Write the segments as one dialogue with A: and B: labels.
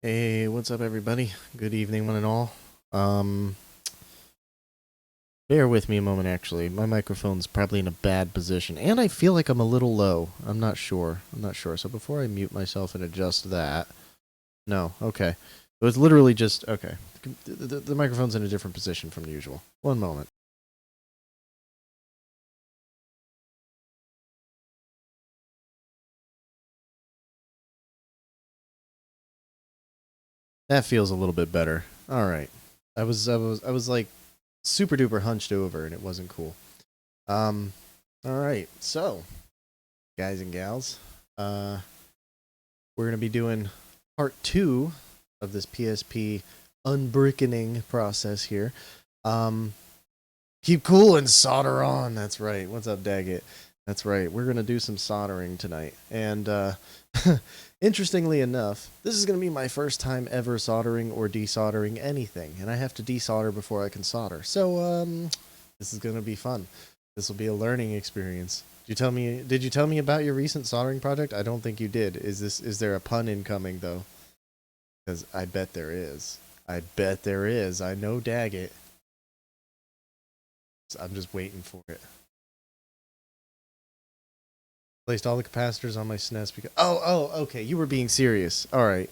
A: Hey, what's up, everybody? Good evening, one and all. Um, Bear with me a moment, actually. My microphone's probably in a bad position, and I feel like I'm a little low. I'm not sure. So before I mute myself and adjust that... No, okay. It was literally just... Okay. The microphone's in a different position from usual. One moment. That feels a little bit better. Alright. I was like super duper hunched over, and it wasn't cool. Alright. So, guys and gals, we're going to be doing part 2 of this PSP unbrickening process here. Keep cool and solder on. That's right. What's up, Daggett? That's right. We're going to do some soldering tonight. And interestingly enough, this is going to be my first time ever soldering or desoldering anything. And I have to desolder before I can solder. So this is going to be fun. This will be a learning experience. Did you tell me about your recent soldering project? I don't think you did. Is there a pun incoming, though? Because I bet there is. I bet there is. I know Daggett. So I'm just waiting for it. Placed all the capacitors on my SNES because... okay. You were being serious. Alright.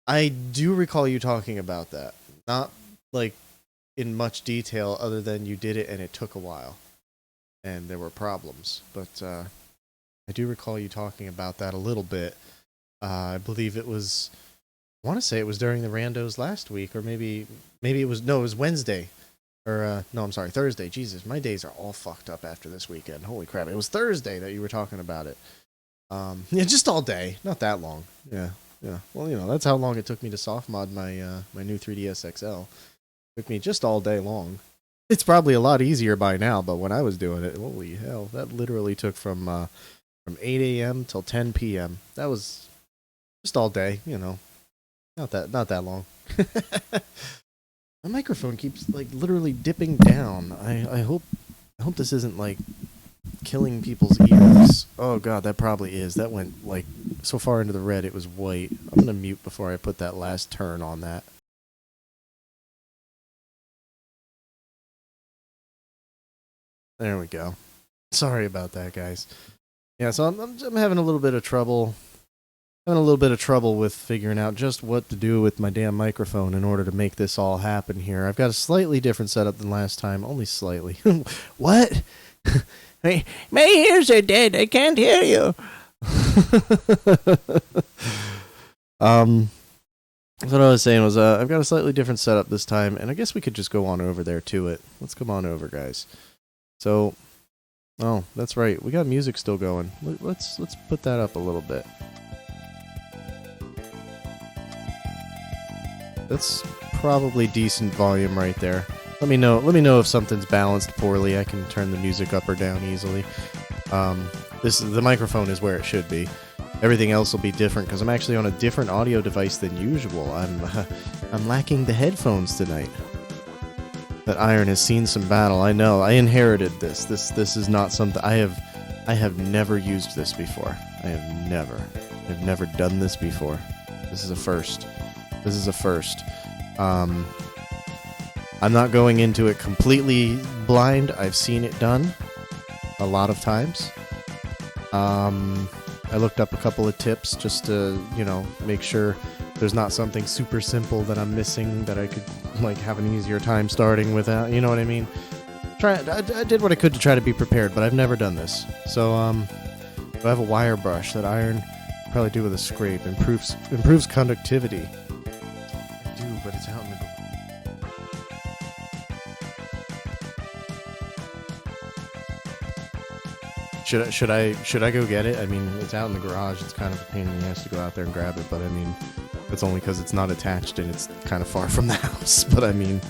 A: I do recall you talking about that. Not, like, in much detail other than you did it and it took a while. And there were problems. But, I do recall you talking about that a little bit. I believe it was... I want to say it was during the randos last week, or maybe it was... No, it was Wednesday. Or, no, I'm sorry, Thursday. Jesus, my days are all fucked up after this weekend. Holy crap. It was Thursday that you were talking about it. Yeah, just all day. Not that long. Yeah. Well, you know, that's how long it took me to soft mod my my new 3DS XL. It took me just all day long. It's probably a lot easier by now, but when I was doing it, holy hell, that literally took from 8 a.m. till 10 p.m. That was just all day, you know. Not that long. My microphone keeps like literally dipping down. I hope this isn't like killing people's ears. Oh god, that probably is. That went like so far into the red it was white. I'm gonna mute before I put that last turn on that. There we go. Sorry about that, guys. Yeah, so I'm having a little bit of trouble. Having a little bit of trouble with figuring out just what to do with my damn microphone in order to make this all happen here. I've got a slightly different setup than last time, only slightly. What? my ears are dead. I can't hear you. What I was saying was I've got a slightly different setup this time, and I guess we could just go on over there to it. Let's come on over, guys. So, oh, that's right. We got music still going. Let's put that up a little bit. That's probably decent volume right there. Let me know if something's balanced poorly. I can turn the music up or down easily. The microphone is where it should be. Everything else will be different because I'm actually on a different audio device than usual. I'm lacking the headphones tonight. That Iron has seen some battle. I know. I inherited this. This is not something I have never used this before. I've never done this before. This is a first. I'm not going into it completely blind. I've seen it done a lot of times. I looked up a couple of tips just to, you know, make sure there's not something super simple that I'm missing that I could, like, have an easier time starting without, you know what I mean? I did what I could to try to be prepared, but I've never done this. So, I have a wire brush that Iron probably do with a scrape. Improves conductivity. But it's out in the... Should I go get it? I mean, it's out in the garage. It's kind of a pain in the ass to go out there and grab it, but I mean, it's only because it's not attached and it's kind of far from the house. But I mean,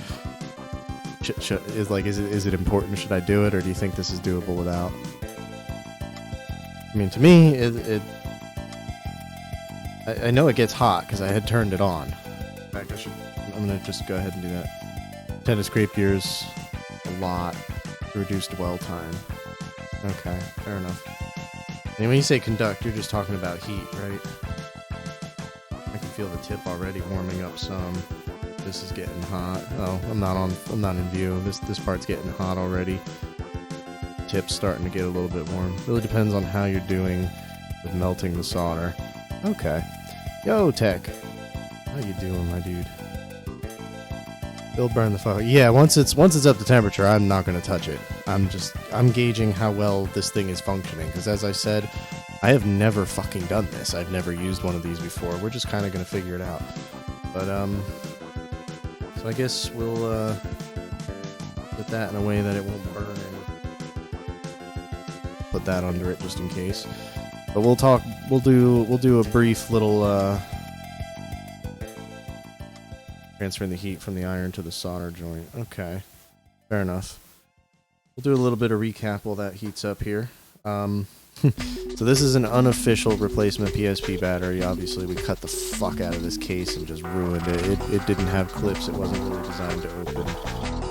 A: is it important? Should I do it, or do you think this is doable without? I mean, to me, I know it gets hot because I had turned it on. In fact, I'm going to just go ahead and do that. Tend to scrape gears a lot to reduce dwell time. Okay, fair enough. And when you say conduct, you're just talking about heat, right? I can feel the tip already warming up some. This is getting hot. Oh, I'm not in view. This part's getting hot already. Tip's starting to get a little bit warm. Really depends on how you're doing with melting the solder. Okay. Yo, Tech. How you doing, my dude? It'll burn the fuck. Yeah, once it's up to temperature, I'm not gonna touch it. I'm gauging how well this thing is functioning, because as I said, I have never fucking done this. I've never used one of these before. We're just kind of gonna figure it out. But so I guess we'll put that in a way that it won't burn and put that under it just in case. But we'll do a brief little transferring the heat from the iron to the solder joint. Okay, fair enough. We'll do a little bit of recap while that heats up here. So this is an unofficial replacement PSP battery. Obviously, we cut the fuck out of this case and just ruined it. It didn't have clips. It wasn't really designed to open.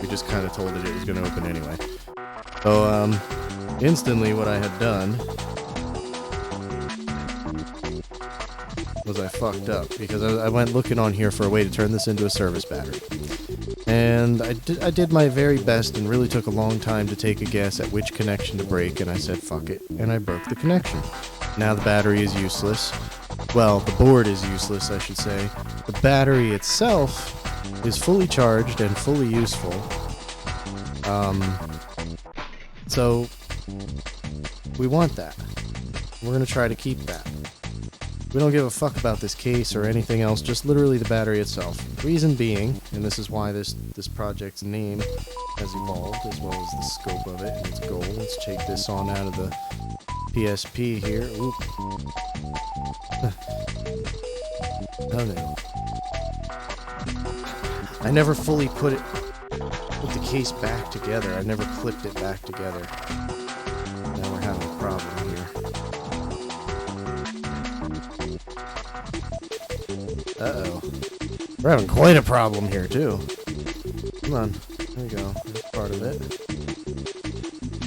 A: We just kind of told it was going to open anyway. So instantly what I had done was I fucked up, because I went looking on here for a way to turn this into a service battery. And I did my very best and really took a long time to take a guess at which connection to break, and I said fuck it, and I broke the connection. Now the battery is useless. Well, the board is useless, I should say. The battery itself is fully charged and fully useful. So we want that. We're gonna try to keep that. We don't give a fuck about this case or anything else, just literally the battery itself. Reason being, and this is why this project's name has evolved, as well as the scope of it and its goal. Let's take this on out of the PSP here. Oop. Oh no. I never fully put the case back together. I never clipped it back together. Now we're having a problem here. Uh-oh. We're having quite a problem here, too. Come on. There we go. That's part of it.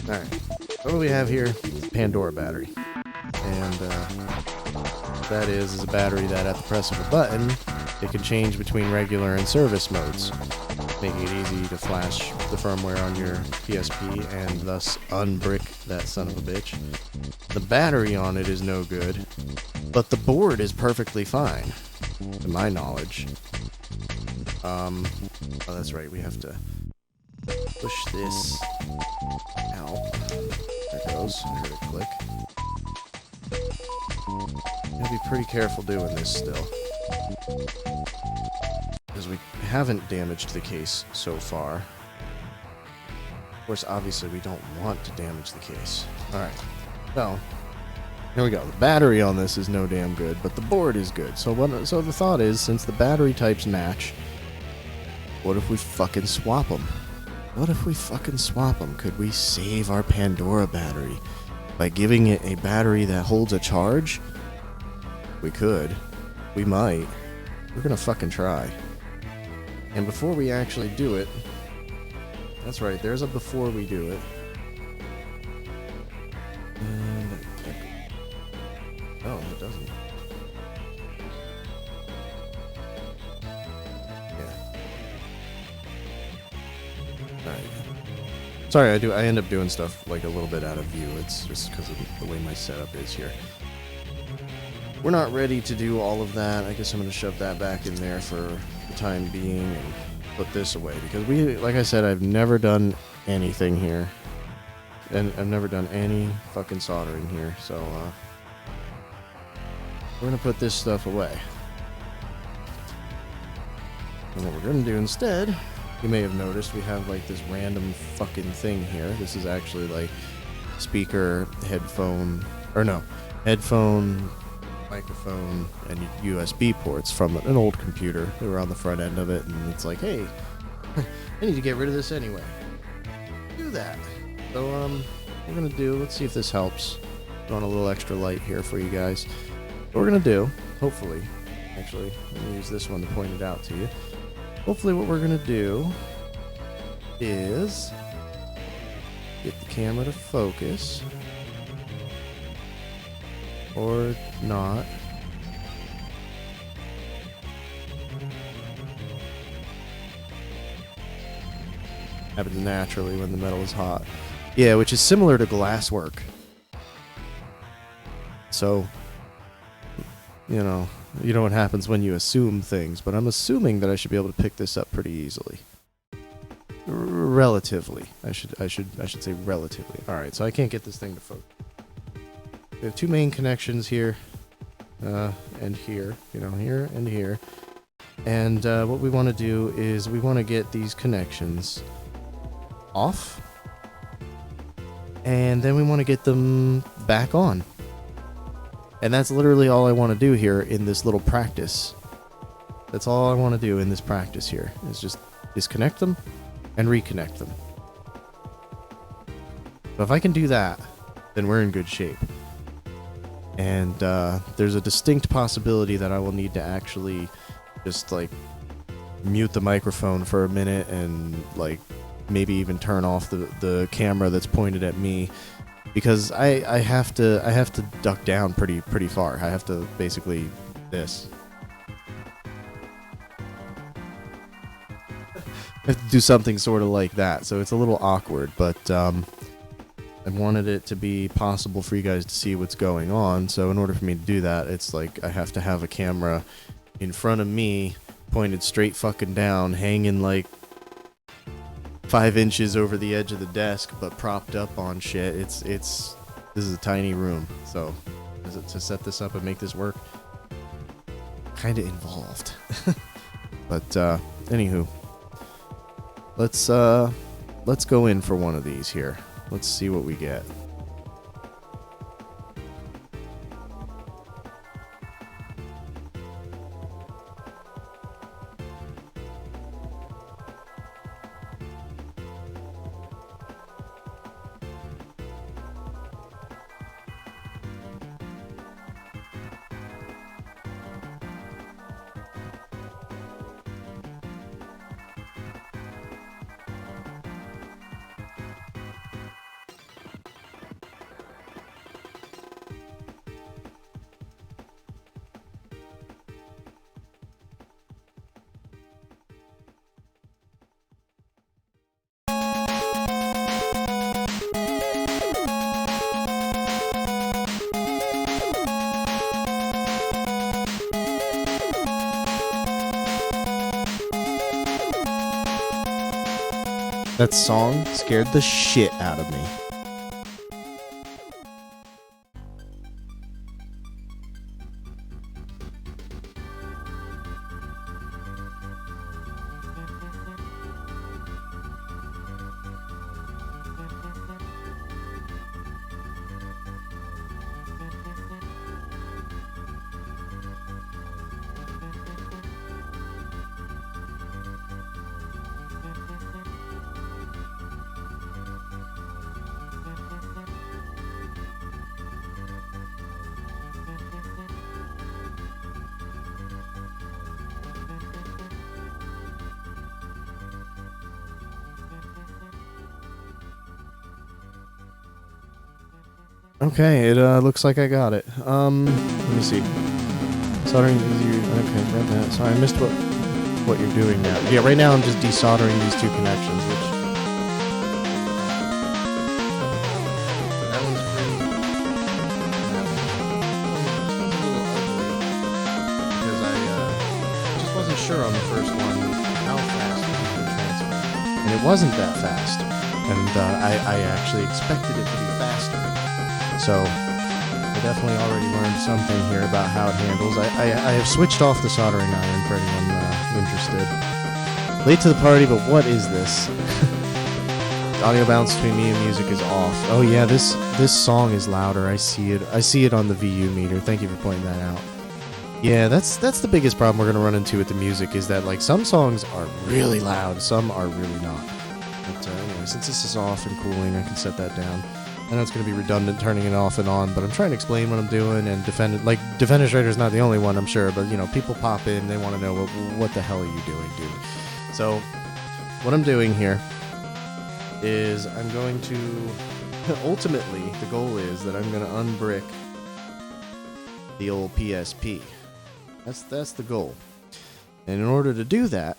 A: Alright. What do we have here? Pandora battery. And that is a battery that at the press of a button, it can change between regular and service modes, making it easy to flash the firmware on your PSP and thus unbrick that son of a bitch. The battery on it is no good, but the board is perfectly fine, to my knowledge. Oh, that's right, we have to push this out. There it goes. I heard it click. Gotta be pretty careful doing this still, because we haven't damaged the case so far. Of course, obviously, we don't want to damage the case. Alright, so here we go. The battery on this is no damn good, but the board is good. So the thought is, since the battery types match, what if we fucking swap them? What if we fucking swap them? Could we save our Pandora battery by giving it a battery that holds a charge? We could. We might. We're gonna fucking try. And before we actually do it, that's right, there's a before we do it. And oh, it doesn't. Yeah. Alright. Sorry, I end up doing stuff like a little bit out of view. It's just because of the way my setup is here. We're not ready to do all of that. I guess I'm going to shove that back in there for the time being and put this away, because like I said, I've never done anything here. And I've never done any fucking soldering here, so we're going to put this stuff away. And what we're going to do instead, you may have noticed we have like this random fucking thing here. This is actually like speaker, headphone, microphone, and USB ports from an old computer. They were on the front end of it, and it's like, hey, I need to get rid of this anyway. Do that. So, we're gonna do, let's see if this helps. Throwing a little extra light here for you guys. What we're gonna do, hopefully, actually, let me use this one to point it out to you. Hopefully what we're gonna do is get the camera to focus. Or not. Happens naturally when the metal is hot. Yeah, which is similar to glasswork. So, you know what happens when you assume things, but I'm assuming that I should be able to pick this up pretty easily. Relatively. I should say relatively. Alright, so I can't get this thing to focus. We have two main connections here. And here. Here and here. And what we want to do is we want to get these connections off. And then we want to get them back on. And that's literally all I want to do here in this little practice. That's all I want to do in this practice here, is just disconnect them and reconnect them. But if I can do that, then we're in good shape. And there's a distinct possibility that I will need to actually just, like, mute the microphone for a minute and, like, maybe even turn off the camera that's pointed at me. Because I have to duck down pretty far. I have to basically this. I have to do something sort of like that, so it's a little awkward, but I wanted it to be possible for you guys to see what's going on, so in order for me to do that, it's like I have to have a camera in front of me, pointed straight fucking down, hanging like 5 inches over the edge of the desk, but propped up on shit. This is a tiny room, so to set this up and make this work, kind of involved. But anywho, let's go in for one of these here. Let's see what we get. That song scared the shit out of me. Okay, it looks like I got it. Let me see. Soldering okay, right now. Sorry, I missed what you're doing now. Yeah, right now I'm just desoldering these two connections, which that one's pretty. Because I just wasn't sure on the first one how fast it would transfer, and it wasn't that fast, and I actually expected it to be faster. So, I definitely already learned something here about how it handles. I have switched off the soldering iron for anyone interested. Late to the party, but what is this? The audio balance between me and music is off. Oh yeah, this song is louder. I see it on the VU meter. Thank you for pointing that out. Yeah, that's the biggest problem we're gonna run into with the music, is that, like, some songs are really loud, some are really not. But anyway, since this is off and cooling, I can set that down. I know it's going to be redundant turning it off and on, but I'm trying to explain what I'm doing, and Defender Trader's not the only one, I'm sure, but, you know, people pop in, they want to know what the hell are you doing, dude? So, what I'm doing here is I'm going to, ultimately, the goal is that I'm going to unbrick the old PSP. That's the goal. And in order to do that,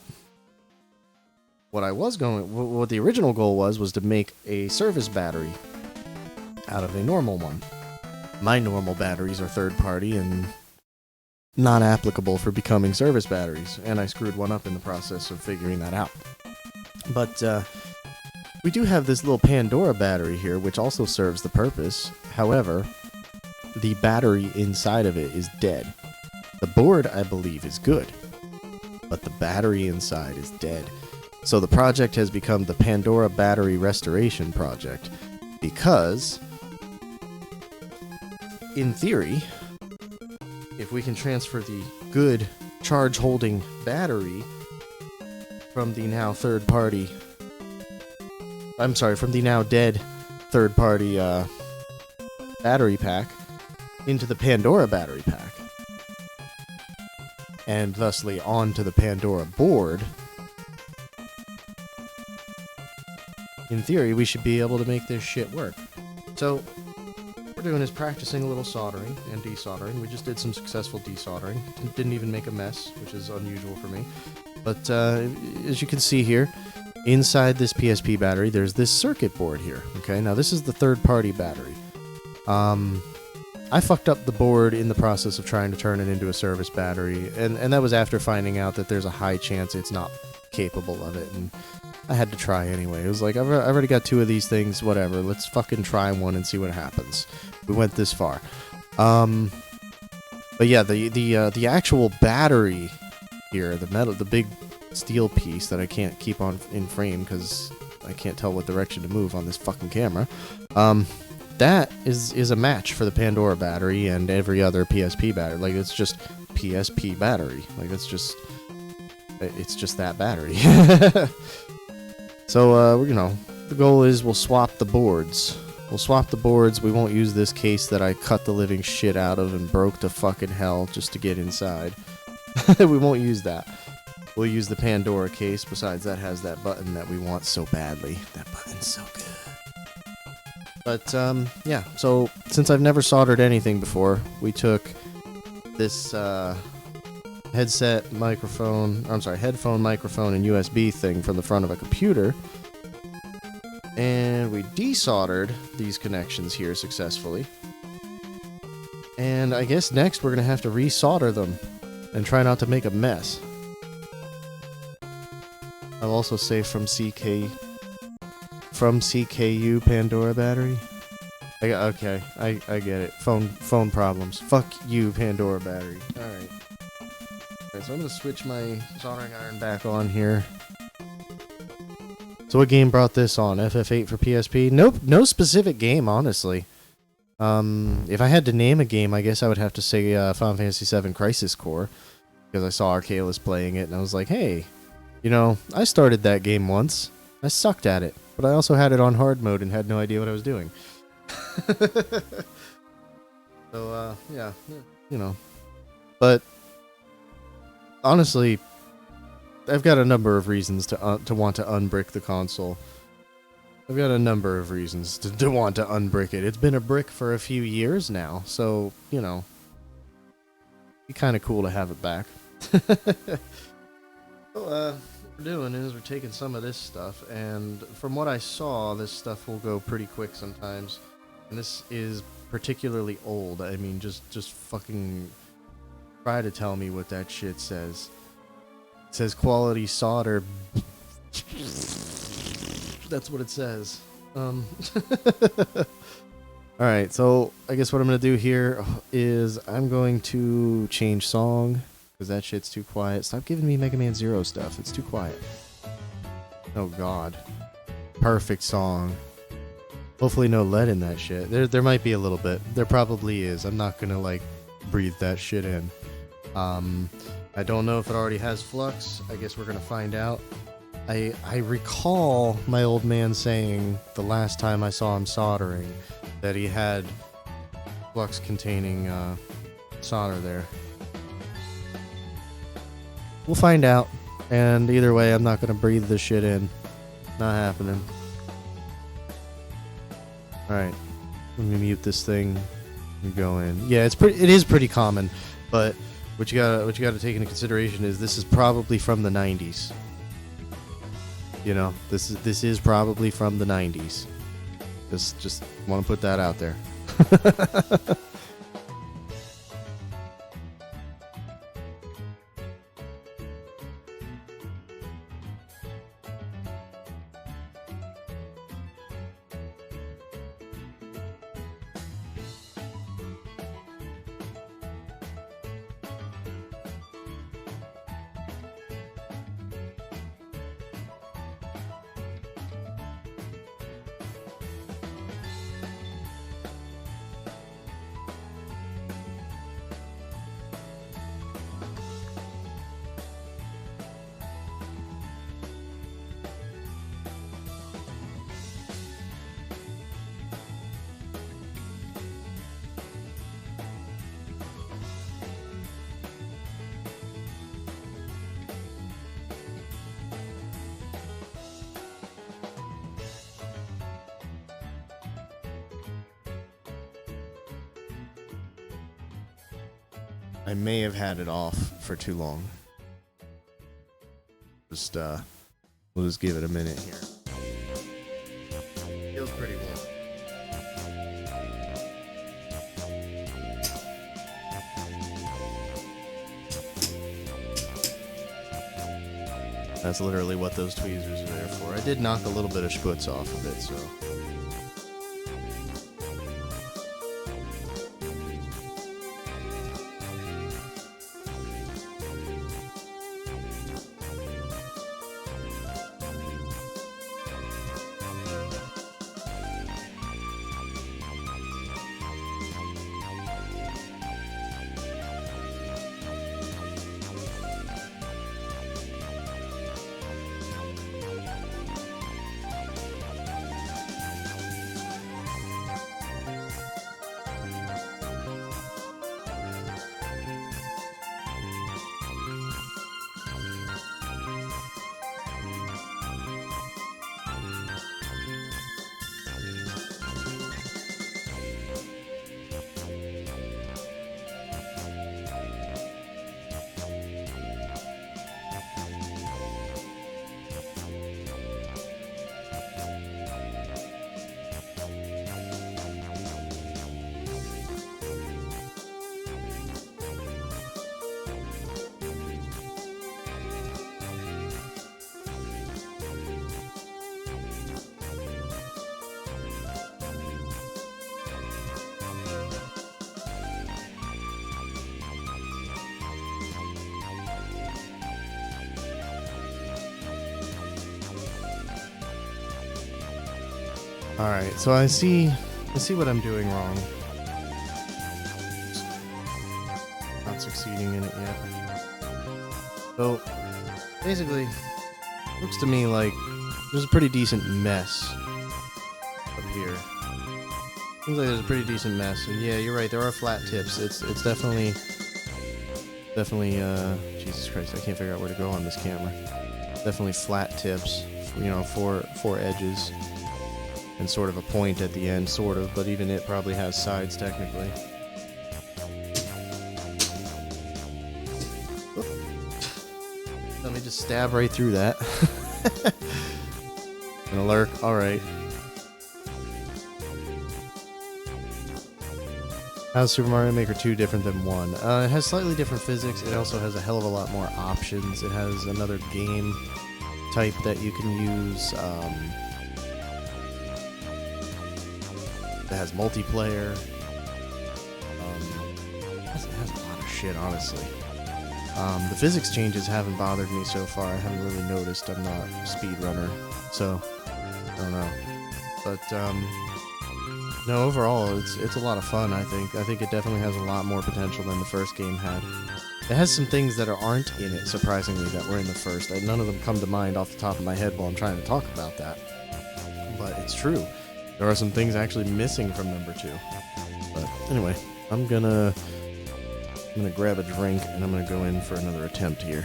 A: what the original goal was to make a service battery out of a normal one. My normal batteries are third party and not applicable for becoming service batteries, and I screwed one up in the process of figuring that out. But we do have this little Pandora battery here, which also serves the purpose. However, the battery inside of it is dead. The board, I believe, is good, but the battery inside is dead. So the project has become the Pandora Battery Restoration Project, because, in theory, if we can transfer the good charge-holding battery from the now third-party... from the now dead third-party battery pack into the Pandora battery pack, and thusly onto the Pandora board, in theory, we should be able to make this shit work. So, what we're doing is practicing a little soldering and desoldering. We just did some successful desoldering. Didn't even make a mess, which is unusual for me. But, as you can see here, inside this PSP battery, there's this circuit board here. Okay, now this is the third-party battery. I fucked up the board in the process of trying to turn it into a service battery, and that was after finding out that there's a high chance it's not capable of it, and I had to try anyway. It was like, I've already got 2 of these things, whatever, let's fucking try one and see what happens. We went this far. But yeah, the actual battery here, the big steel piece that I can't keep on in frame because I can't tell what direction to move on this fucking camera, that is a match for the Pandora battery and every other PSP battery. Like, it's just PSP battery. Like, it's just that battery. So, the goal is we'll swap the boards. We won't use this case that I cut the living shit out of and broke to fucking hell just to get inside. We won't use that. We'll use the Pandora case. Besides, that has that button that we want so badly. That button's so good. But, yeah, so since I've never soldered anything before, we took this headphone microphone, and USB thing from the front of a computer, and we desoldered these connections here successfully. And I guess next we're going to have to resolder them and try not to make a mess. I'll also say from CKU Pandora battery. I get it. Phone problems. Fuck you, Pandora battery. Alright. Alright, so I'm gonna switch my soldering iron back on here. So what game brought this on? FF8 for PSP? Nope, no specific game, honestly. If I had to name a game, I guess I would have to say Final Fantasy VII Crisis Core, because I saw Arcalis playing it, and I was like, hey, I started that game once. I sucked at it, but I also had it on hard mode and had no idea what I was doing. So, yeah, But, honestly, I've got a number of reasons to want to unbrick the console. I've got a number of reasons to want to unbrick it. It's been a brick for a few years now, so, it'd be kind of cool to have it back. So, what we're doing is we're taking some of this stuff, and from what I saw, this stuff will go pretty quick sometimes. And this is particularly old. I mean, just fucking try to tell me what that shit says. It says quality solder. That's what it says. Alright, so I guess what I'm going to do here is I'm going to change song, because that shit's too quiet. Stop giving me Mega Man Zero stuff. It's too quiet. Oh god. Perfect song. Hopefully no lead in that shit. There might be a little bit. There probably is. I'm not gonna, breathe that shit in. I don't know if it already has flux. I guess we're gonna find out. I recall my old man saying the last time I saw him soldering that he had flux-containing solder there. We'll find out. And either way, I'm not gonna breathe this shit in. Not happening. Alright, let me mute this thing and go in. Yeah, it is pretty common, but what you gotta take into consideration is this is probably from the 90s. You know, this is probably from the 90s. Just want to put that out there. I may have had it off for too long. We'll just give it a minute here. Feels pretty well. That's literally what those tweezers are there for. I did knock a little bit of schputz off of it, so. Alright, so I see what I'm doing wrong. Not succeeding in it yet. So, basically, looks to me like there's a pretty decent mess up here. Seems like there's a pretty decent mess, and yeah, you're right, there are flat tips. It's definitely, Jesus Christ, I can't figure out where to go on this camera. Definitely flat tips, you know, four edges. And sort of a point at the end, sort of, but even it probably has sides technically. Oop. Let me just stab right through that. Gonna lurk, alright. How's Super Mario Maker 2 different than 1? It has slightly different physics, it also has a hell of a lot more options. It has another game type that you can use, that has multiplayer. It has a lot of shit, honestly. The physics changes haven't bothered me so far. I haven't really noticed. I'm not a speedrunner, so I don't know. But no, overall, it's a lot of fun. I think it definitely has a lot more potential than the first game had. It has some things that aren't in it, surprisingly, that were in the first. None of them come to mind off the top of my head while I'm trying to talk about that. But it's true. There are some things actually missing from number 2. But anyway, I'm gonna grab a drink and I'm gonna go in for another attempt here.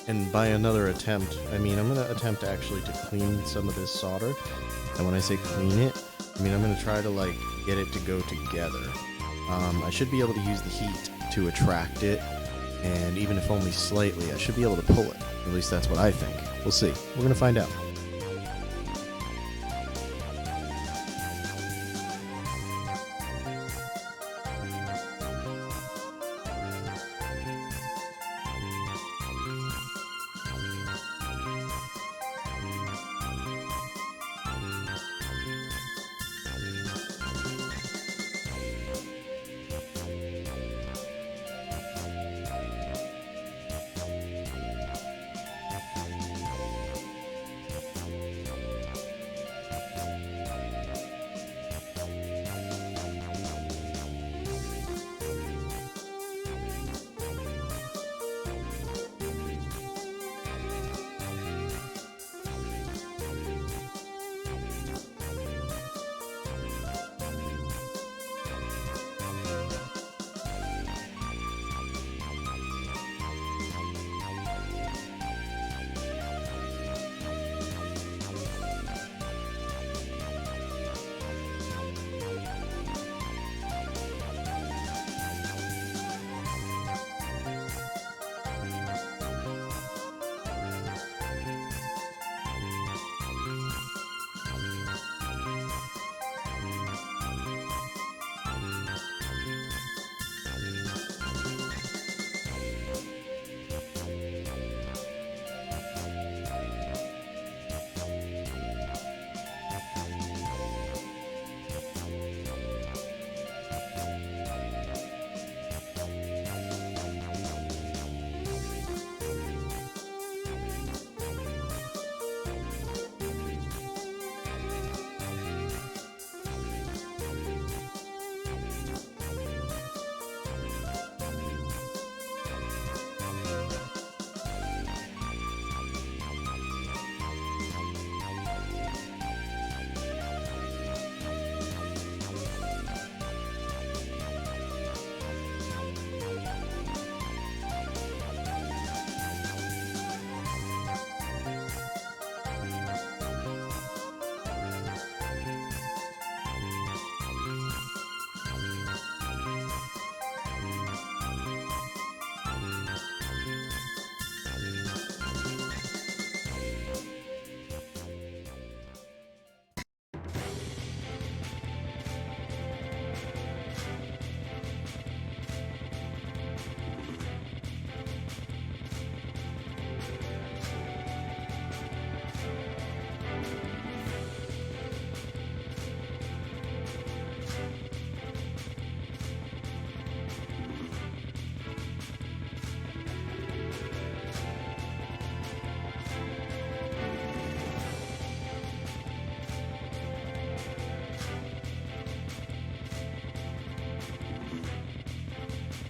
A: And by another attempt, I mean I'm gonna attempt actually to clean some of this solder. And when I say clean it, I mean I'm gonna try to like get it to go together. I should be able to use the heat to attract it, and even if only slightly, I should be able to pull it. At least that's what I think. We'll see. We're gonna find out.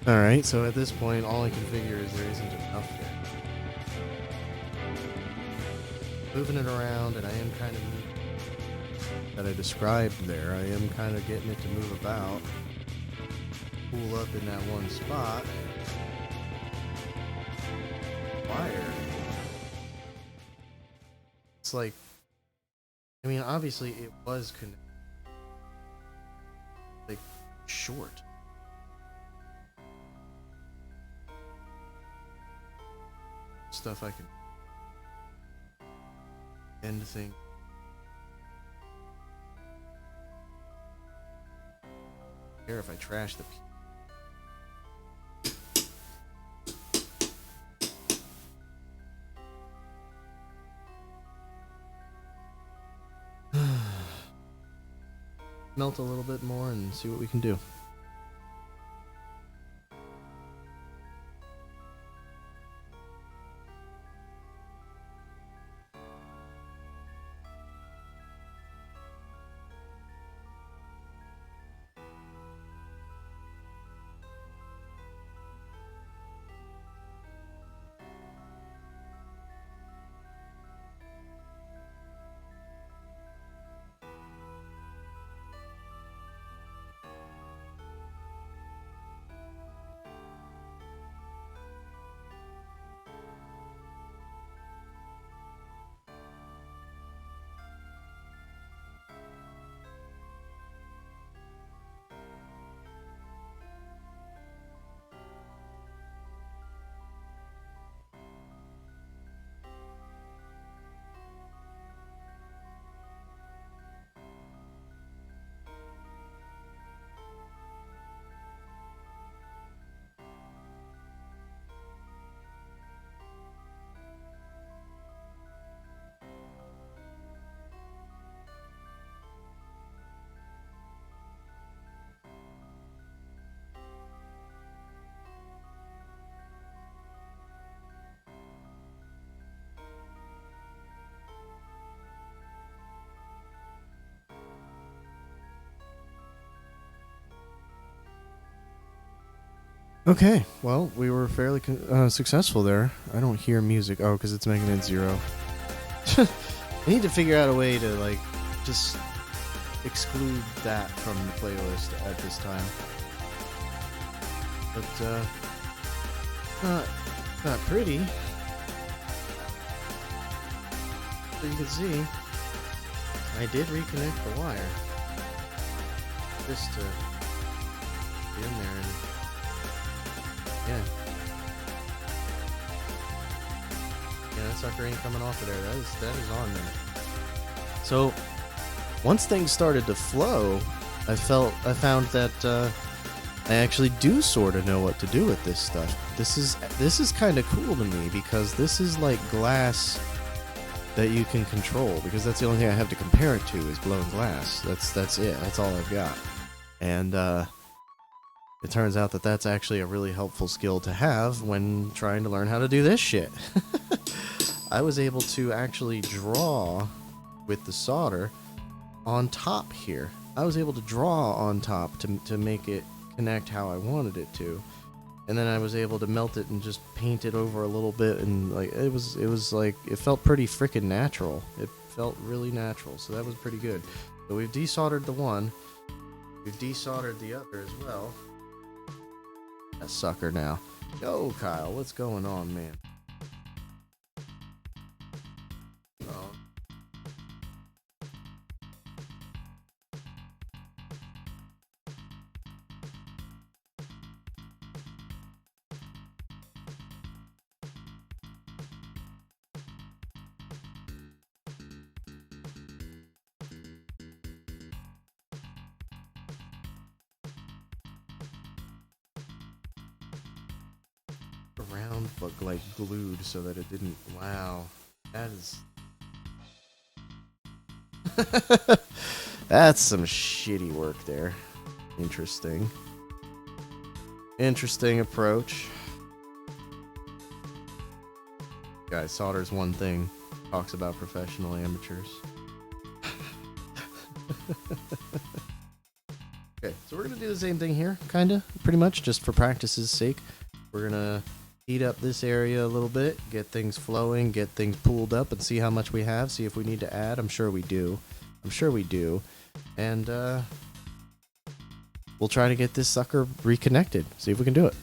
A: Alright, so at this point, all I can figure is there isn't enough there. Moving it around, and I am kind of that I described there. I am kind of getting it to move about, pull up in that one spot. Wire. It's like, I mean, obviously it was like short. Stuff I can end thing. Care if I trash the melt a little bit more and see what we can do. Okay, well, we were fairly successful there. I don't hear music. Oh, because it's making it 0. I need to figure out a way to, like, just exclude that from the playlist at this time. But, not pretty. So you can see, I did reconnect the wire. Just to get in there and, yeah. Yeah, that sucker ain't coming off of there. That is on there. So, once things started to flow, I found that I actually do sort of know what to do with this stuff. This is kind of cool to me because this is like glass that you can control, because that's the only thing I have to compare it to is blown glass. That's it. That's all I've got. And it turns out that that's actually a really helpful skill to have when trying to learn how to do this shit. I was able to actually draw with the solder on top here. I was able to draw on top to make it connect how I wanted it to. And then I was able to melt it and just paint it over a little bit, and like it was like it felt pretty freaking natural. It felt really natural, so that was pretty good. So we've desoldered the one, we've desoldered the other as well. That sucker now. Yo, Kyle, what's going on, man? Oh. Around but like glued so that it didn't. Wow, that is that's some shitty work there. Interesting approach. Guys, solder's one thing, talks about professional amateurs. Okay, so we're gonna do the same thing here, kinda, pretty much, just for practice's sake. We're gonna heat up this area a little bit, get things flowing, get things pooled up, and see how much we have, see if we need to add. I'm sure we do. And we'll try to get this sucker reconnected, see if we can do it.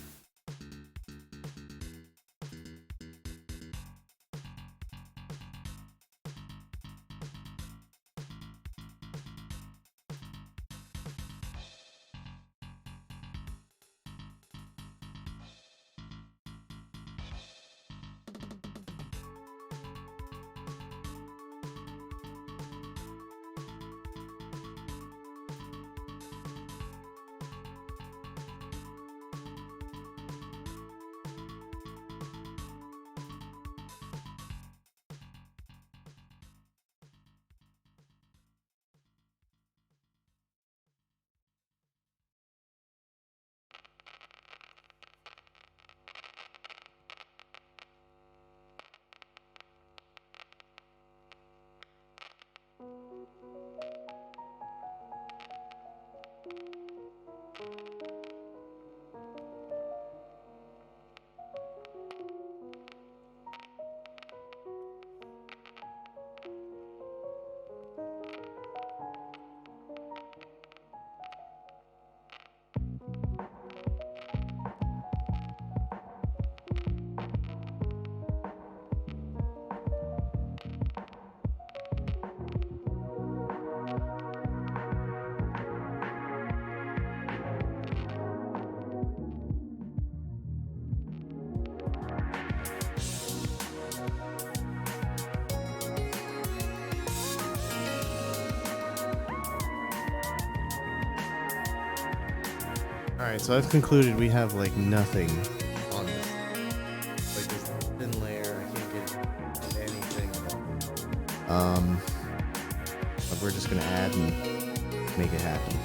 A: Alright, so I've concluded we have like nothing on this. Like this thin layer, I can't get anything. But we're just gonna add and make it happen.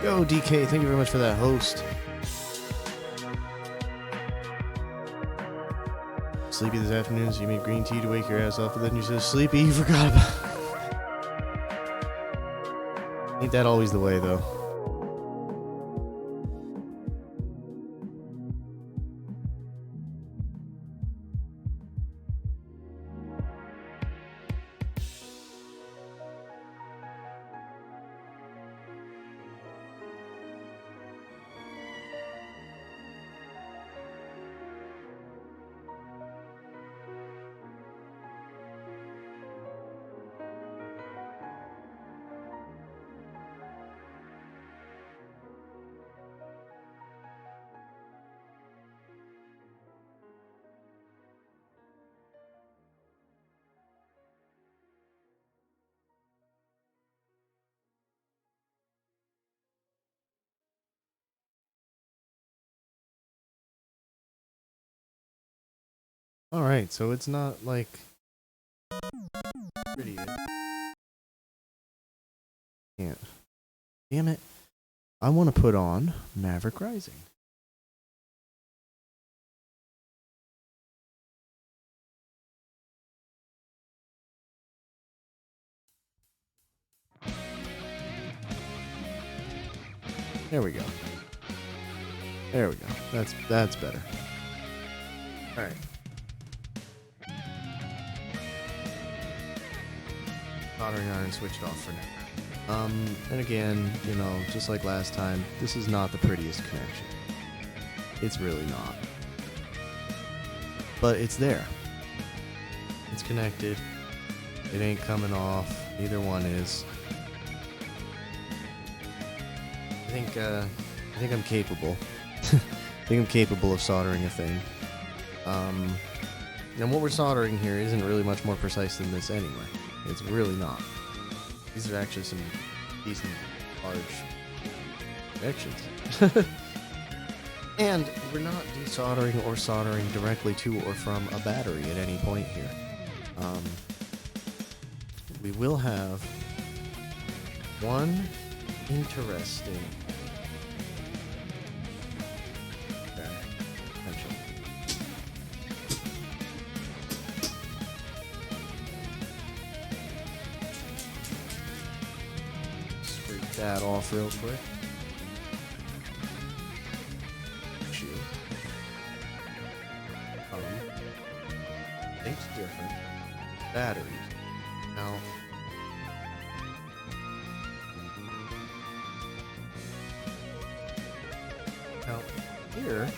A: Yo, DK, thank you very much for that host. Sleepy this afternoon, so you made green tea to wake your ass up, but then you said sleepy, you forgot about it. Ain't that always the way, though? Alright, so it's not like pretty. Can't. Damn it. I want to put on Maverick Rising. There we go. There we go. That's better. Alright. Soldering iron switched off for now. And again, you know, just like last time, this is not the prettiest connection. It's really not. But it's there. It's connected. It ain't coming off. Neither one is. I think I'm capable. I think I'm capable of soldering a thing. And what we're soldering here isn't really much more precise than this anyway. It's really not. These are actually some decent large connections. And we're not desoldering or soldering directly to or from a battery at any point here. We will have one interesting potential. Scrape that off real quick. It's different. Batteries. Now, here,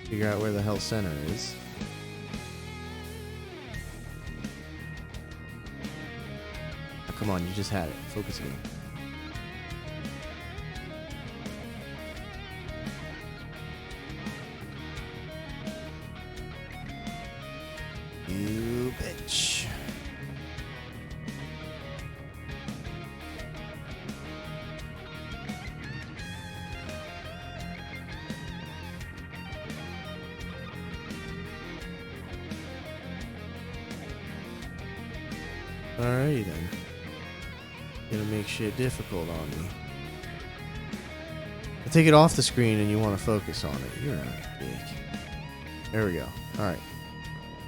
A: figure out where the hell center is. Oh, come on, you just had it. Focus again. You bitch. Alrighty then. Gonna make shit difficult on me. I take it off the screen and you want to focus on it. You're a dick. There we go. Alright.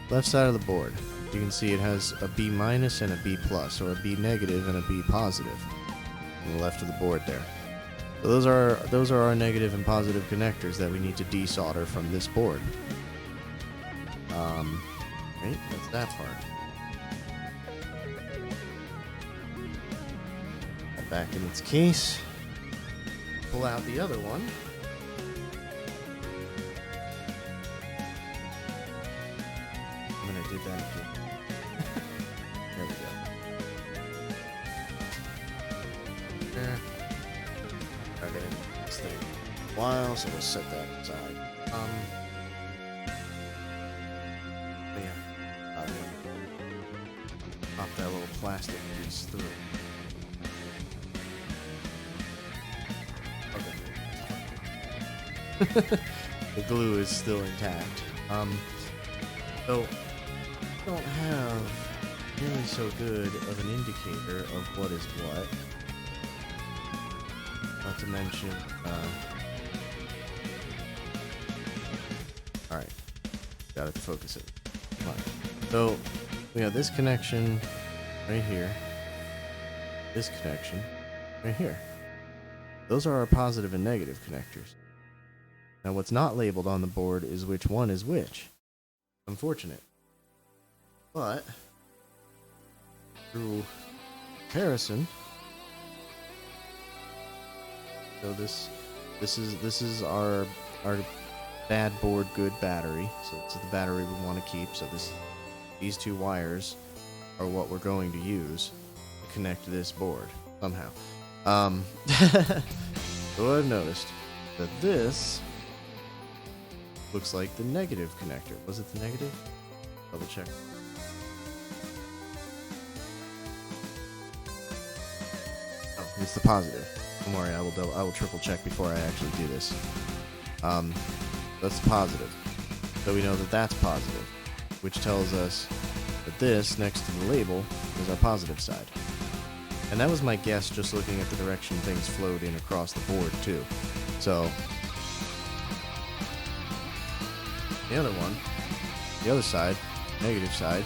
A: Left side of the board. You can see it has a B minus and a B plus, or a B negative and a B positive on the left of the board there. So those are our negative and positive connectors that we need to desolder from this board. Right, that's that part. Back in its case. Pull out the other one. Did that again. There we go. There. I've been in this thing a while, so we'll set that aside. But yeah, I'll pop that little plastic piece through. Okay. The glue is still intact. So don't have nearly so good of an indicator of what is what. Not to mention, alright, got it to focus it. Fine. So, we have this connection right here, this connection right here. Those are our positive and negative connectors. Now, what's not labeled on the board is which one is which. Unfortunate. But, through comparison, so this is our bad board, good battery. So it's the battery we want to keep. So these two wires are what we're going to use to connect this board somehow. So I've noticed that this looks like the negative connector. Was it the negative? Double check. Oh, it's the positive. Don't worry, I will triple check before I actually do this. That's positive. So we know that that's positive, which tells us that this, next to the label, is our positive side. And that was my guess just looking at the direction things flowed in across the board, too. So, the other one, the other side, negative side,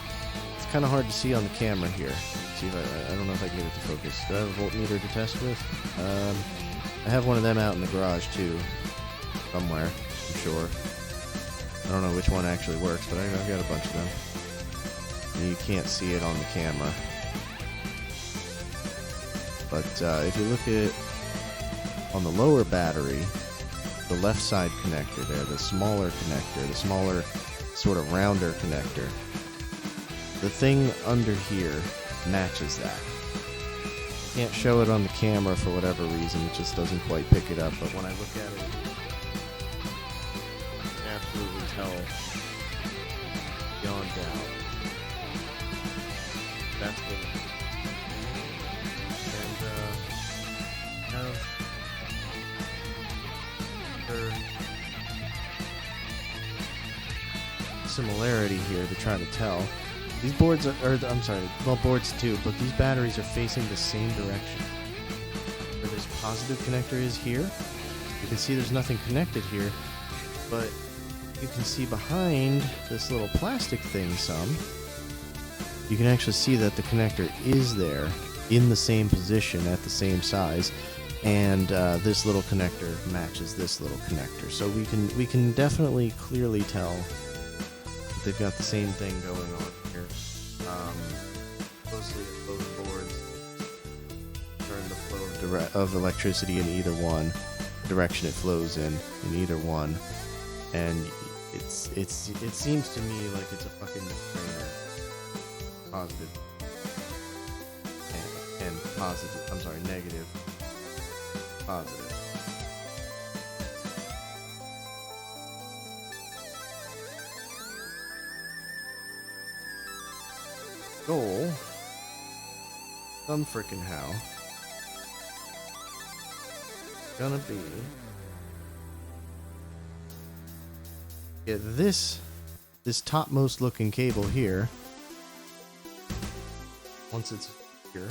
A: it's kind of hard to see on the camera here. See if I don't know if I can get it to focus. Do I have a voltmeter to test with? I have one of them out in the garage too, somewhere, I'm sure. I don't know which one actually works, but I've got a bunch of them. And you can't see it on the camera. But if you look at on the lower battery, the left side connector there, the smaller connector, the smaller sort of rounder connector, the thing under here matches that. Can't show it on the camera for whatever reason, it just doesn't quite pick it up, but when I look at it, you can absolutely tell beyond doubt. That's what it is. And similarity here to try to tell. These boards I'm sorry, well, boards too, but these batteries are facing the same direction. Where this positive connector is here, you can see there's nothing connected here, but you can see behind this little plastic thing you can actually see that the connector is there in the same position at the same size, and this little connector matches this little connector. So we can definitely clearly tell that they've got the same thing going on here. Closely at both boards, turn the flow of electricity in either one, the direction it flows in either one, and it seems to me like it's a fucking no-brainer. Positive and positive. I'm sorry, negative. Positive. Goal, some frickin' how, gonna be get this topmost looking cable here. Once it's here,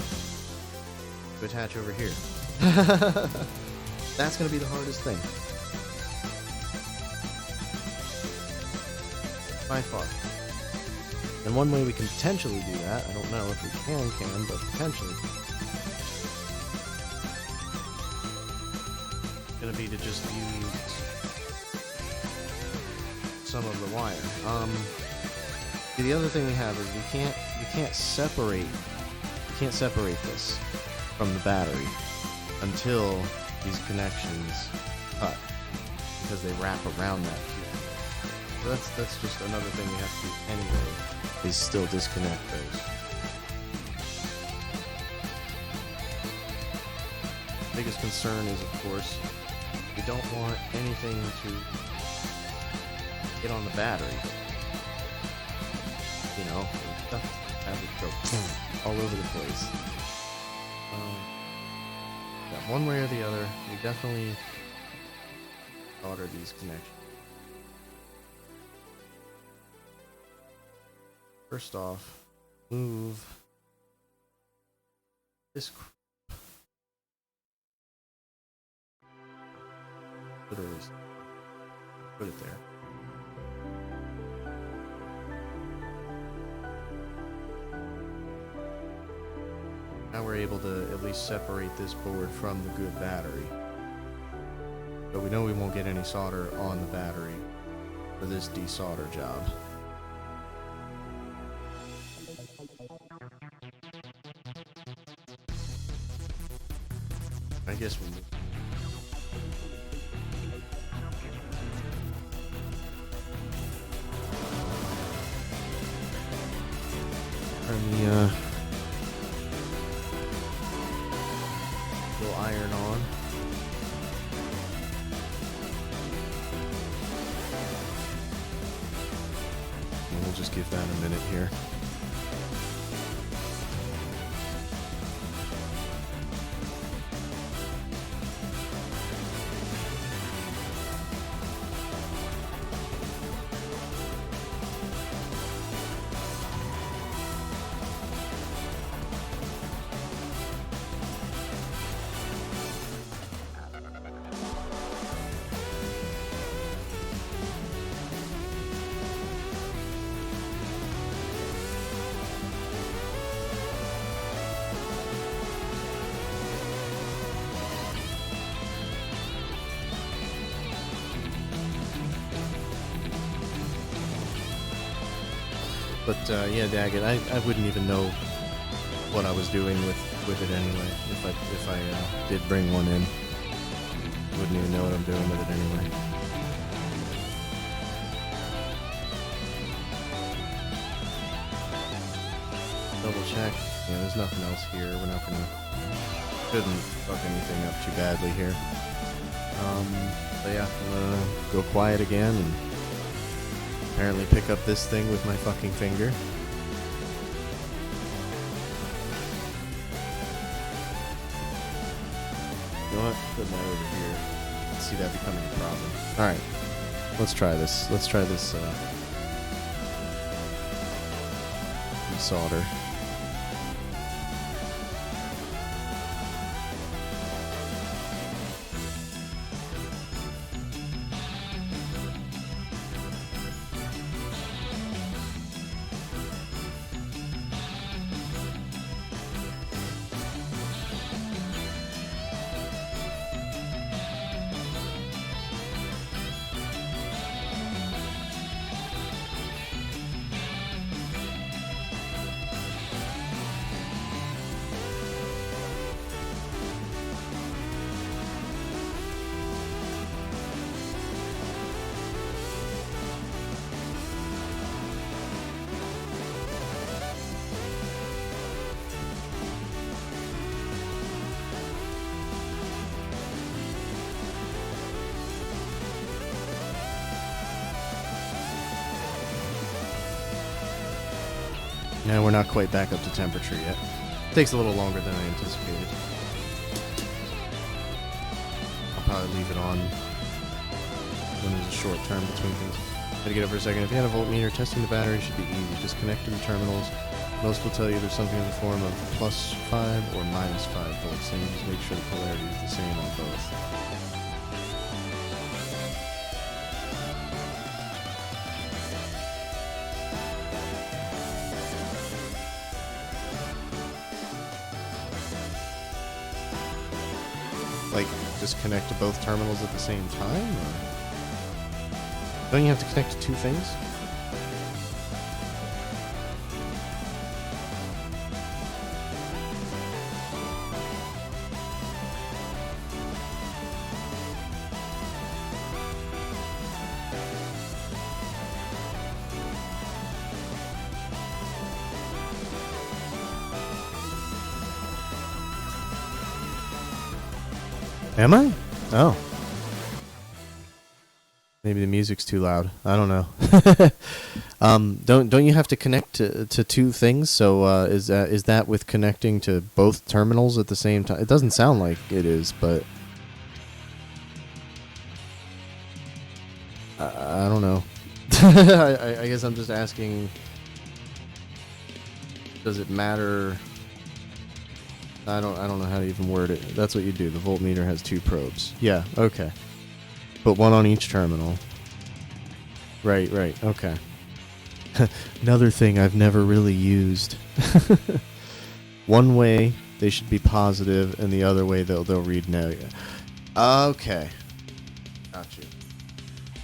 A: to attach over here. That's gonna be the hardest thing. By far. And one way we can potentially do that, I don't know if we can, but potentially, it's gonna be to just use some of the wire. The other thing we have is we can't separate this from the battery until these connections cut, because they wrap around that fuse. So that's just another thing we have to do anyway, is still disconnect those. Biggest concern is, of course, we don't want anything to get on the battery. You know, stuff have it go all over the place. Yeah, one way or the other, we definitely solder these connections. First off, move this. Literally, put it there. Now we're able to at least separate this board from the good battery. But we know we won't get any solder on the battery for this desolder job. I guess we'll move. Turn the little iron on. And we'll just give that a minute here. But yeah, Daggett, I wouldn't even know what I was doing with it anyway. If I did bring one in, wouldn't even know what I'm doing with it anyway. Double check. Yeah, there's nothing else here. We're not gonna shouldn't fuck anything up too badly here. But yeah, I'm gonna go quiet again and apparently pick up this thing with my fucking finger. You know what? Put that over here. Let's see that becoming a problem. Alright. Let's try this. Let's try this solder. Yeah, we're not quite back up to temperature yet. Takes a little longer than I anticipated. I'll probably leave it on when there's a short term between things. Gotta get up for a second. If you had a voltmeter, testing the battery should be easy. Just connect to the terminals. Most will tell you there's something in the form of +5 or -5 volts. And just make sure the polarity is the same on both. Like, just connect to both terminals at the same time? Or don't you have to connect to two things? Am I? Oh. Maybe the music's too loud. I don't know. Don't you have to connect to two things? So is that with connecting to both terminals at the same time? It doesn't sound like it is, but I don't know. I guess I'm just asking. Does it matter? I don't know how to even word it. That's what you do. The voltmeter has 2 probes. Yeah, okay. Put one on each terminal. Right, okay. Another thing I've never really used. One way they should be positive, and the other way they'll read negative. Okay.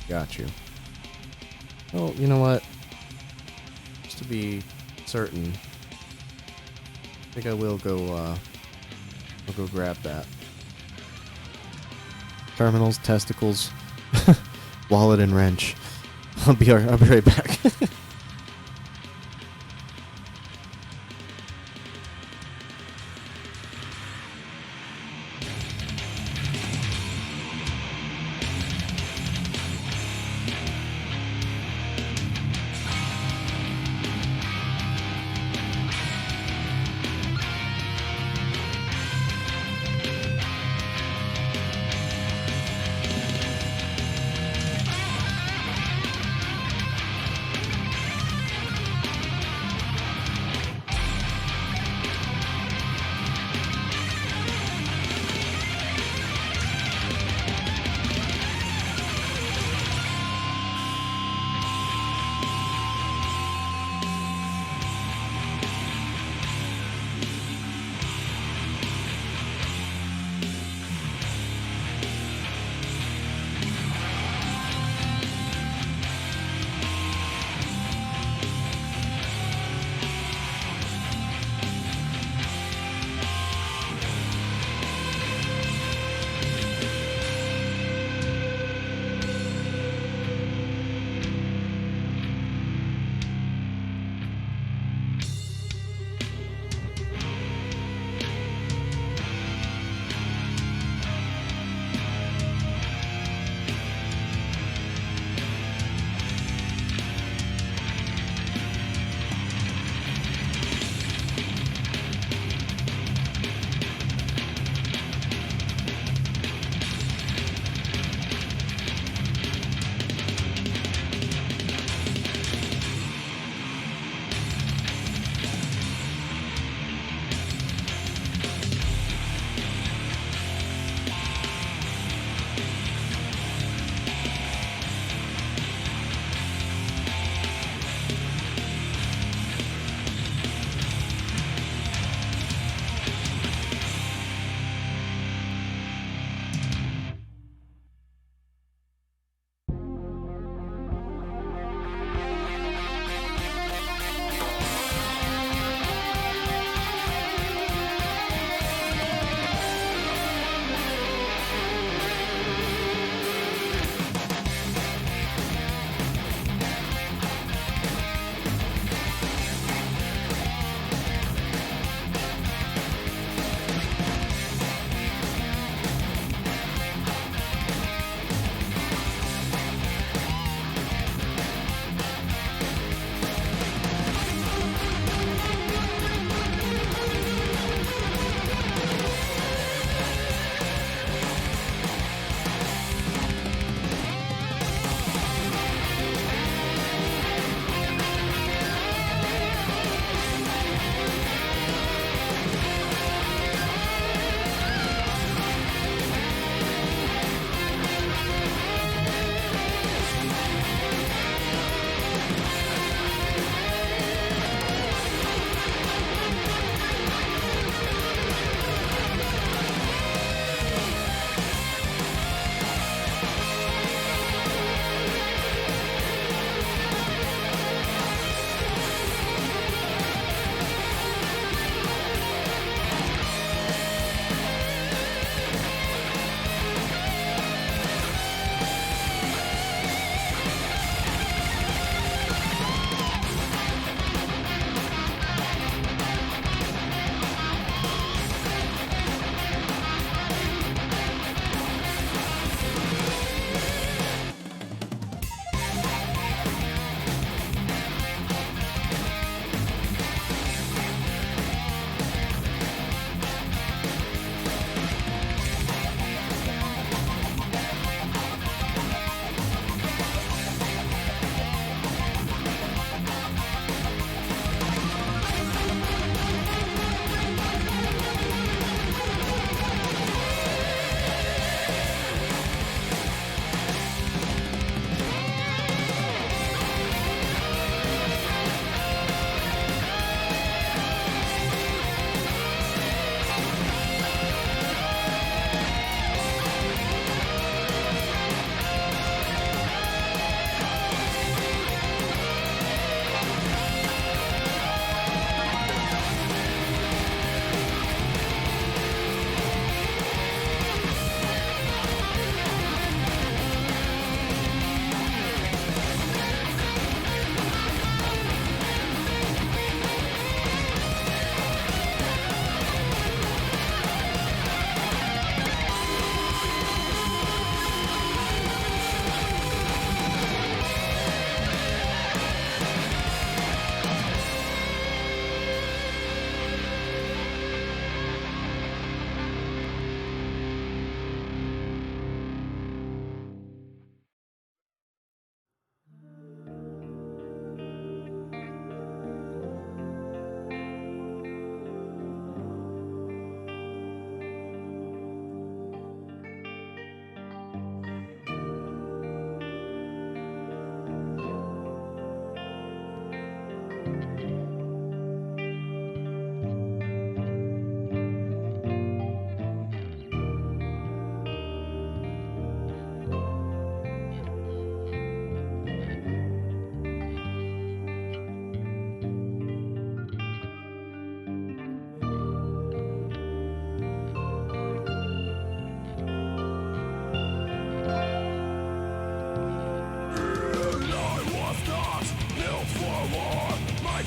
A: Got you. Well, you know what? Just to be certain, I think I will go. I'll go grab that. Terminals, testicles, wallet, and wrench. I'll be right back.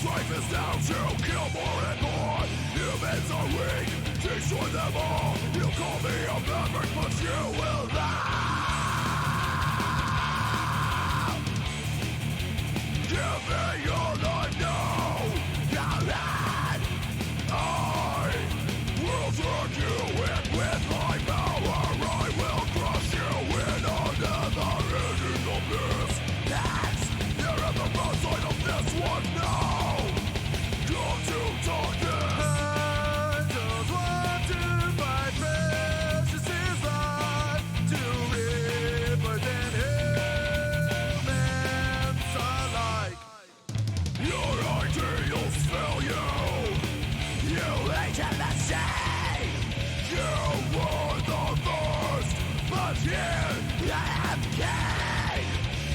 B: drive is now to kill more and more. Humans are weak, destroy them all. You call me a maverick, but you will not. Give me your life now. I will turn you in with my power. I will crush you in another ending of this. You're at the outside of this one now. Come to darkness. I don't want to fight precious is life to represent humans alike. Your ideals fail you. You hated the sea. You were the first, but here I am king.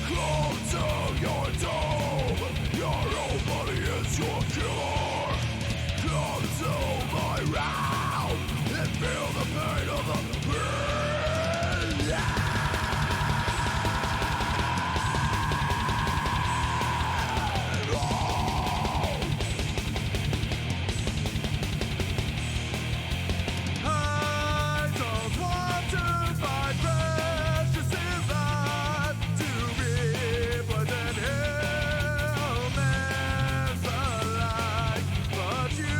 B: Come to your doom. Your own body is your cure. Come to my realm and feel the pain of the I don't want to fight precious is life to represent humans alike. But you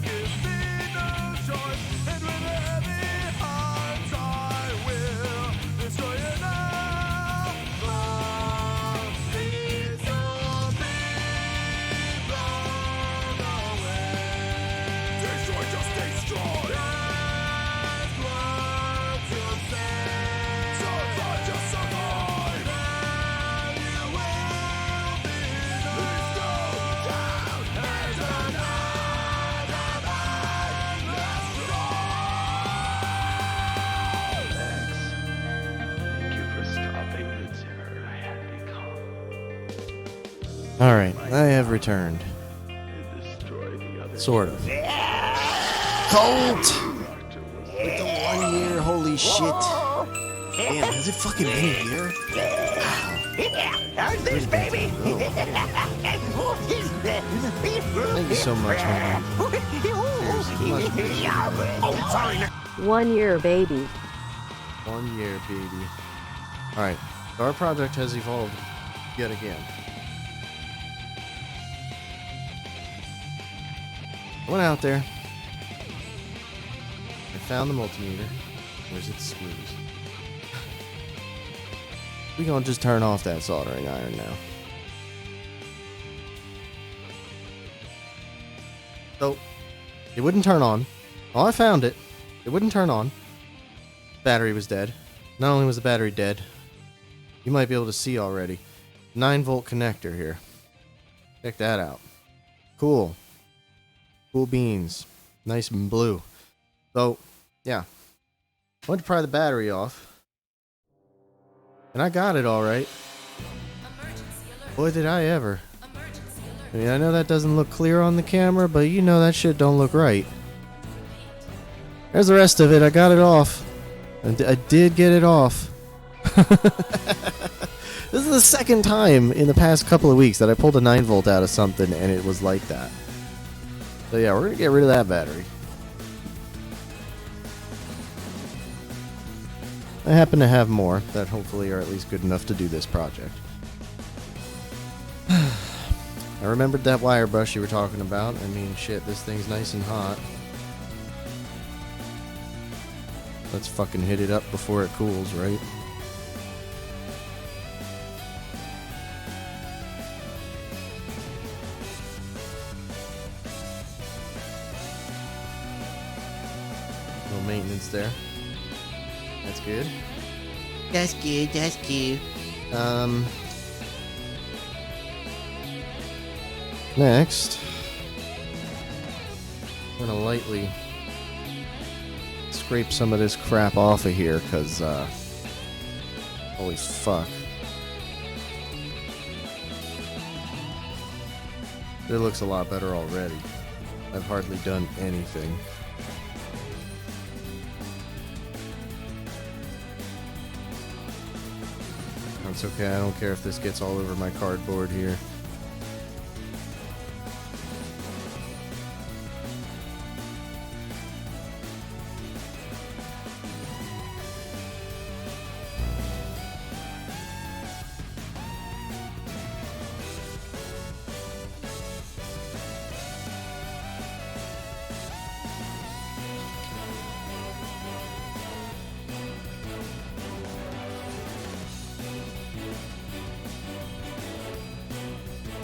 B: give me no choice, and with heavy hearts I will destroy it now. These will be blown away. Destroy, just destroy. That's what you say. Survive, just survive. And you will be known down as another mindless
C: Thank you for stopping the terror I had become.
A: Alright, I have returned.
C: And destroy the other.
A: Sort of. Colt! With the 1 year, holy shit. Damn, has it fucking been a year?
D: How's this, baby?
A: Thank you so much, man.
D: Oh, sorry.
E: 1 year, baby.
A: 1 year, baby. Alright, so our project has evolved yet again. I went out there. I found the multimeter. Where's its screws? We gonna just turn off that soldering iron now. So, it wouldn't turn on. Oh, I found it. It wouldn't turn on. Battery was dead. Not only was the battery dead, you might be able to see already. 9-volt connector here. Check that out. Cool. Cool beans. Nice and blue. So, yeah. I went to pry the battery off. And I got it alright. Boy, did I ever. I mean, I know that doesn't look clear on the camera, but you know that shit don't look right. There's the rest of it. I got it off. I did get it off. This is the second time in the past couple of weeks that I pulled a 9-volt out of something and it was like that. So yeah, we're going to get rid of that battery. I happen to have more that hopefully are at least good enough to do this project. I remembered that wire brush you were talking about. I mean, shit, this thing's nice and hot. Let's fucking hit it up before it cools, right? No maintenance there. That's good.
D: That's good, that's good.
A: Next, I'm gonna lightly scrape some of this crap off of here, cause holy fuck. It looks a lot better already. I've hardly done anything. That's okay, I don't care if this gets all over my cardboard here.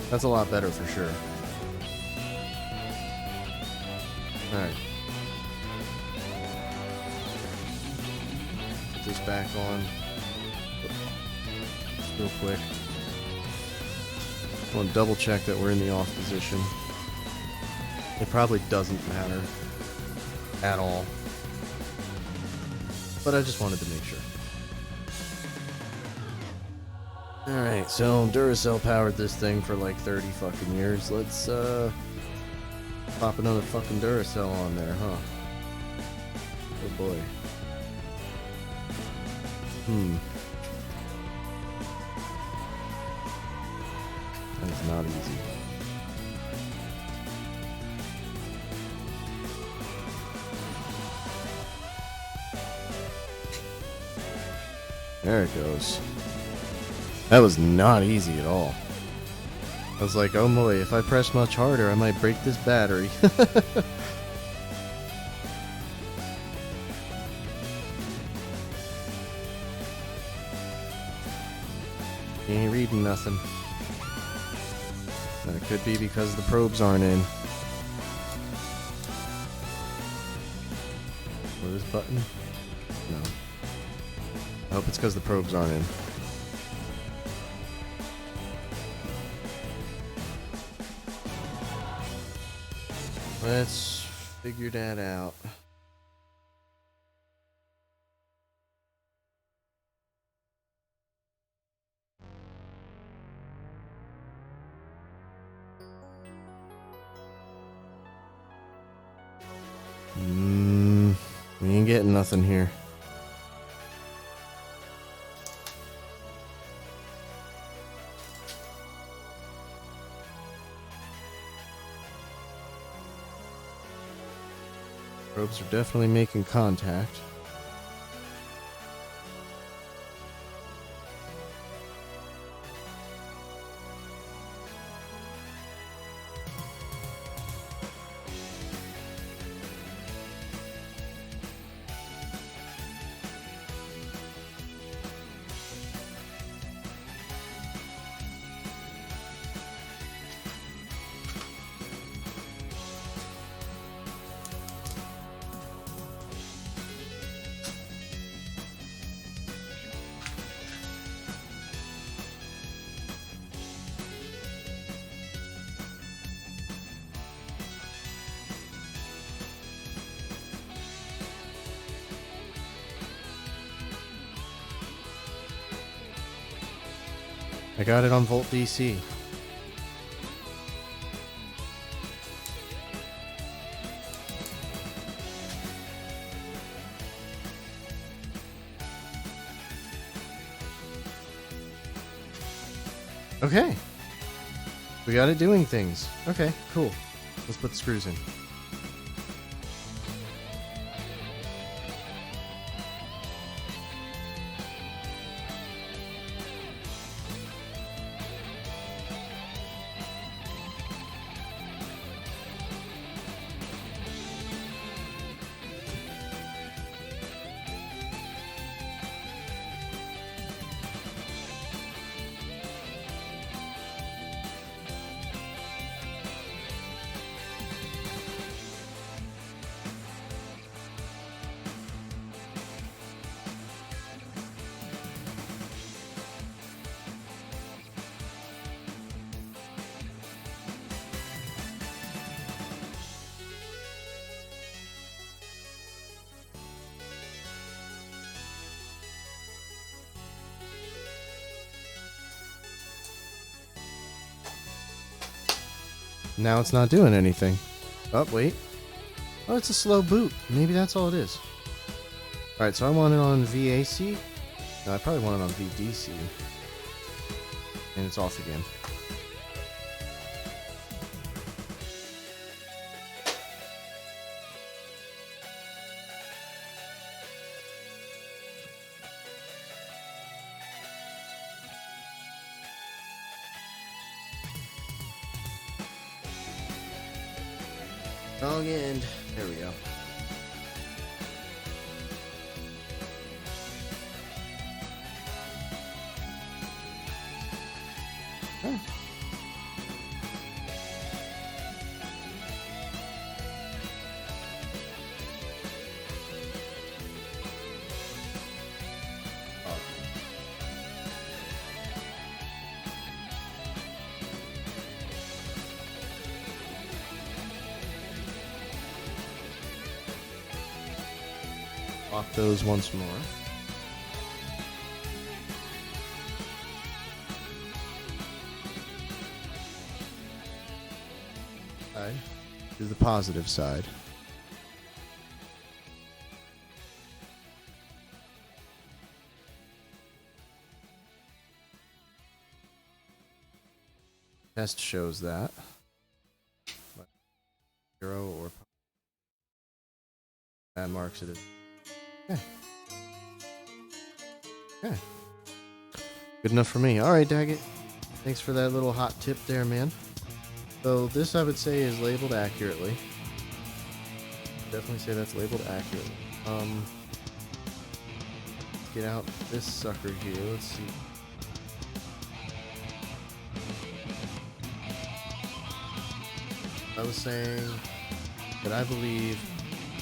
A: That's a lot better for sure. Alright. Put this back on. Just real quick. I want to double check that we're in the off position. It probably doesn't matter at all. But I just wanted to make sure. Alright, so Duracell powered this thing for like 30 fucking years. Let's pop another fucking Duracell on there, huh? Oh boy. That is not easy. There it goes. That was not easy at all. I was like, oh boy, if I press much harder, I might break this battery. You ain't reading nothing. That could be because the probes aren't in. Or this button? No. I hope it's because the probes aren't in. Let's figure that out. We ain't getting nothing here. Probes are definitely making contact. I got it on Volt DC. Okay. We got it doing things. Okay, cool. Let's put the screws in. Now it's not doing anything. Oh, wait. Oh, it's a slow boot. Maybe that's all it is. Alright, so I want it on VAC. No, I probably want it on VDC. And it's off again. Wrong end. There we go. Lock those once more. Side is the positive side. Test shows that. 0 or that marks it as. Okay. Okay. Good enough for me. Alright, Daggett. Thanks for that little hot tip there, man. So this I would say is labeled accurately. Definitely say that's labeled accurately. Get out this sucker here. Let's see. I was saying that I believe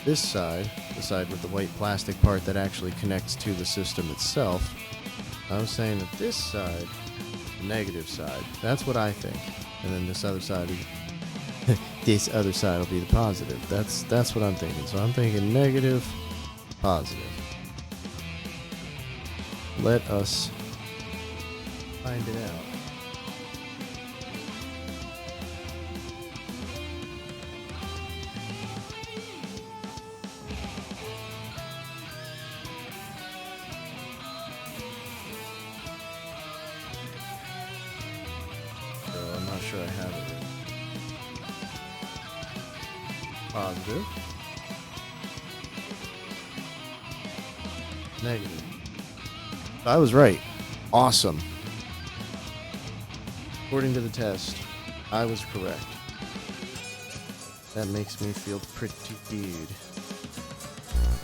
A: this side, the side with the white plastic part that actually connects to the system itself, I was saying that this side, the negative side, that's what I think. And then this other side, this other side will be the positive. That's what I'm thinking. So I'm thinking negative, positive. Let us find it out. I'm not sure I have it written. Positive. Negative. I was right. Awesome. According to the test, I was correct. That makes me feel pretty good.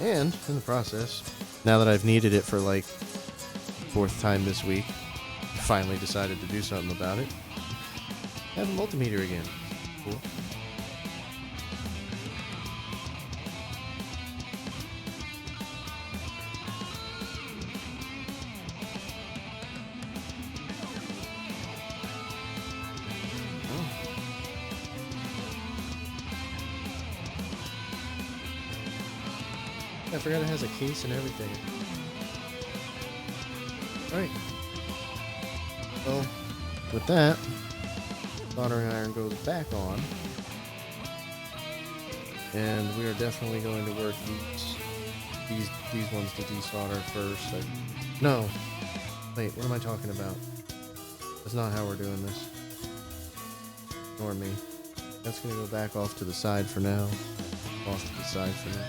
A: And, in the process, now that I've needed it for like 4th time this week, I finally decided to do something about it. I have a multimeter again. Cool. I forgot it has a case and everything. Alright. Well, with that, soldering iron goes back on. And we are definitely going to work these ones to desolder first. No. Wait, what am I talking about? That's not how we're doing this. Ignore me. That's going to go back off to the side for now. Off to the side for now.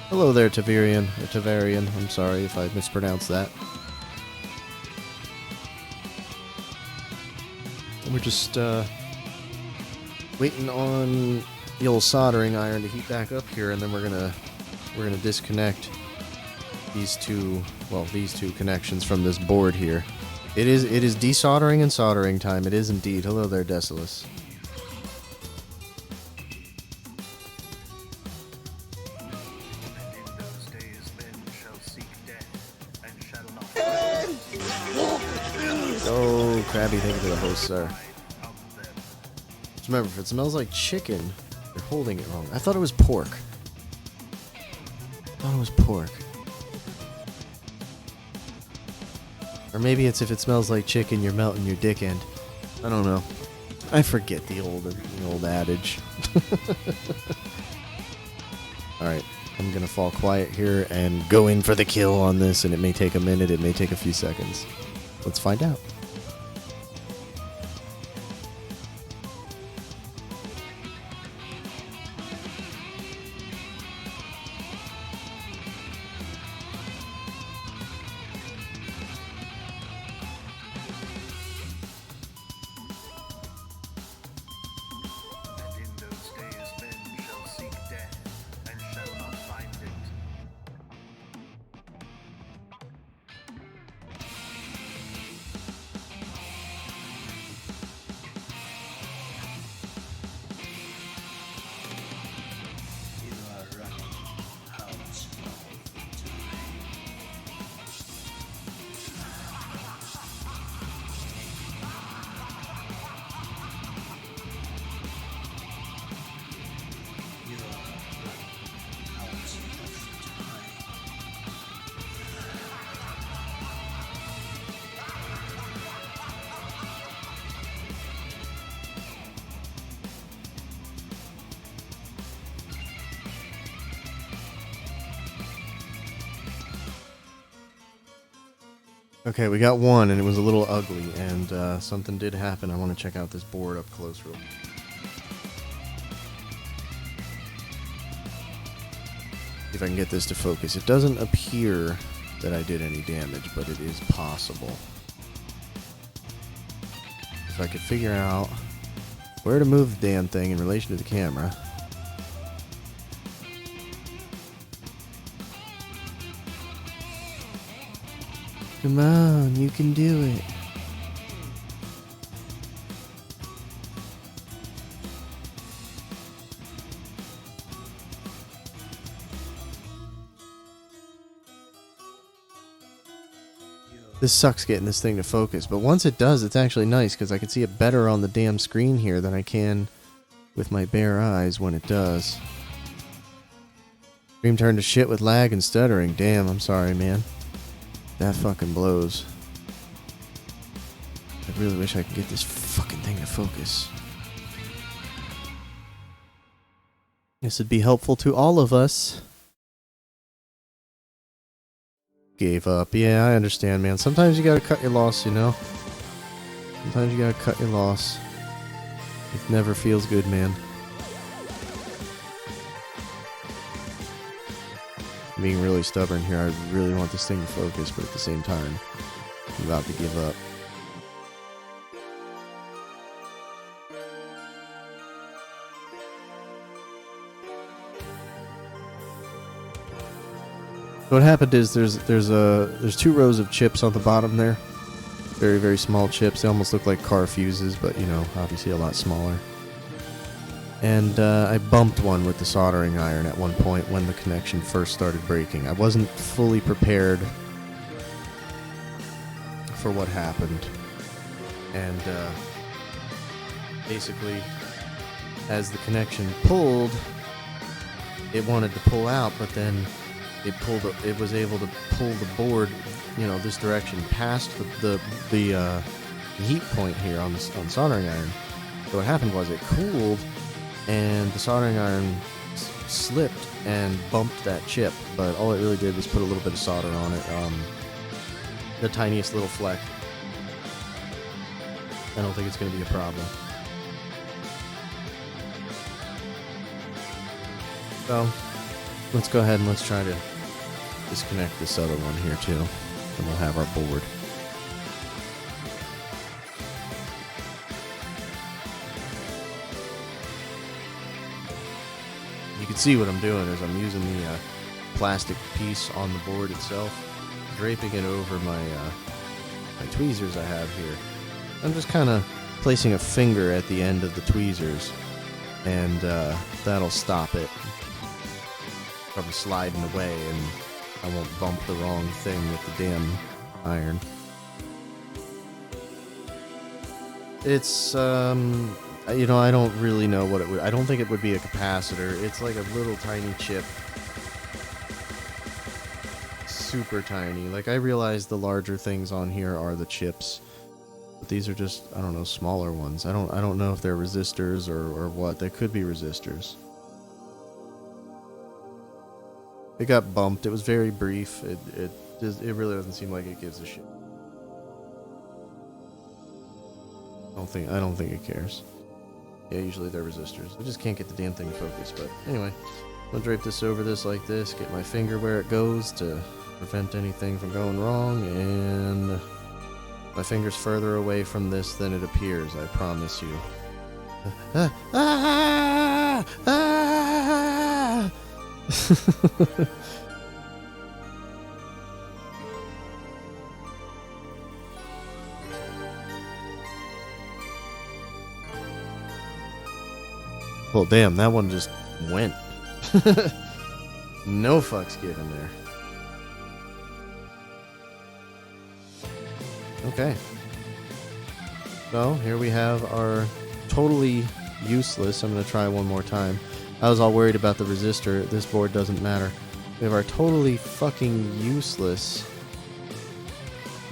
A: Hello there, Tavarian. Or Tavarian. I'm sorry if I mispronounced that. We're just waiting on the old soldering iron to heat back up here, and then we're gonna disconnect these two connections from this board here. It is desoldering and soldering time. It is indeed. Hello there, Decimus. Oh, Krabby, thank you for the host, sir. Just remember, if it smells like chicken, you're holding it wrong. I thought it was pork. Or maybe it's if it smells like chicken, you're melting your dick end. I don't know. I forget the old adage. Alright, I'm gonna fall quiet here and go in for the kill on this, and it may take a minute, it may take a few seconds. Let's find out. Okay, we got one, and it was a little ugly, and something did happen. I want to check out this board up close real quick. See if I can get this to focus. It doesn't appear that I did any damage, but it is possible. If I could figure out where to move the damn thing in relation to the camera. Come on, you can do it. This sucks getting this thing to focus, but once it does, it's actually nice because I can see it better on the damn screen here than I can with my bare eyes when it does. Stream turned to shit with lag and stuttering. Damn, I'm sorry, man. That fucking blows. I really wish I could get this fucking thing to focus. This would be helpful to all of us. Gave up. Yeah, I understand, man. Sometimes you gotta cut your loss, you know? Sometimes you gotta cut your loss. It never feels good, man. I'm being really stubborn here. I really want this thing to focus, but at the same time, I'm about to give up. What happened is there's two rows of chips on the bottom there. Very, very small chips. They almost look like car fuses, but you know, obviously a lot smaller. And I bumped one with the soldering iron at one point when the connection first started breaking. I wasn't fully prepared for what happened. And basically, as the connection pulled, it wanted to pull out, but then it was able to pull the board, you know, this direction past the heat point here on soldering iron. So what happened was it cooled, and the soldering iron slipped and bumped that chip. But all it really did was put a little bit of solder on it, the tiniest little fleck. I don't think it's going to be a problem. So let's go ahead and let's try to disconnect this other one here too, and we'll have our board. You can see what I'm doing is I'm using the plastic piece on the board itself, draping it over my tweezers I have here. I'm just kind of placing a finger at the end of the tweezers, and that'll stop it from sliding away, and I won't bump the wrong thing with the damn iron. It's, you know, I don't really know what it would... I don't think it would be a capacitor. It's like a little tiny chip. Super tiny. Like, I realize the larger things on here are the chips. But these are just, I don't know, smaller ones. I don't know if they're resistors or what. They could be resistors. It got bumped. It was very brief. It really doesn't seem like it gives a shit. I don't think it cares. Yeah, usually they're resistors. I just can't get the damn thing to focus. But anyway, I'm gonna drape this over this like this. Get my finger where it goes to prevent anything from going wrong. And my finger's further away from this than it appears. I promise you. Well, damn, that one just went. No fucks given there. Okay. So, here we have our totally useless. I'm going to try one more time. I was all worried about the resistor. This board doesn't matter. We have our totally fucking useless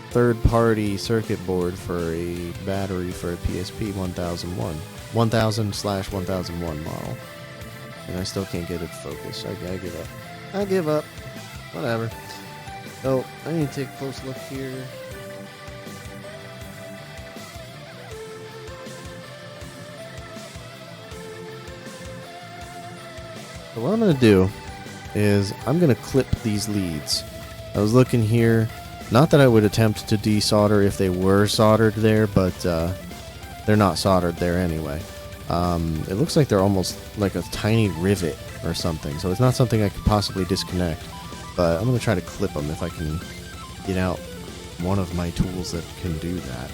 A: third-party circuit board for a battery for a PSP 1001. 1000/1001 model. And I still can't get it to focus. I give up. I give up. Whatever. So, I need to take a close look here. So what I'm going to do is I'm going to clip these leads. I was looking here, not that I would attempt to desolder if they were soldered there, but they're not soldered there anyway. It looks like they're almost like a tiny rivet or something, so it's not something I could possibly disconnect, but I'm going to try to clip them if I can get out one of my tools that can do that.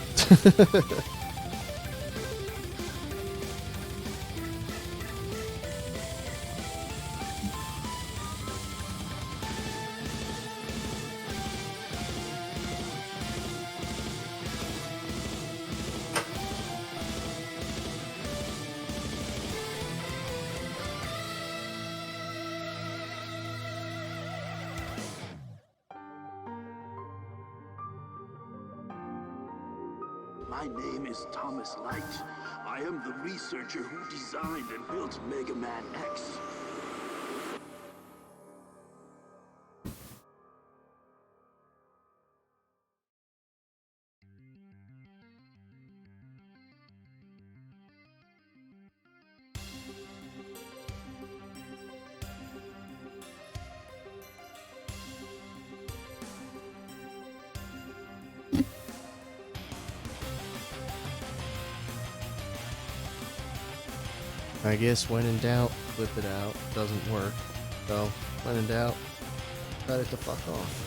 B: My name is Thomas Light. I am the researcher who designed and built Mega Man X.
A: I guess when in doubt, flip it out. Doesn't work. So, when in doubt, cut it the fuck off.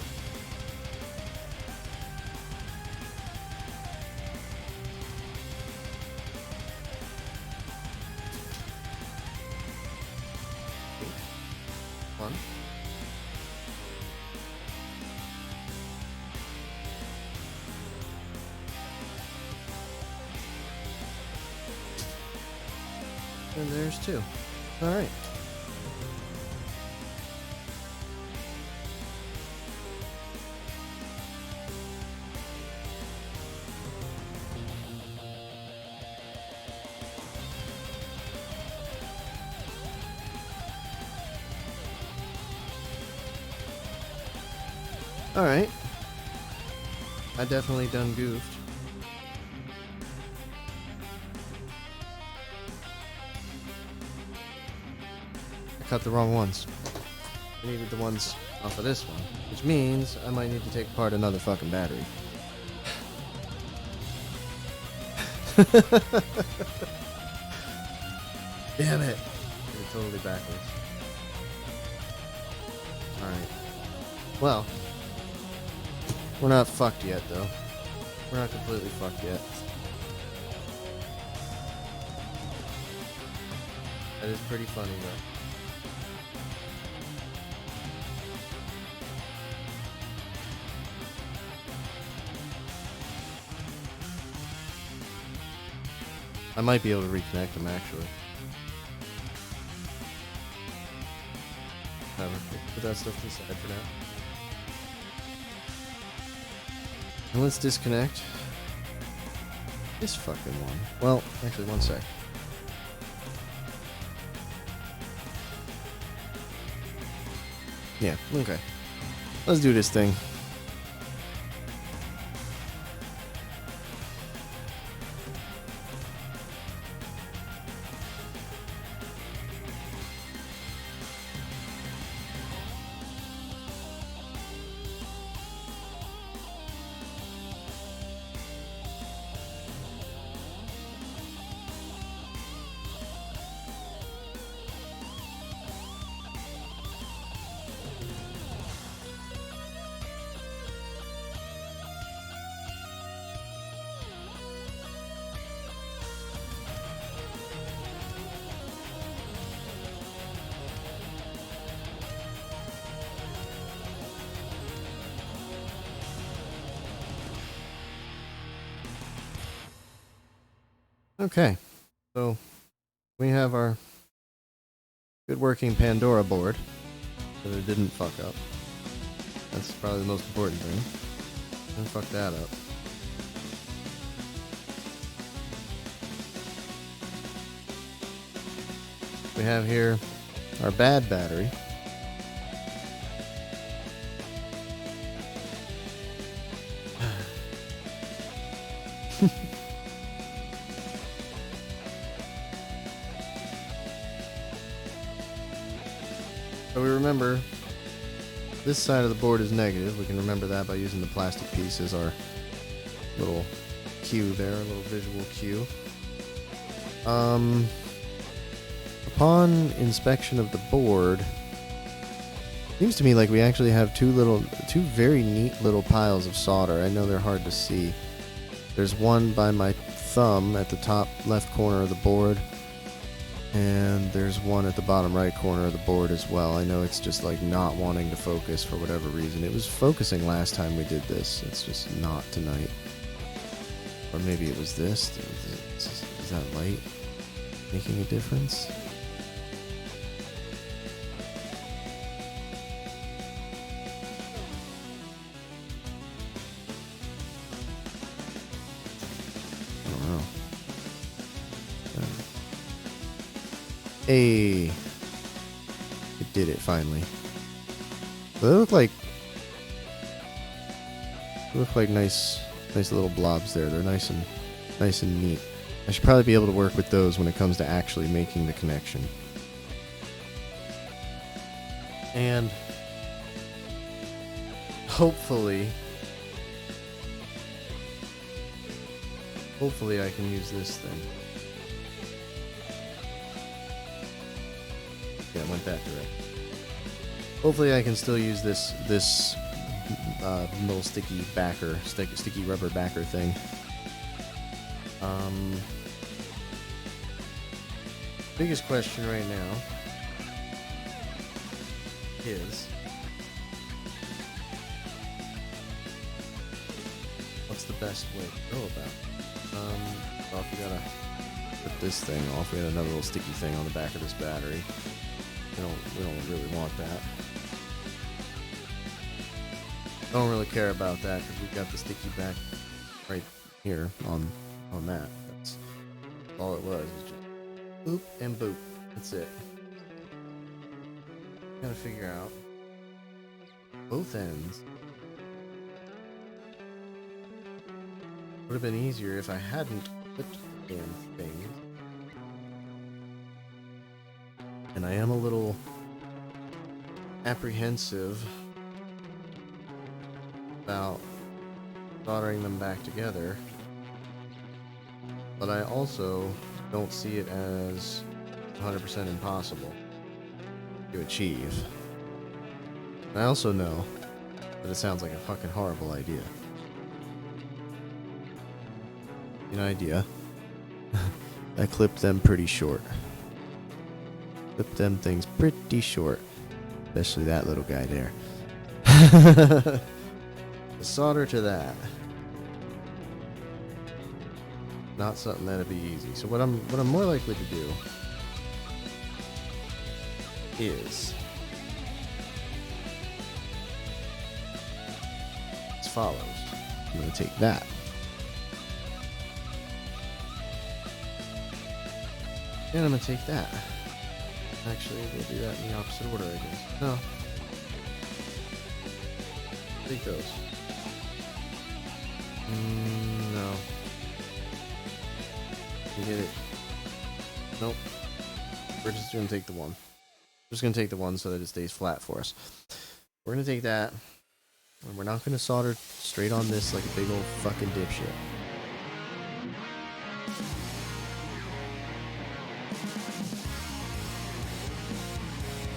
A: One. And there's two. Alright. Alright. I definitely done goofed. Cut the wrong ones. I needed the ones off of this one, which means I might need to take apart another fucking battery. Damn it! Did it totally backwards. Alright. Well, we're not fucked yet, though. We're not completely fucked yet. That is pretty funny, though. I might be able to reconnect them, actually. Whatever. Put that stuff to the side for now. And let's disconnect this fucking one. Well, actually, one sec. Yeah, okay. Let's do this thing. Okay, so we have our good working Pandora board, so it didn't fuck up. That's probably the most important thing. Didn't fuck that up. We have here our bad battery. So we remember this side of the board is negative. We can remember that by using the plastic piece as our little cue there, a little visual cue. Upon inspection of the board, seems to me like we actually have two very neat little piles of solder. I know they're hard to see. There's one by my thumb at the top left corner of the board, and there's one at the bottom right corner of the board as well. I know it's just like not wanting to focus for whatever reason. It was focusing last time we did this. It's just not tonight. Or maybe it was this. Is that light making a difference? I don't know. Hey, it did it finally. So they look like nice little blobs there. They're nice and neat. I should probably be able to work with those when it comes to actually making the connection. And hopefully I can use this thing. Yeah, it went that direction. Hopefully I can still use this little sticky rubber backer thing. Biggest question right now is, what's the best way to go about it? Well, if we gotta put this thing off, we got another little sticky thing on the back of this battery. We don't really want that. Don't really care about that because we've got the sticky back right here on that. That's all it was. Just boop and boop. That's it. Gotta figure out both ends. Would have been easier if I hadn't flipped the damn thing. And I am a little apprehensive about soldering them back together, but I also don't see it as 100% impossible to achieve. And I also know that it sounds like a fucking horrible idea. An idea. I clipped them pretty short. Clipped them things pretty short. Especially that little guy there. The solder to that. Not something that'd be easy. So what I'm more likely to do is as follows. I'm gonna take that. And I'm gonna take that. Actually, we'll do that in the opposite order, I guess. No. Take those. No. You get it. Nope. We're just gonna take the one. We're just gonna take the one so that it stays flat for us. We're gonna take that, and we're not gonna solder straight on this like a big old fucking dipshit.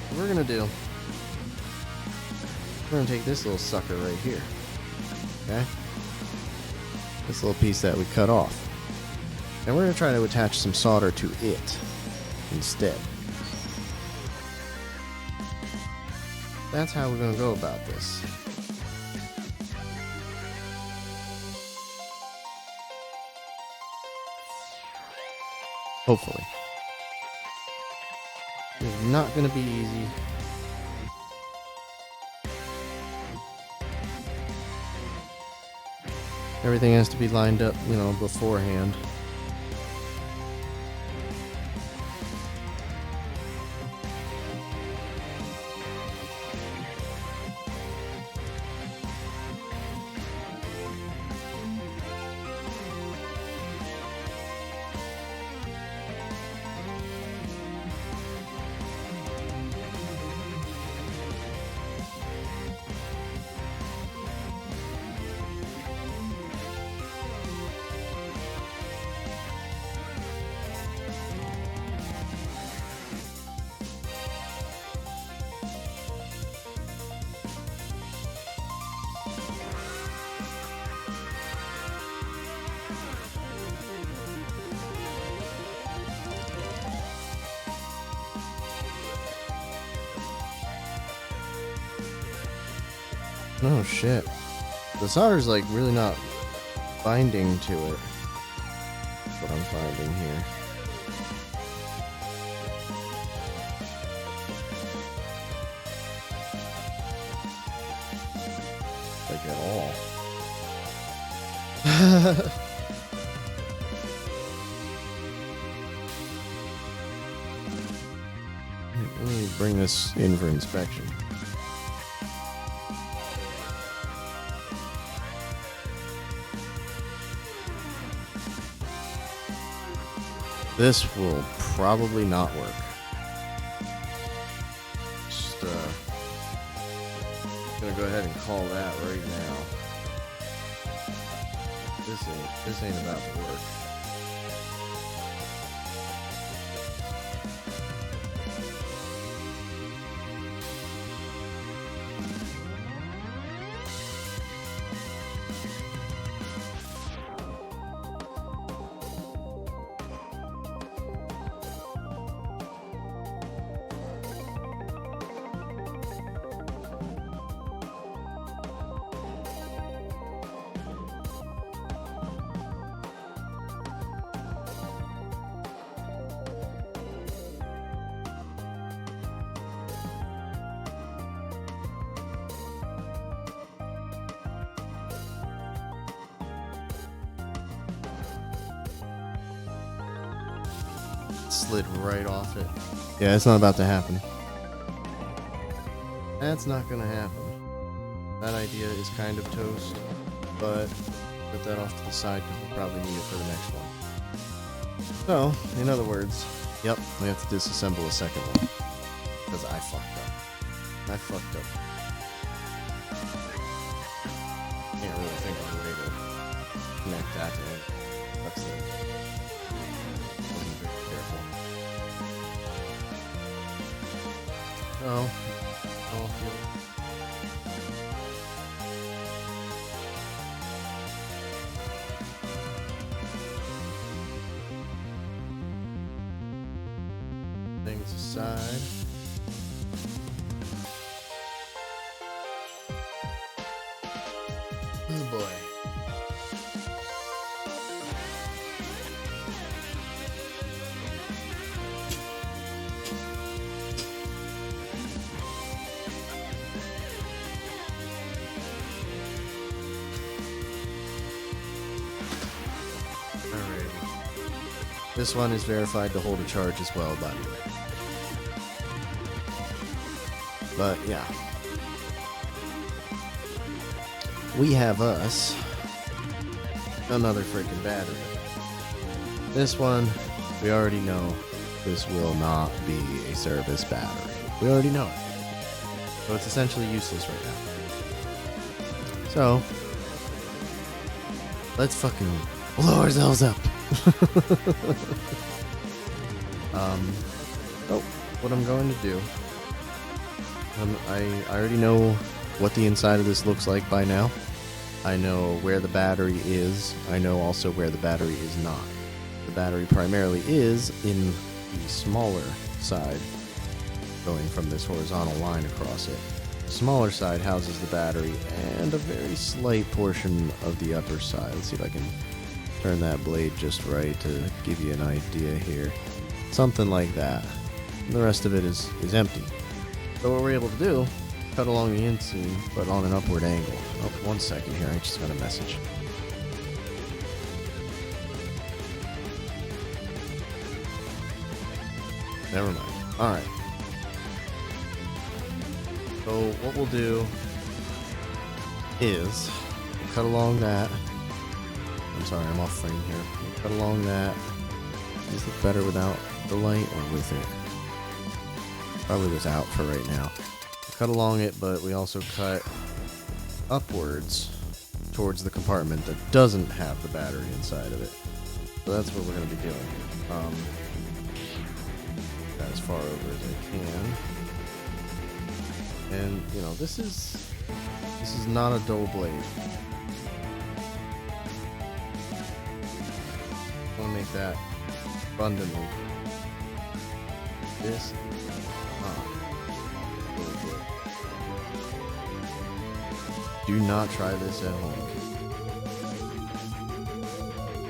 A: What we're gonna do, we're gonna take this little sucker right here. Okay? This little piece that we cut off. And we're gonna try to attach some solder to it instead. That's how we're gonna go about this. Hopefully. It's not gonna be easy. Everything has to be lined up, beforehand. No shit. The solder's like really not binding to it. That's what I'm finding here. Like at all. Let me bring this in for inspection. This will probably not work. Just gonna go ahead and call that right now. This ain't about to work. Slid right off it. Yeah, it's not about to happen. That's not gonna happen. That idea is kind of toast, but put that off to the side because we'll probably need it for the next one. So, in other words, yep, we have to disassemble a second one. Because I fucked up. I fucked up. Can't really think of a way to connect that to it. That's it. Wasn't very careful. Oh, I'll feel it. Things aside. Oh boy. Alrighty. This one is verified to hold a charge as well, by the way. But yeah. We have us another freaking battery. This one, we already know this will not be a service battery. We already know it. So it's essentially useless right now. So, let's fucking blow ourselves up. Oh, what I'm going to do, I already know what the inside of this looks like by now. I know where the battery is. I know also where the battery is not. The battery primarily is in the smaller side, going from this horizontal line across it. The smaller side houses the battery and a very slight portion of the upper side. Let's see if I can turn that blade just right to give you an idea here. Something like that. And the rest of it is empty. So what we're able to do, cut along the inseam, but on an upward angle. Oh, 1 second here, I just got a message. Never mind. Alright. So what we'll do is we'll cut along that. I'm sorry, I'm off frame here. We'll cut along that. Does it look better without the light or with it? Probably without for right now. Cut along it, but we also cut upwards towards the compartment that doesn't have the battery inside of it. So that's what we're going to be doing. That as far over as I can. And you know, this is not a dull blade. I want to make that abundantly clear. This really good. Do not try this at home.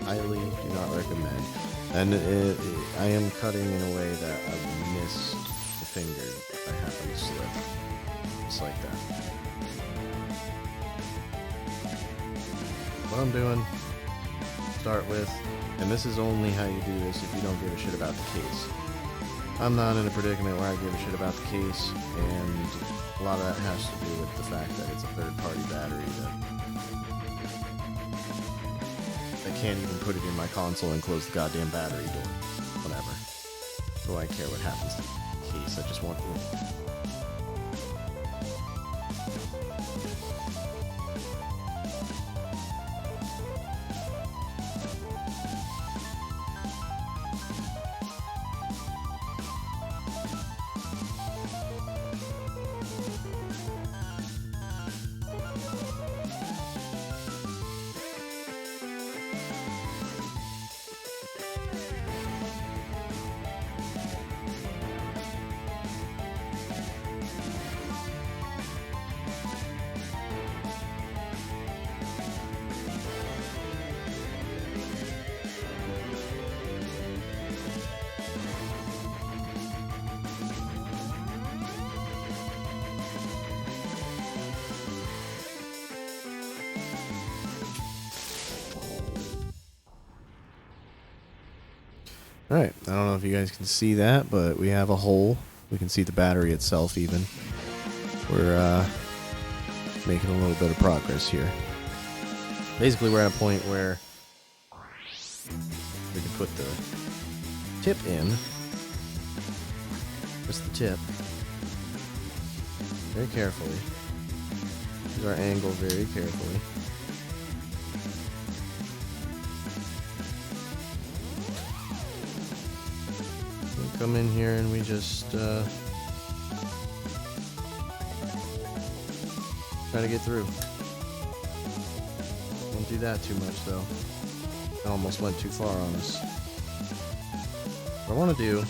A: Highly do not recommend. And I am cutting in a way that I miss the finger if I happen to slip. Just like that. What I'm doing, start with, and this is only how you do this if you don't give a shit about the case. I'm not in a predicament where I give a shit about the case, and a lot of that has to do with the fact that it's a third-party battery that I can't even put it in my console and close the goddamn battery door. Whatever. What do I care what happens to the case? I just want to... Alright, I don't know if you guys can see that, but we have a hole. We can see the battery itself even. We're making a little bit of progress here. Basically, we're at a point where we can put the tip in. Just the tip. Very carefully. Use our angle very carefully. Come in here and we just try to get through. Don't do that too much though. I almost went too far on us. What I want to do,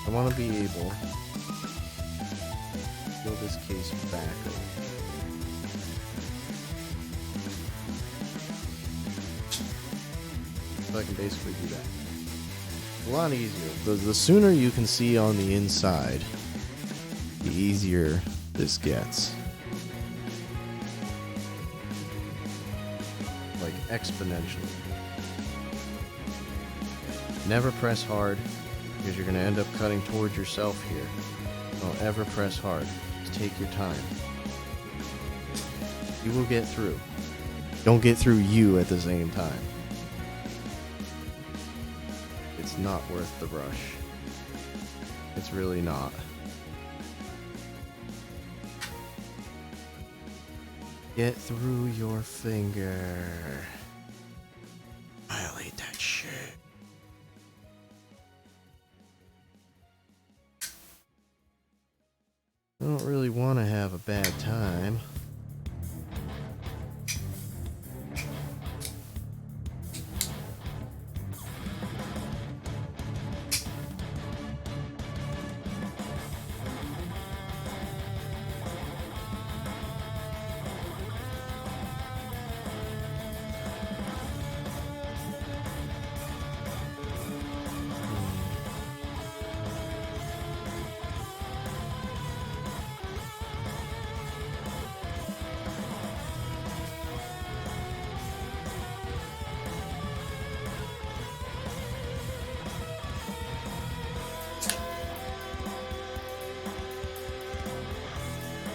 A: I want to be able to peel this case back. So I can basically do that. A lot easier. The sooner you can see on the inside, the easier this gets. Like exponentially. Never press hard, because you're going to end up cutting towards yourself here. Don't ever press hard. Just take your time. You will get through. Don't get through you at the same time. It's not worth the rush. It's really not. Get through your finger. Violate that shit. I don't really want to have a bad time.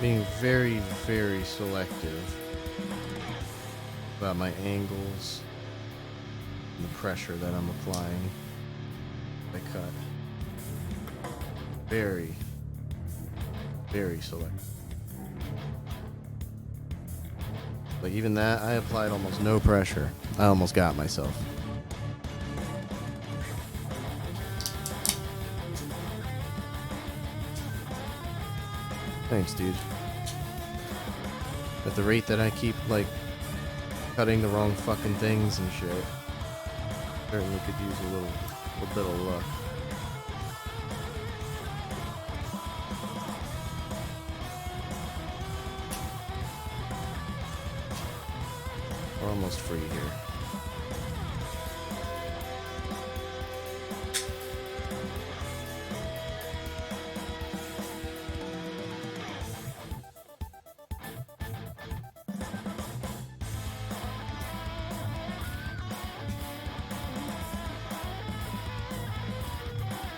A: Being very, very selective about my angles and the pressure that I'm applying. I cut. Very, very selective. Like even that, I applied almost no pressure. I almost got myself. Thanks, dude. At the rate that I keep, like, cutting the wrong fucking things and shit, certainly could use a little bit of luck.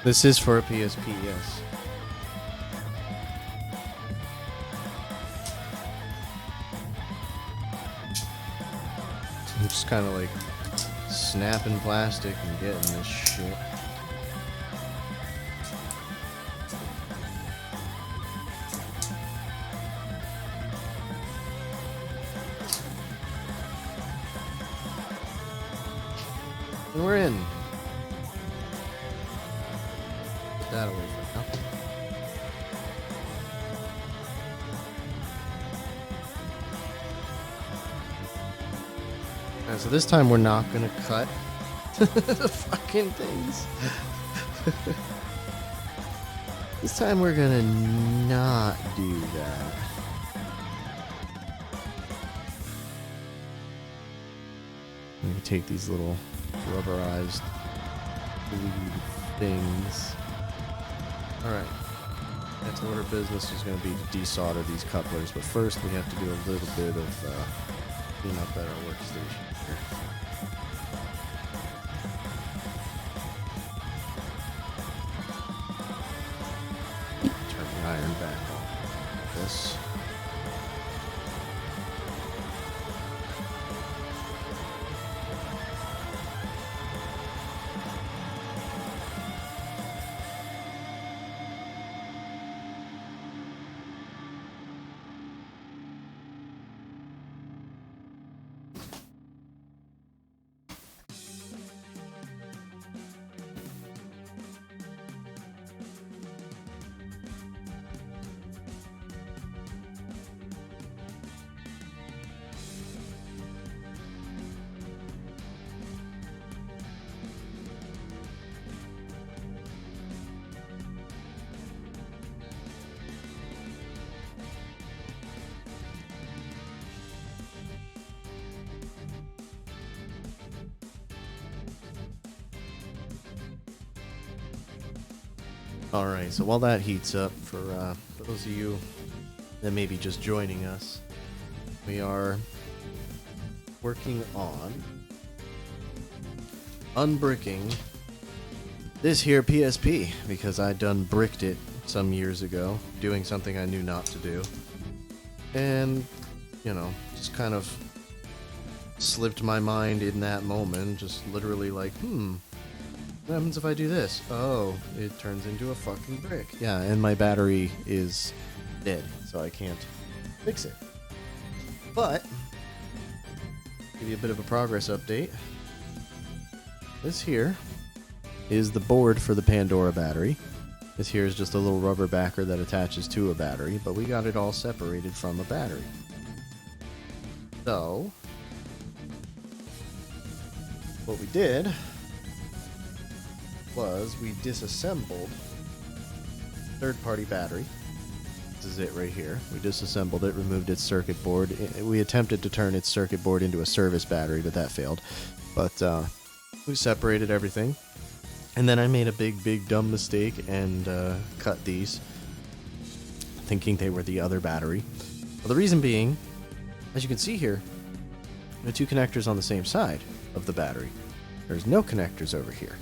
A: This is for a PSP, yes. I'm just kind of like snapping plastic and getting this shit. And we're in. Put that away for now. Alright, so this time we're not gonna cut the fucking things. This time we're gonna not do that. I'm gonna take these little rubberized glued things. Alright. Next order of business is going to be to desolder these couplers, but first we have to do a little bit of clean up at our workstation here. Turn the iron back on. This. Alright, so while that heats up, for those of you that may be just joining us, we are working on unbricking this here PSP, because I done bricked it some years ago, doing something I knew not to do. And, you know, just kind of slipped my mind in that moment, just literally like, what happens if I do this? Oh, it turns into a fucking brick. Yeah, and my battery is dead, so I can't fix it. But, give you a bit of a progress update. This here is the board for the Pandora battery. This here is just a little rubber backer that attaches to a battery, but we got it all separated from a battery. So, what we did was we disassembled third-party battery. This is it right here. We disassembled it, removed its circuit board. We attempted to turn its circuit board into a service battery, but that failed. But we separated everything. And then I made a big dumb mistake and cut these, thinking they were the other battery. Well, the reason being, as you can see here, there are two connectors on the same side of the battery. There's no connectors over here.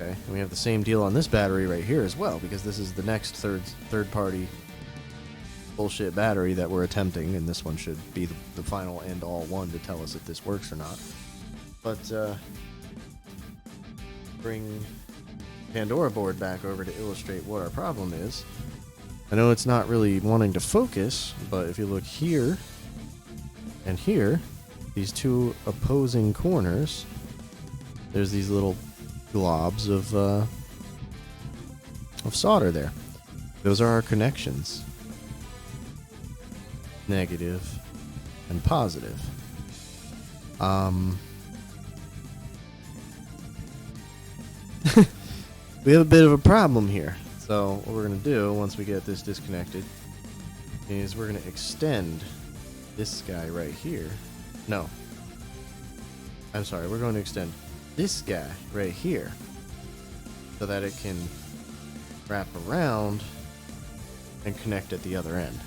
A: Okay, and we have the same deal on this battery right here as well, because this is the next third-party bullshit battery that we're attempting, and this one should be the final end-all one to tell us if this works or not. But, bring Pandora board back over to illustrate what our problem is. I know it's not really wanting to focus, but if you look here and here, these two opposing corners, there's these little globs of solder there. Those are our connections. Negative and positive. We have a bit of a problem here. So what we're going to do once we get this disconnected is we're going to extend this guy right here. No. I'm sorry, we're going to extend this guy right here so that it can wrap around and connect at the other end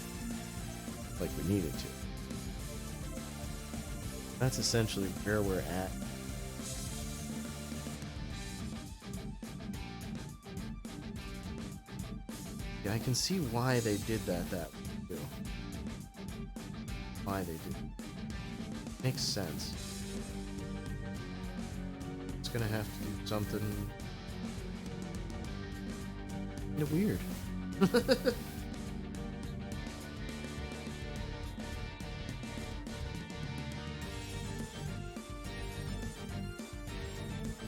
A: like we need it to. That's essentially where we're at. Yeah, I can see why they did that way too. Why they did. Makes sense. It's gonna have to do something kind of weird.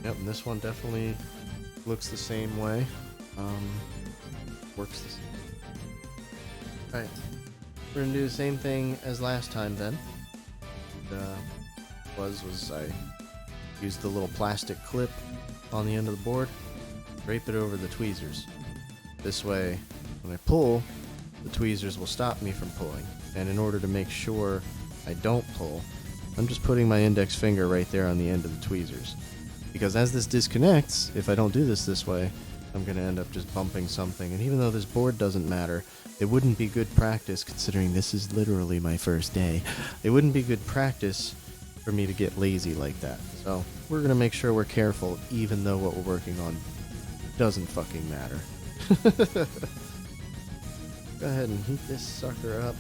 A: Yep, and this one definitely looks the same way. Works the same. Alright, we're gonna do the same thing as last time then. Was I used the little plastic clip on the end of the board, drape it over the tweezers. This way, when I pull, the tweezers will stop me from pulling. And in order to make sure I don't pull, I'm just putting my index finger right there on the end of the tweezers. Because as this disconnects, if I don't do this way, I'm going to end up just bumping something. And even though this board doesn't matter, it wouldn't be good practice, considering this is literally my first day. It wouldn't be good practice for me to get lazy like that. So we're going to make sure we're careful, even though what we're working on doesn't fucking matter. Go ahead and heat this sucker up.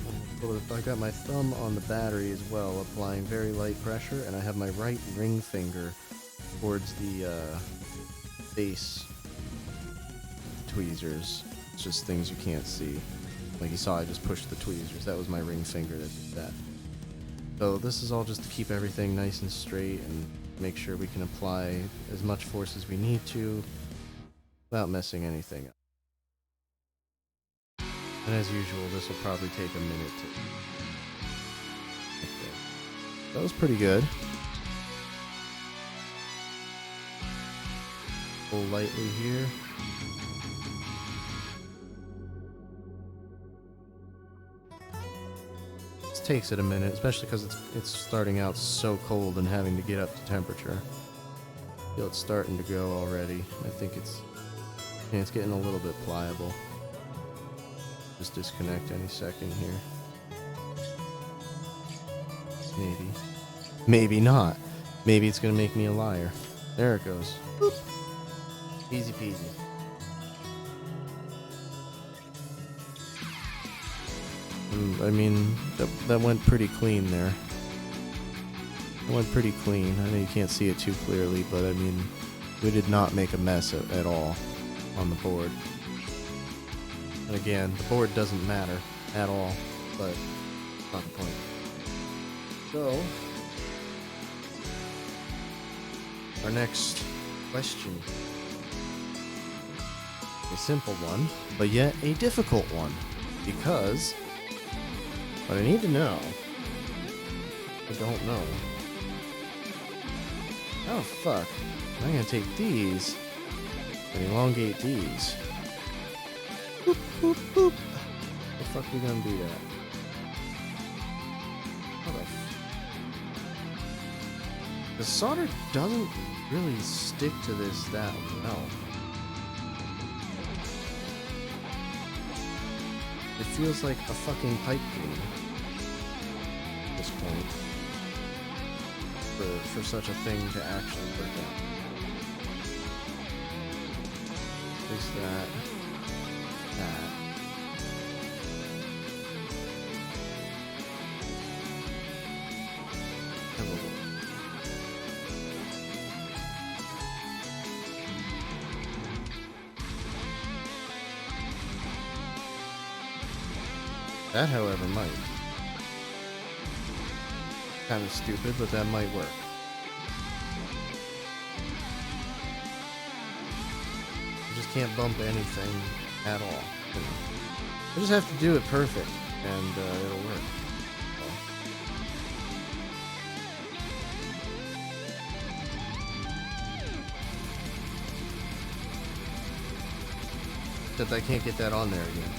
A: I got my thumb on the battery as well, applying very light pressure, and I have my right ring finger towards the base tweezers. It's just things you can't see. Like you saw, I just pushed the tweezers. That was my ring finger that did that. So this is all just to keep everything nice and straight and make sure we can apply as much force as we need to without messing anything up. And as usual, this will probably take a minute to... Okay. That was pretty good. Pull lightly here. This takes it a minute, especially because it's starting out so cold and having to get up to temperature. I feel it's starting to go already. I think it's getting a little bit pliable. Just disconnect any second here. Maybe. Maybe not. Maybe it's gonna make me a liar. There it goes. Boop. Easy peasy. I mean, that went pretty clean there. It went pretty clean. I know you can't see it too clearly, but I mean, we did not make a mess at all on the board. And again, the board doesn't matter at all, but it's not the point. So, our next question. A simple one, but yet a difficult one. Because what I need to know, I don't know. Oh fuck. I'm gonna take these and elongate these. Boop, boop, boop. The fuck we gonna do that? What the solder doesn't really stick to this that well. It feels like a fucking pipe dream at this point for such a thing to actually work out. Is that. That, however, might. Kind of stupid, but that might work. You just can't bump anything at all. You know. You just have to do it perfect, and it'll work. Except I can't get that on there again.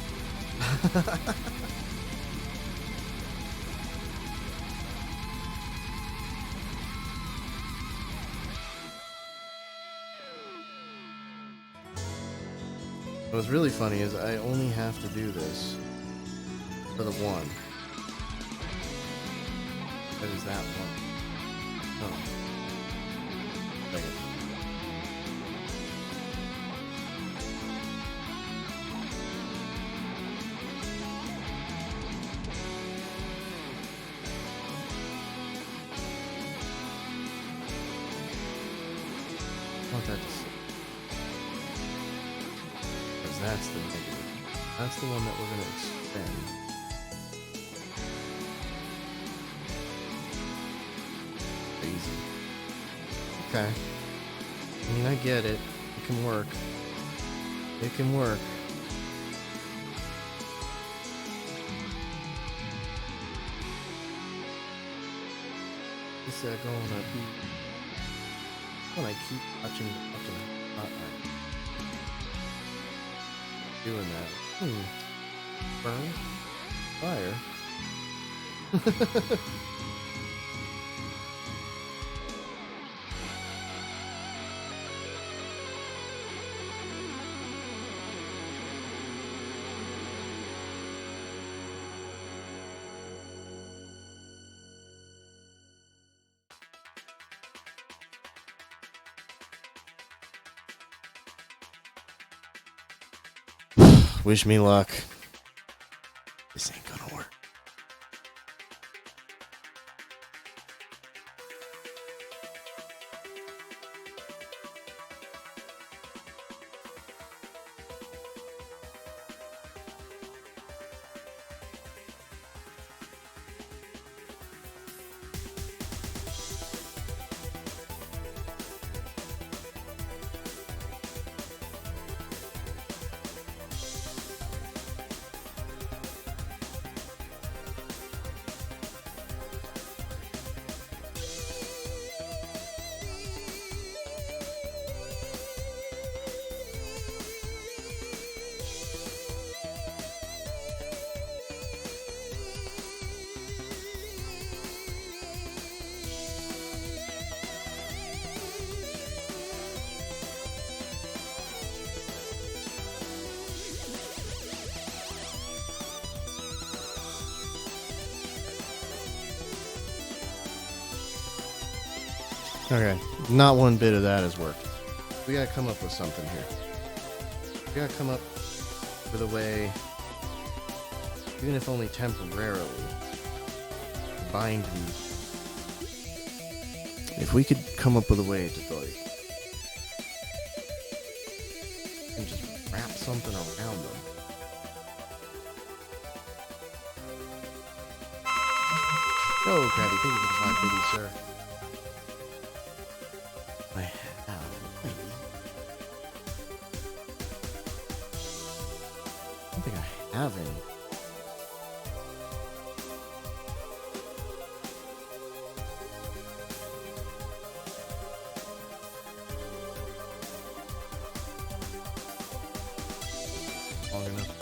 A: What's really funny is I only have to do this for the one. That is that one. Oh. Second. want that to sit. Because that's the negative. That's the one that we're going to extend. Crazy. Okay. I mean, I get it. It can work. It can work. Is that going to be when I keep touching the button? Doing that. Burn? Fire? Wish me luck. This ain't gonna work. Okay, not one bit of that has worked. We gotta come up with something here. We gotta come up with a way, even if only temporarily, to bind these. If we could come up with a way to like, and just wrap something around them. Oh, Krabby, thank you for the 550, sir. I have. I don't think I have any. Long enough.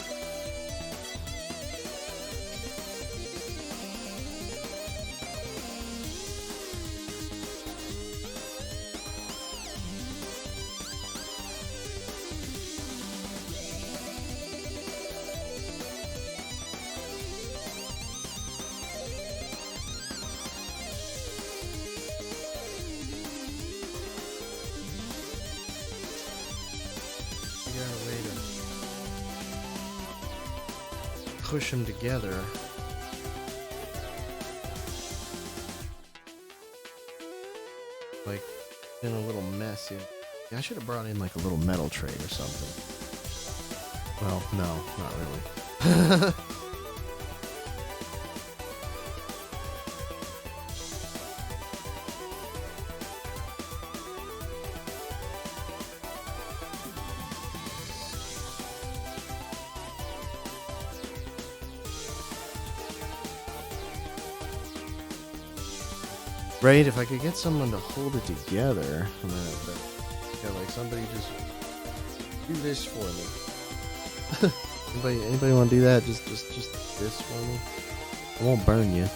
A: Figure out a way to push them together. Like in a little mess. Yeah, I should have brought in like a little metal tray or something. Well, no, not really. Right, if I could get someone to hold it together, yeah, like somebody just do this for me. anybody want to do that? Just this for me. I won't burn you.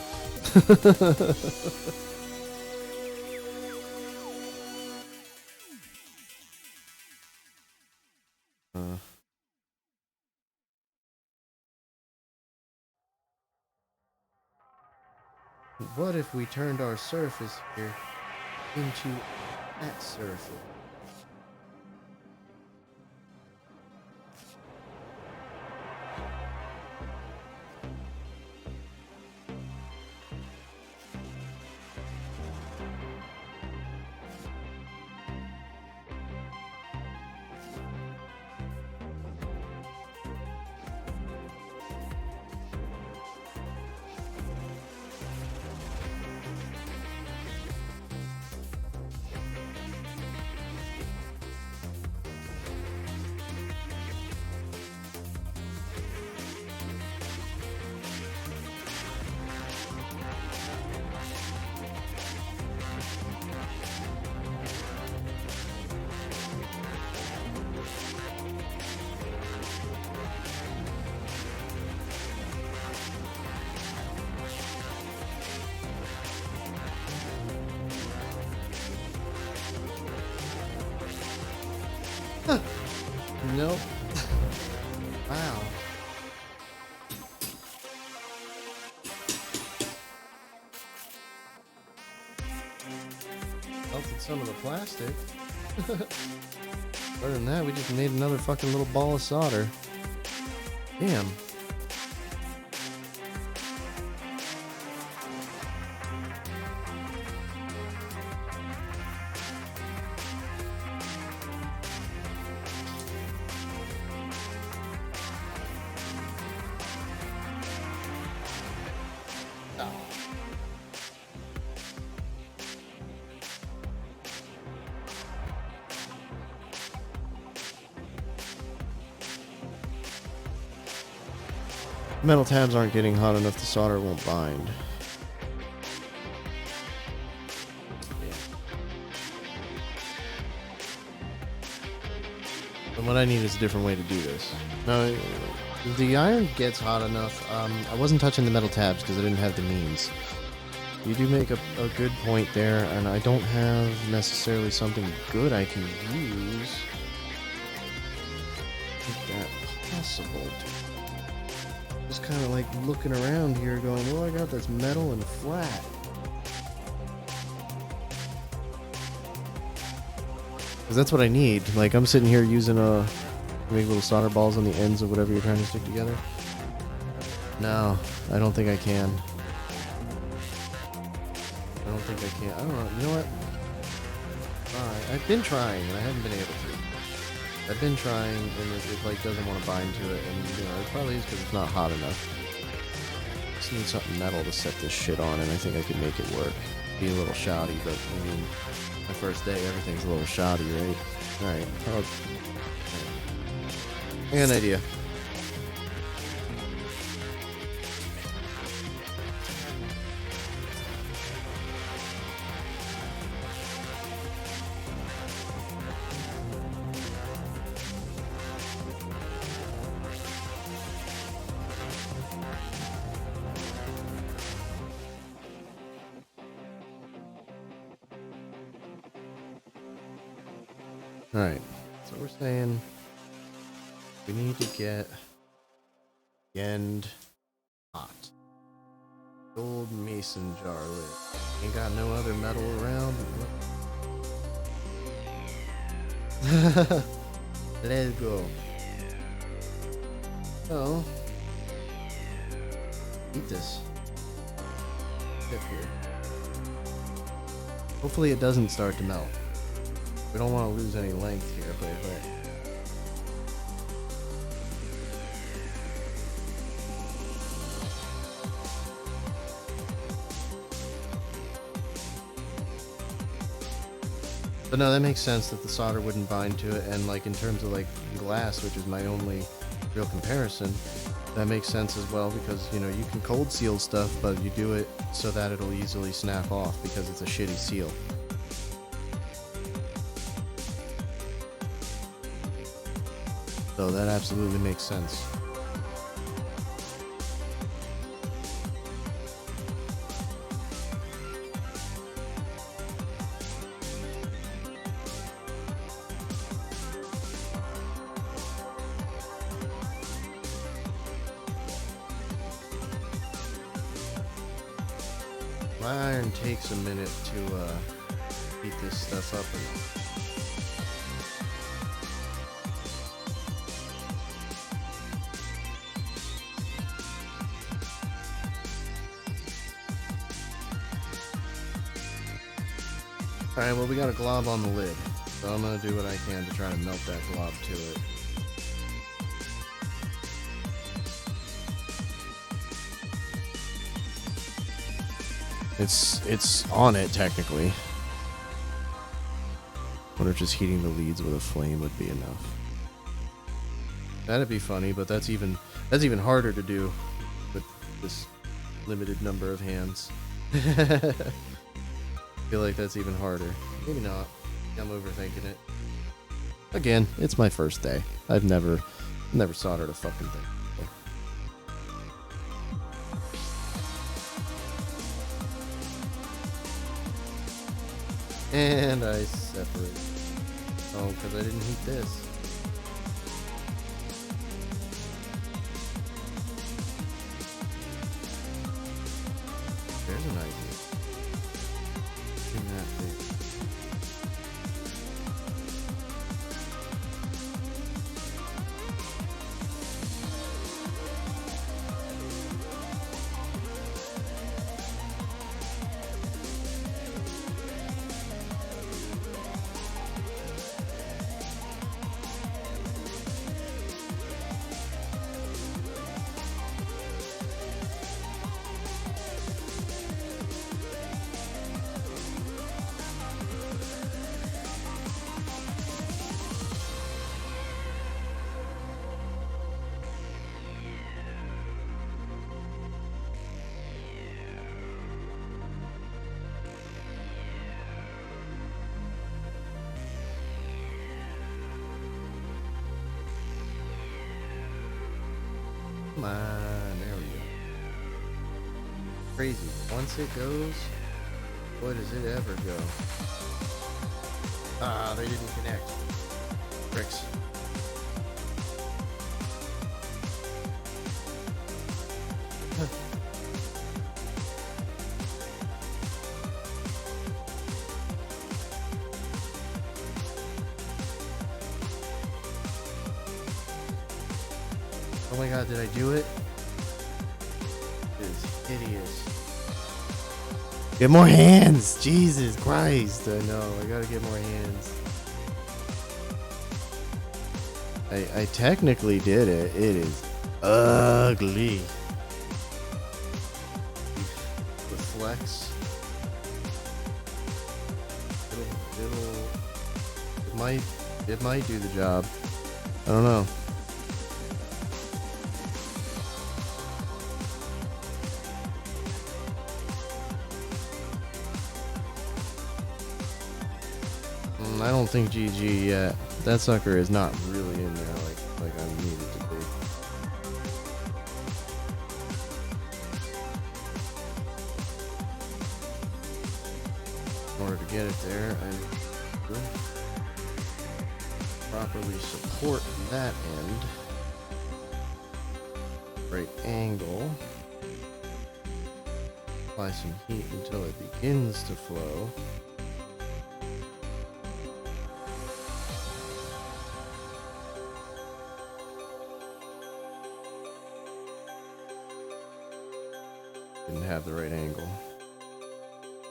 A: What if we turned our surface here into that surface? Nope. Wow. Melted some of the plastic. Other than that, we just made another fucking little ball of solder. Damn. Metal tabs aren't getting hot enough, the solder won't bind. Yeah. And what I need is a different way to do this. No, the iron gets hot enough. I wasn't touching the metal tabs because I didn't have the means. You do make a good point there, and I don't have necessarily something good I can use. Make that possible. Just kind of like looking around here going, well, I got this metal and flat. Because that's what I need. Like, I'm sitting here using make little solder balls on the ends of whatever you're trying to stick together. No, I don't think I can. I don't think I can. I don't know. You know what? Alright, I've been trying and I haven't been able to. I've been trying, and it like doesn't want to bind to it, and you know it probably is because it's not hot enough. Just need something metal to set this shit on, and I think I can make it work. Be a little shoddy, but I mean, my first day, everything's a little shoddy, right? All right, I got an idea. Alright, so we're saying we need to get the end hot. Gold mason jar lid. Ain't got no other metal around. Let's go. So, eat this. Dip here. Hopefully it doesn't start to melt. We don't want to lose any length here, but But no, that makes sense that the solder wouldn't bind to it, and like in terms of like glass, which is my only real comparison, that makes sense as well because you know you can cold seal stuff, but you do it so that it'll easily snap off because it's a shitty seal. So that absolutely makes sense. My iron takes a minute to heat this stuff up and alright, well we got a glob on the lid, so I'm gonna do what I can to try to melt that glob to it. It's on it technically. Wonder if just heating the leads with a flame would be enough. That'd be funny, but that's even harder to do with this limited number of hands. I feel like that's even harder. Maybe not. I'm overthinking it. Again, it's my first day. I've never soldered a fucking thing before. And I separate. Oh, because I didn't heat this. Come on, there we go. Crazy. Once it goes, boy, does it ever go. Ah, they didn't connect. Bricks. Oh my god, did I do it? This is hideous. Get more hands! Jesus Christ! I know, I gotta get more hands. I technically did it. It is ugly. The flex. It might do the job. I don't know. I don't think GG yet. That sucker is not really in there like I need it to be. In order to get it there, I will properly support that end. Right angle. Apply some heat until it begins to flow. Didn't have the right angle.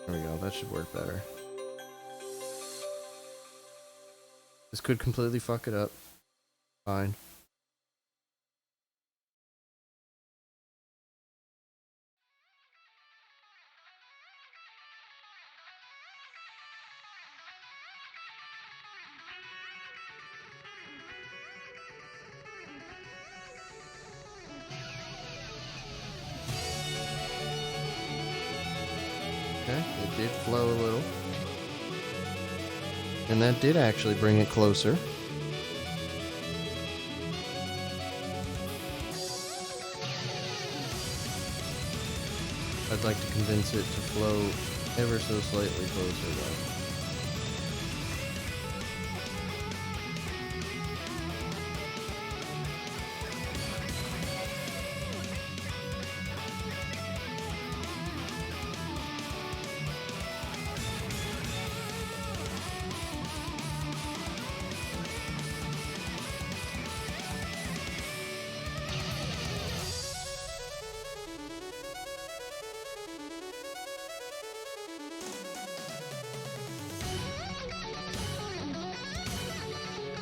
A: There we go, that should work better. This could completely fuck it up. Fine. Okay, it did flow a little. And that did actually bring it closer. I'd like to convince it to flow ever so slightly closer though.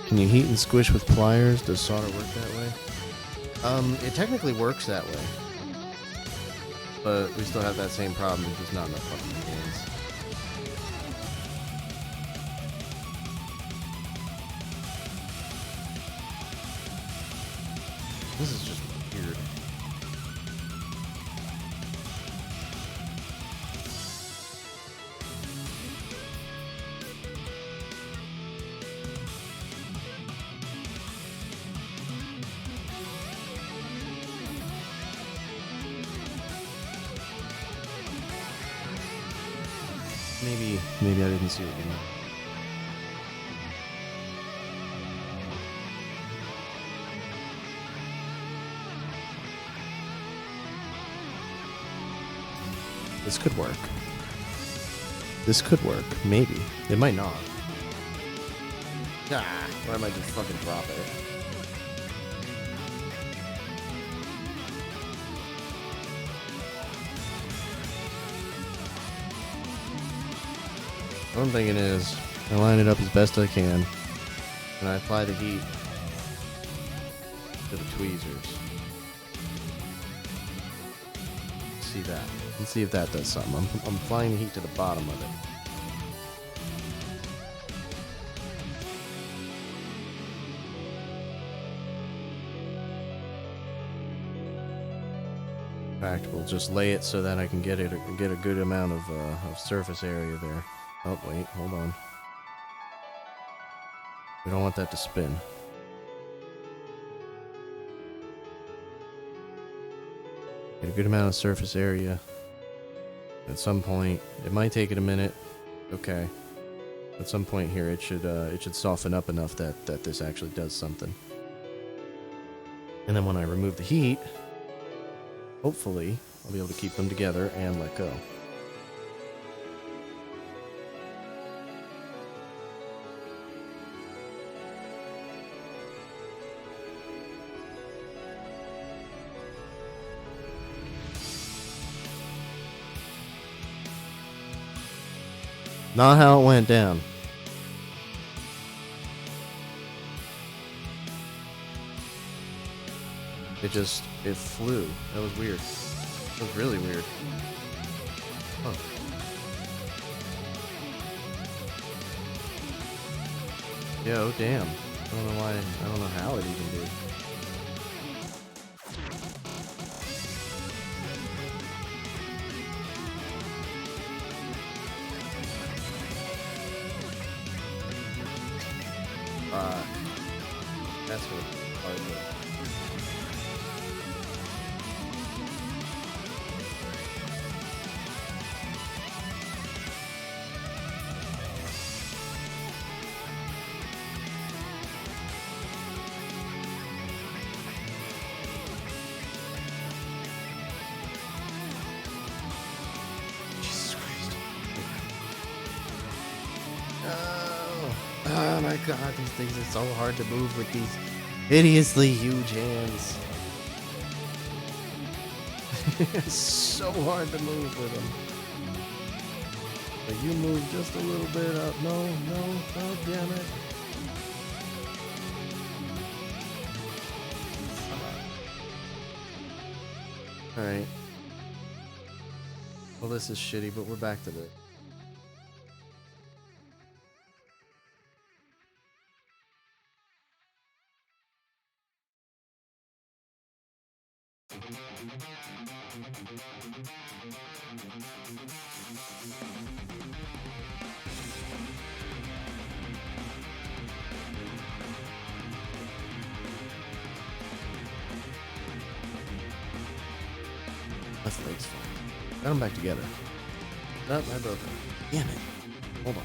A: Can you heat and squish with pliers? Does solder work that way? It technically works that way. But we still have that same problem, just not enough fucking hands. This is just weird. Maybe I didn't see it again. This could work. This could work. Maybe. It might not. Or I might just fucking drop it. What I'm thinking is, I line it up as best I can, and I apply the heat to the tweezers. See that? Let's see if that does something. I'm applying the heat to the bottom of it. In fact, we'll just lay it so that I can get a good amount of surface area there. Oh, wait, hold on. We don't want that to spin. Get a good amount of surface area. At some point, it might take it a minute. Okay. At some point here, it should soften up enough that this actually does something. And then when I remove the heat, hopefully I'll be able to keep them together and let go. Not how it went down. It flew. That was weird. That was really weird. Huh. Yeah, oh damn. I don't know why, I don't know how it even did. That's what hard was. Jesus Christ. Oh my god, these things are so hard to move with these hideously huge hands. It's so hard to move with them. But you move just a little bit up. No, damn it. Alright. Well, this is shitty, but we're back to it. That's the leg's fine. Got them back together. Nope, I broke them. Damn it. Hold on.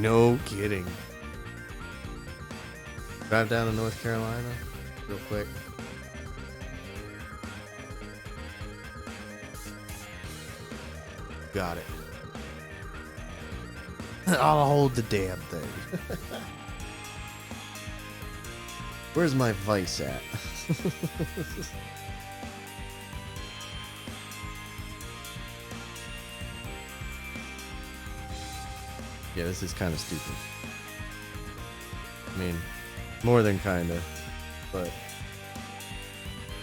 A: No kidding. Drive down to North Carolina real quick. Got it. I'll hold the damn thing. Where's my vice at? Yeah, this is kind of stupid. I mean, more than kinda, but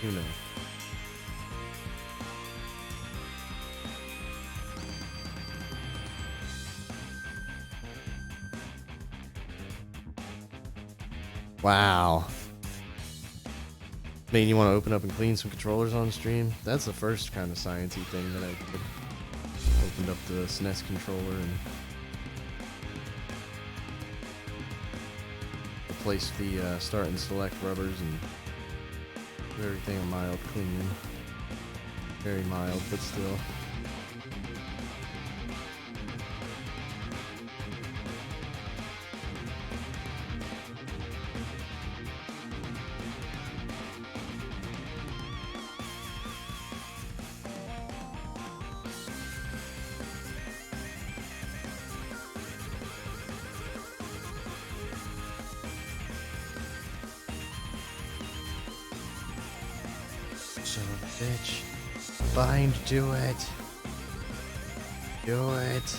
A: you know. Wow. I mean, you want to open up and clean some controllers on stream? That's the first kind of sciencey thing that I did. Opened up the SNES controller and replace the start and select rubbers and do everything a mild clean. Very mild, but still. Son of a bitch. Bind to it. Do it.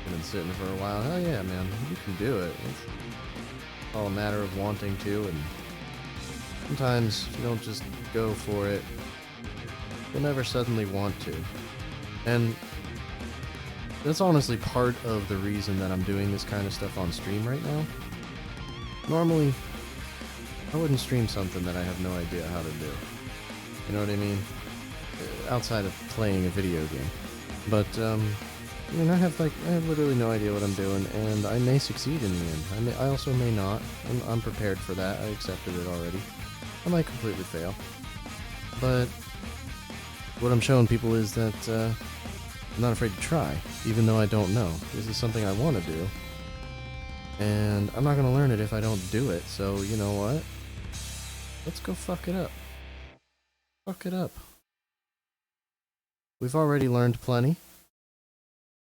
A: Gonna been sitting for a while. Hell yeah, man, you can do it. It's all a matter of wanting to, and sometimes if you don't just go for it, you'll never suddenly want to. And that's honestly part of the reason that I'm doing this kind of stuff on stream right now. Normally, I wouldn't stream something that I have no idea how to do. You know what I mean? Outside of playing a video game. But, I mean, I have literally no idea what I'm doing, and I may succeed in the end. I also may not. I'm prepared for that. I accepted it already. I might completely fail. But what I'm showing people is that I'm not afraid to try, even though I don't know. This is something I want to do. And I'm not going to learn it if I don't do it, so you know what? Let's go fuck it up. Fuck it up. We've already learned plenty.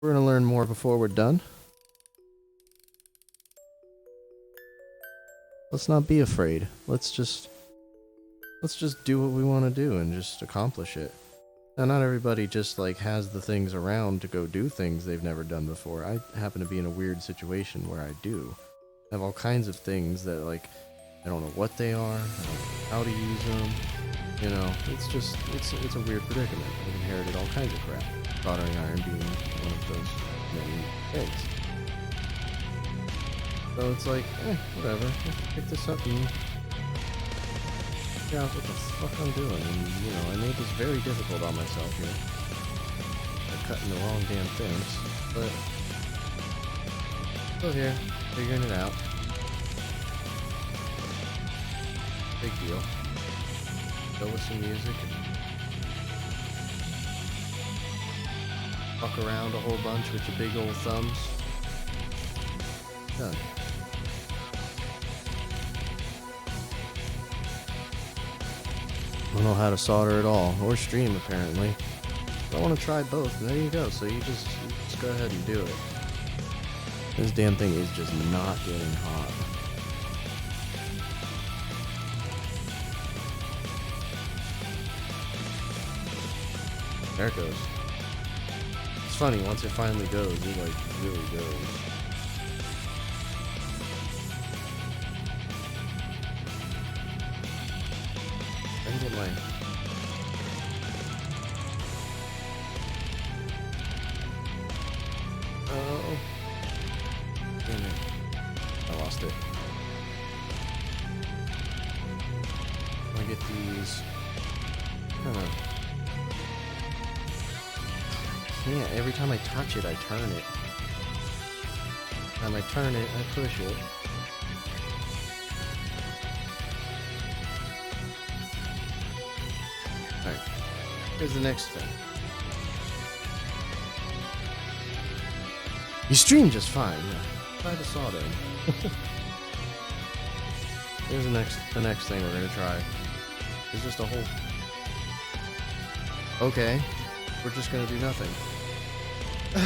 A: We're going to learn more before we're done. Let's not be afraid. Let's just do what we want to do and just accomplish it. Now, not everybody just like has the things around to go do things they've never done before. I happen to be in a weird situation where I do. I have all kinds of things that like I don't know what they are, I don't know how to use them. You know, it's a weird predicament. I've inherited all kinds of crap. Soldering iron being one of those many things. So it's like, whatever. Let's pick this up and figure out what the fuck I'm doing. And, you know, I made this very difficult on myself here. By cutting the wrong damn things. But, still here, figuring it out. Big deal. Go with some music and fuck around a whole bunch with your big old thumbs. Done. I don't know how to solder at all, or stream apparently. I want to try both, and there you go. So you just go ahead and do it. This damn thing is just not getting hot. There it goes. It's funny, once it finally goes, it like really goes. I can get my... Oh. Damn it. I lost it. I get these... I don't know. Yeah, every time I touch it, I turn it. Every time I turn it, I push it. Alright. Here's the next thing. You stream just fine. Yeah. Try the soldering. Here's the next thing we're gonna try. It's just a whole... Okay. We're just gonna do nothing. I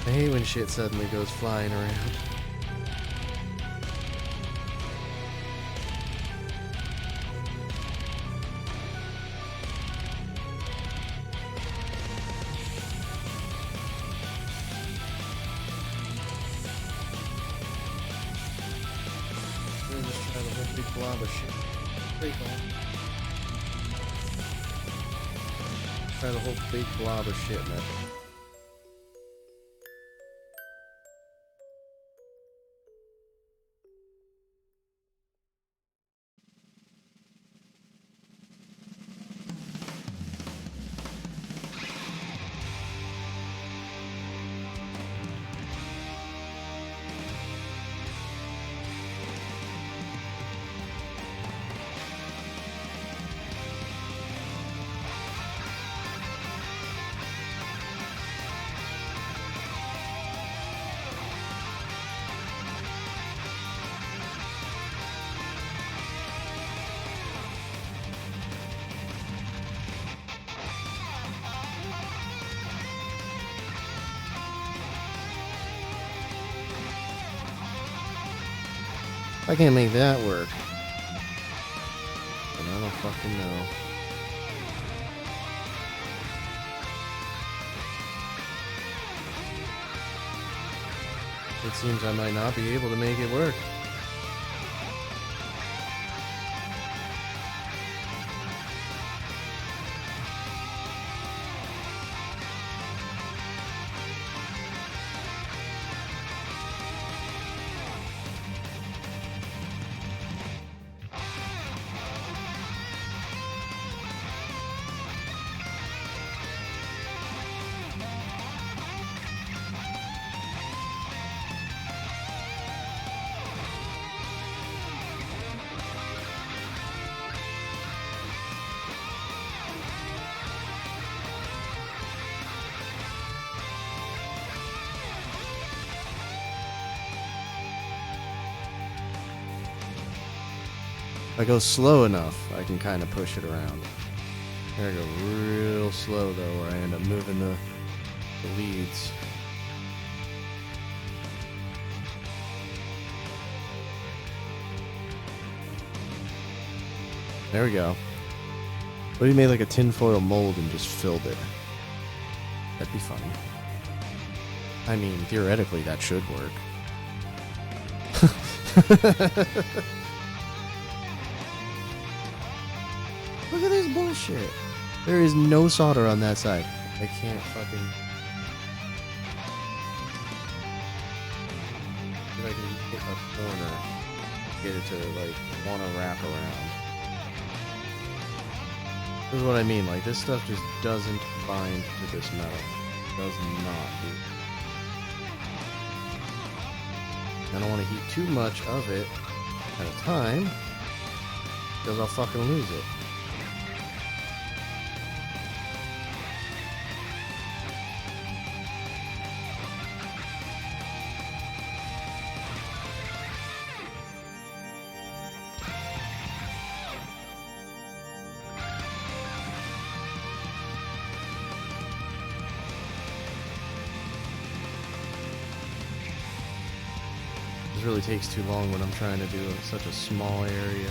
A: hate when shit suddenly goes flying around. We're just trying to whole big blob of shit. Pretty cool. Try the whole big blob of shit, man. I can't make that work. And I don't fucking know. It seems I might not be able to make it work. If I go slow enough, I can kind of push it around. There I go real slow though, where I end up moving the leads. There we go. What if you made like a tinfoil mold and just filled it? That'd be funny. I mean, theoretically, that should work. Look at this bullshit. There is no solder on that side. I can't fucking... If I can hit a corner, get it to, like, want to wrap around. This is what I mean. Like, this stuff just doesn't bind to this metal. Does not, dude. I don't want to heat too much of it at a time, because I'll fucking lose it. Really takes too long when I'm trying to do such a small area.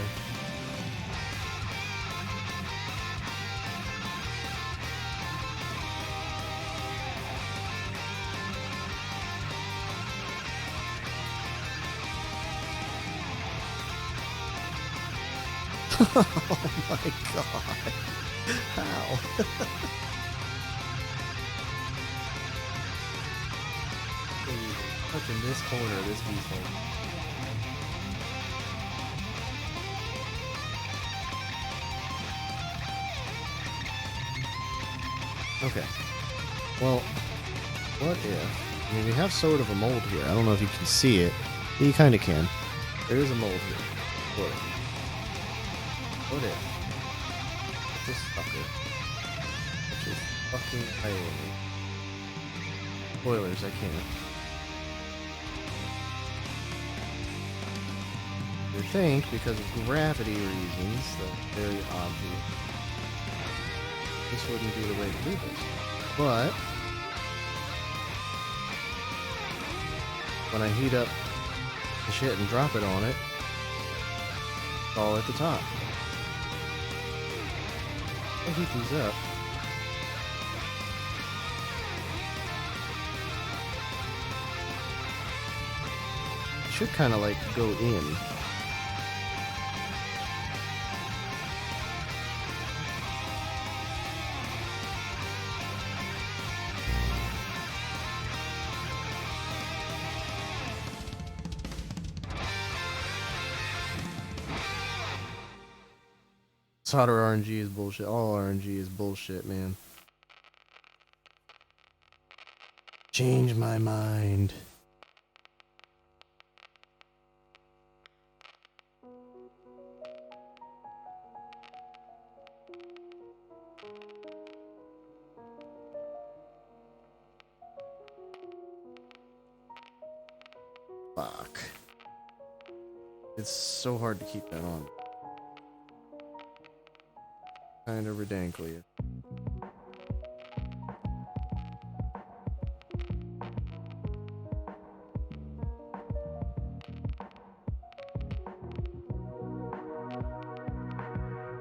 A: Oh my god. How? Touching this corner of this piece. Okay. Well, what if... I mean, we have sort of a mold here. I don't know if you can see it. You kind of can. There is a mold here. What if? What if? This fucker. Which is fucking irony. Spoilers, I can't. You would think, because of gravity reasons, that very obvious, this wouldn't be the way to do this. But when I heat up the shit and drop it on it, it's all at the top. I heat these up. It should kind of like go in. Solder RNG is bullshit. All RNG is bullshit, man. Change my mind. Fuck. It's so hard to keep that on. Kind of ridiculous.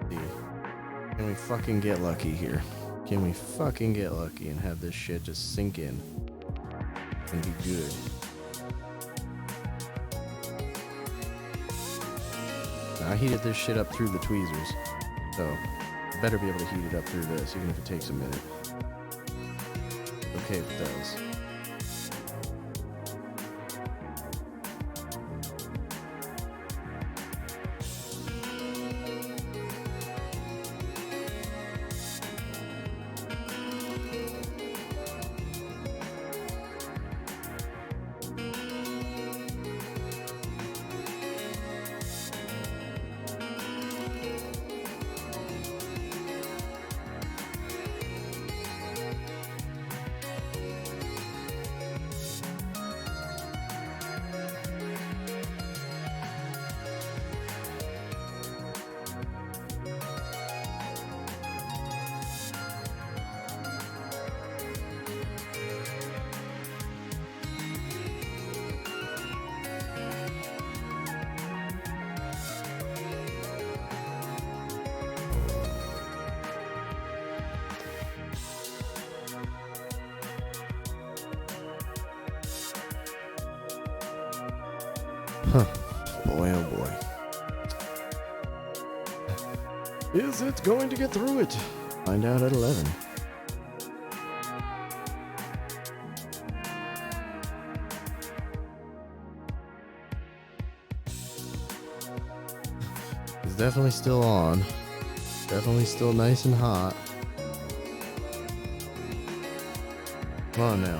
A: Can we fucking get lucky here? Can we fucking get lucky and have this shit just sink in and be good? I heated this shit up through the tweezers, so I better be able to heat it up through this, even if it takes a minute. Okay, if it does. Huh. Boy, oh boy. Is it going to get through it? Find out at 11. It's definitely still on. Definitely still nice and hot. Come on now.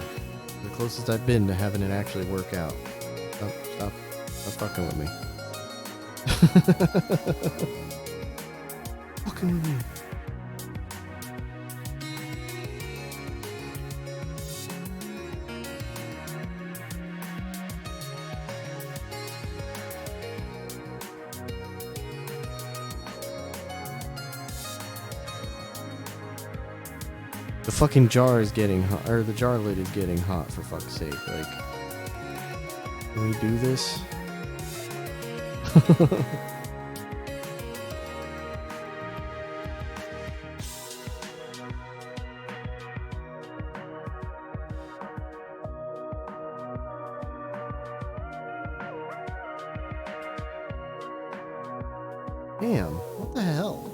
A: The closest I've been to having it actually work out. Stop fucking with me. Fucking with me. The fucking jar is getting hot, or the jar lid is getting hot, for fuck's sake. Like, can we do this? Damn, what the hell?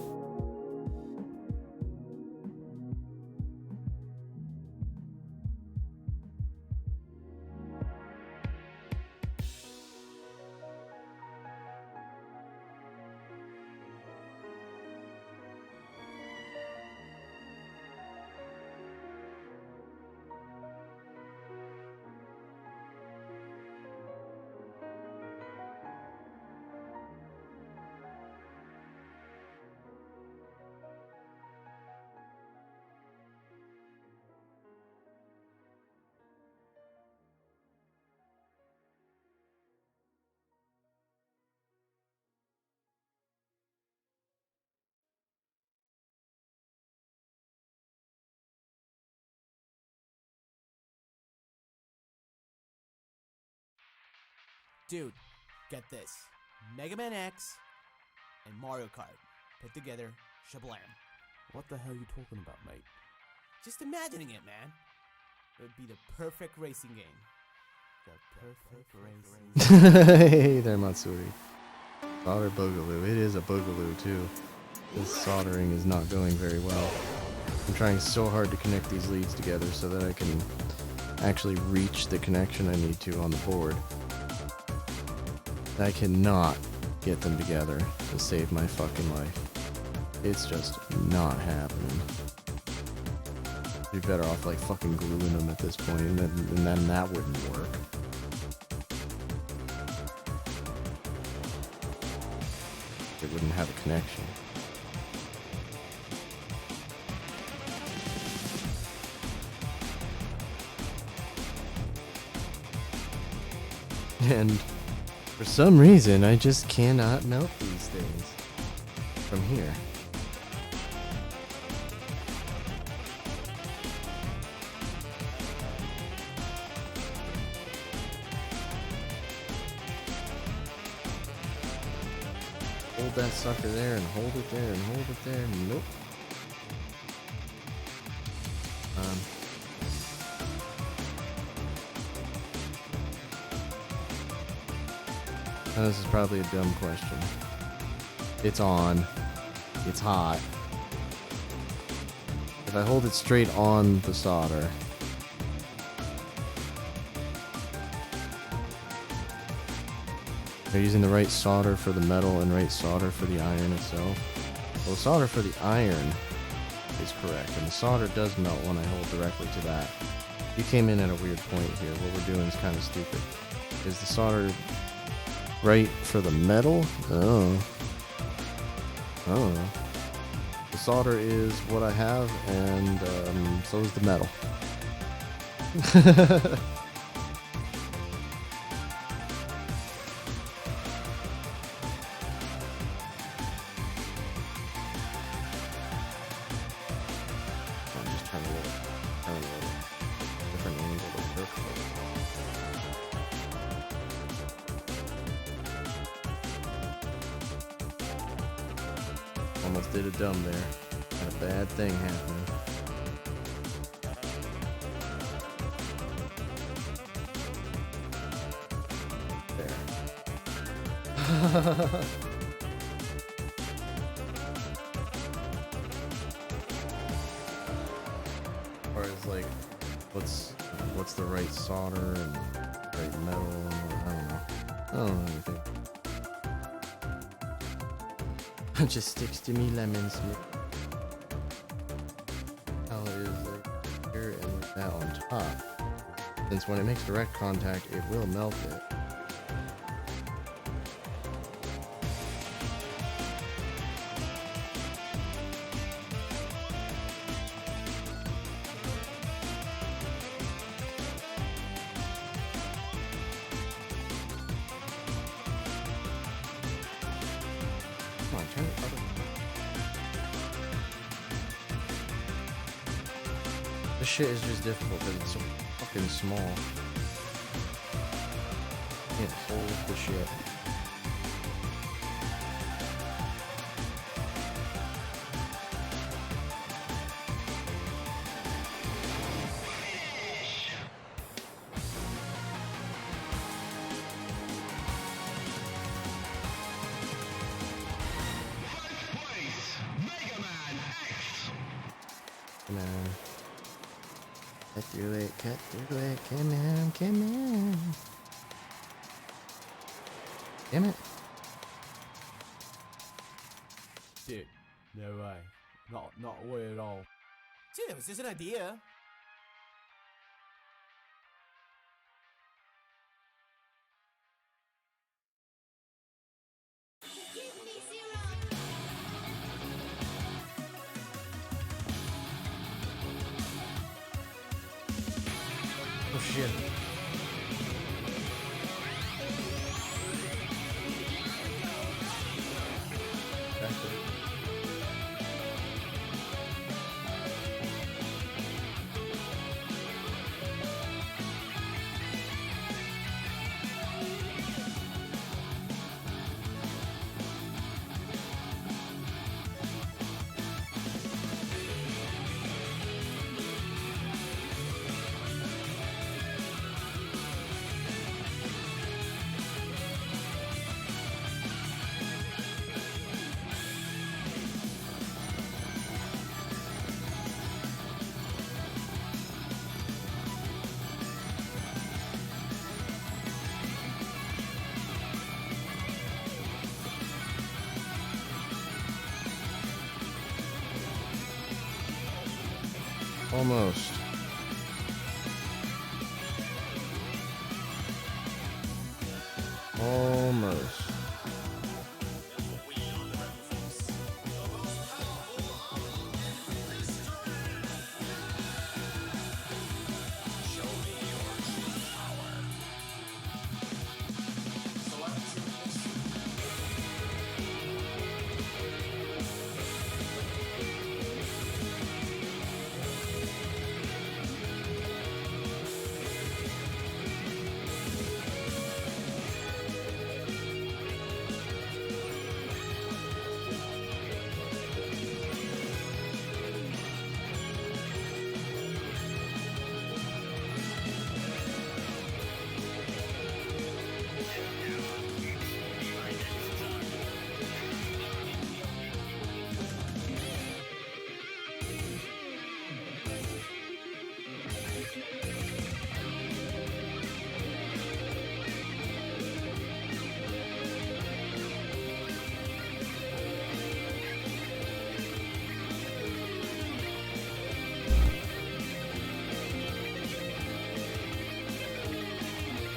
F: Dude, get this. Mega Man X and Mario Kart put together, shablam.
G: What the hell are you talking about, mate?
F: Just imagining it, man. It would be the perfect racing game. The perfect racing
A: Hey there, Matsuri. Solder Boogaloo. It is a Boogaloo, too. This soldering is not going very well. I'm trying so hard to connect these leads together so that I can actually reach the connection I need to on the board. I cannot get them together to save my fucking life. It's just not happening. Be better off like fucking gluing them at this point, and then that wouldn't work. It wouldn't have a connection. And for some reason, I just cannot melt these things from here. Hold that sucker there and hold it there and hold it there. Nope. This is probably a dumb question. It's on. It's hot. If I hold it straight on the solder. They're using the right solder for the metal and right solder for the iron itself. Well, the solder for the iron is correct, and the solder does melt when I hold directly to that. You came in at a weird point here. What we're doing is kind of stupid. Is the solder right for the metal? Oh. The solder is what I have, and so is the metal. I'm just trying to turn a little different angle to work with. Almost did a dumb there. Had a bad thing happening. There. Or is like, what's the right solder and right metal? And I don't know. I don't know anything. Just sticks to me lemons. How it is like here and like that on top. Since when it makes direct contact, it will melt it. Come on, turn it other way. This shit is just difficult because it's so fucking small. Can't hold the shit. Come on. Cut through it, cut through it. Come on, come on. Damn it.
G: Dude, no way. Not a way at all.
F: Dude, it was just an idea.
A: Oh shit. Back to it. Almost. Almost.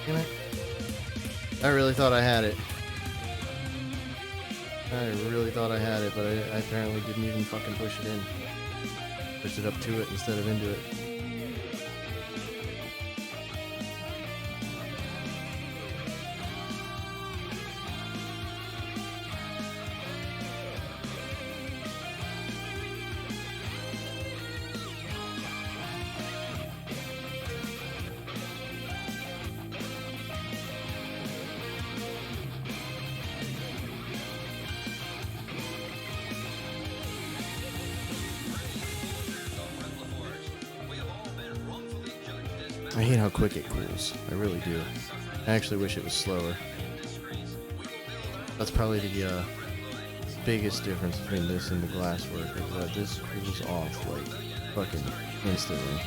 A: Damn it. I really thought I had it. I really thought I had it, but I apparently didn't even fucking push it in. Pushed it up to it instead of into it. I hate how quick it cools. I really do. I actually wish it was slower. That's probably the biggest difference between this and the glasswork, is that this cools off like fucking instantly.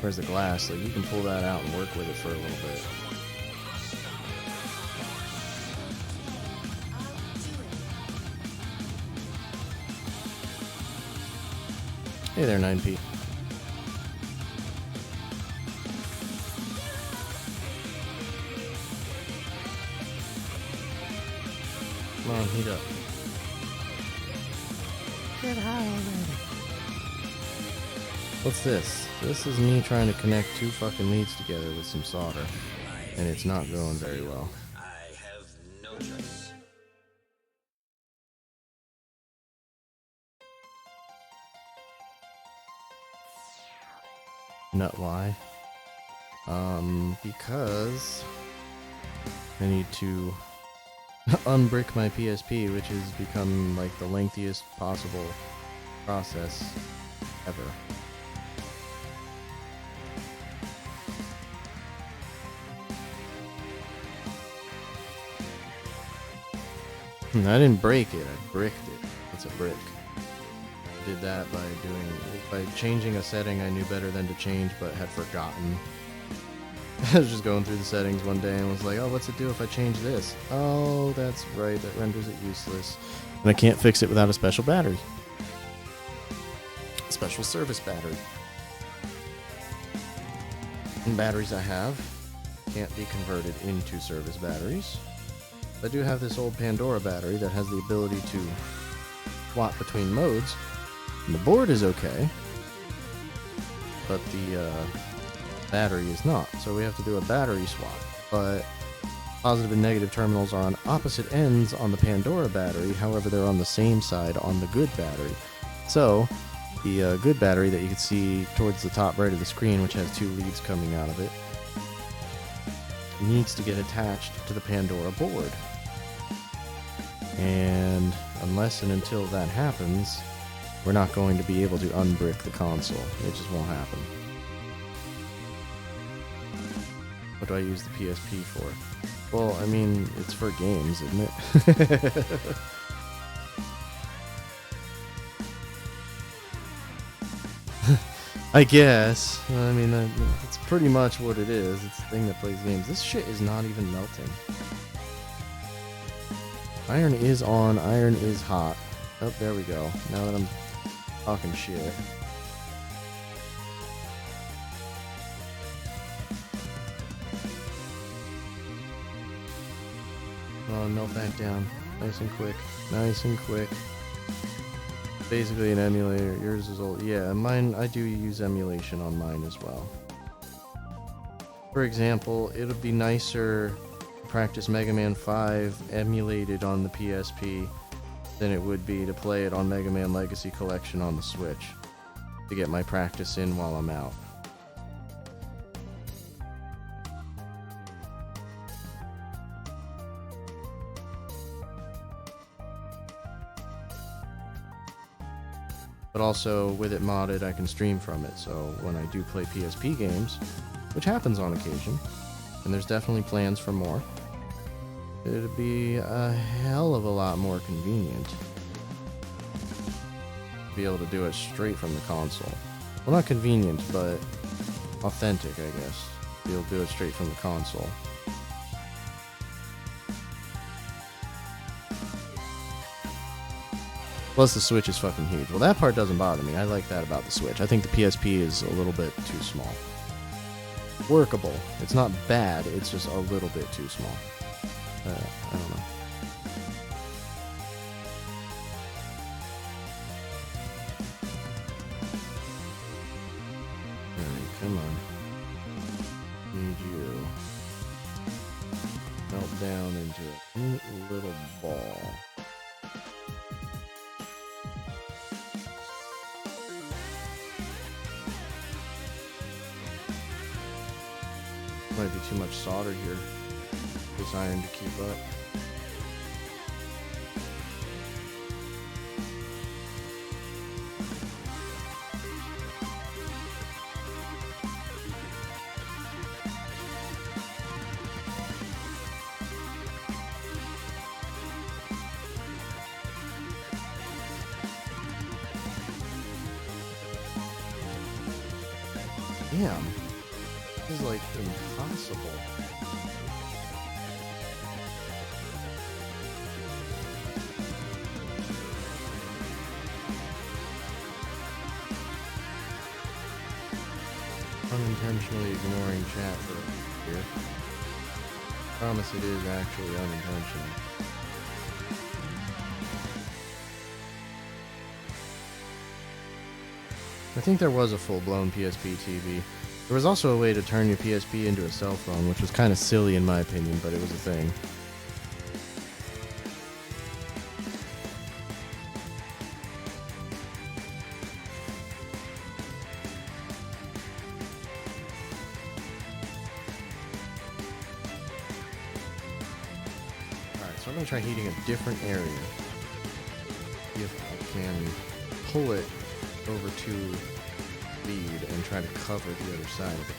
A: Whereas the glass, like you can pull that out and work with it for a little bit. Hey there, 9P. Come on, heat up. Get high already. What's this? This is me trying to connect two fucking leads together with some solder. And it's not going very well.
H: I have no choice.
A: Nut why? Because I need to unbrick my PSP, which has become like the lengthiest possible process ever. I didn't break it, I bricked it. It's a brick. I did that by changing a setting I knew better than to change but had forgotten. I was just going through the settings one day and was like, oh, what's it do if I change this? Oh, that's right, that renders it useless. And I can't fix it without a special battery. A special service battery. And batteries I have can't be converted into service batteries. I do have this old Pandora battery that has the ability to swap between modes. And the board is okay, but the battery is not. So we have to do a battery swap. But positive and negative terminals are on opposite ends on the Pandora battery. However, they're on the same side on the good battery. So the good battery that you can see towards the top right of the screen, which has two leads coming out of it, needs to get attached to the Pandora board. And unless and until that happens, we're not going to be able to unbrick the console. It just won't happen. What do I use the PSP for? Well, I mean, it's for games, isn't it? I guess. I mean, that's pretty much what it is. It's the thing that plays games. This shit is not even melting. Iron is on. Iron is hot. Oh, there we go. Now that I'm talking shit. Oh, melt back down. Nice and quick. Nice and quick. Basically an emulator. Yours is old. Yeah, mine, I do use emulation on mine as well. For example, it would be nicer to practice Mega Man 5 emulated on the PSP than it would be to play it on Mega Man Legacy Collection on the Switch to get my practice in while I'm out. But also, with it modded, I can stream from it, so when I do play PSP games, which happens on occasion, and there's definitely plans for more, it'd be a hell of a lot more convenient to be able to do it straight from the console. Well, not convenient, but authentic, I guess. Be able to do it straight from the console. Plus, the Switch is fucking huge. Well, that part doesn't bother me. I like that about the Switch. I think the PSP is a little bit too small. workable. It's not bad. It's just a little bit too small. I don't know. Alright, come on. Need you. Melt down into a neat little ball. Might be too much solder here. This iron to keep up. Damn. This is like impossible. Unintentionally ignoring chat for here. Promise it is actually unintentional. I think there was a full-blown PSP TV. There was also a way to turn your PSP into a cell phone, which was kind of silly in my opinion, but it was a thing. Alright, so I'm going to try heating a different area. See if I can pull it over to speed and try to cover the other side of it.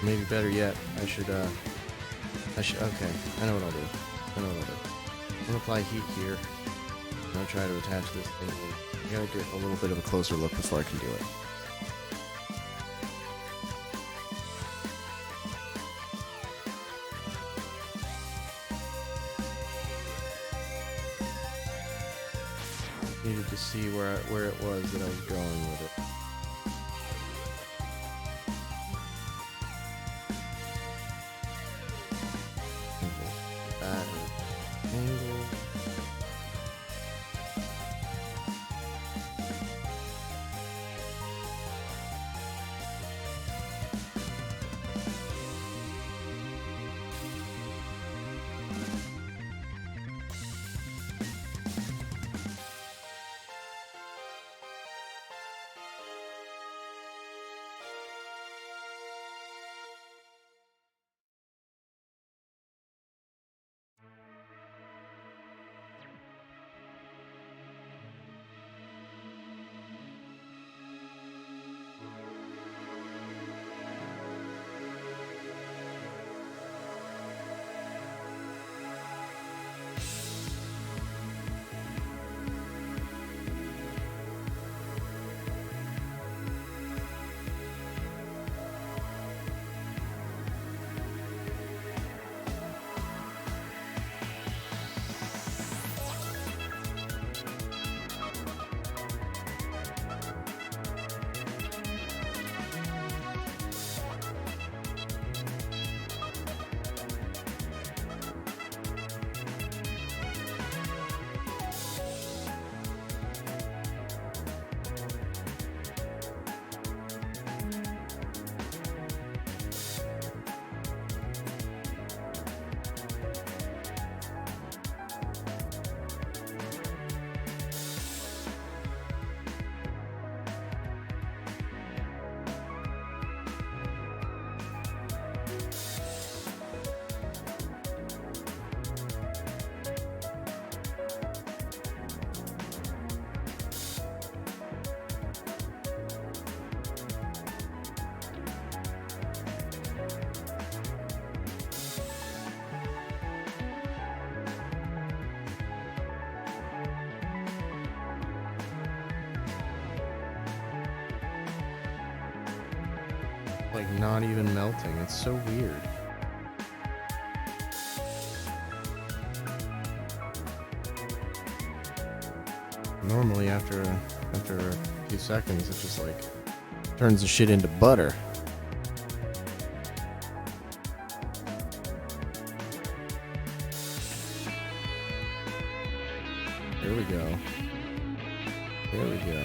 A: Maybe better yet, I should, okay, I know what I'll do. I'm gonna apply heat here. I'm gonna try to attach this thing. I gotta get a little bit of a closer look before I can do it. Needed to see where it was that I was going with it. That angle. Like not even melting. It's so weird. Normally after a few seconds it just like Turns the shit into butter. There we go. There we go.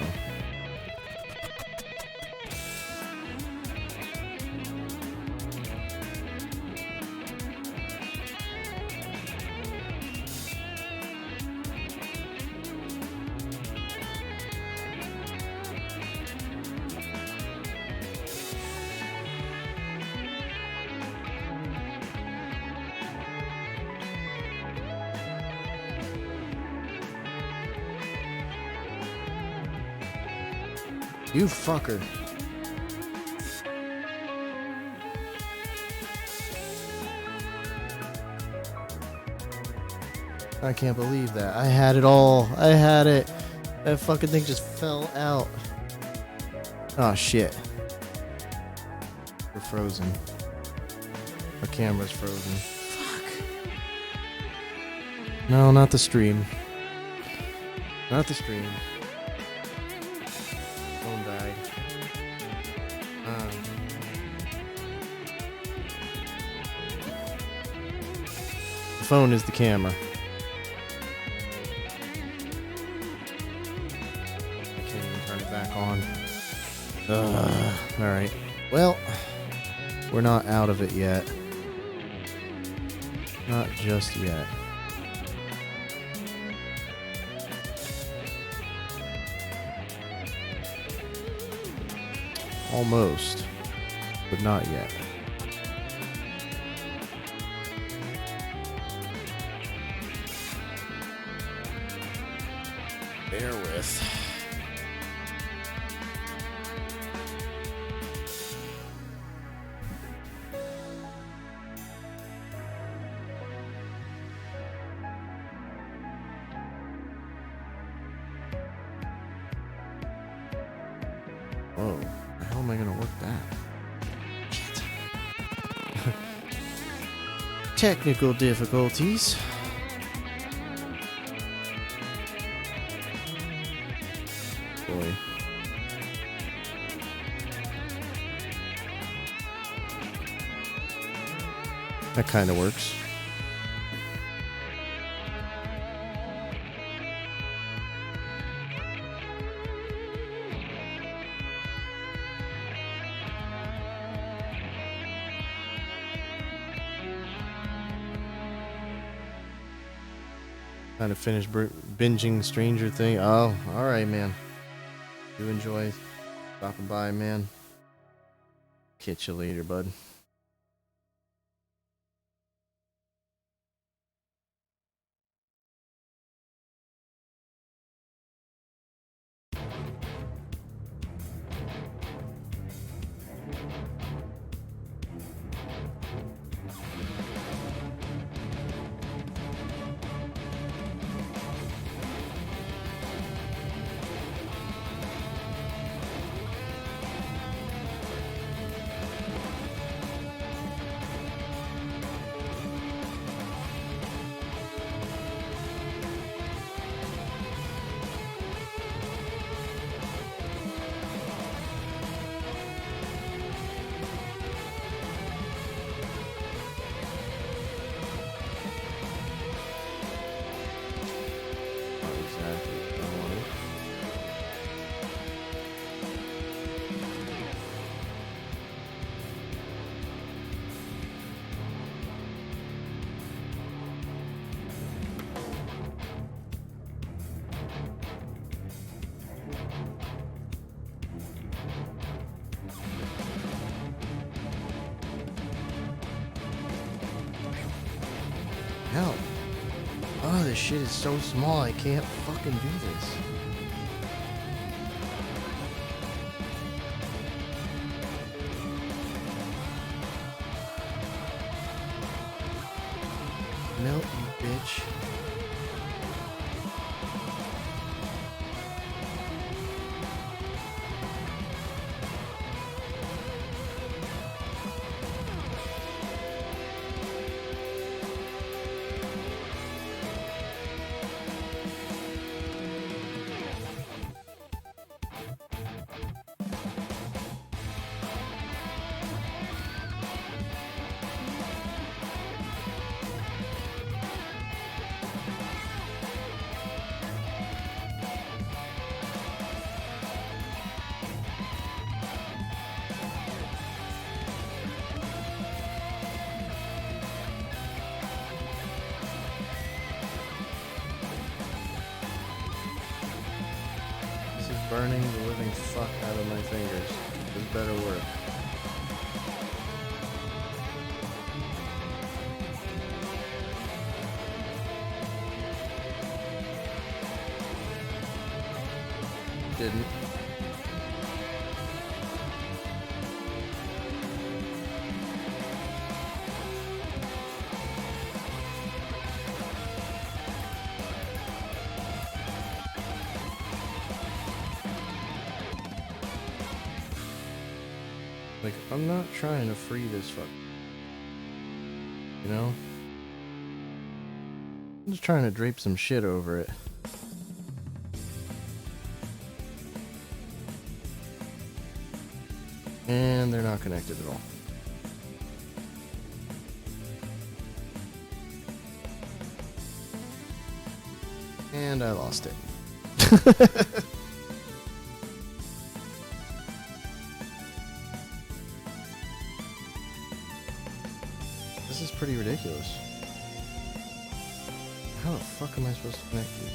A: You fucker. I can't believe that. I had it all. I had it. That fucking thing just fell out. Oh shit. We're frozen. Our camera's frozen. Fuck. No, not the stream. Not the stream. Phone died. The phone is the camera. I can't even turn it back on. Alright. Well, we're not out of it yet. Not just yet. Almost, but not yet. Bear with. Whoa. How am I gonna work that? Shit. Technical difficulties. Boy. That kind of works. Trying to finish binging Stranger Things. Oh, alright, man. You enjoy stopping by, man. Catch you later, bud. Hell. Oh, this shit is so small, I can't fucking do this. Melt, you bitch. burning the living fuck out of my fingers. This better work. Didn't. Like, I'm not trying to free this fuck. You know? I'm just trying to drape some shit over it. And they're not connected at all. And I lost it. This is pretty ridiculous. How the fuck am I supposed to connect these?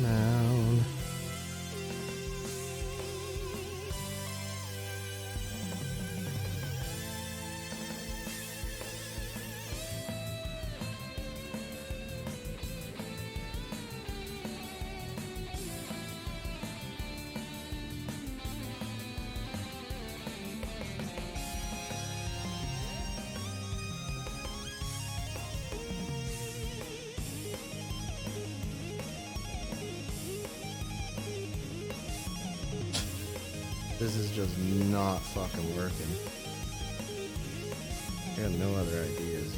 A: Down. This is just not fucking working. I got no other ideas.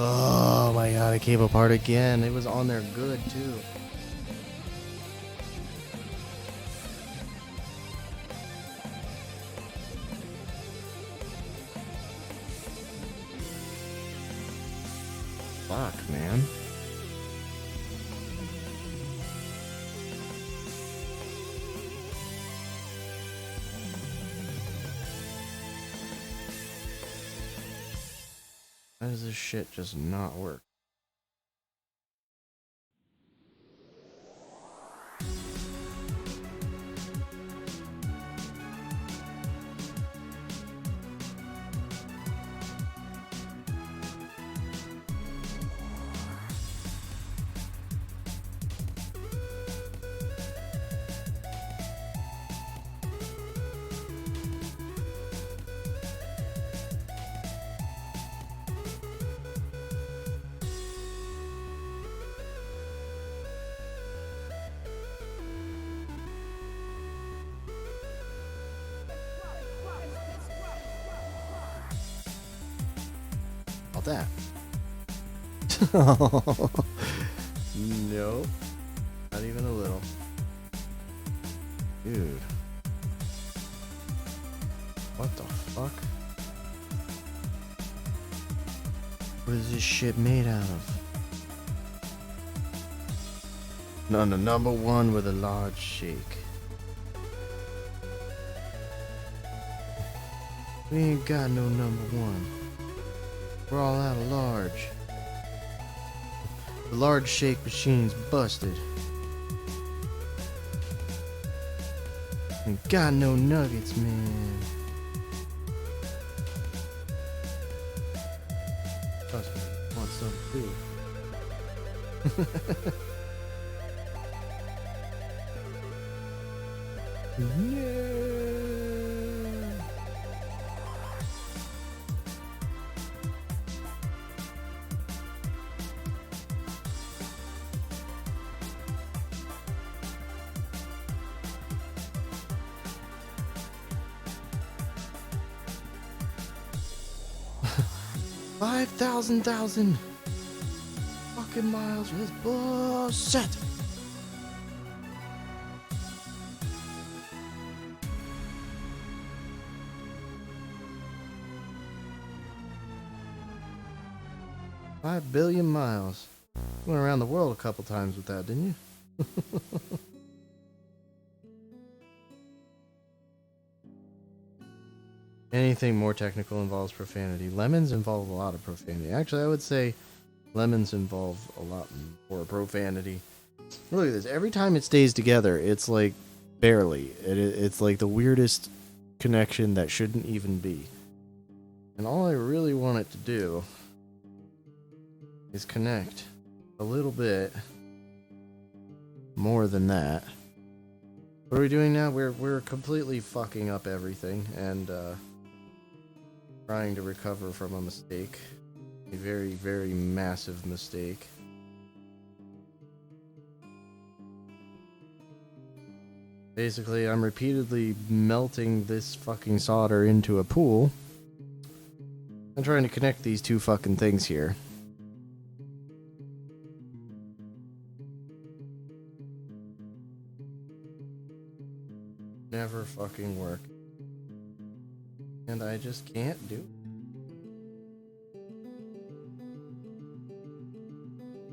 A: Oh my god, it came apart again. It was on there good too. Fuck, man. Why does this shit just not work? About that. Nope. Not even a little. Dude. What the fuck? What is this shit made out of? No, number one with a large shake. We ain't got no number one. We're all out of large. The large shake machine's busted. Ain't got no nuggets, man. Trust me, I want some too. Yeah. 5,000 fucking miles for this bullshit. $5 billion miles. You went around the world a couple times with that, didn't you? Anything more technical involves profanity. Lemons involve a lot of profanity. Actually, I would say lemons involve a lot more profanity. Look at this. Every time it stays together, it's like barely. It's like the weirdest connection that shouldn't even be. And all I really want it to do is connect a little bit more than that. What are we doing now? We're completely fucking up everything and trying to recover from a mistake. A very, very massive mistake. Basically, I'm repeatedly melting this fucking solder into a pool. I'm trying to connect these two fucking things here. Never fucking work. And I just can't do it.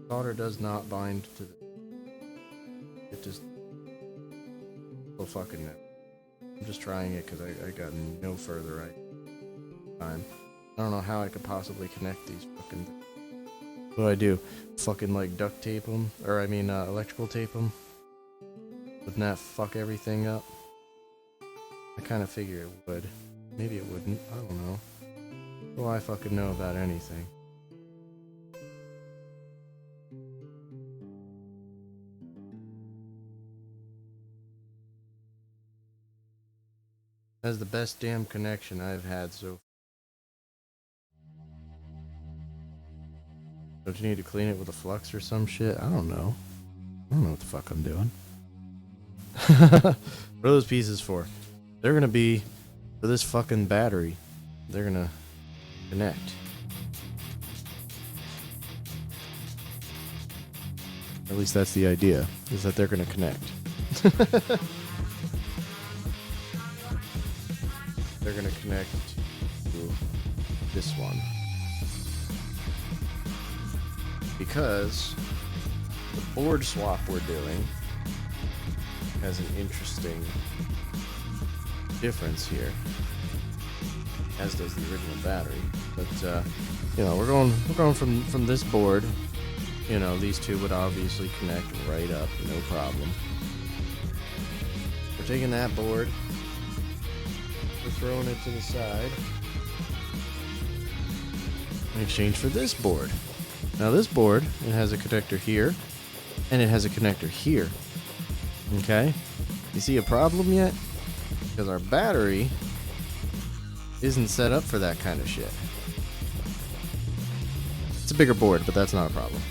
A: Solder does not bind to the... It just... Oh fucking no. I'm just trying it because I got no further right time. I don't know how I could possibly connect these fucking things. What do I do? Fucking like duct tape them? Or I mean electrical tape them? Wouldn't that fuck everything up? I kind of figure it would. Maybe it wouldn't. I don't know. What do I fucking know about anything? That's the best damn connection I've had so far. Don't you need to clean it with a flux or some shit? I don't know. I don't know what the fuck I'm doing. What are those pieces for? They're gonna be for this fucking battery. They're gonna connect. Or at least that's the idea, is that they're gonna connect. They're gonna connect to this one. Because the board swap we're doing has an interesting difference here, as does the original battery. But you know, we're going from this board. You know, these two would obviously connect right up, no problem. We're taking that board, we're throwing it to the side in exchange for this board. Now this board, it has a connector here, and it has a connector here. Okay? You see a problem yet? Because our battery isn't set up for that kind of shit. It's a bigger board, but that's not a problem.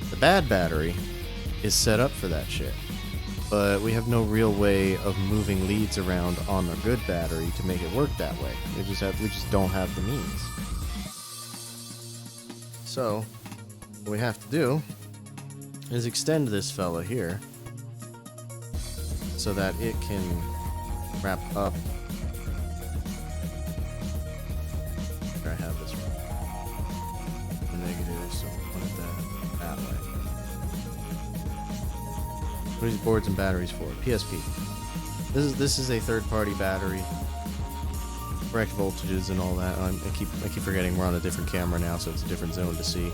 A: The bad battery is set up for that shit. But we have no real way of moving leads around on a good battery to make it work that way. We just don't have the means. So, what we have to do is extend this fella here so that it can wrap up. Here, I have this one. The negative, so we'll put it that way. What are these boards and batteries for? PSP. This is a third-party battery. Correct voltages and all that. I keep forgetting we're on a different camera now, so it's a different zone to see.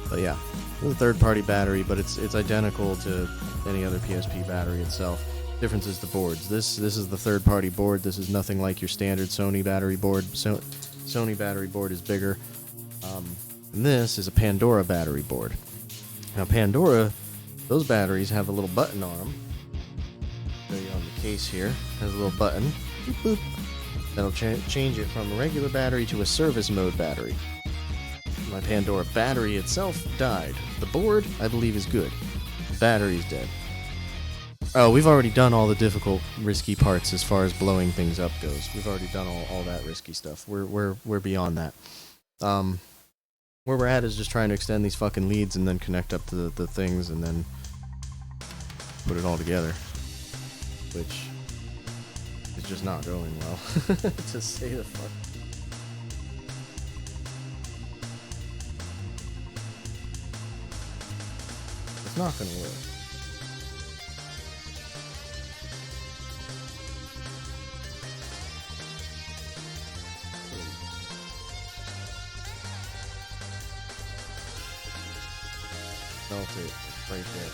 A: But yeah, it's a third-party battery, but it's identical to any other PSP battery itself. Difference is the boards. This is the third-party board. This is nothing like your standard Sony battery board. Sony battery board is bigger. And this is a Pandora battery board. Now Pandora, those batteries have a little button on them. Show you on the case here. Has a little button. Boop, boop. That'll change it from a regular battery to a service mode battery. My Pandora battery itself died. The board, I believe, is good. The battery's dead. Oh, we've already done all the difficult, risky parts as far as blowing things up goes. We've already done all that risky stuff. We're beyond that. Where we're at is just trying to extend these fucking leads and then connect up to the things and then put it all together, which is just not going well, to say the fuck. It's not gonna work. Melt it right there.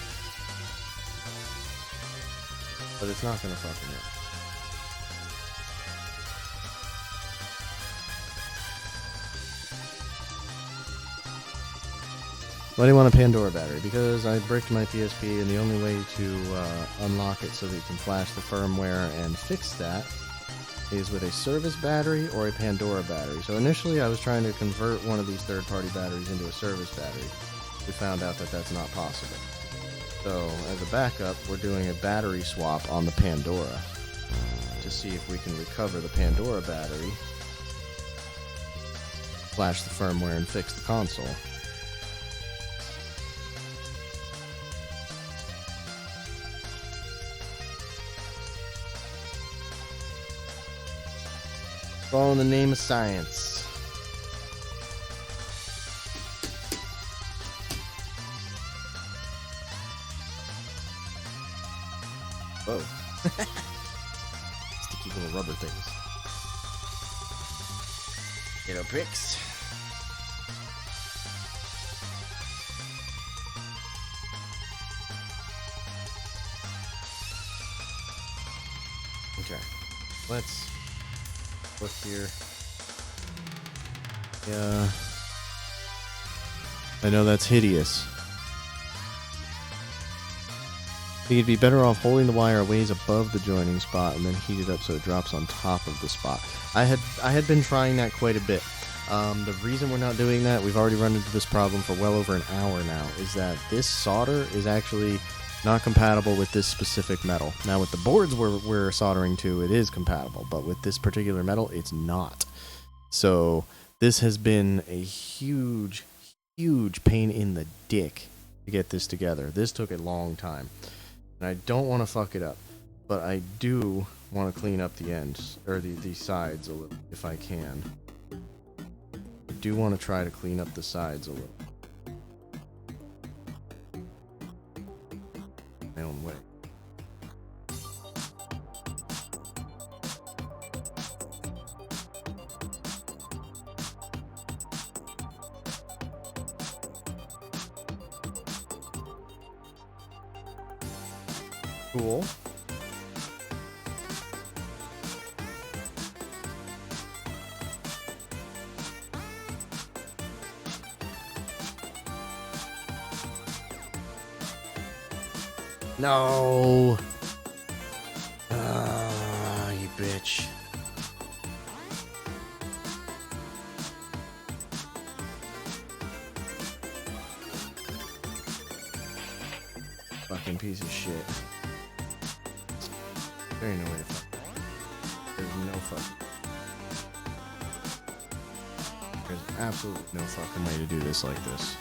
A: But it's not gonna fucking work. Why do you want a Pandora battery? Because I bricked my PSP, and the only way to unlock it so that you can flash the firmware and fix that is with a service battery or a Pandora battery. So initially I was trying to convert one of these third-party batteries into a service battery. We found out that that's not possible. So as a backup, we're doing a battery swap on the Pandora to see if we can recover the Pandora battery, flash the firmware, and fix the console. All in the name of science. Whoa. Sticky little rubber things. Little pricks. Okay. Let's look here. Yeah. I know that's hideous. I think you'd be better off holding the wire a ways above the joining spot and then heat it up so it drops on top of the spot. I had been trying that quite a bit. The reason we're not doing that, we've already run into this problem for well over an hour now, is that this solder is actually not compatible with this specific metal. Now with the boards we're soldering to, it is compatible, but with this particular metal, it's not. So this has been a huge, huge pain in the dick to get this together. This took a long time. And I don't want to fuck it up, but I do want to clean up the ends, or the sides a little, if I can. I do want to try to clean up the sides a little. My own way. Cool. No. Ah, you bitch. Fucking piece of shit. There ain't no way to fuck. There's no fuck. There's absolutely no fucking way to do this like this.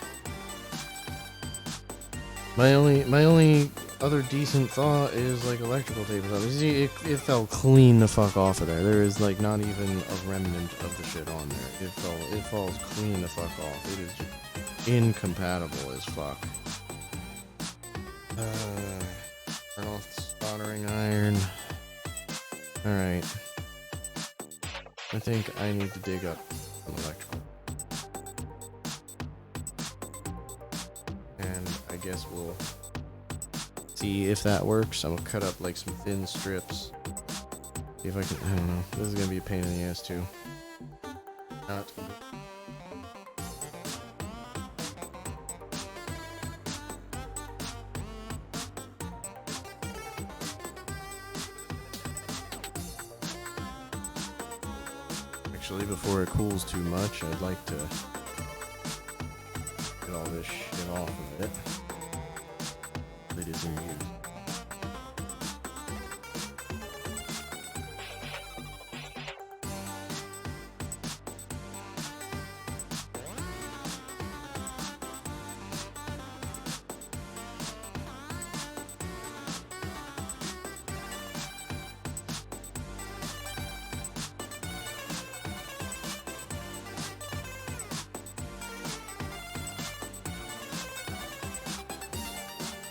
A: My only other decent thought is like electrical tape. See, it fell clean the fuck off of there. There is like not even a remnant of the shit on there. It falls clean the fuck off. It is just incompatible as fuck. Turn off the soldering iron. Alright. I think I need to dig up some electrical. And I guess we'll see if that works. I'm gonna cut up like some thin strips. See if I can, I don't know. This is gonna be a pain in the ass too. Not. Actually, before it cools too much, I'd like to get all this shit off of it. It is in use.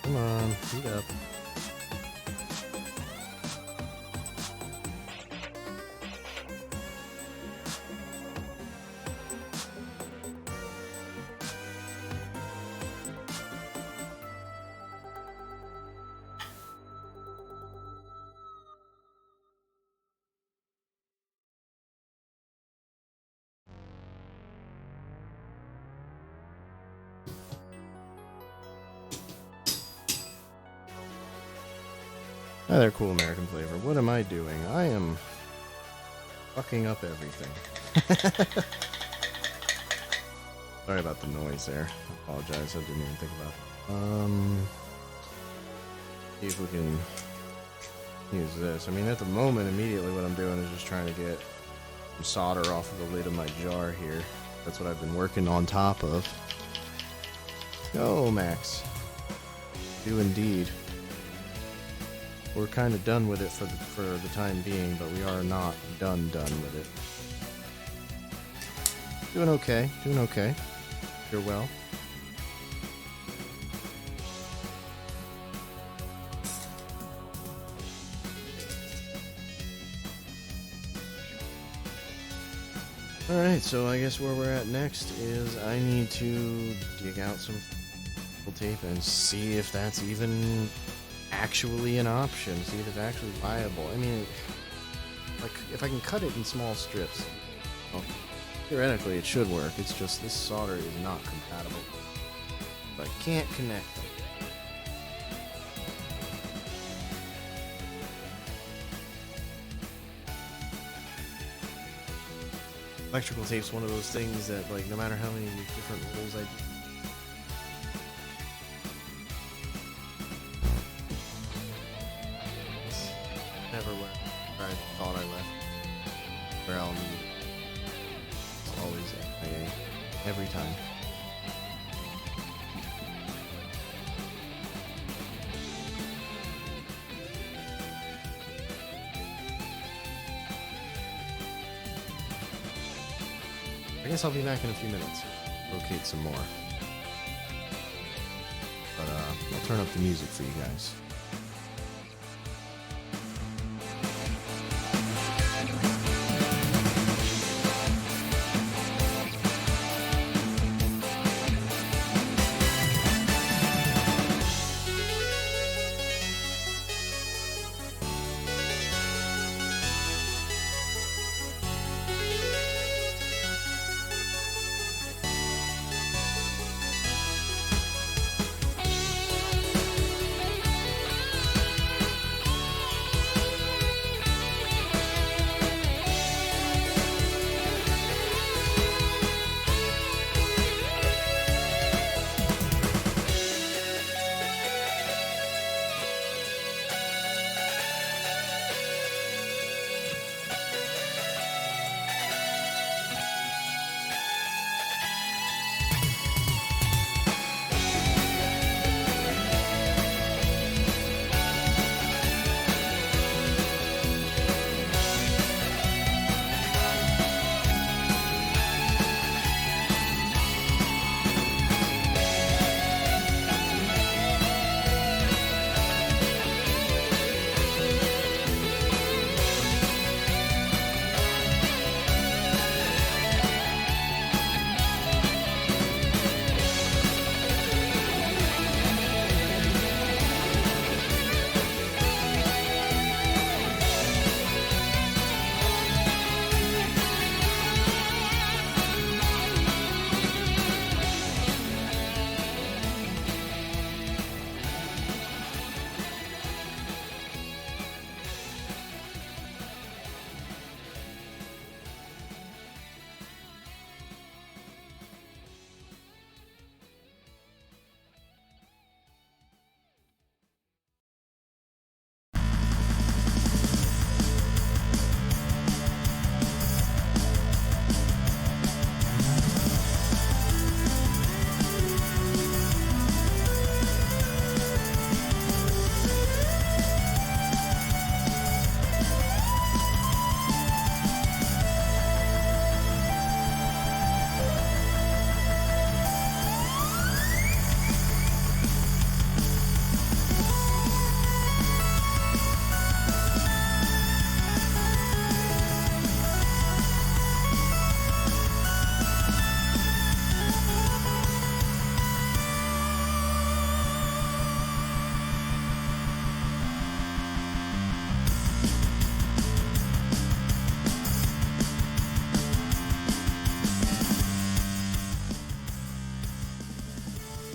A: Come on, heat up. Hi there, cool American flavor. What am I doing? I am fucking up everything. Sorry about the noise there. I apologize. I didn't even think about it. See if we can use this. I mean, at the moment, immediately what I'm doing is just trying to get some solder off of the lid of my jar here. That's what I've been working on top of. Go, Max. Do indeed. We're kind of done with it for the time being, but we are not done with it. Doing okay. You're well. Alright, so I guess where we're at next is I need to dig out some tape and see if that's even actually an option, see if it's actually viable. I mean, like, if I can cut it in small strips, well, theoretically it should work. It's just this solder is not compatible. So I can't connect them. Electrical tape's one of those things that, like, no matter how many different rolls I do, never where I thought I left. Where I'll need it. It's always FIA. Every time. I guess I'll be back in a few minutes. Locate some more. But I'll turn up the music for you guys.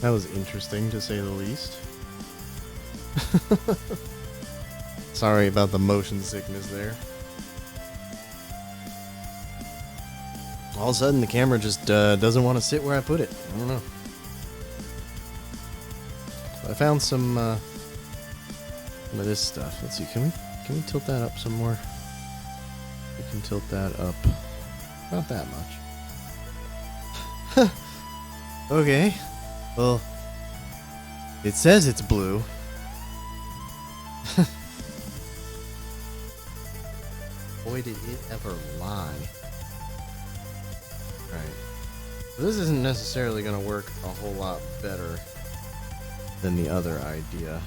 A: That was interesting, to say the least. Sorry about the motion sickness there. All of a sudden, the camera just doesn't want to sit where I put it. I don't know. I found some of this stuff. Let's see. Can we tilt that up some more? We can tilt that up. Not that much. Okay. Well, it says it's blue. Boy, did it ever lie. Right. This isn't necessarily going to work a whole lot better than the other idea.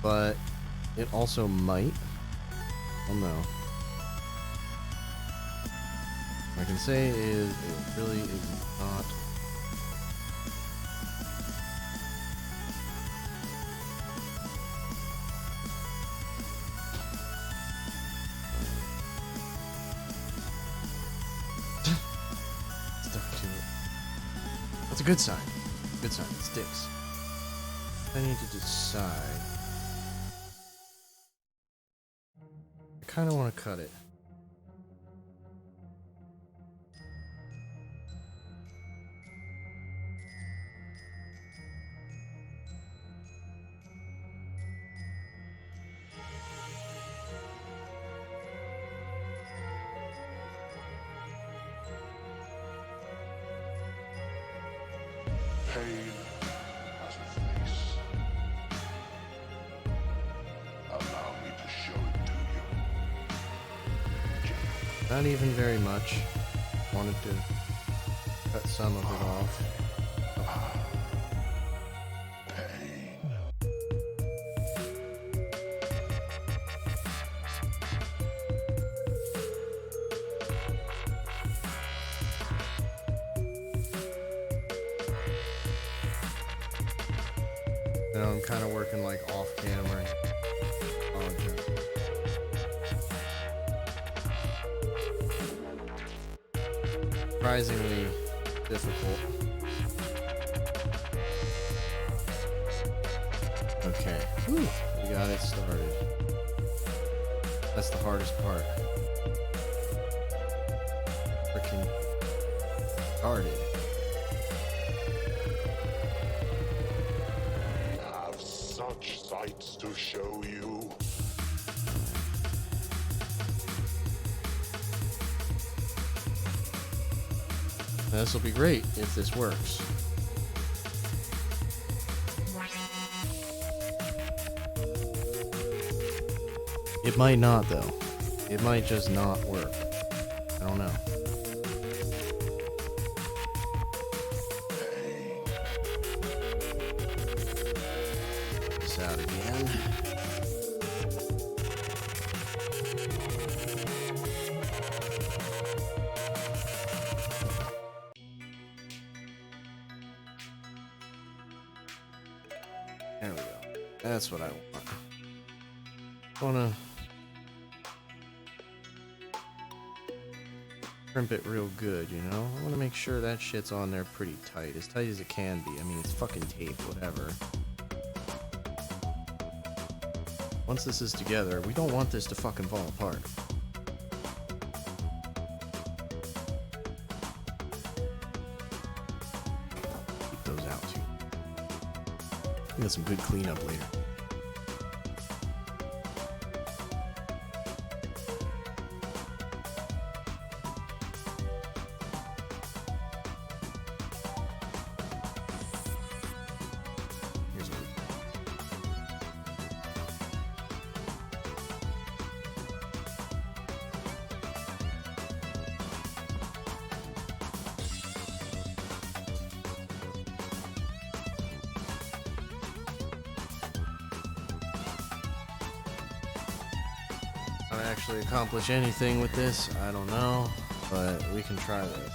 A: But it also might. Oh no. What I can say is it really is not. Stuck to it. That's a good sign. Good sign. It sticks. I need to decide. I kind of want to cut it.
B: Pain has a face. Allow me to show it to you.
A: Not even very much. Wanted to cut some of it off.
B: Pain.
A: You know, I'm kind of working like off camera. Apologize. Surprisingly difficult. Okay. Whew. We got it started. That's the hardest part. Freaking started.
B: Have such sights to show you.
A: This will be great if this works. It might not, though. It might just not work. I don't know. This out again. There we go. That's what I want. Wanna crimp it real good, you know? I wanna make sure that shit's on there pretty tight as it can be. I mean, it's fucking tape, whatever. Once this is together, we don't want this to fucking fall apart. Keep those out too. We got some good cleanup later. Here's what we How to actually accomplish anything with this, I don't know, but we can try this.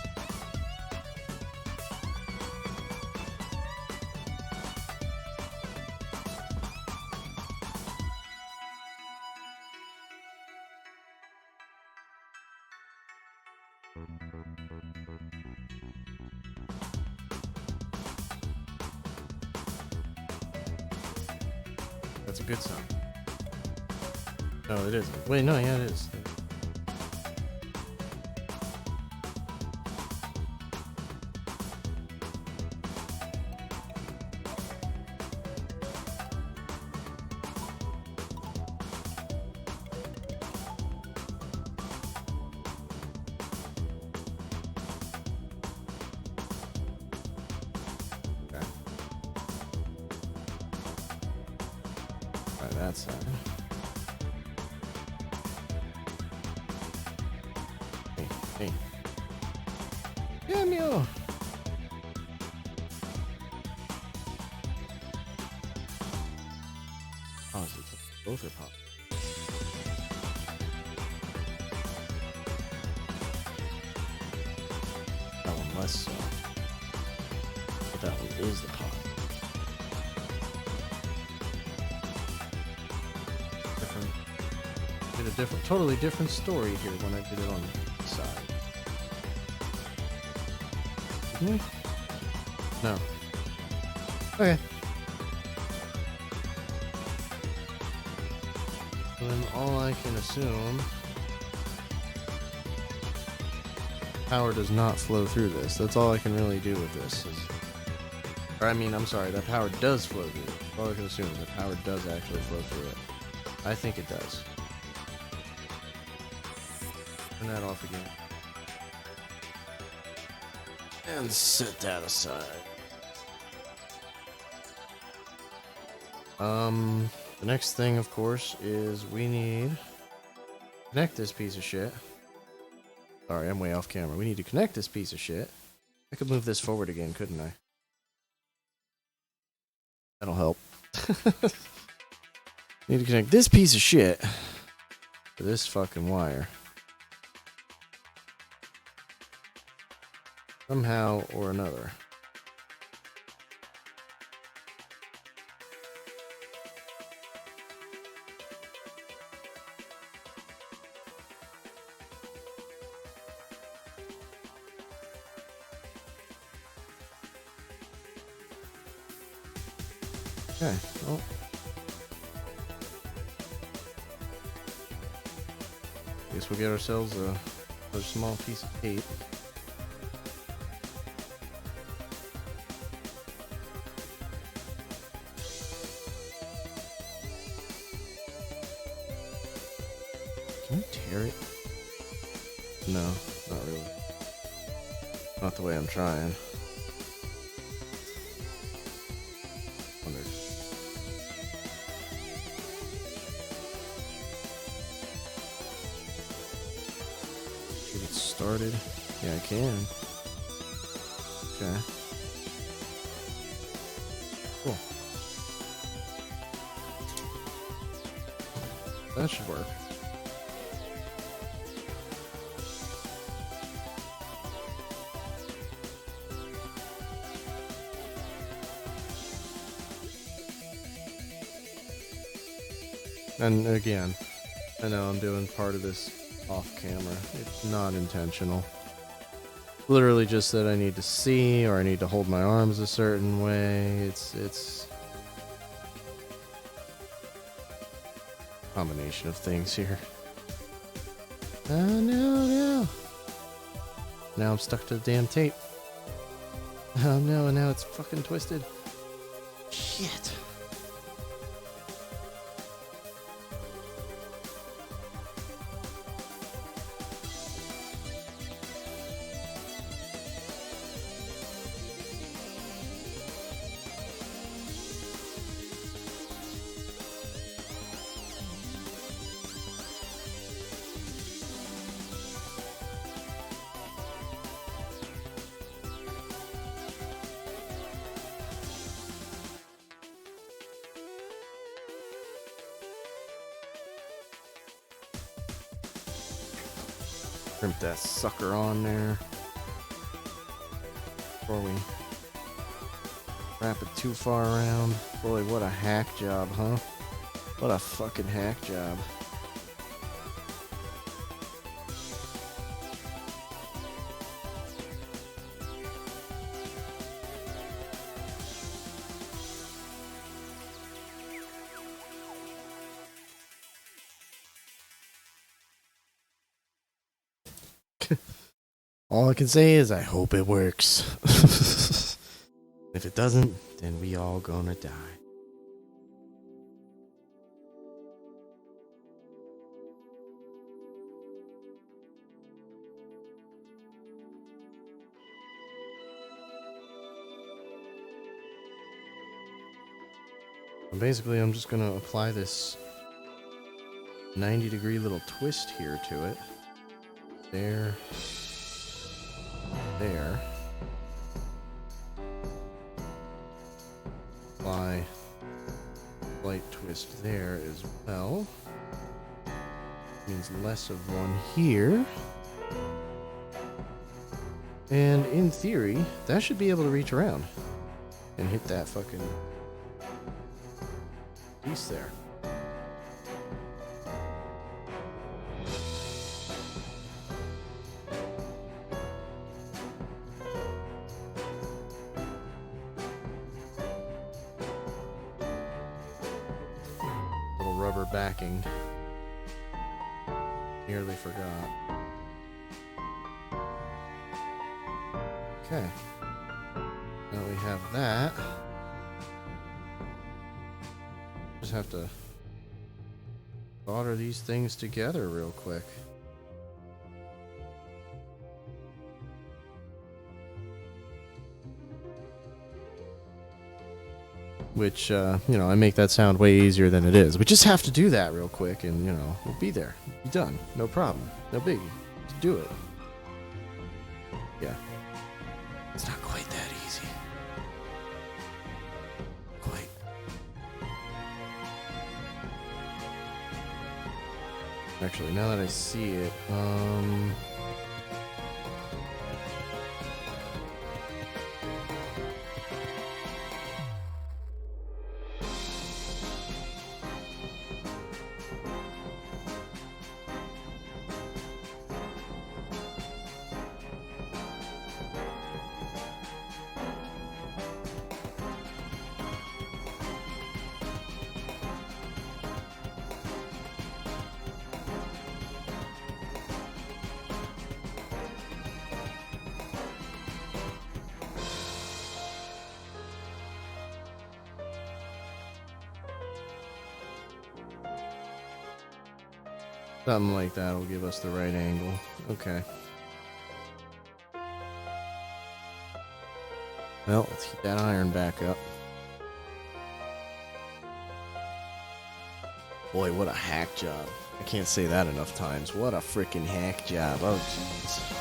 A: That's a good sign. No, it isn't. Wait, no, yeah, it is. That side. Hey. Cameo! Oh, so both are pop. That one less so. But that one is the pop. Did a different, totally different story here when I did it on the side. Didn't we? No. Okay. So then all I can assume, power does not flow through this. That's all I can really do with this. Or I mean, I'm sorry, that power does flow through it. All I can assume is that power does actually flow through it. I think it does. Turn that off again. And set that aside. The next thing, of course, is we need to connect this piece of shit. Sorry, I'm way off camera. We need to connect this piece of shit. I could move this forward again, couldn't I? That'll help. Need to connect this piece of shit to this fucking wire. Somehow or another. Okay, well. Guess we'll get ourselves a small piece of tape. Can you tear it? No, not really. Not the way I'm trying. Wonder. Get it started. Yeah, I can. Okay. Cool. That should work. And again, I know I'm doing part of this off camera. It's not intentional. Literally just that I need to see or I need to hold my arms a certain way. It's a combination of things here. Oh no. Now I'm stuck to the damn tape. Oh no, and now it's fucking twisted. Shit. Crimp that sucker on there before we wrap it too far around. Boy, what a hack job, huh? What a fucking hack job. All I can say is I hope it works. If it doesn't, then we all gonna die. Basically, I'm just gonna apply this 90-degree little twist here to it. There. There. Apply slight twist there as well. Means less of one here. And in theory, that should be able to reach around and hit that fucking piece there. Little rubber backing. Nearly forgot. Okay. Now we have that. Just have to solder these things together real quick. Which, I make that sound way easier than it is. We just have to do that real quick and, we'll be there. Be done. No problem. No biggie. Just do it. Yeah. It's not quite that easy. Quite. Actually, now that I see it, something like that will give us the right angle. Okay. Well, let's heat that iron back up. Boy, what a hack job. I can't say that enough times. What a freaking hack job. Oh, jeez.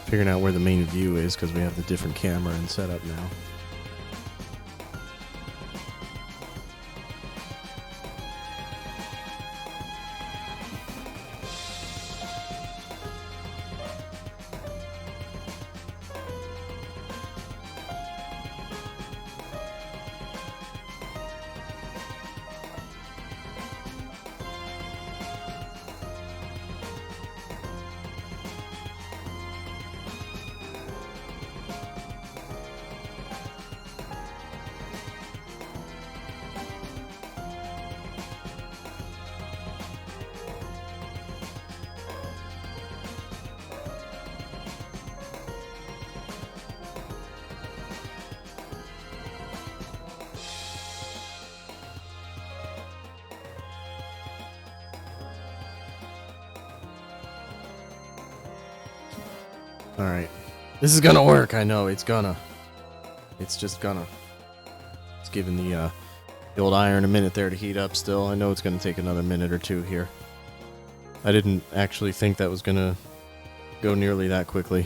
A: Figuring out where the main view is because we have the different camera and setup now. Alright. This is gonna work, I know, it's gonna. It's just gonna. It's giving the old iron a minute there to heat up still. I know it's gonna take another minute or two here. I didn't actually think that was gonna go nearly that quickly.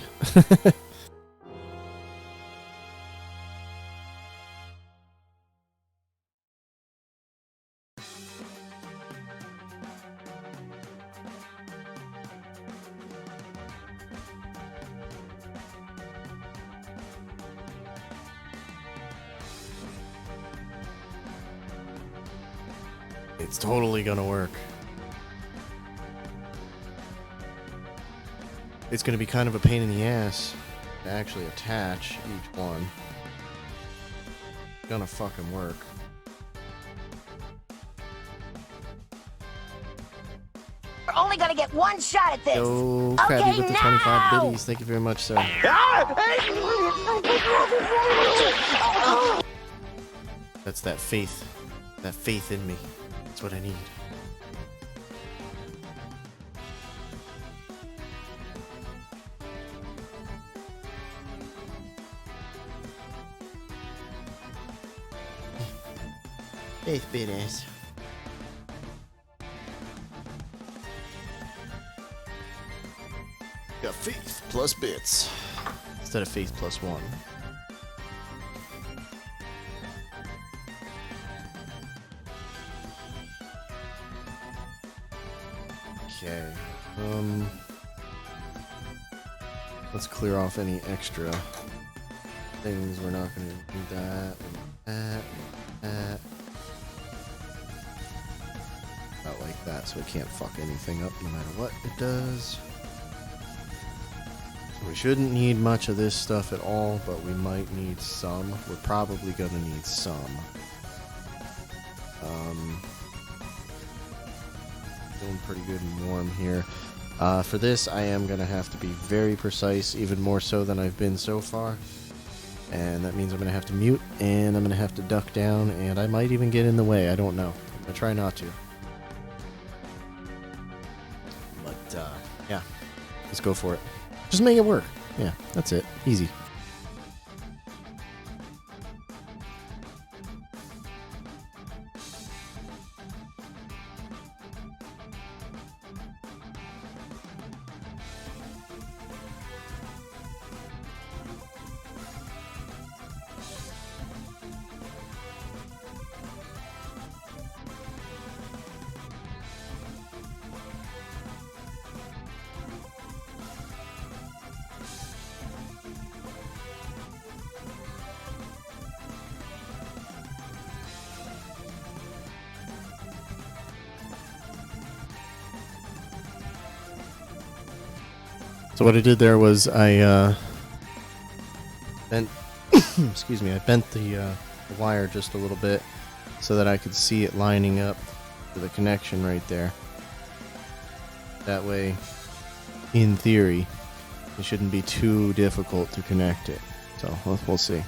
A: It's totally gonna work. It's gonna be kind of a pain in the ass to actually attach each one. It's gonna fucking work.
I: You're only gonna get one shot at this.
A: Yo, Krabby with the 25 biddies. Thank you very much, sir. That's that faith. That faith in me. That's what I need. Faith biddies. Got faith plus bits instead of faith plus 1. Okay. Let's clear off any extra things. We're not going to do that. That. About like that, so it can't fuck anything up no matter what it does. We shouldn't need much of this stuff at all, but we might need some. We're probably going to need some. Feeling pretty good and warm here. For this, I am going to have to be very precise, even more so than I've been so far. And that means I'm going to have to mute, and I'm going to have to duck down, and I might even get in the way. I don't know. I'm going to try not to. But, yeah. Let's go for it. Just make it work. Yeah, that's it. Easy. So what I did there was I bent, excuse me, I bent the wire just a little bit so that I could see it lining up to the connection right there. That way, in theory, it shouldn't be too difficult to connect it. So we'll see.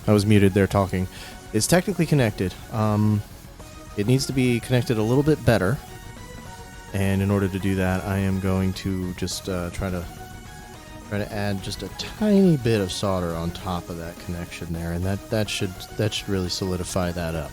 A: I was muted there talking. It's technically connected. It needs to be connected a little bit better. And in order to do that, I am going to just try to add just a tiny bit of solder on top of that connection there, and that should really solidify that up.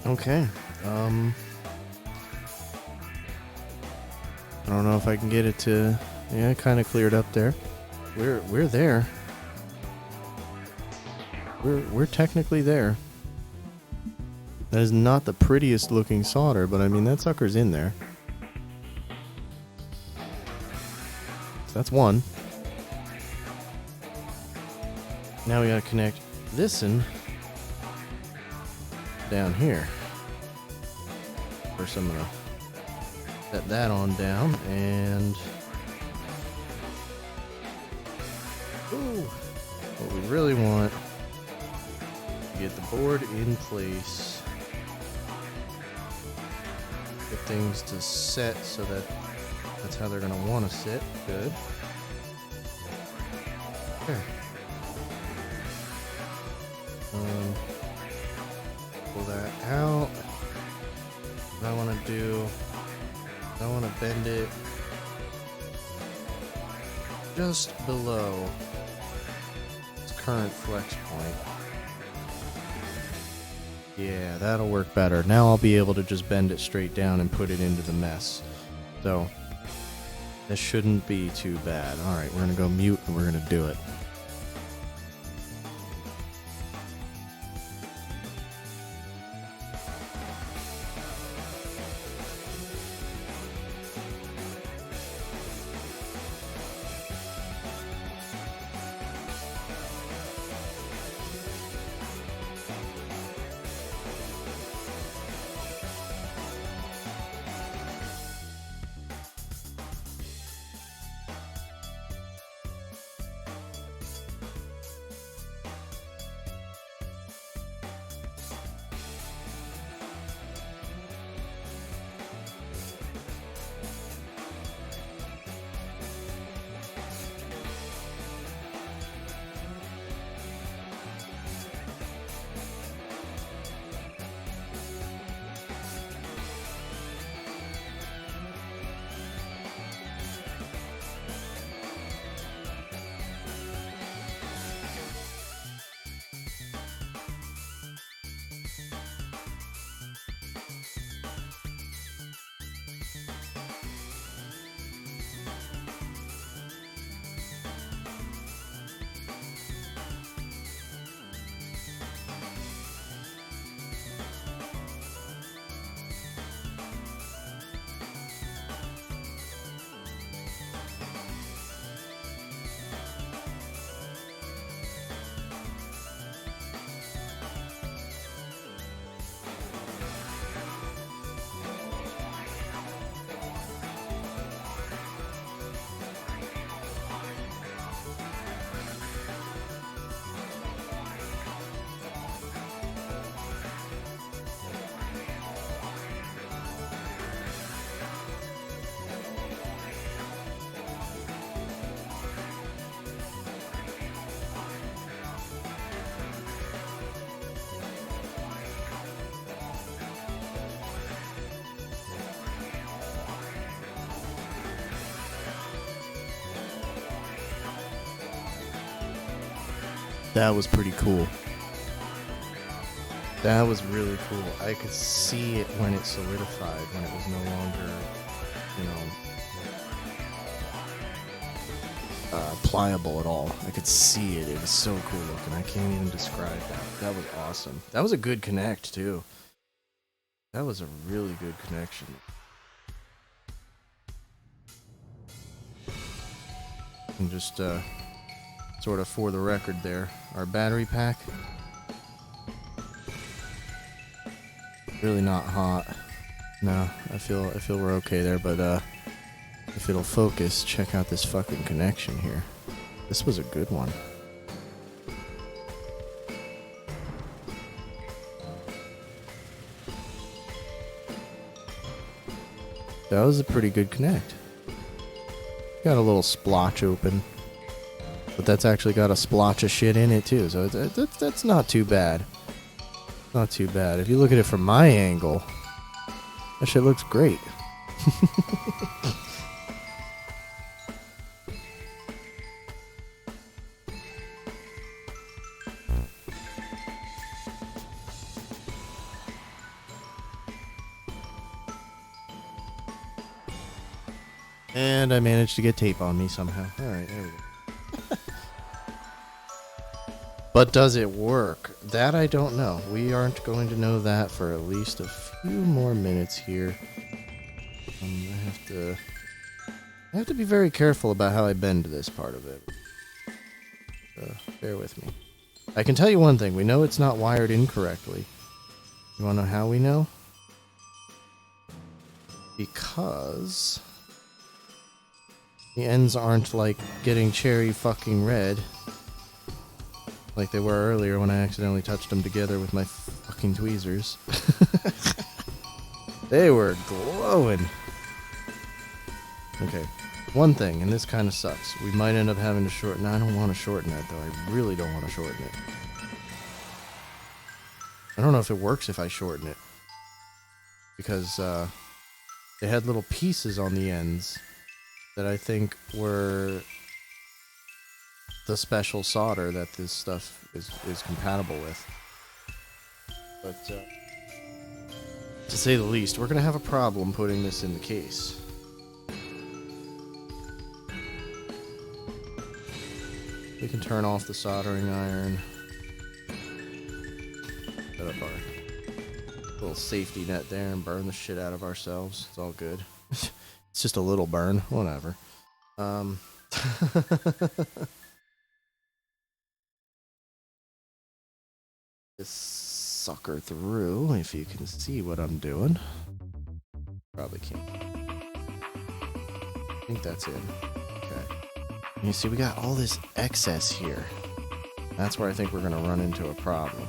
A: Okay. I don't know if I can get it to. Yeah, kind of cleared up there. We're there. We're technically there. That is not the prettiest looking solder, but I mean that sucker's in there. So that's one. Now we gotta connect this in down here. First I'm gonna set that on down and ooh, what we really want is get the board in place. Get things to set so that that's how they're gonna want to sit. Good. Okay. Pull that out. What I want to do, I want to bend it just below its current flex point. Yeah, that'll work better. Now I'll be able to just bend it straight down and put it into the mess. So, this shouldn't be too bad. Alright, we're going to go mute and we're going to do it. That was pretty cool. That was really cool. I could see it when it solidified, when it was no longer, pliable at all. I could see it. It was so cool looking. I can't even describe that. That was awesome. That was a good connect, too. That was a really good connection. And just, sort of for the record there, our battery pack, really not hot. No, I feel we're okay there, but if it'll focus, check out this fucking connection here. This was a good one. That was a pretty good connect. Got a little splotch open. But that's actually got a splotch of shit in it too, so that's not too bad. Not too bad. If you look at it from my angle, that shit looks great. And I managed to get tape on me somehow. Alright, there we go. But does it work? That I don't know. We aren't going to know that for at least a few more minutes here. I have to be very careful about how I bend this part of it. Bear with me. I can tell you one thing. We know it's not wired incorrectly. You want to know how we know? Because the ends aren't like getting cherry fucking red like they were earlier when I accidentally touched them together with my fucking tweezers. They were glowing. Okay, one thing, and this kind of sucks. We might end up having to shorten. I don't want to shorten that though. I really don't want to shorten it. I don't know if it works if I shorten it. Because they had little pieces on the ends that I think were the special solder that this stuff is compatible with. But to say the least, we're going to have a problem putting this in the case. We can turn off the soldering iron. Set up our little safety net there and burn the shit out of ourselves. It's all good. It's just a little burn. Whatever. This sucker through, if you can see what I'm doing. Probably can't. I think that's in. Okay. You see, we got all this excess here. That's where I think we're going to run into a problem.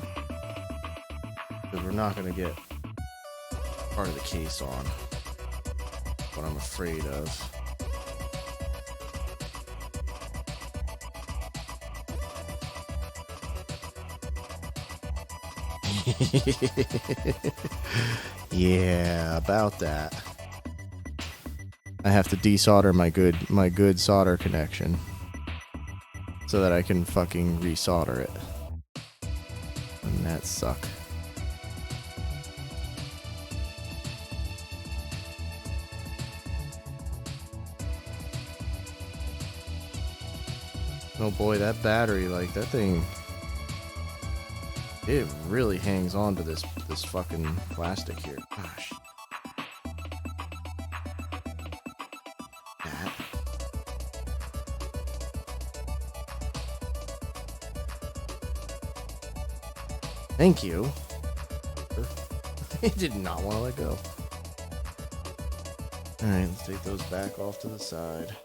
A: Because we're not going to get part of the case on. What I'm afraid of. Yeah, about that. I have to desolder my good solder connection so that I can fucking resolder it. And that suck. Oh boy, that battery, like that thing, it really hangs on to this fucking plastic here. Gosh. That. Thank you. It did not want to let go. Alright, let's take those back off to the side.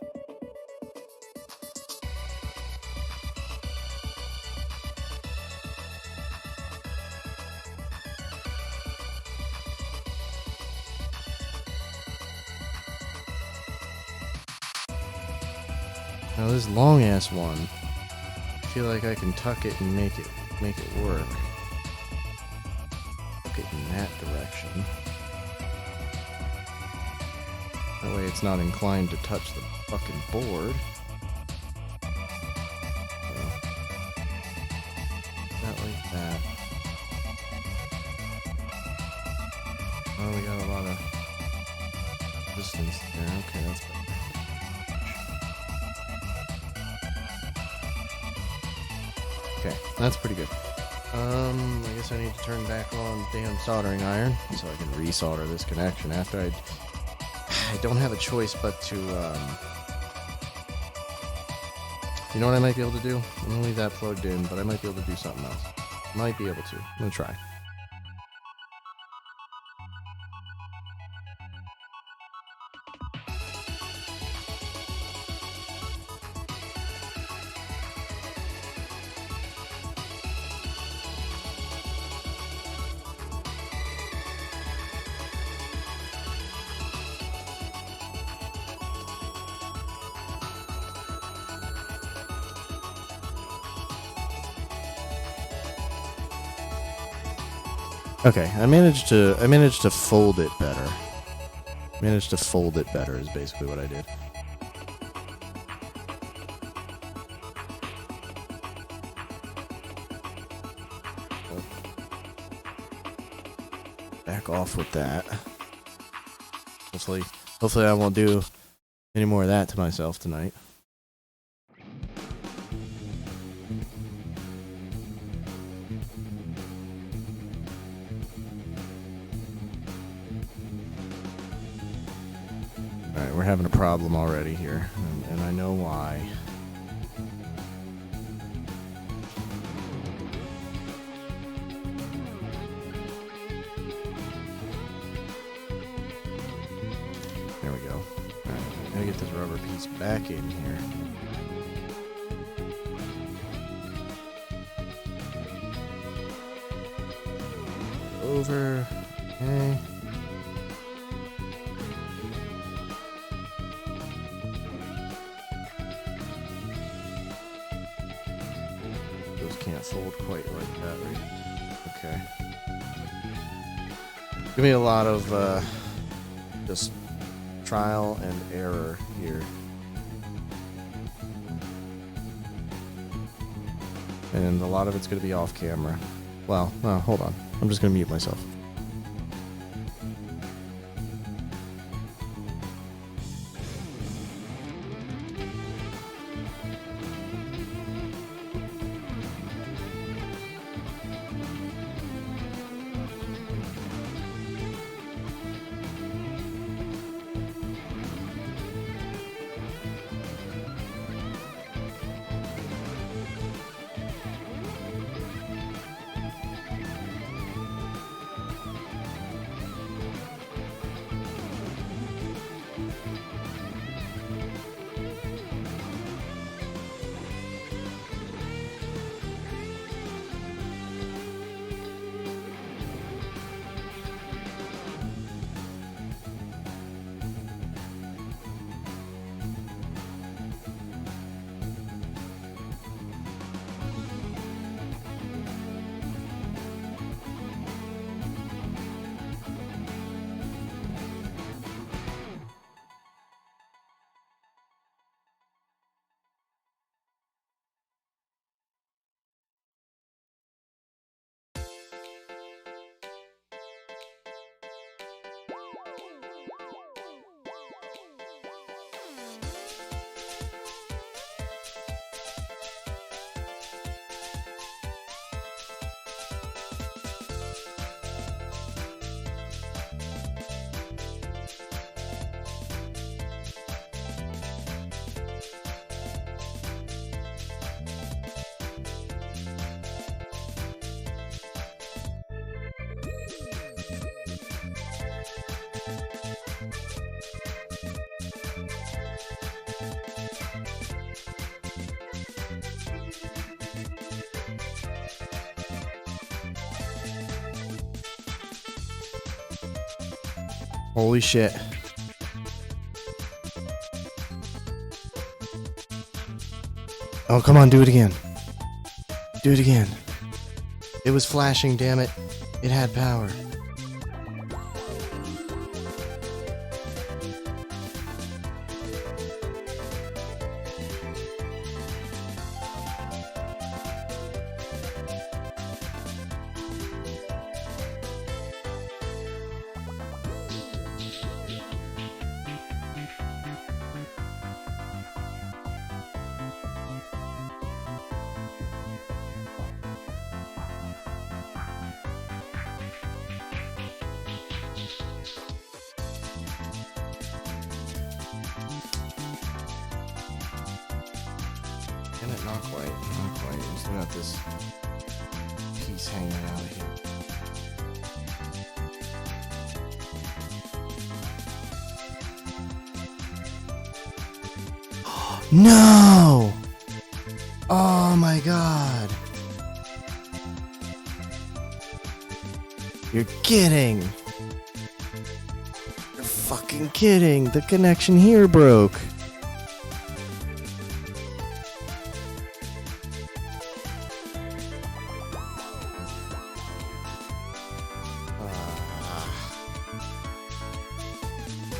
A: Now this long ass one, I feel like I can tuck it and make it work. Tuck it in that direction. That way it's not inclined to touch the fucking board. So, that like that. Oh, we got a lot of distance there. Okay, that's better. Okay, that's pretty good. I guess I need to turn back on damn soldering iron so I can resolder this connection after I don't have a choice but to, you know what I might be able to do? I'm gonna leave that plugged in, but I might be able to do something else. Might be able to. I'm gonna try. Okay, I managed to fold it better. Managed to fold it better is basically what I did. Back off with that. Hopefully I won't do any more of that to myself tonight. Alright, we're having a problem already here, and I know why. There we go. Alright, gotta get this rubber piece back in here. Over. Okay. Those can't fold quite like that, right? Okay. Give me a lot of just trial and error here. And a lot of it's going to be off camera. Well, no, hold on. I'm just going to mute myself. Holy shit. Oh, come on, do it again. Do it again. It was flashing, damn it. It had power. Damn it, not quite. Not quite. We still got this piece hanging out of here. No! Oh my god. You're kidding. You're fucking kidding. The connection here broke.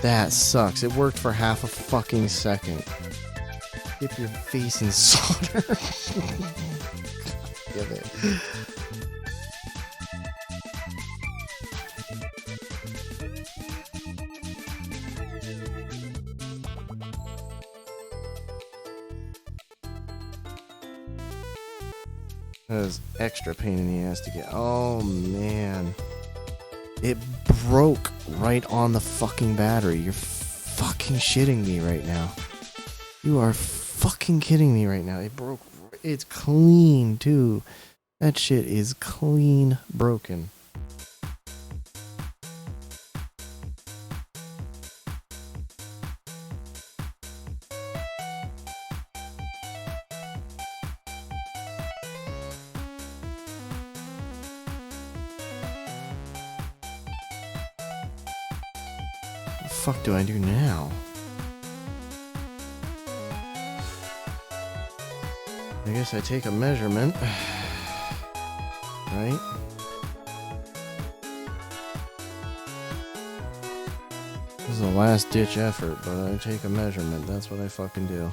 A: That sucks. It worked for half a fucking second. Dip your face in solder. Give it. That was extra pain in the ass to get. Oh man. It broke right on the fucking battery. You're fucking shitting me right now. You are fucking kidding me right now. It broke. It's clean too. That shit is clean broken. What the fuck do I do now? I guess I take a measurement. Right? This is a last ditch effort, but I take a measurement. That's what I fucking do.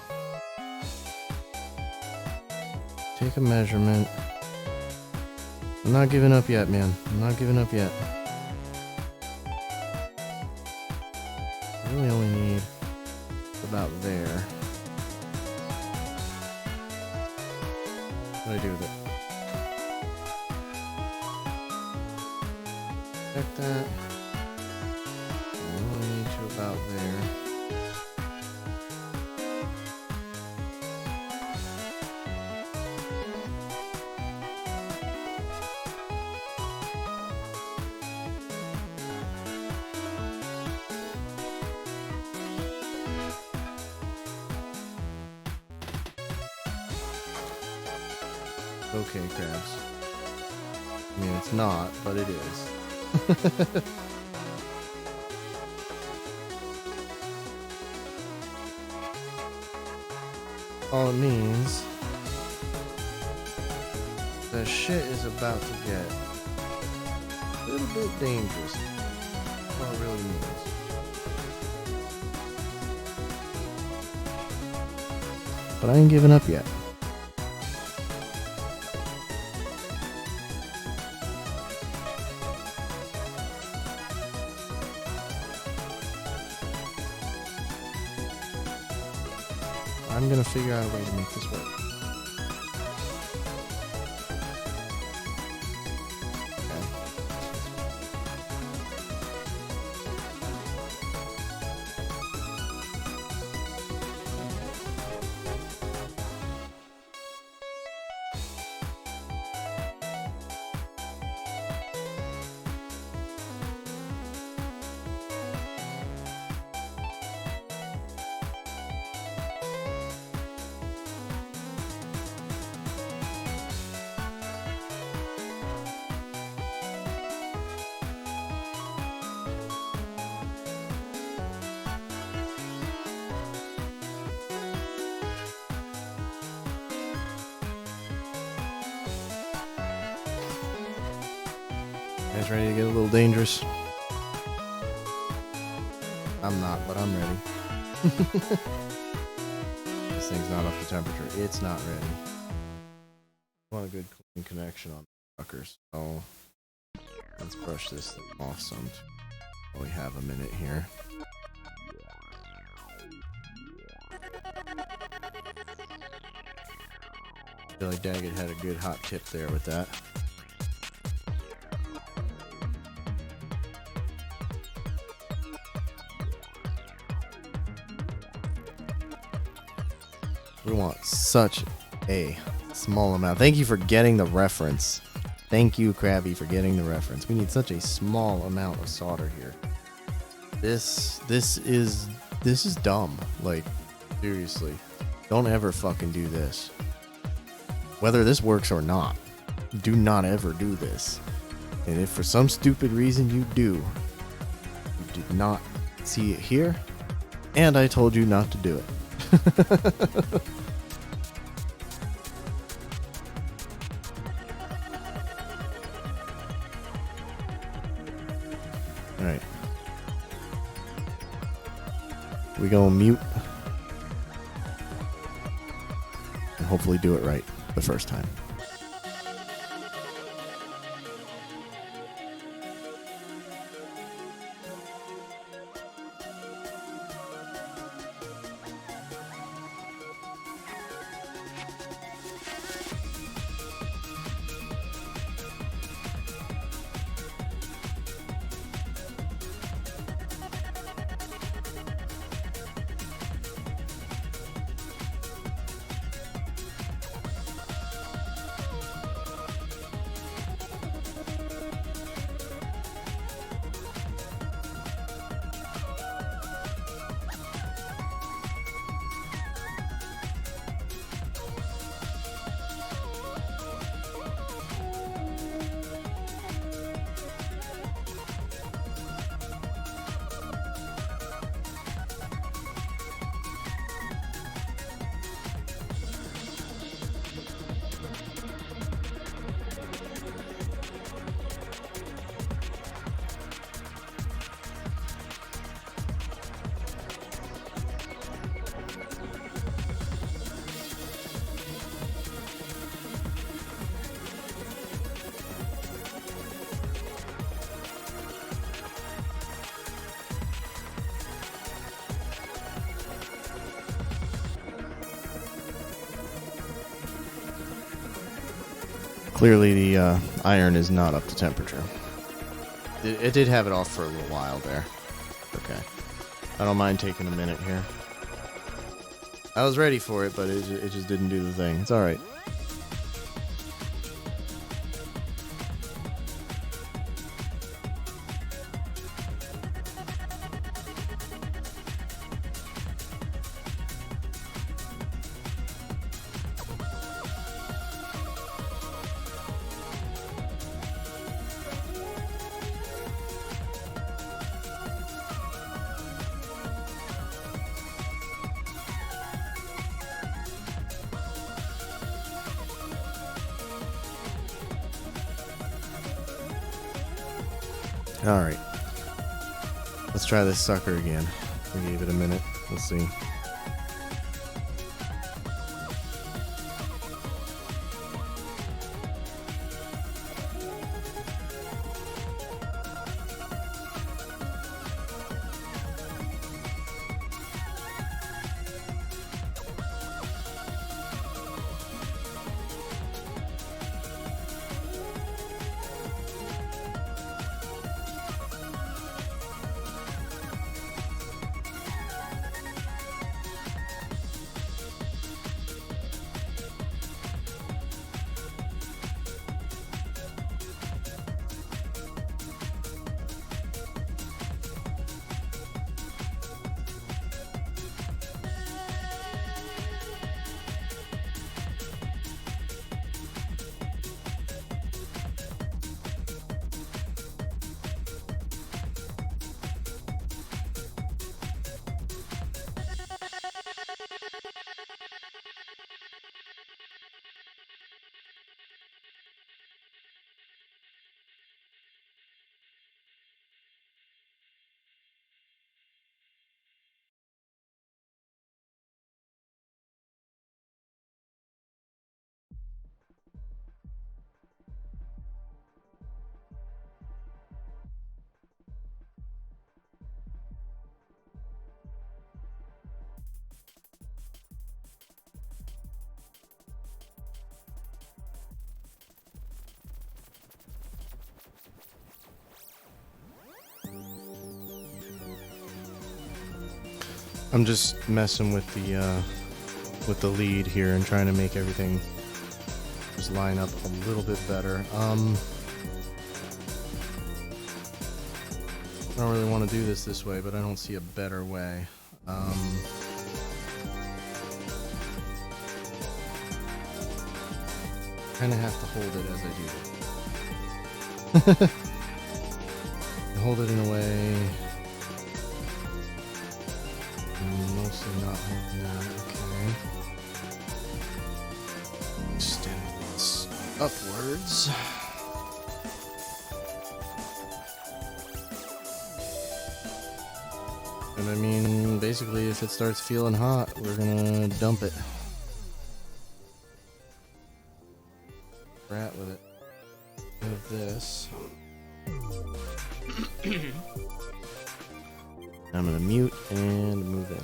A: Take a measurement. I'm not giving up yet, man. I'm not giving up yet. I really only need about there. What do I do with it? Check that. I only need to about there. Okay, crabs. I mean, it's not, but it is. All it means, the shit is about to get a little bit dangerous. That's all it really means. But I ain't giving up yet. I'm gonna figure out a way to make this work. Okay. Guys ready to get a little dangerous? I'm not, but I'm ready. This thing's not up to temperature. It's not ready. I want a good clean connection on the fuckers. So let's brush this thing off some. We have a minute here. I feel like Daggett had a good hot tip there with that. We want such a small amount. Thank you for getting the reference. Thank you, Krabby, for getting the reference. We need such a small amount of solder here. This is dumb. Like, seriously. Don't ever fucking do this. Whether this works or not, do not ever do this. And if for some stupid reason you do, you did not see it here, and I told you not to do it. All right. We go mute and hopefully do it right the first time. Clearly the iron is not up to temperature. It did have it off for a little while there. Okay. I don't mind taking a minute here. I was ready for it, but it just didn't do the thing. It's alright. Alright. Let's try this sucker again. We gave it a minute. We'll see. I'm just messing with the lead here and trying to make everything just line up a little bit better. I don't really want to do this way, but I don't see a better way. Kind of have to hold it as I do it. Hold it in a way. Mostly not holding that. Okay. Extend this upwards. And I mean, basically, if it starts feeling hot, we're gonna dump it. Rat with it. With this. I'm gonna mute and move in.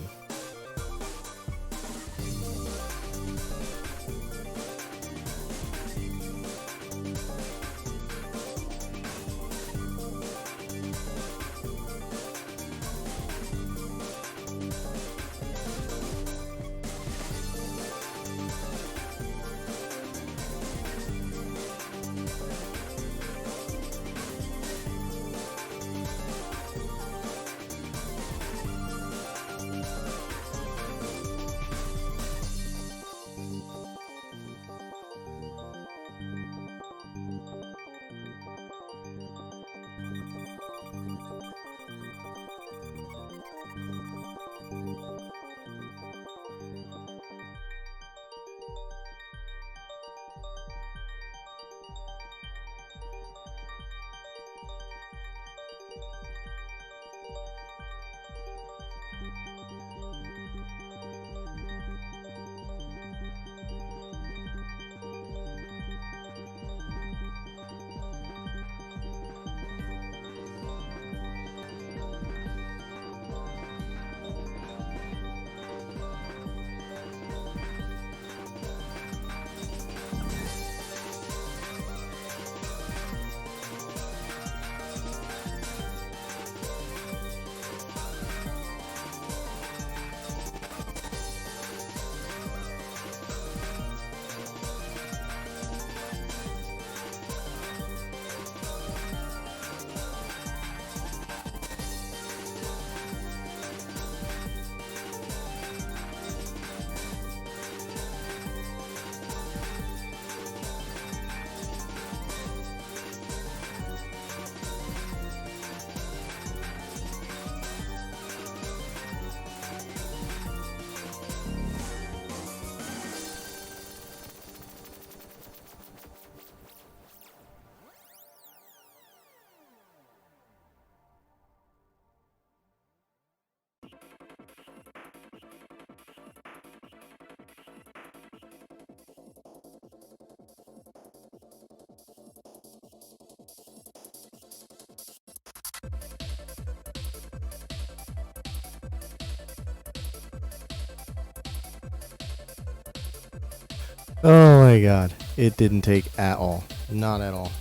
A: Oh my god. It didn't take at all. Not at all.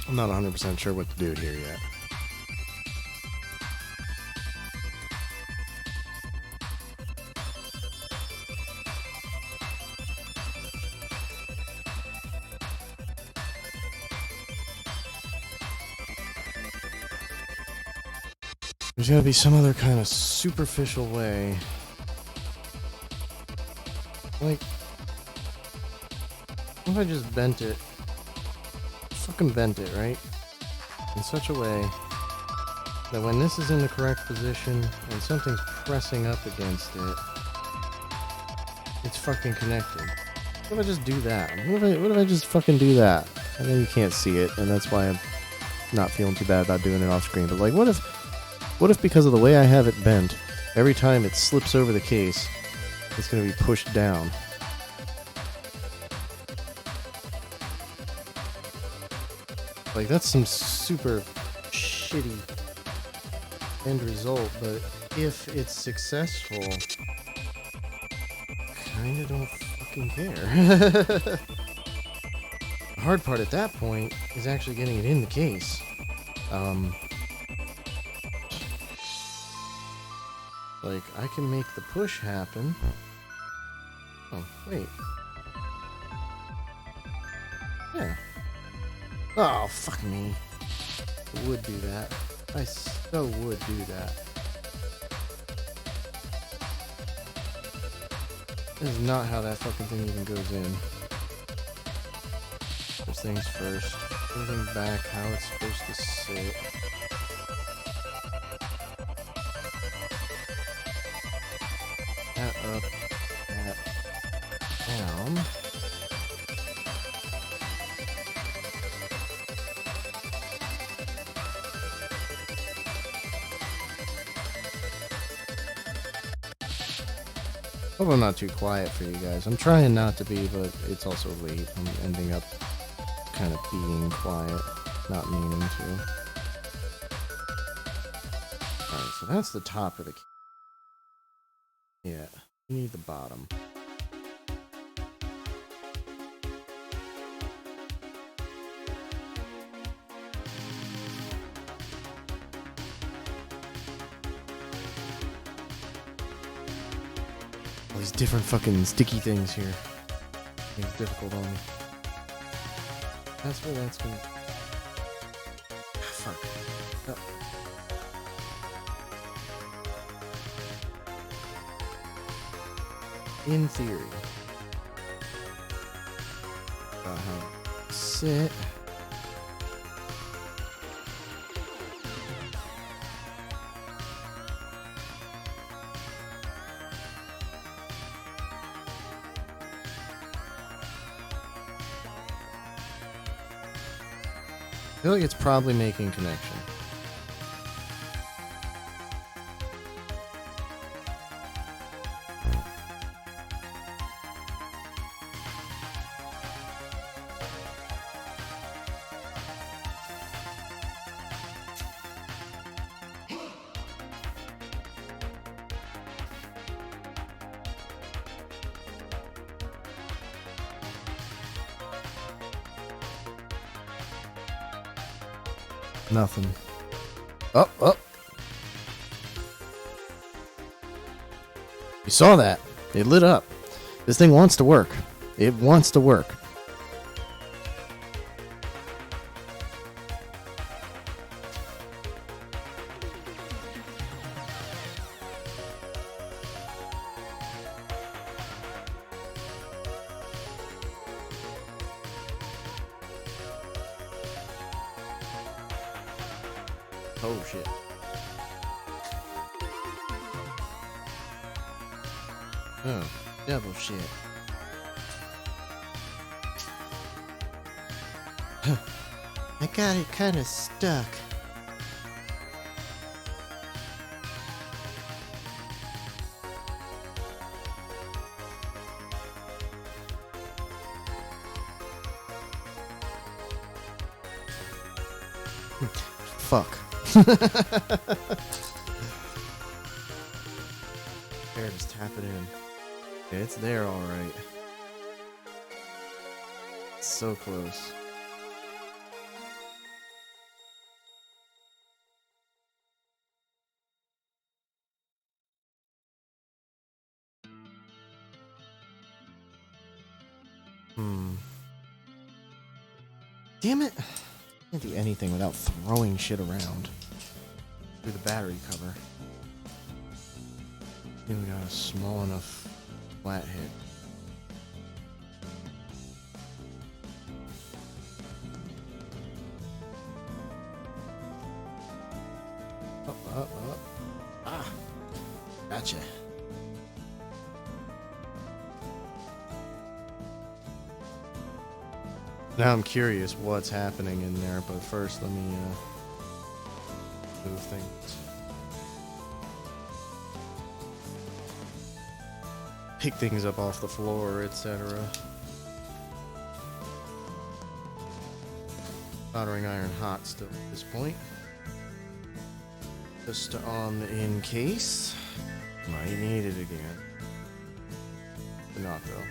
A: I'm not 100% sure what to do here yet. There's gotta be some other kind of superficial way. Like, what if I just bent it? Fucking bent it, right? In such a way that when this is in the correct position and something's pressing up against it, it's fucking connected. What if I just do that? What if I just fucking do that? I know you can't see it, and that's why I'm not feeling too bad about doing it off screen. But like, what if because of the way I have it bent, every time it slips over the case, it's gonna be pushed down? Like, that's some super shitty end result, but if it's successful, kinda don't fucking care. The hard part at that point is actually getting it in the case. Like, I can make the push happen. Oh, wait. Yeah. Oh, fuck me. I would do that. I so would do that. This is not how that fucking thing even goes in. First things first. Everything back how it's supposed to sit. That up. That down. Hope I'm not too quiet for you guys. I'm trying not to be, but it's also late. I'm ending up kind of being quiet, not meaning to. Alright, so that's the top of the... Yeah, we need the bottom. All these different fucking sticky things here. It's difficult on me. That's where that's gonna... Fuck. Oh. In theory. About how to sit. I feel like it's probably making connection. Nothing. Oh, oh. You saw that. It lit up. This thing wants to work. It wants to work. Oh shit. Oh, devil shit. I got it kind of stuck. Fuck. There, just tap it in. Yeah, it's there alright. So close. Damn it. Can't do anything without throwing shit around. Through the battery cover. I think we got a small enough flat hit. Up. Ah, gotcha. Now I'm curious what's happening in there, but first let me move things. Pick things up off the floor, etc. Soldering iron hot still at this point. Just on in case. Might need it again. But not though.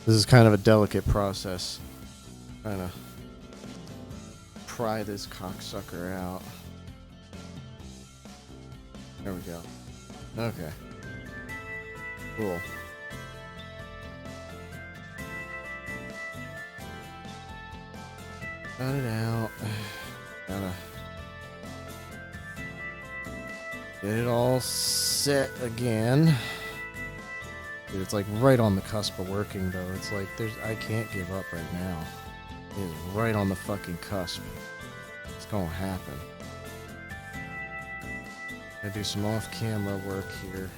A: This is kind of a delicate process. Trying to pry this cocksucker out. There we go. Okay. Cool. Got it out. Gotta get it all set again. Dude, it's like right on the cusp of working though. It's like I can't give up right now. It is right on the fucking cusp. It's gonna happen. Gotta do some off-camera work here.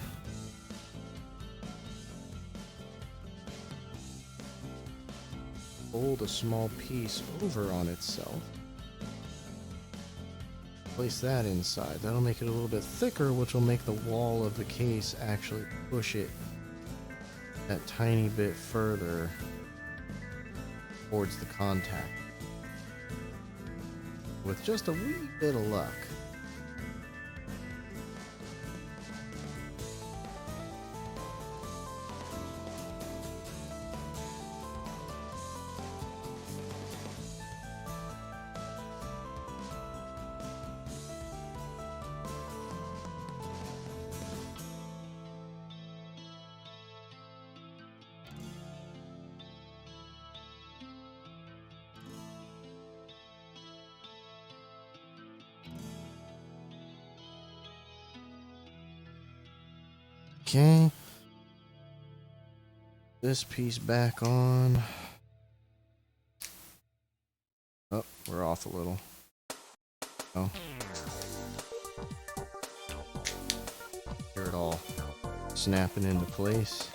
A: Fold a small piece over on itself. Place that inside. That'll make it a little bit thicker, which will make the wall of the case actually push it that tiny bit further towards the contact. With just a wee bit of luck. Okay. This piece back on. Oh, we're off a little. Oh. Hear it all snapping into place.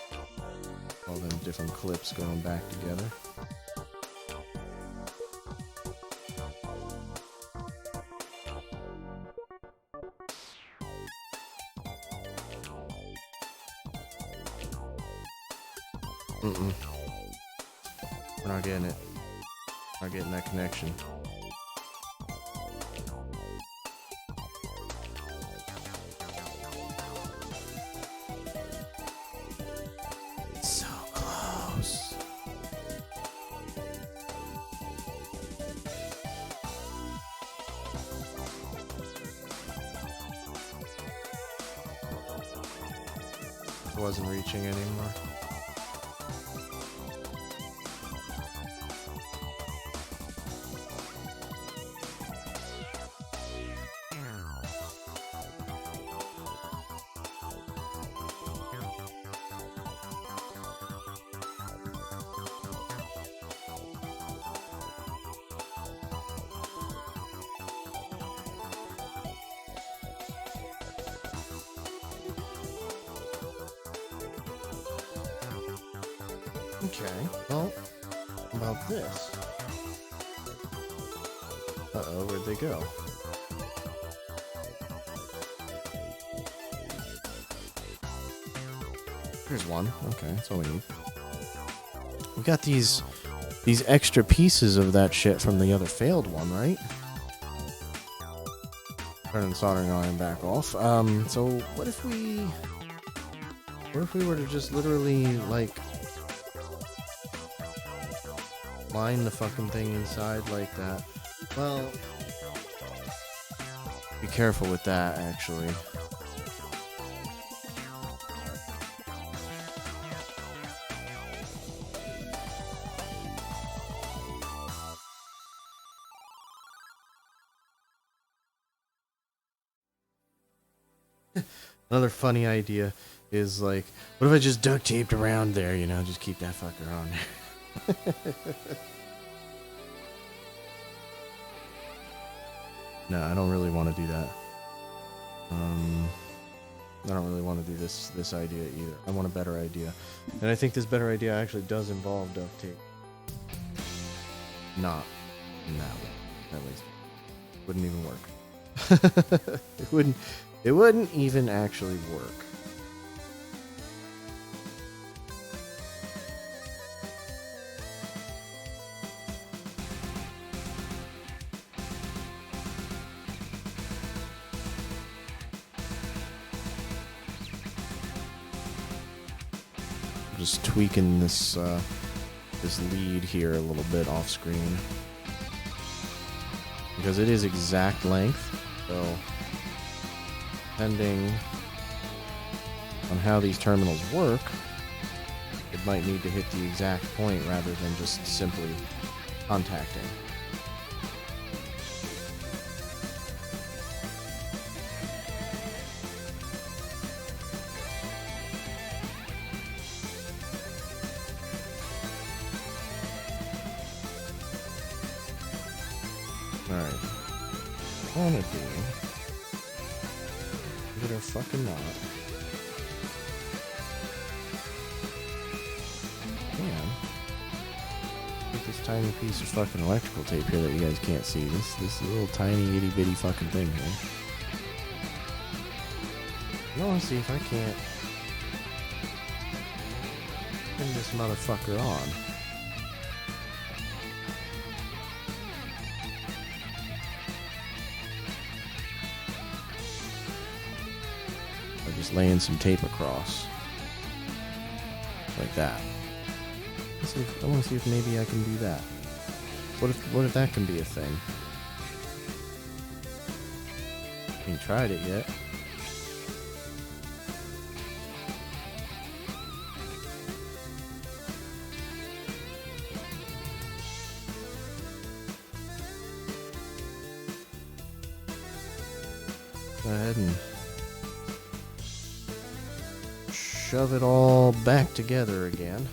A: All them different clips going back together. We're not getting it. Not getting that connection. So close. It wasn't reaching anymore. Okay, well, how about this? Uh-oh, where'd they go? Here's one. Okay, that's all we need. We got these extra pieces of that shit from the other failed one, right? Turning the soldering iron back off. So what if we were to just literally like line the fucking thing inside like that? Well, be careful with that, actually. Another funny idea is like, what if I just duct taped around there, you know, just keep that fucker on there. No, I don't really want to do that. I don't really want to do this idea either. I want a better idea. And I think this better idea actually does involve duct tape. Not in that way, at least. Wouldn't even work. It wouldn't even actually work. Just tweaking this lead here a little bit off screen because it is exact length, so depending on how these terminals work, it might need to hit the exact point rather than just simply contacting. Alright. I want to do... Believe it or fucking not. Man. Look at this tiny piece of fucking electrical tape here that you guys can't see. This little tiny itty bitty fucking thing here. I want to see if I can't turn this motherfucker on. Just laying some tape across like that. I want to see if maybe I can do that. What if that can be a thing? I ain't tried it yet. Go ahead and shove it all back together again.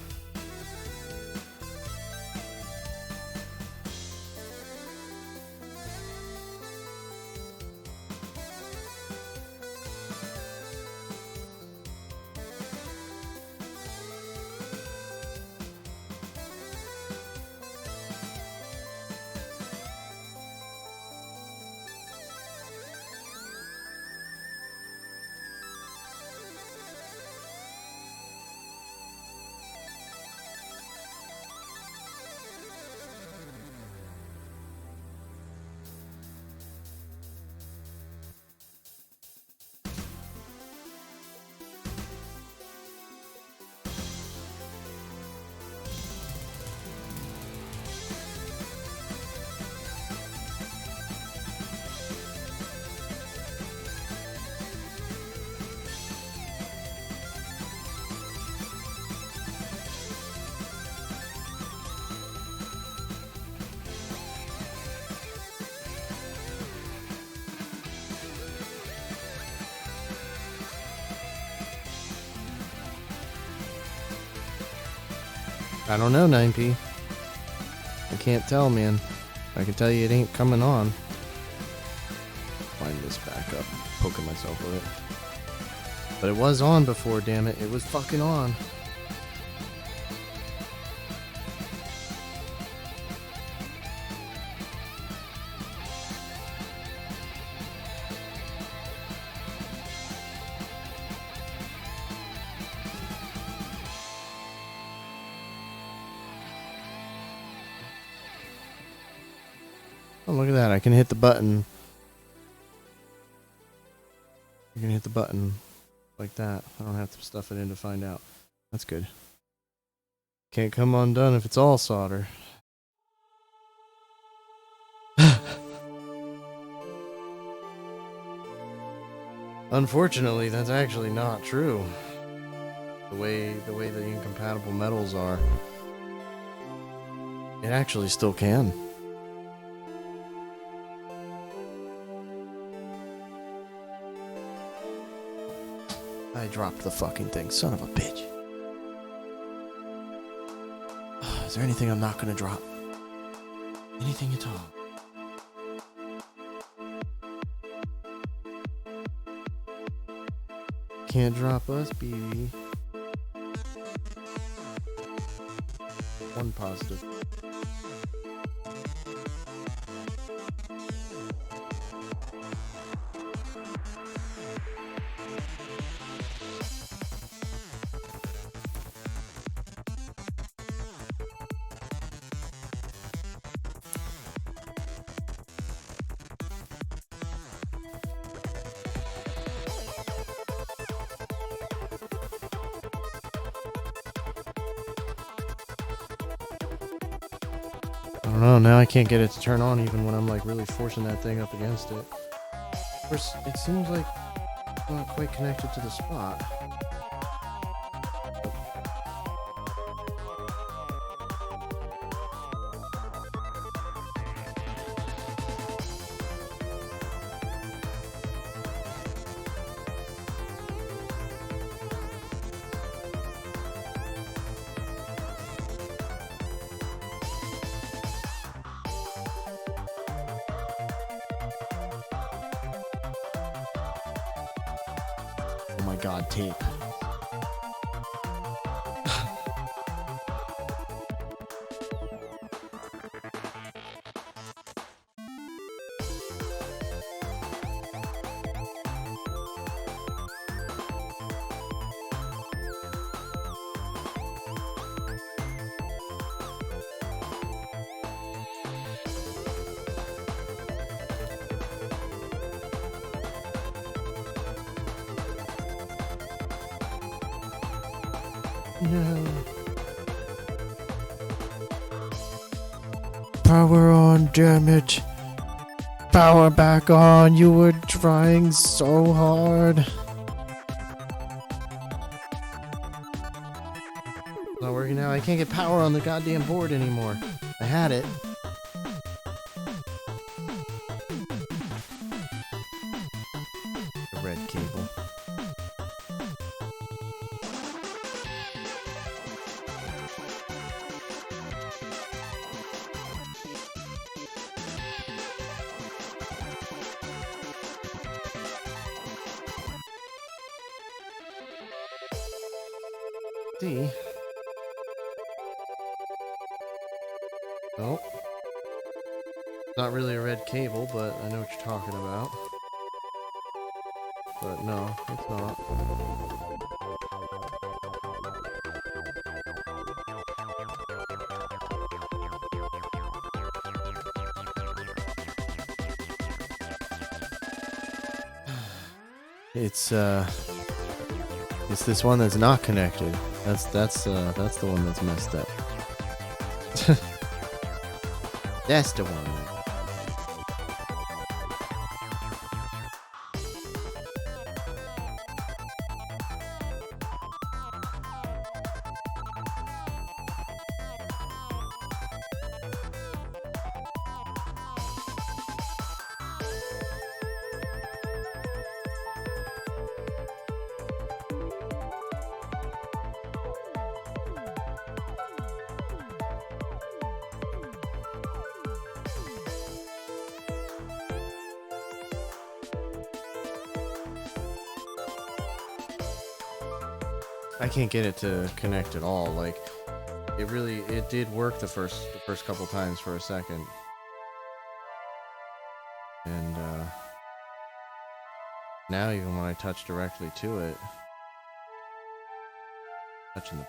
A: I don't know, 9P. I can't tell, man. I can tell you it ain't coming on. Find this back up. Poking myself with it. But it was on before, damn it. It was fucking on. look at that. I can hit the button. You can hit the button like that. I don't have to stuff it in to find out. That's good. Can't come undone if it's all solder. Unfortunately, that's actually not true. The way the incompatible metals are, it actually still can. I dropped the fucking thing, son of a bitch. Is there anything I'm not gonna drop? Anything at all? Can't drop us, baby. One positive. I don't know, now I can't get it to turn on even when I'm like really forcing that thing up against it. Of course, it seems like it's not quite connected to the spot. Oh my god, tape. No. Power on, damn it. Power back on. You were trying so hard. It's not working now. I can't get power on the goddamn board anymore. I had it. The red cable. See? Nope. Not really a red cable, but I know what you're talking about. But no, it's not. It's this one that's not connected. That's the one that's messed up. That's the one. I can't get it to connect at all. Like, it did work the first couple times for a second. And now even when I touch directly to it, touching the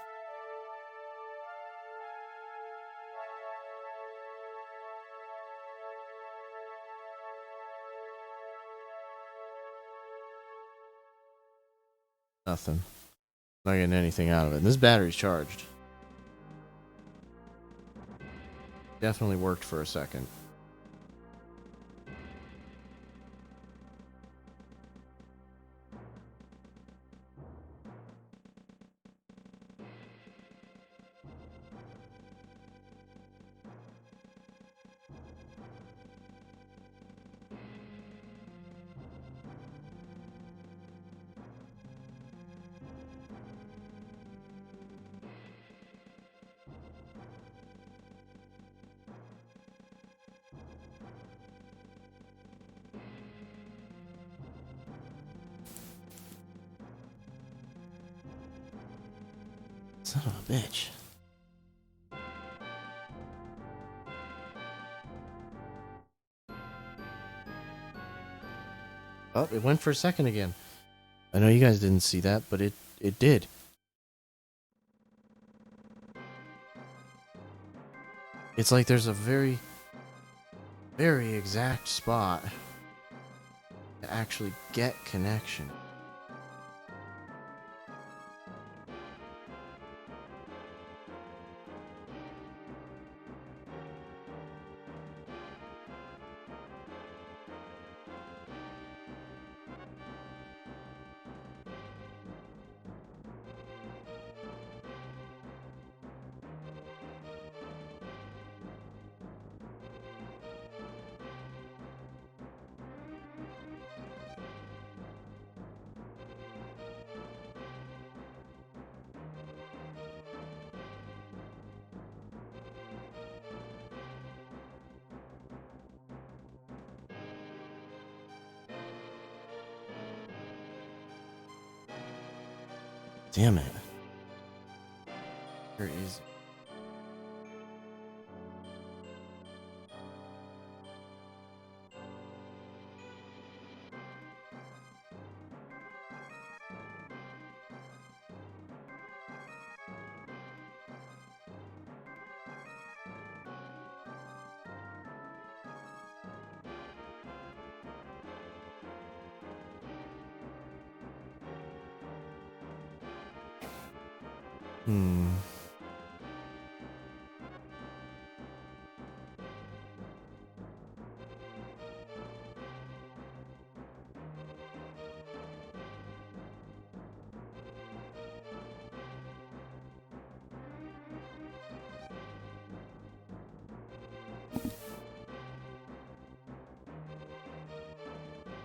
A: Nothing. Not getting anything out of it. This battery's charged. Definitely worked for a second. Son of a bitch. Oh, it went for a second again. I know you guys didn't see that, but it did. It's like there's a very, very exact spot to actually get connection. Damn it. Where is it?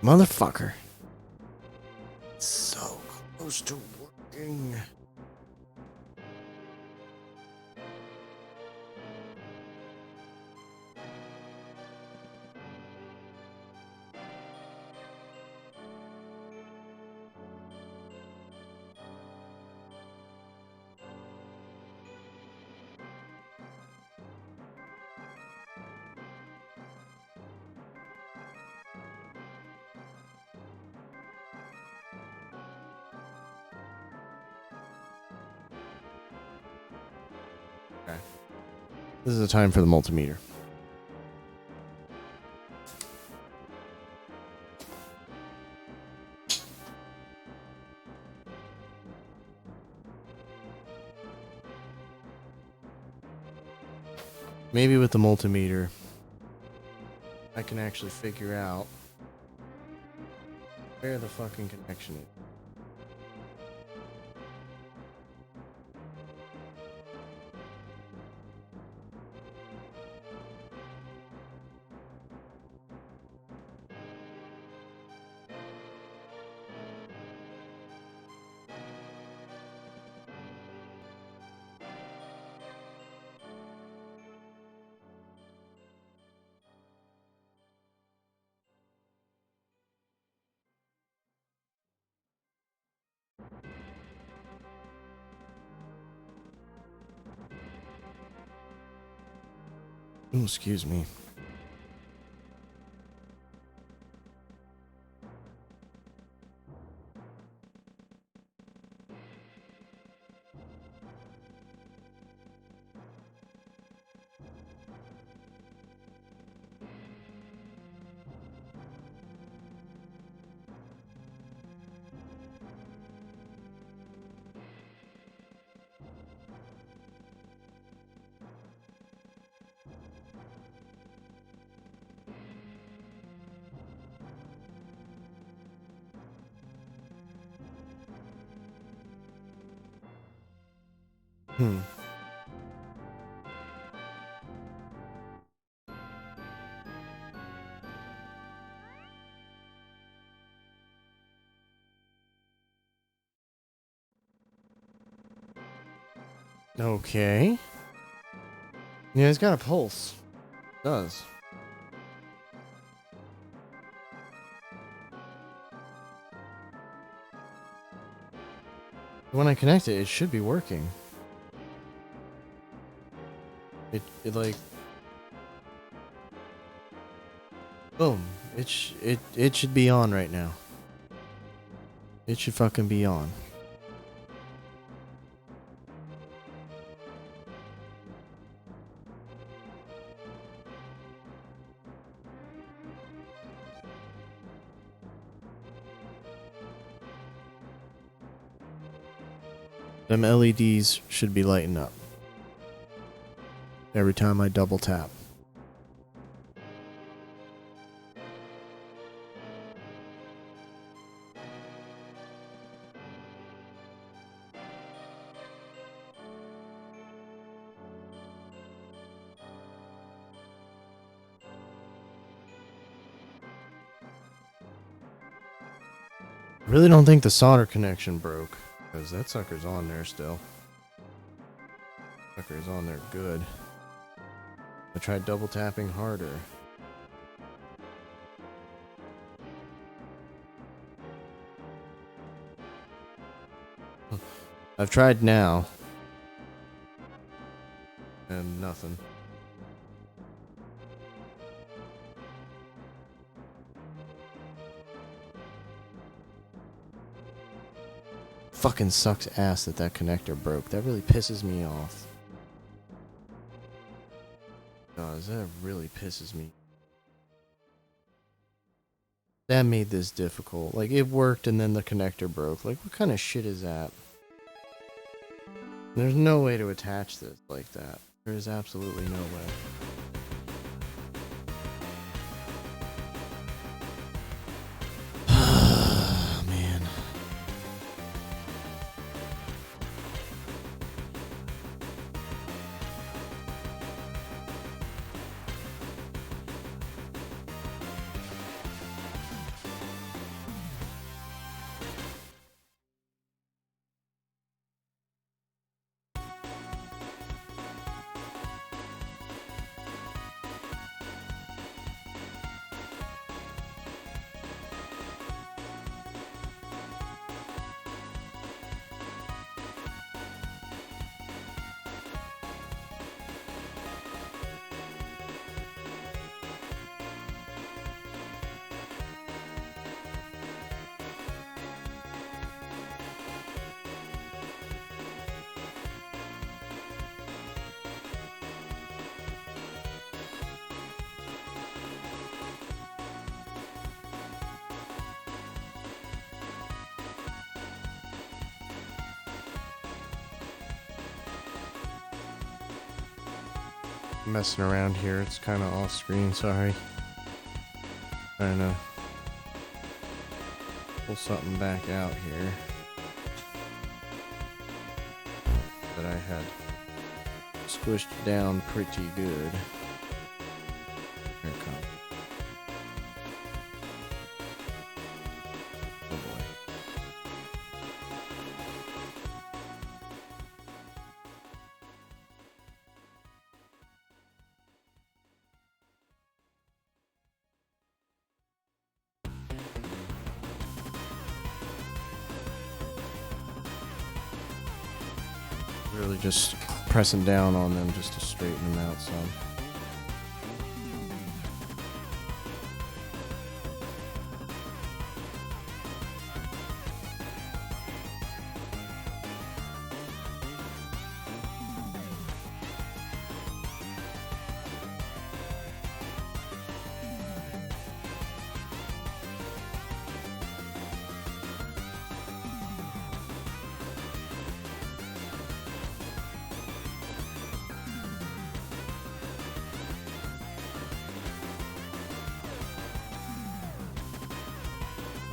A: Motherfucker. It's so close to working. Okay. This is the time for the multimeter. Maybe with the multimeter, I can actually figure out where the fucking connection is. Oh, excuse me. Hmm. Okay. Yeah, it's got a pulse. It does. When I connect it, it should be working. It like boom. It should be on right now. It should fucking be on. Them LEDs should be lighting up every time I double tap. I really don't think the solder connection broke, because that sucker's on there still. Sucker's on there good. I tried double tapping harder. I've tried now. And nothing. Fucking sucks ass that that connector broke. That really pisses me off. Guys, that really pisses me. That made this difficult. Like, it worked and then the connector broke. Like, what kind of shit is that? There's no way to attach this like that. There is absolutely no way. Man. Messing around here, it's kind of off screen, sorry. Trying to pull something back out here that I had squished down pretty good. Here it comes. Oh boy. Really just pressing down on them just to straighten them out some.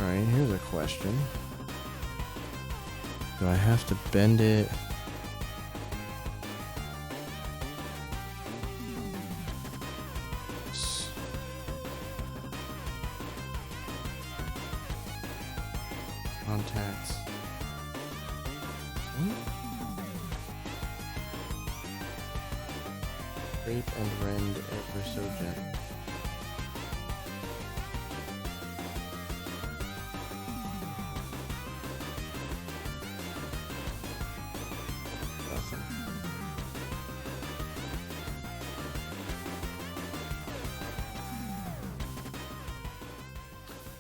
A: Alright, here's a question. Do I have to bend it Contacts. Rape and rend ever so gentle. Nothing.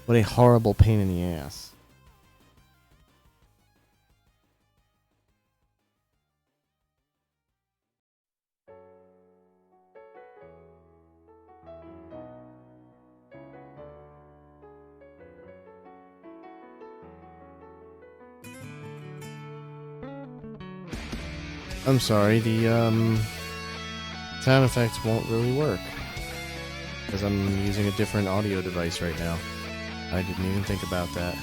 A: What a horrible pain in the ass. I'm sorry, the sound effects won't really work because I'm using a different audio device right now. I didn't even think about that.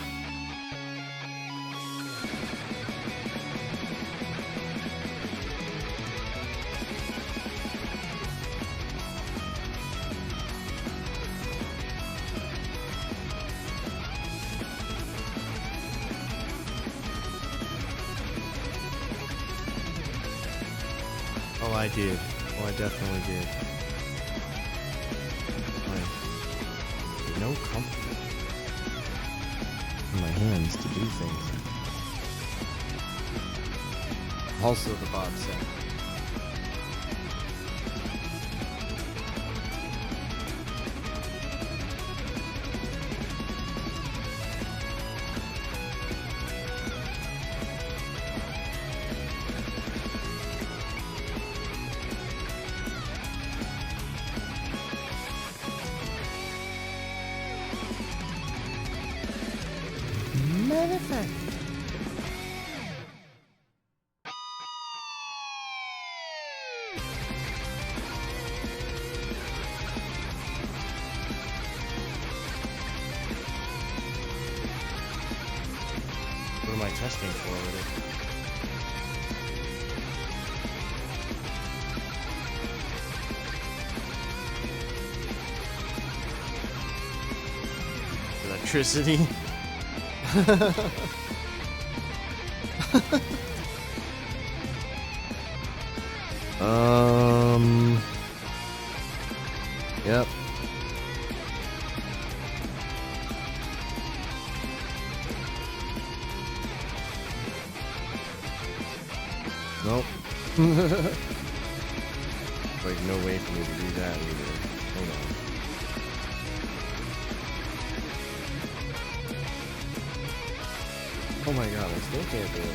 A: Oh, I did. Oh, I definitely did. No comfort in my hands to do things. Also the Bob set. Motherfucker. What am I testing for with it? Electricity? Yep. Nope. Like, no way for me to do that either. Hold on. Oh my god, I still can't do it.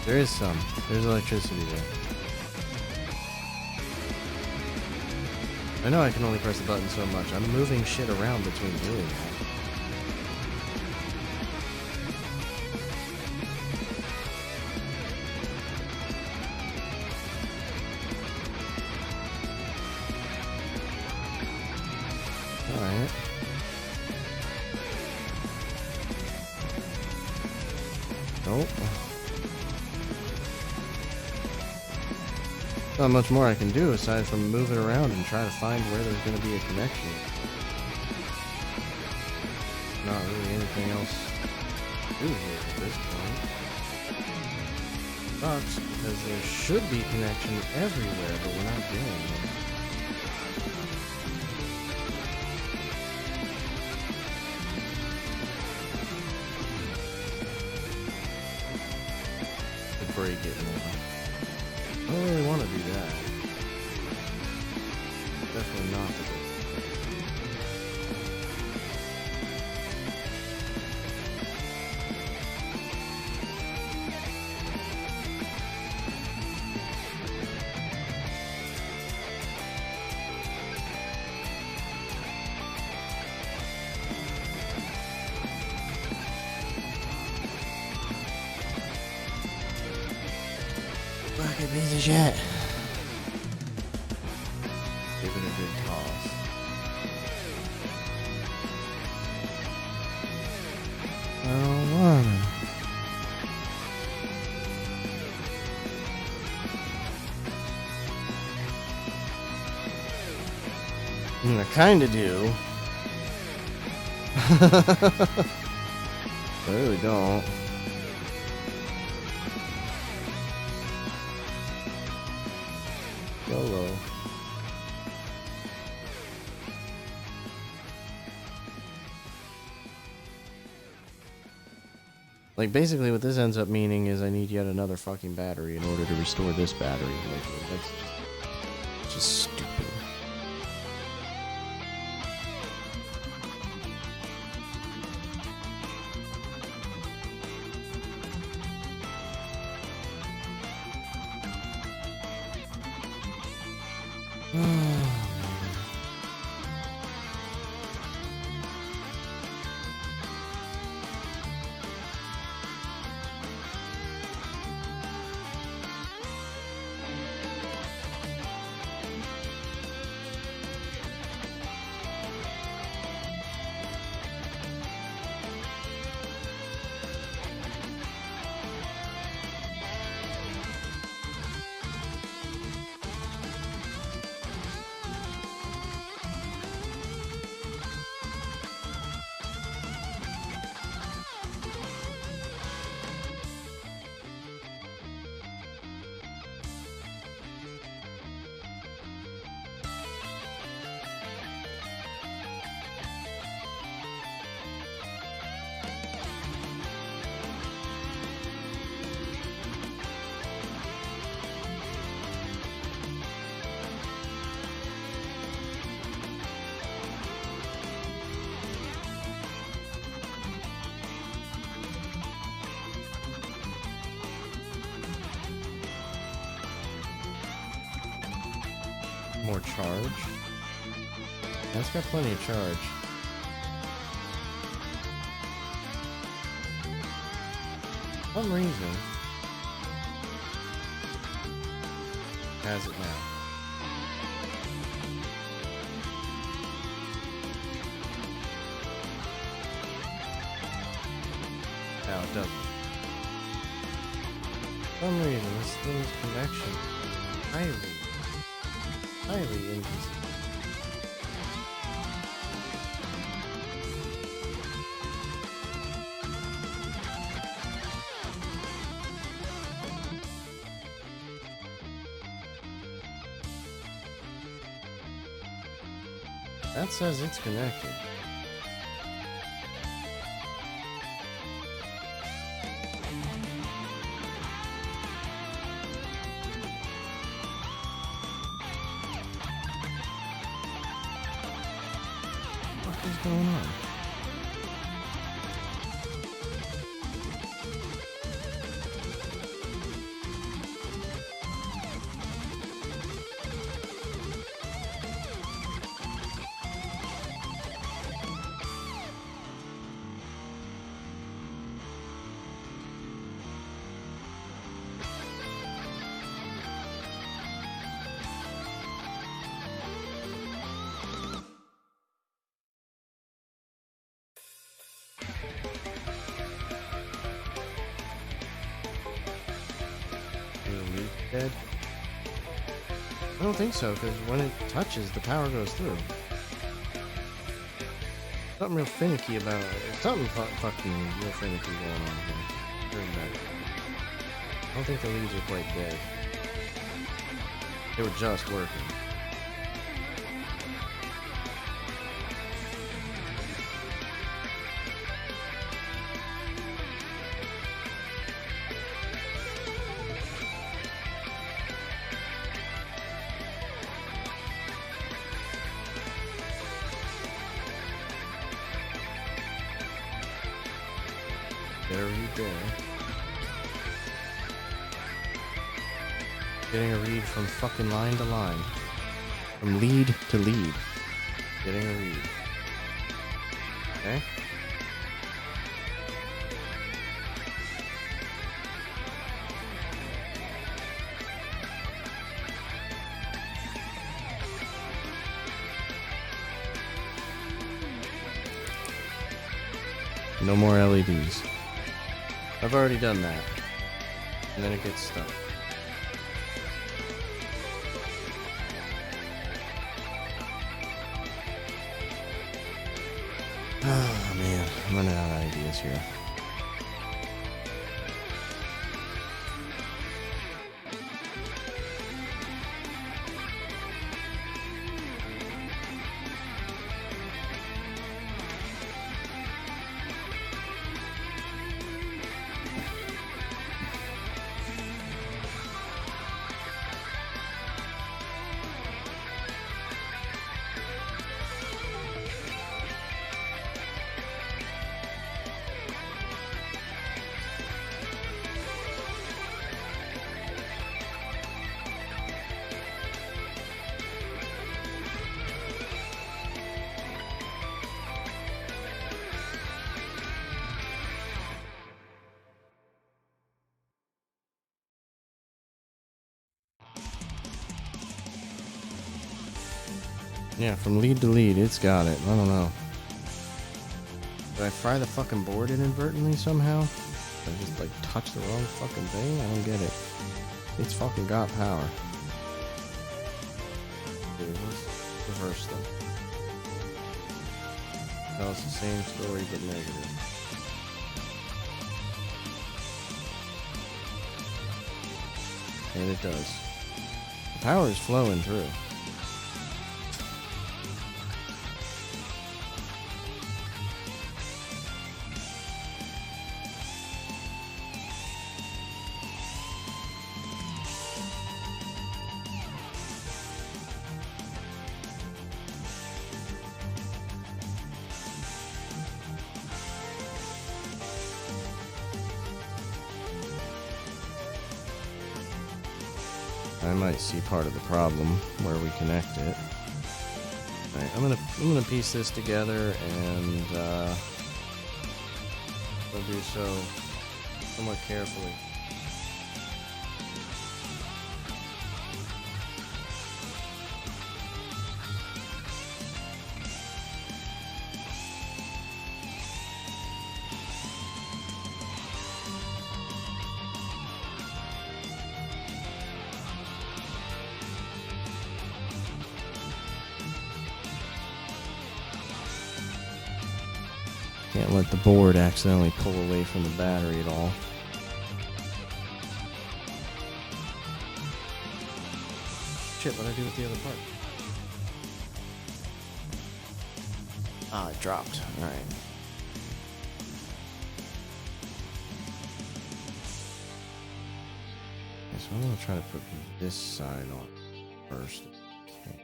A: There is some. There's electricity there. I know I can only press the button so much. I'm moving shit around between doing that. Alright. Nope. Not much more I can do aside from move it around and try to find where there's going to be a connection. Not really anything else to do here at this point. Sucks because there should be connection everywhere, but we're not doing it. To break it more. I don't really want to do that. Definitely not the good. Fucking piece of shit. Give it a good toss. I don't want to. I kinda do. I really don't. YOLO. Like, basically what this ends up meaning is I need yet another fucking battery in order to restore this battery. Like, that's just stupid. More charge? That's got plenty of charge. For some reason. Has it now. Now it doesn't. For some reason, this thing's connection highly inconsistent. That says it's connected. What is going on? Dead? I don't think so, because when it touches, the power goes through. Something real finicky about it. Something fucking real finicky going on here. Very bad. I don't think the leads are quite dead. They were just working. There we go. Getting a read from fucking line to line. From lead to lead. Getting a read. Okay? No more LEDs. I've already done that. And then it gets stuck. is here. Yeah, from lead to lead, it's got it. I don't know. Did I fry the fucking board inadvertently somehow? Did I just like touch the wrong fucking thing? I don't get it. It's fucking got power. Okay, let's reverse them. Tell us the same story but negative. And it does. The power is flowing through. I might see part of the problem where we connect it. Alright, I'm gonna piece this together, and I'll do so somewhat carefully. Can't let the board accidentally pull away from the battery at all. Shit, what did I do with the other part? Ah, it dropped. Alright. Okay, so I'm gonna try to put this side on first. Okay.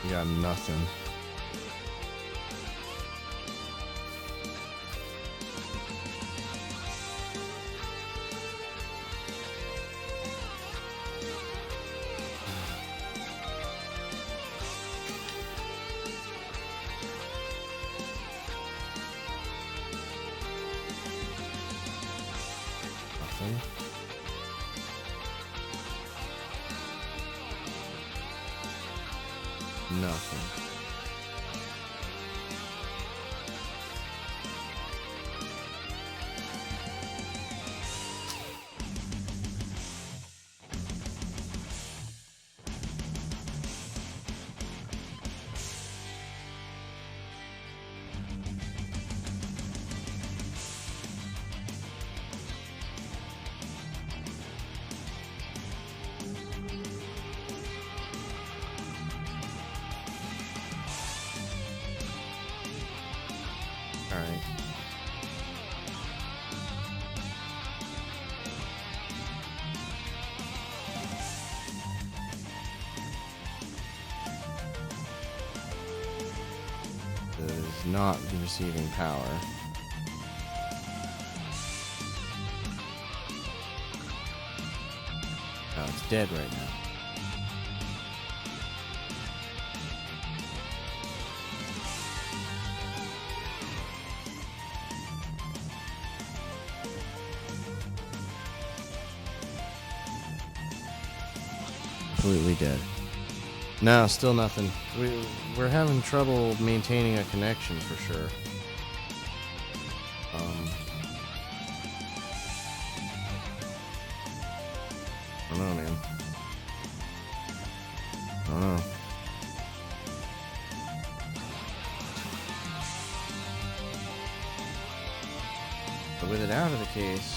A: You got nothing. Nothing. Nothing. All right. It is not receiving power. Oh, it's dead right now. completely dead. No, still nothing. We're having trouble maintaining a connection for sure. I don't know, man. I don't know. But with it out of the case,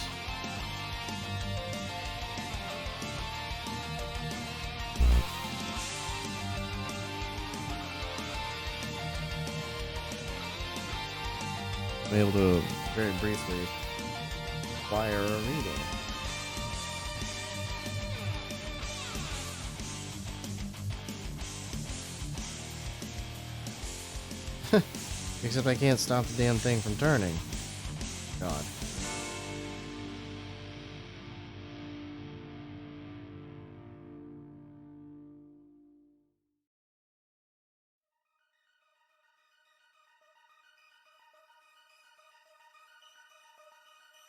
A: I'm able to very briefly fire a reading. Except I can't stop the damn thing from turning. God.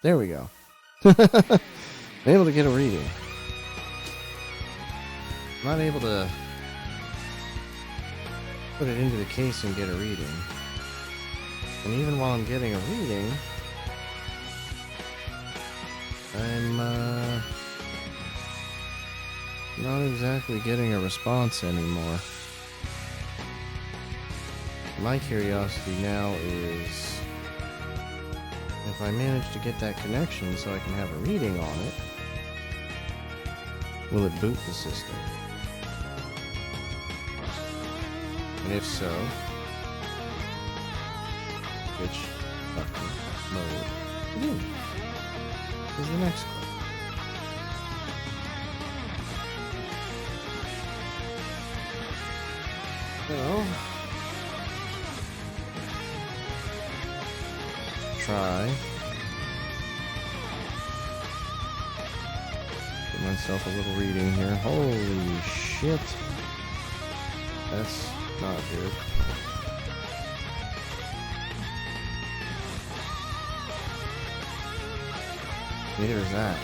A: There we go. I'm able to get a reading. I'm not able to put it into the case and get a reading. And even while I'm getting a reading, I'm not exactly getting a response anymore. My curiosity now is, if I manage to get that connection so I can have a reading on it, will it boot the system? And if so, which fucking mode is the next one? Well, try. Give myself a little reading here. Holy shit. That's not good. Neither is that.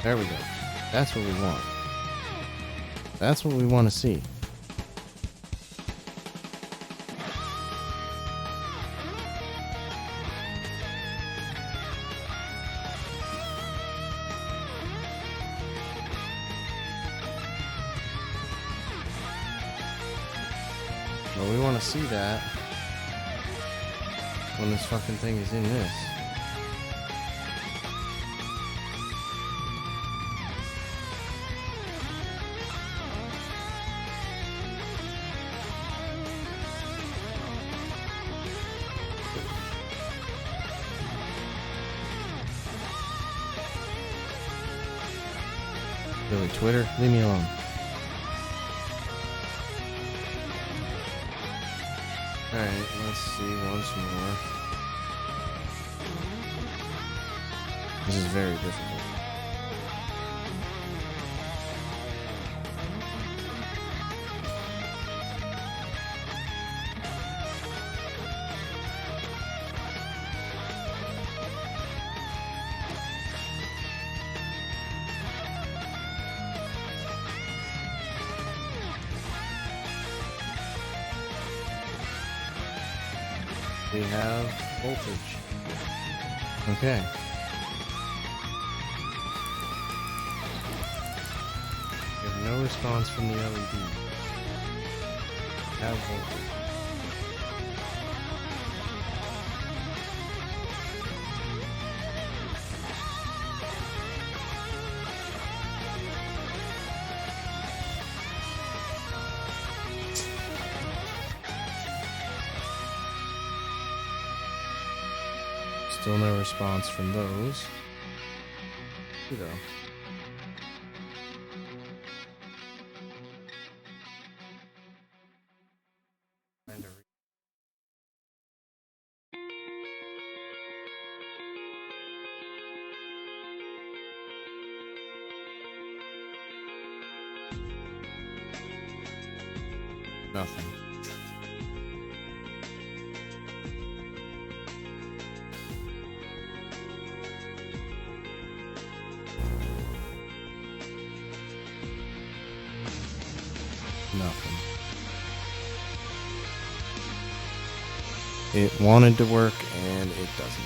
A: There we go. That's what we want. That's what we want to see. Well, we want to see that when this fucking thing is in this. Really, Twitter? Leave me alone. Alright, let's see once more. This is very difficult. We have voltage. Okay. We have no response from the LED. Have voltage. Still no response from those. Here we go. Nothing. Nothing. It wanted to work, and it doesn't.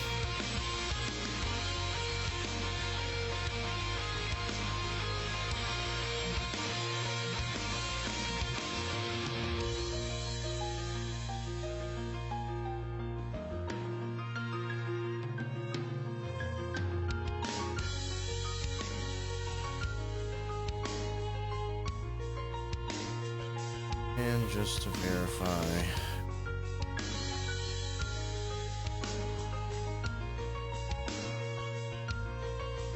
A: And just to verify,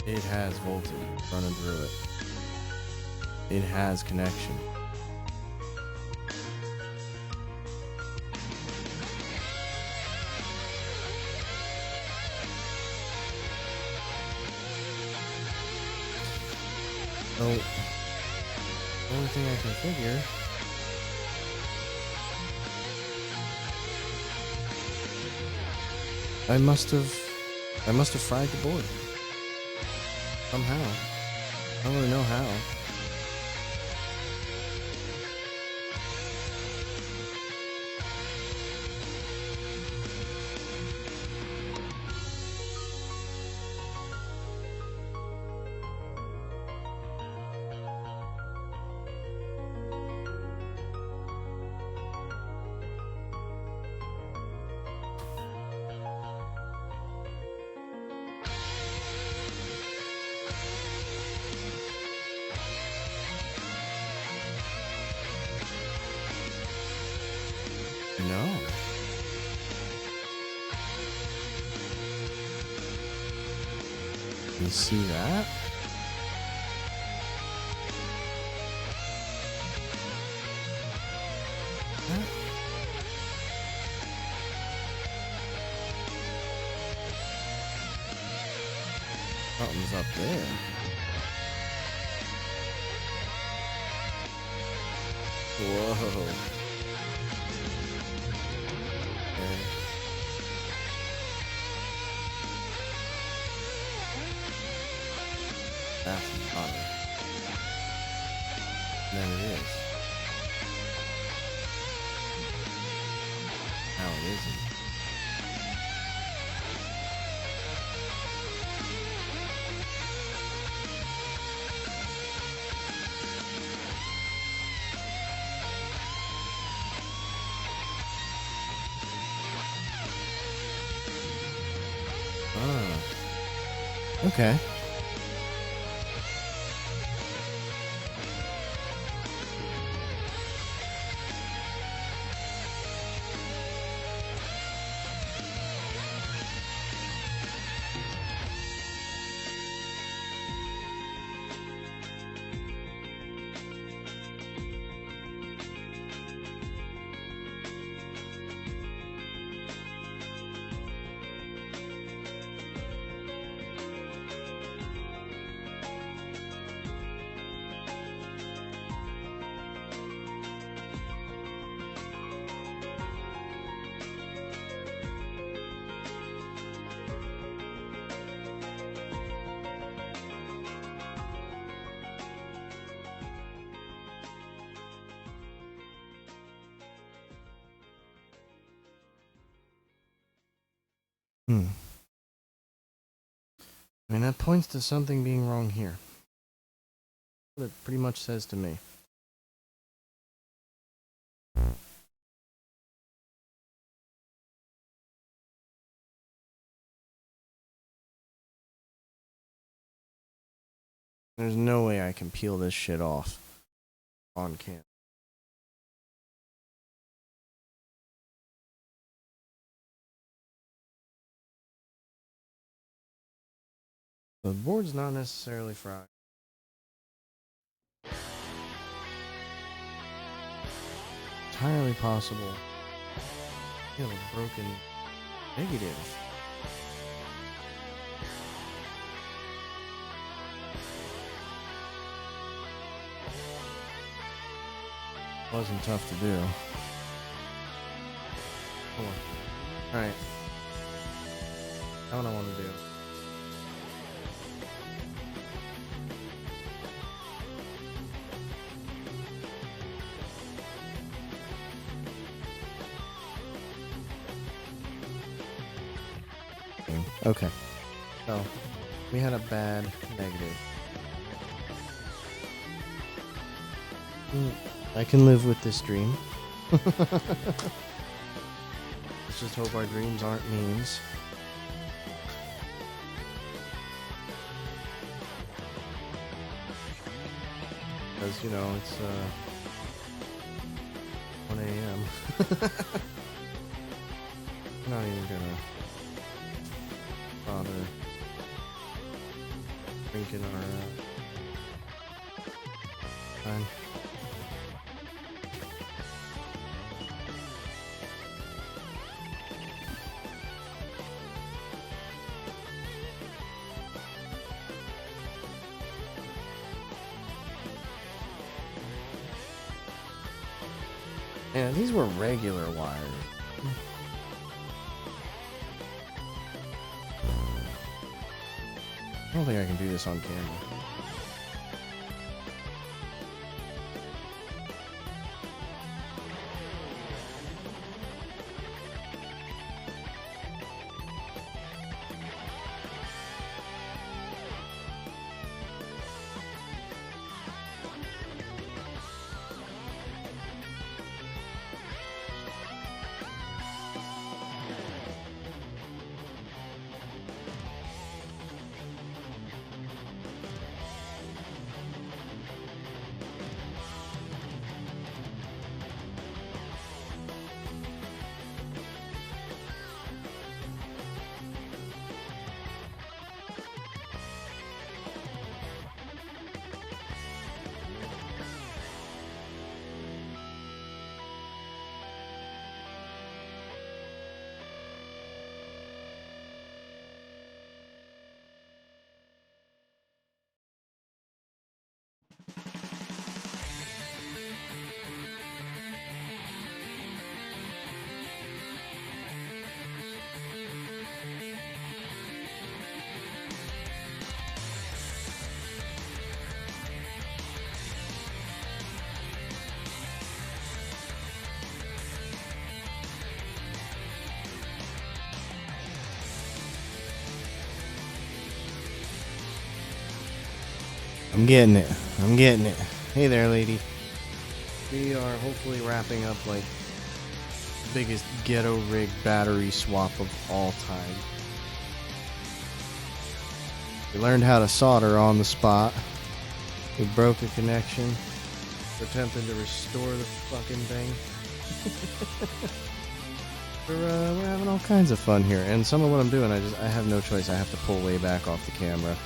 A: it has voltage running through it. It has connection. So, the only thing I can figure I must have fried the board. Somehow. I don't really know how. No. You see that? Something's up there. Whoa. That's hotter than it is. Now it isn't. Ah. Okay. I mean, that points to something being wrong here. What it pretty much says to me. There's no way I can peel this shit off on camera. The board's not necessarily fried. Entirely possible. You have a broken negative. Wasn't tough to do. Hold on. Alright. Now what I want to do. Okay. So, we had a bad negative. I can live with this dream. Let's just hope our dreams aren't memes. Because, you know, it's 1 a.m. I'm not even gonna bother drinking our time. Yeah, these were regular wires. I don't think I can do this on camera. I'm getting it. I'm getting it. Hey there, lady. We are hopefully wrapping up like the biggest ghetto rig battery swap of all time. We learned how to solder on the spot. We broke a connection. We're attempting to restore the fucking thing. We're having all kinds of fun here, and some of what I'm doing, I have no choice. I have to pull way back off the camera.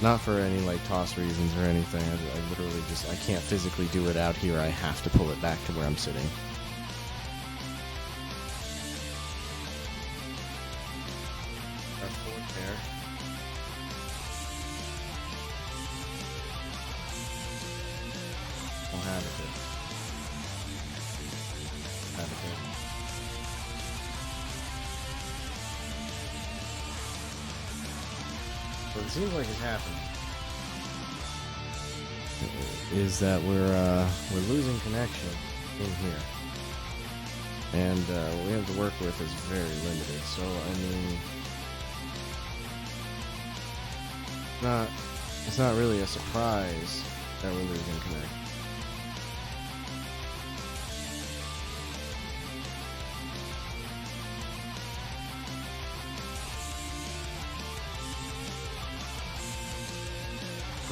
A: Not for any like toss reasons or anything. I literally just I can't physically do it out here. I have to pull it back to where I'm sitting. Our fourth pair. I'll have it. Have it there. What it seems like is happening is that we're losing connection in here, and what we have to work with is very limited. So I mean, it's not really a surprise that we're losing connection.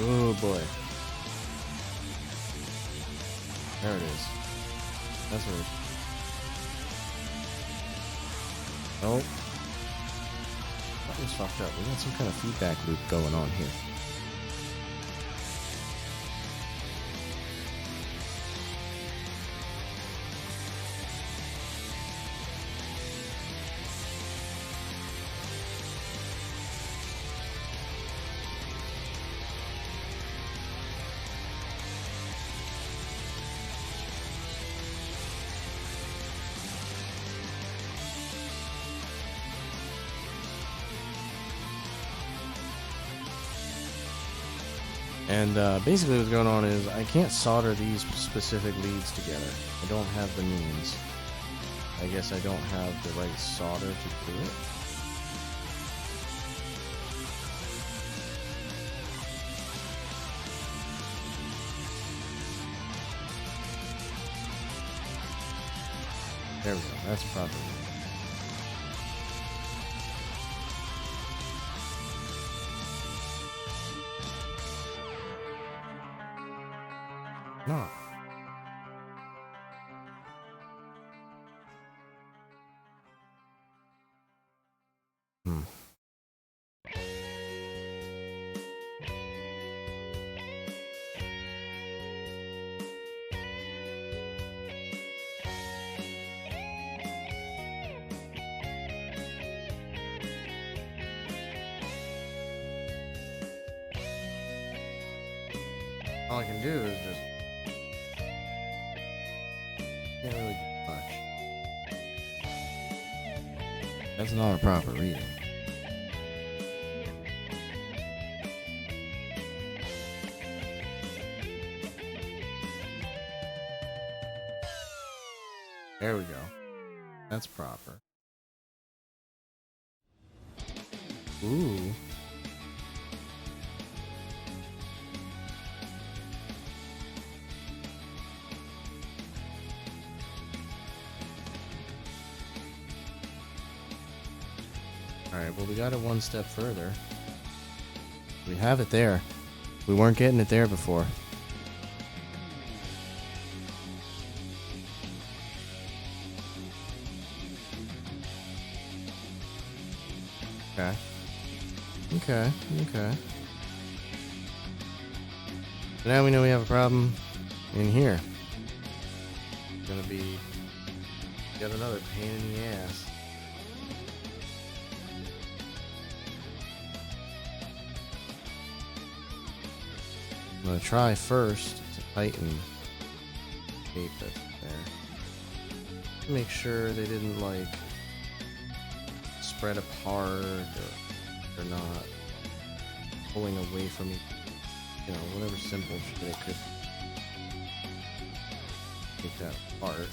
A: Oh boy. There it is. That's weird. Oh. Something's fucked up. We got some kind of feedback loop going on here. And basically what's going on is I can't solder these specific leads together. I don't have the means. I guess I don't have the right solder to do it. There we go. That's proper. No. Hmm. All I can do is just can't really do much. That's not a proper reading. There we go. That's proper. Ooh. Alright, well we got it one step further. We have it there. We weren't getting it there before. Okay. Okay, okay. So now we know we have a problem in here. It's gonna be yet another pain in the ass. I'm gonna try first to tighten the tape that's there. Make sure they didn't like spread apart or they're not pulling away from me. You know, whatever simple shit it could take that apart.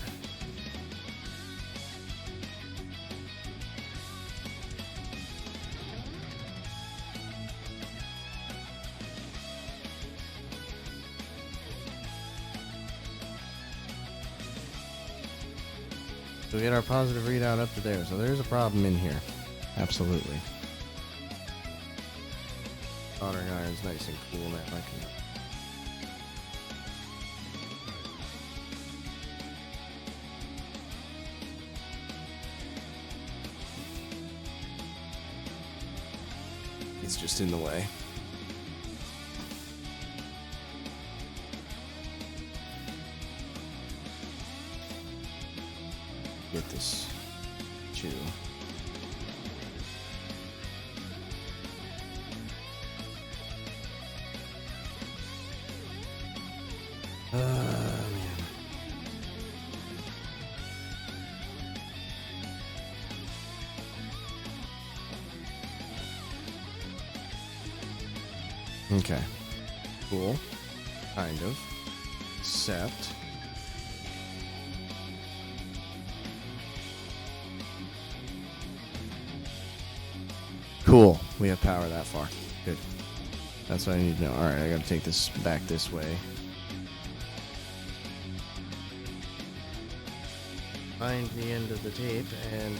A: So we get our positive readout up to there. So there's a problem in here. Absolutely. Soldering iron's nice and cool now. I can... It's just in the way. Get this too. Man. Okay. Cool. Kind of. Except. Cool. We have power that far. Good. That's what I need to know. Alright, I gotta take this back this way. Find the end of the tape and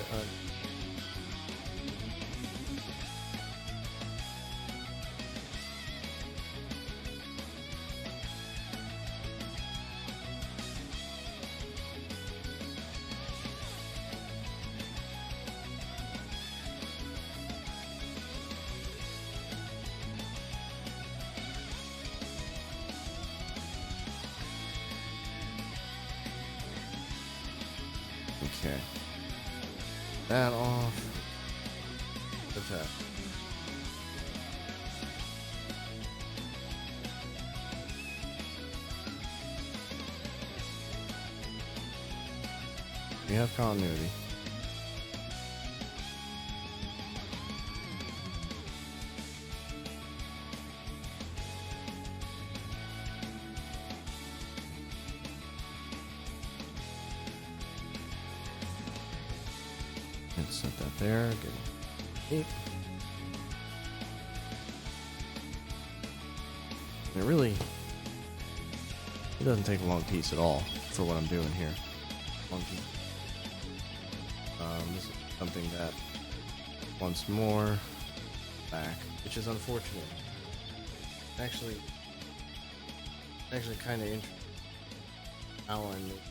A: okay. That off. The tap. We have continuity. Let's set that there. Good. It doesn't take a long piece at all for what I'm doing here. Long piece. This is something that once more back, which is unfortunate. Actually kind of interesting how I made.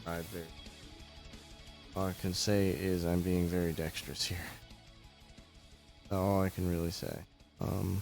A: Alright, there. All I can say is I'm being very dexterous here. That's all I can really say. Okay.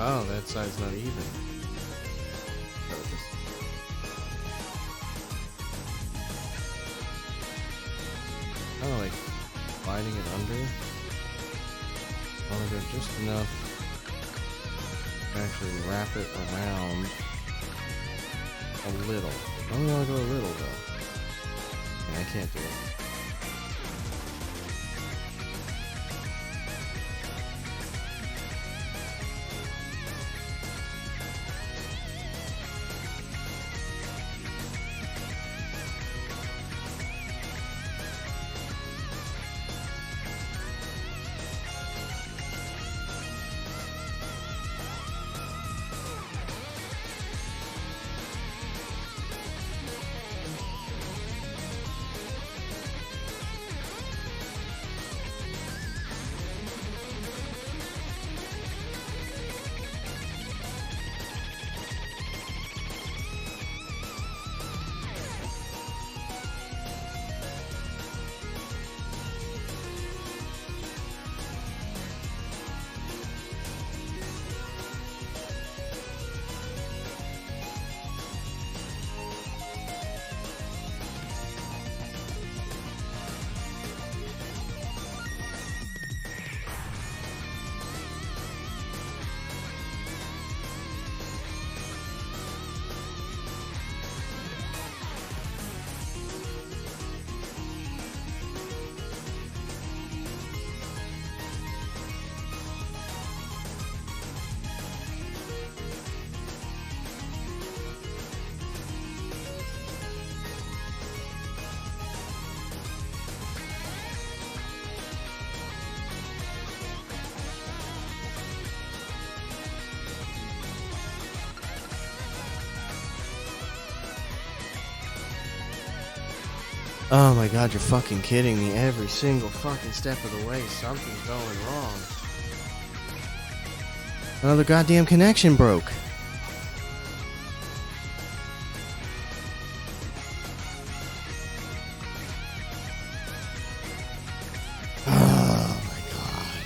A: Oh, that side's not even. So just kind of like sliding it under. I want to go just enough to actually wrap it around a little. I only want to go a little though. And I can't do it. Oh my god, you're fucking kidding me. Every single fucking step of the way, something's going wrong. Another goddamn connection broke. Oh my god.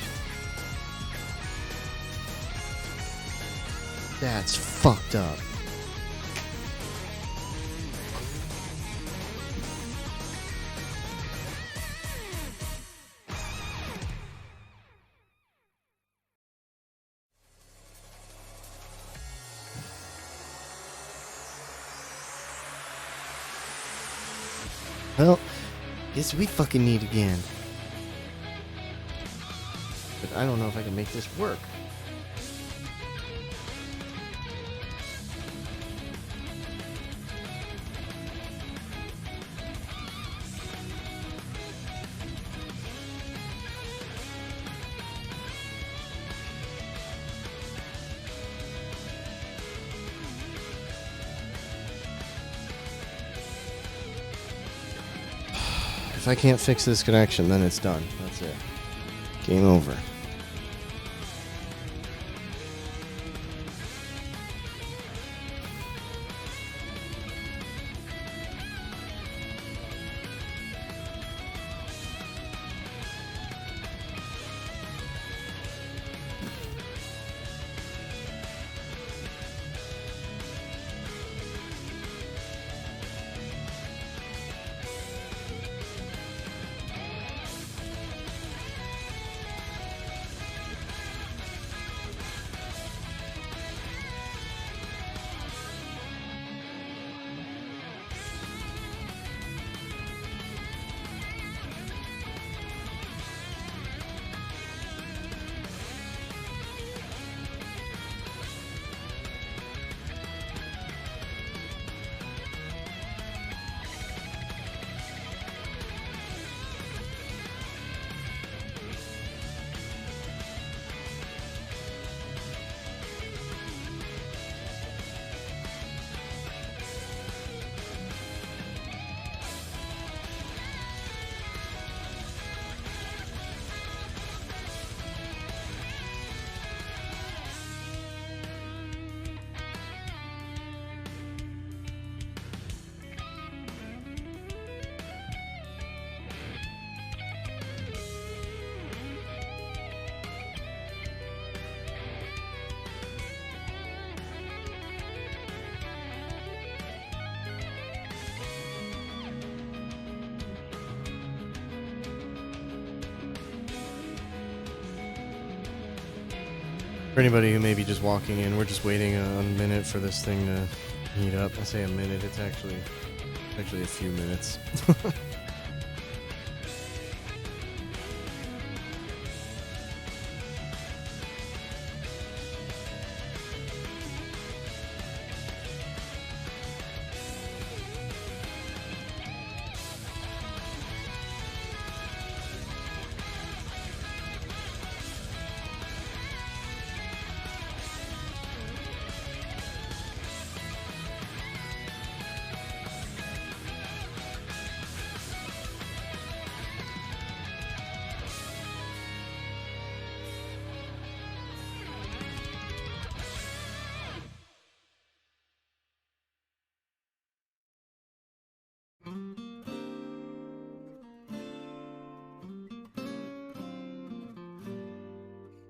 A: That's fucked up. Well, guess we fucking need again. But I don't know if I can make this work. If I can't fix this connection, then it's done. That's it. Game over. For anybody who may be just walking in, we're just waiting a minute for this thing to heat up. I say a minute, it's actually a few minutes.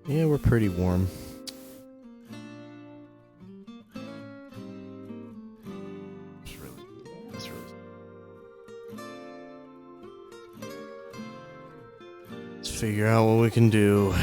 A: Yeah, we're pretty warm. It's really. Let's figure out what we can do.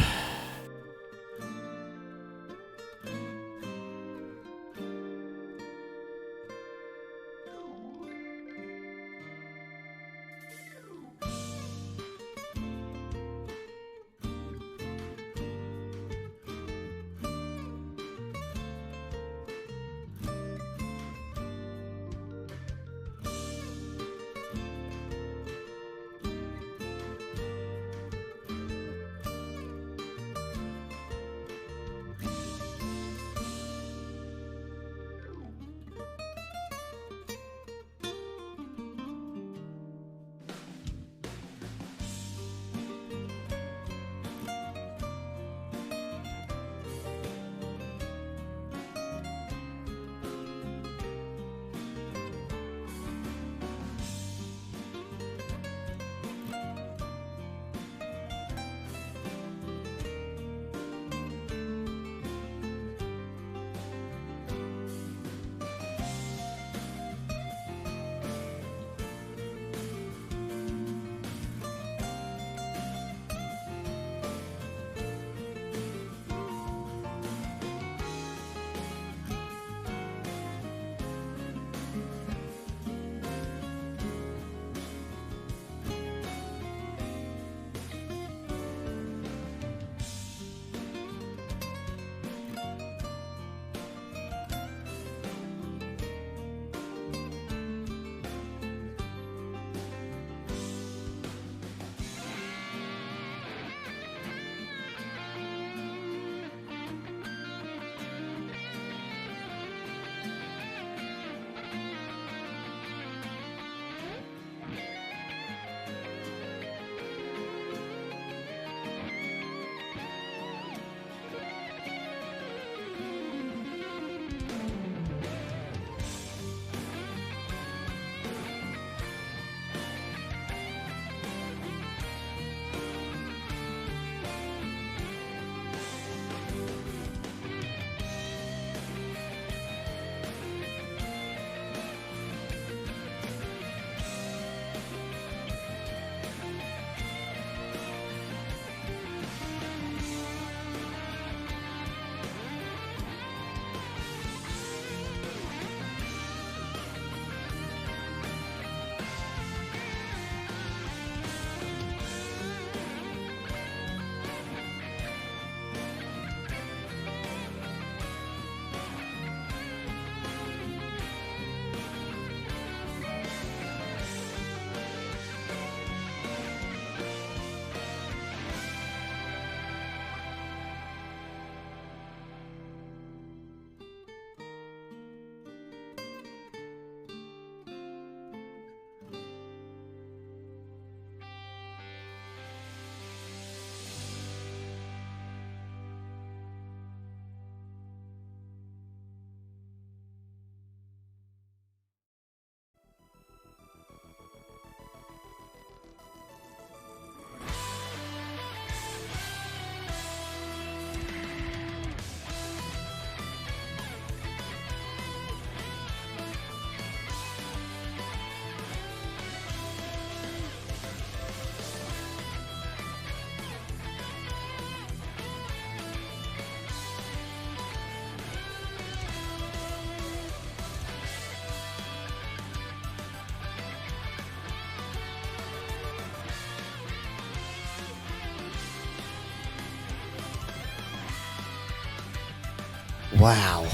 A: Wow.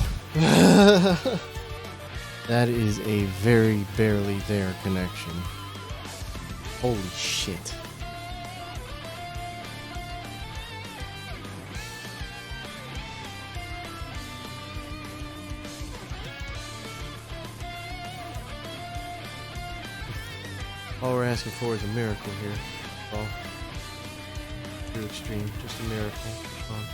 A: That is a very barely there connection. Holy shit. All we're asking for is a miracle here. Well, too extreme, just a miracle. Come on.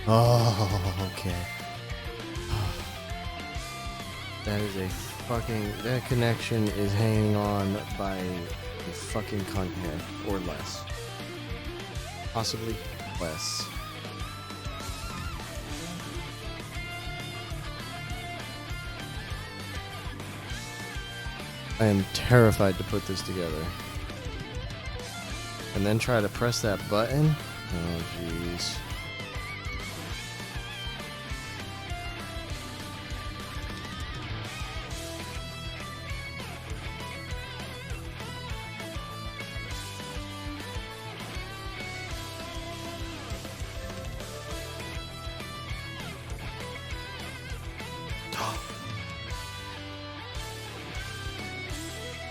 A: Oh, okay. That is a fucking... That connection is hanging on by a fucking cunt head. Or less. Possibly less. I am terrified to put this together. And then try to press that button? Oh, jeez.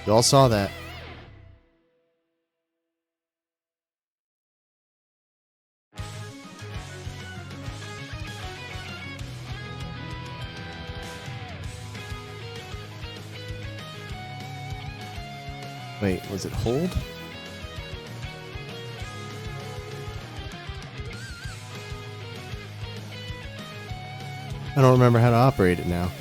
A: You all saw that. Wait, was it hold? I don't remember how to operate it now.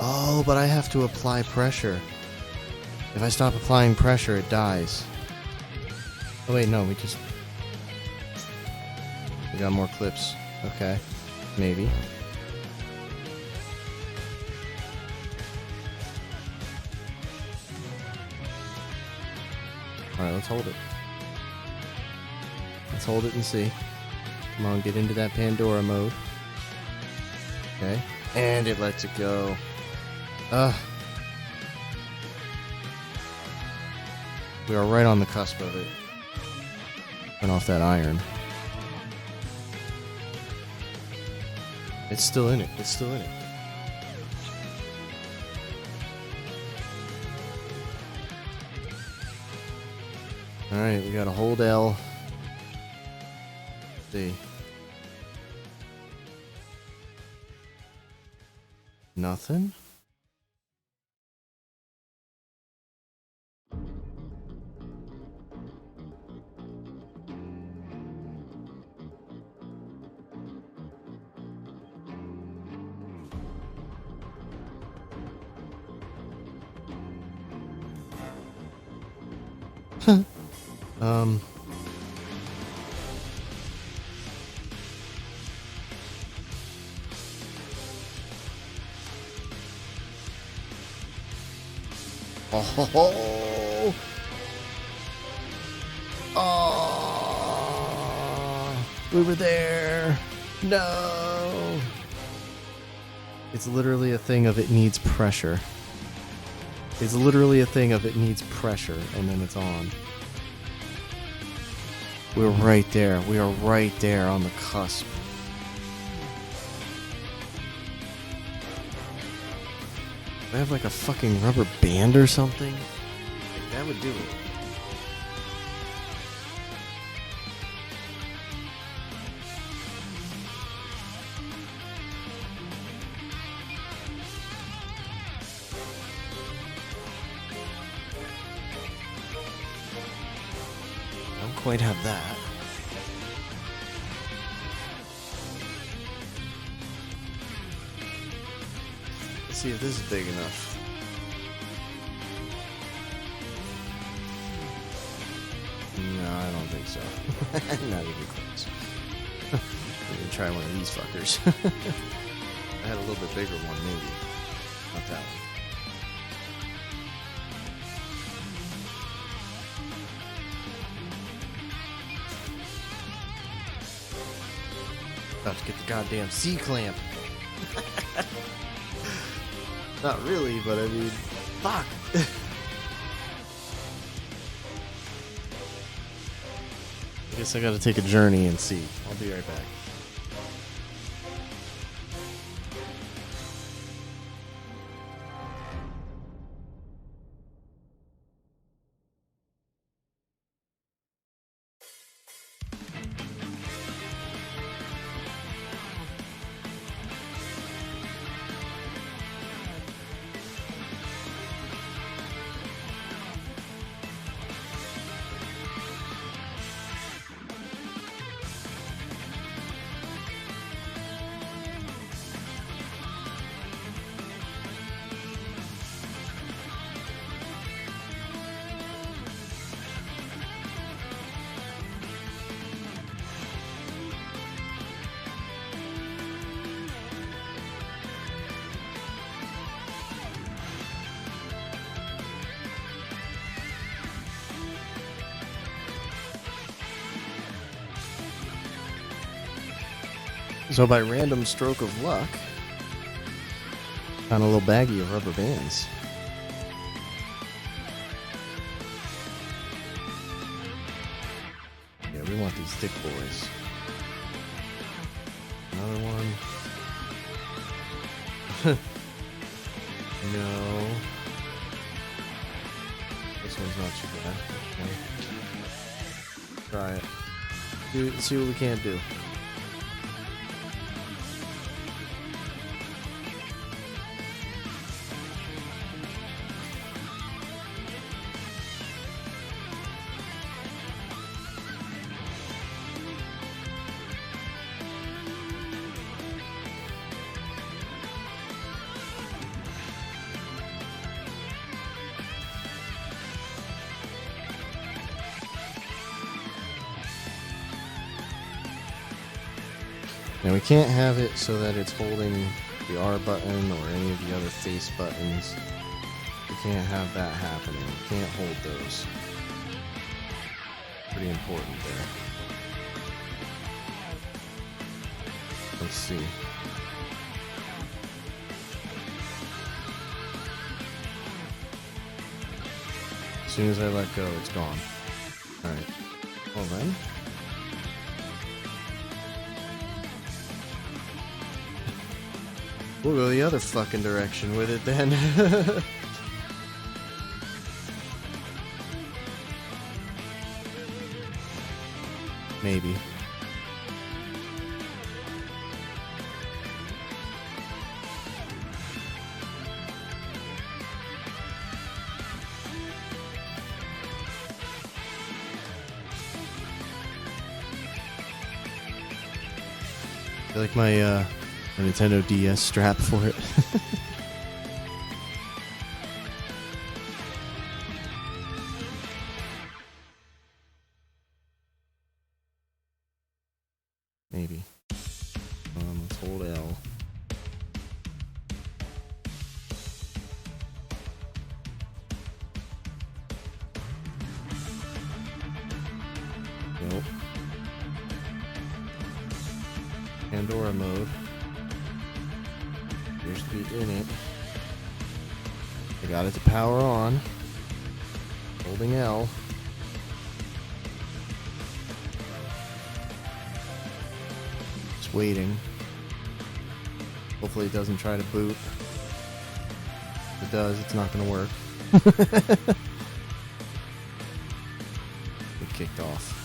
A: Oh, but I have to apply pressure. If I stop applying pressure, it dies. Oh wait, no, we got more clips. Okay. Maybe. Alright, let's hold it. Let's hold it and see. Come on, get into that Pandora mode. Okay. And it lets it go. We are right on the cusp of it. Turn off that iron. It's still in it. It's still in it. Alright, we gotta hold L. Let's see. Nothing? Oh, oh, we were there. No. It's literally a thing of it needs pressure. It's literally a thing of it needs pressure, and then it's on. We're right there. We are right there on the cusp. Do I have like a fucking rubber band or something? Like, that would do it. quite have that. Let's see if this is big enough. No, I don't think so. Not even close. I'm gonna try one of these fuckers. I had a little bit bigger one, maybe. Not that one. About to get the goddamn C-clamp. Not really, but I mean, fuck. I guess I gotta take a journey and see. I'll be right back. So by random stroke of luck, found a little baggie of rubber bands. Yeah, we want these thick boys. Another one. No. This one's not too bad. Okay. Try it. See what we can't do. Now we can't have it so that it's holding the R button or any of the other face buttons. We can't have that happening. We can't hold those. Pretty important there. Let's see. As soon as I let go, it's gone. Alright. Well then. We'll go the other fucking direction with it then. Maybe. I feel like my Nintendo DS strap for it. Maybe. Let's hold L. Nope. Pandora mode. Appears to be in it. I got it to power on. Holding L. Just waiting. Hopefully it doesn't try to boot. If it does, it's not going to work. It kicked off.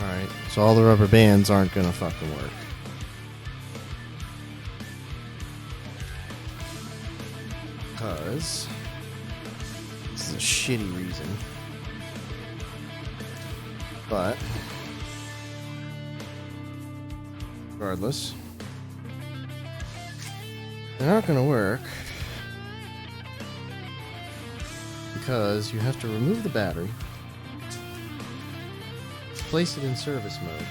A: Alright, so all the rubber bands aren't gonna fucking work. Because this is a shitty reason. But regardless, they're not gonna work because you have to remove the battery, place it in service mode,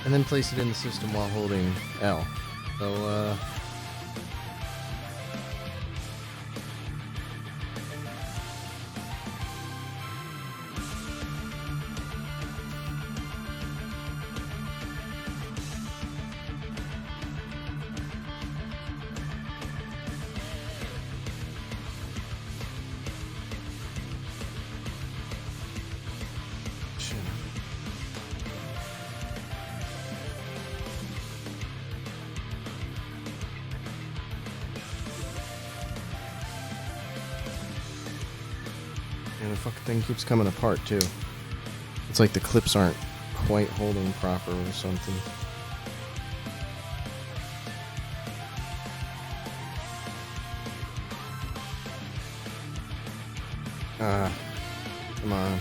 A: and then place it in the system while holding L. So, and the fucking thing keeps coming apart too. It's like the clips aren't quite holding proper or something. Come on.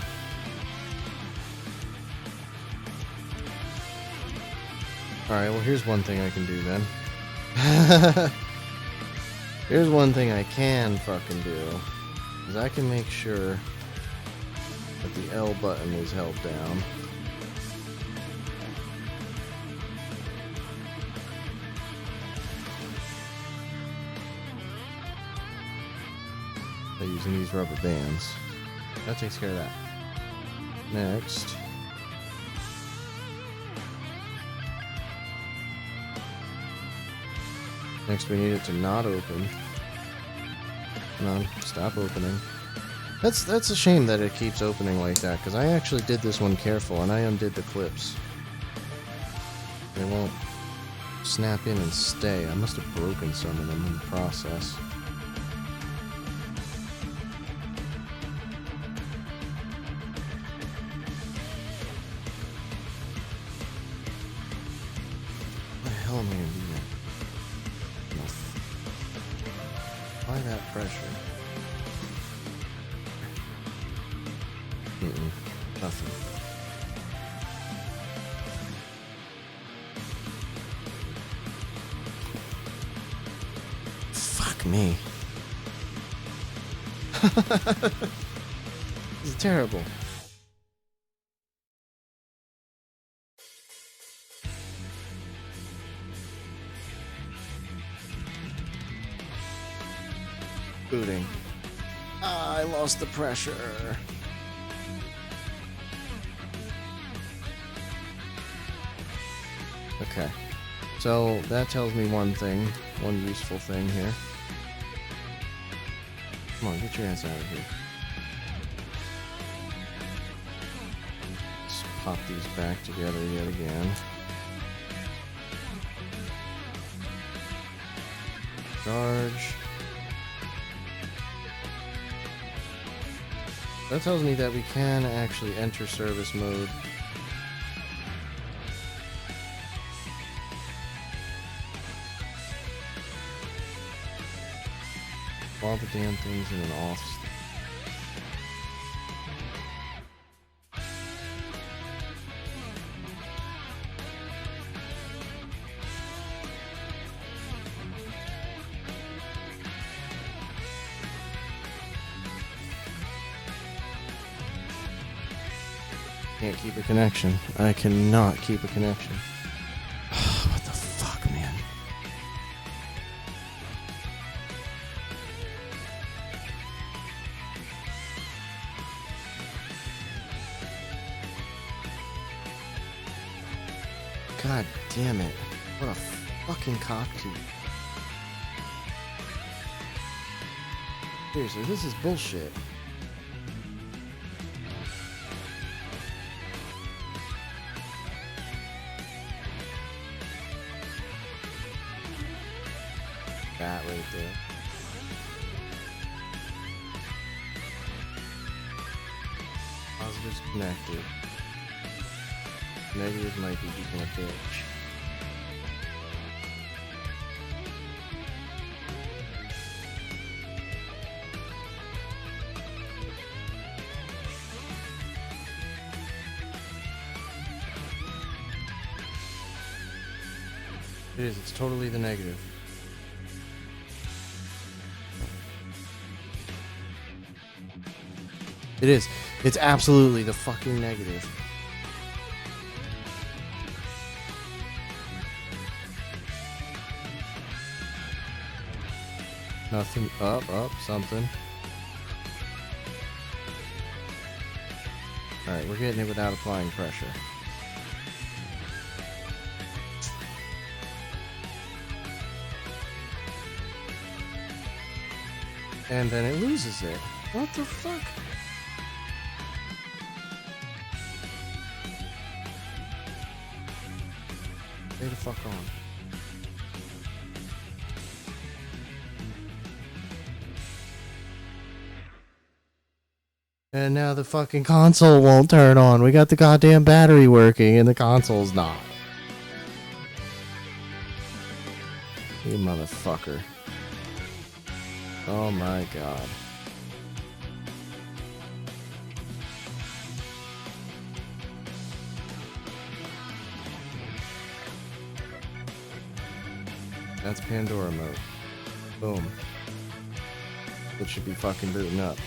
A: Alright, well here's one thing I can do then. Here's one thing I can fucking do. Is I can make sure that the L button is held down. By using these rubber bands. That takes care of that. Next. Next we need it to not open. Come on, stop opening. That's a shame that it keeps opening like that, because I actually did this one careful and I undid the clips. They won't snap in and stay. I must have broken some of them in the process. What the hell am I gonna do that? Apply that pressure. Nothing. Fuck me. This is terrible. Booting. Ah, I lost the pressure. Okay, so that tells me one thing, one useful thing here. Come on, get your ass out of here. Let's pop these back together yet again. Charge. That tells me that we can actually enter service mode. While the damn thing's in an off state. Can't keep a connection. I cannot keep a connection. What the fuck, man? God damn it. What a fucking cockteeth. Seriously, this is bullshit. That right there. Pause Positive's connected. Negative might be being a bitch. It is, it's totally the negative. It is. It's absolutely the fucking negative. Nothing. Up, something. Alright, we're getting it without applying pressure. And then it loses it. What the fuck? Stay the fuck on. And now the fucking console won't turn on. We got the goddamn battery working and the console's not. You motherfucker. Oh my god. That's Pandora mode. Boom. It should be fucking booting up.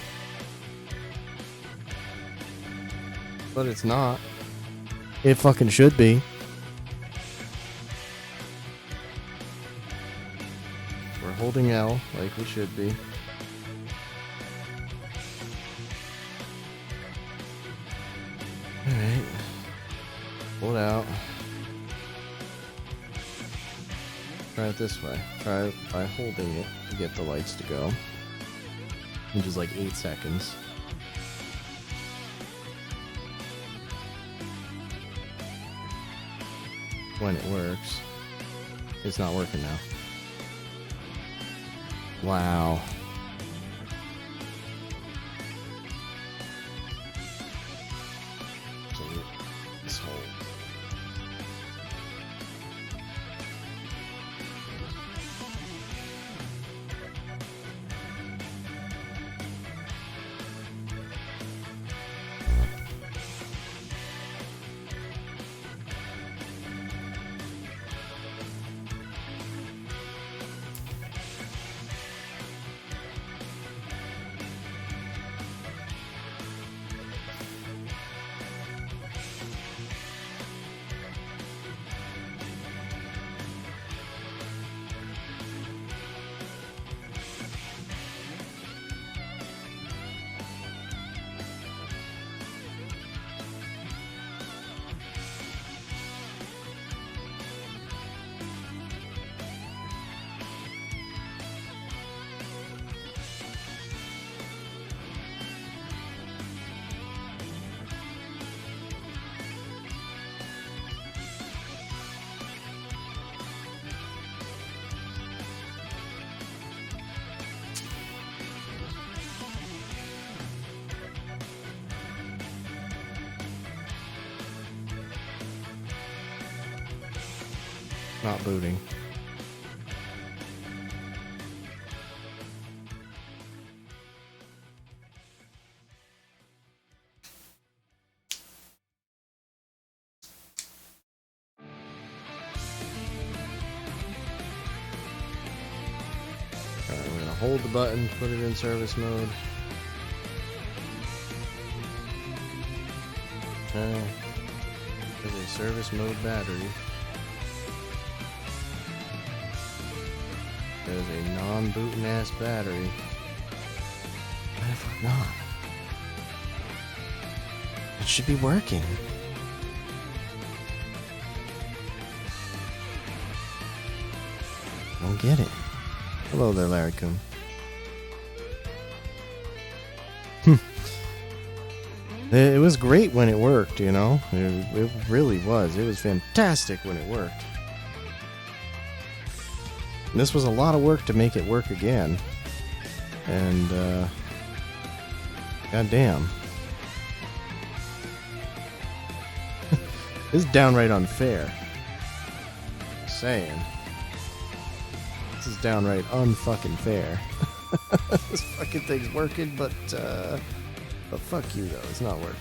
A: But it's not. It fucking should be. We're holding L like we should be. Alright. Pull it out. Try it this way. Try it by holding it to get the lights to go. Which is like 8 seconds. When it works. It's not working now. Wow. So this whole not booting. Alright, we're gonna hold the button, put it in service mode. Okay. There's a service mode battery. There's a non-booting ass battery. Why the fuck not? It should be working. I don't get it. Hello there, Larry Coon. It was great when it worked, you know? It really was. It was fantastic when it worked. And this was a lot of work to make it work again. And, goddamn. This is downright unfair. Saying. This is downright unfucking fair. This fucking thing's working, but fuck you though, it's not working.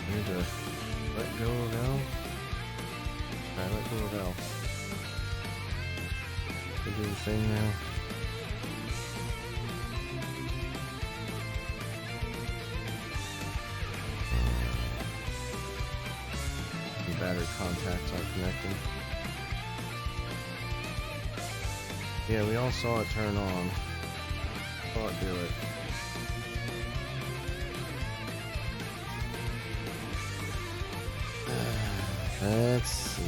A: I need to let go of L. Alright, let go of L. We do the thing now. The battery contacts are connected. Yeah, we all saw it turn on. Saw it do it. Let's see.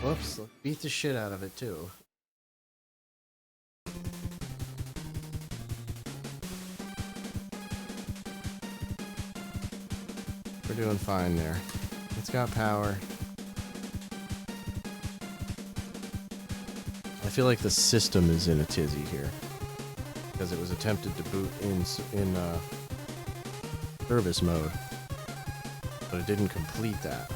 A: Whoops, let's beat the shit out of it too. We're doing fine there. It's got power. I feel like the system is in a tizzy here because it was attempted to boot in service mode, but it didn't complete that.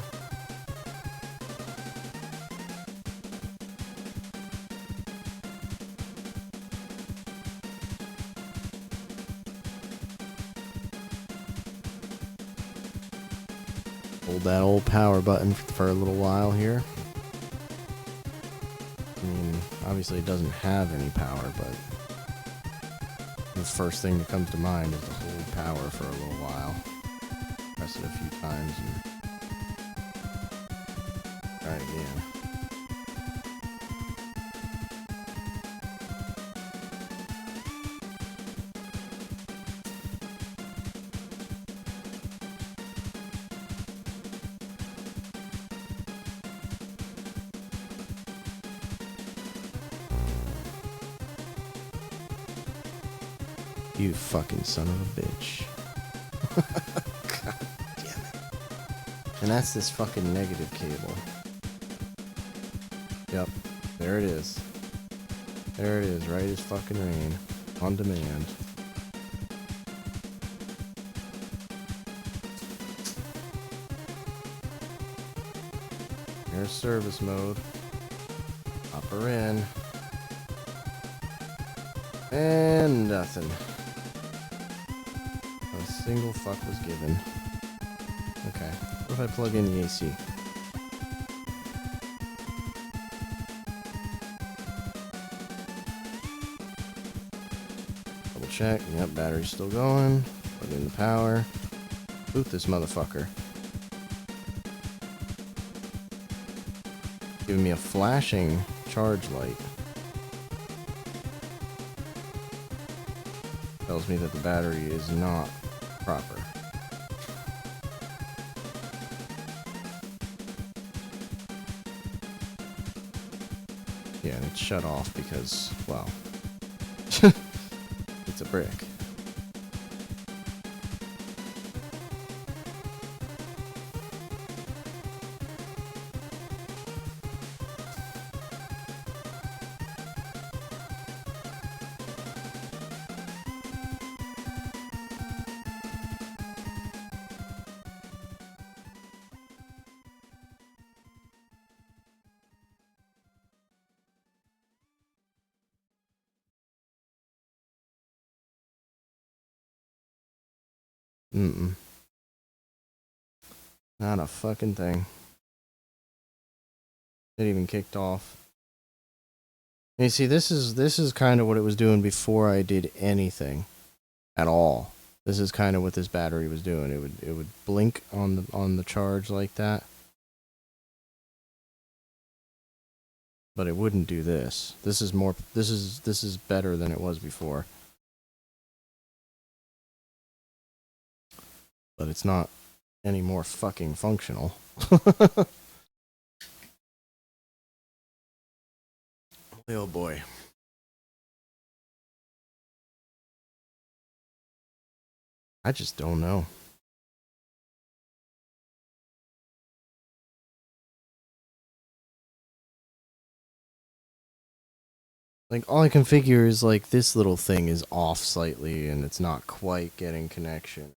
A: Hold that old power button for a little while here. I mean, obviously it doesn't have any power, but the first thing that comes to mind is to hold power for a little while. Press it a few times and try again. You fucking son of a bitch. God damn it. And that's this fucking negative cable. Yep. There it is. There it is, right as fucking rain. On demand. Here's service mode. Hop her in. And nothing. A single fuck was given. Okay. What if I plug in the AC? Double check. Yep, battery's still going. Plug in the power. Boot this motherfucker. Giving me a flashing charge light. Tells me that the battery is not proper. Yeah, and it's shut off because, well, it's a brick. Not a fucking thing. It even kicked off. And you see, this is kind of what it was doing before I did anything at all. This is kind of what this battery was doing. It would blink on the charge like that. But it wouldn't do this. This is better than it was before. But it's not any more fucking functional. Oh boy. I just don't know. Like, all I can figure is, like, this little thing is off slightly and it's not quite getting connection.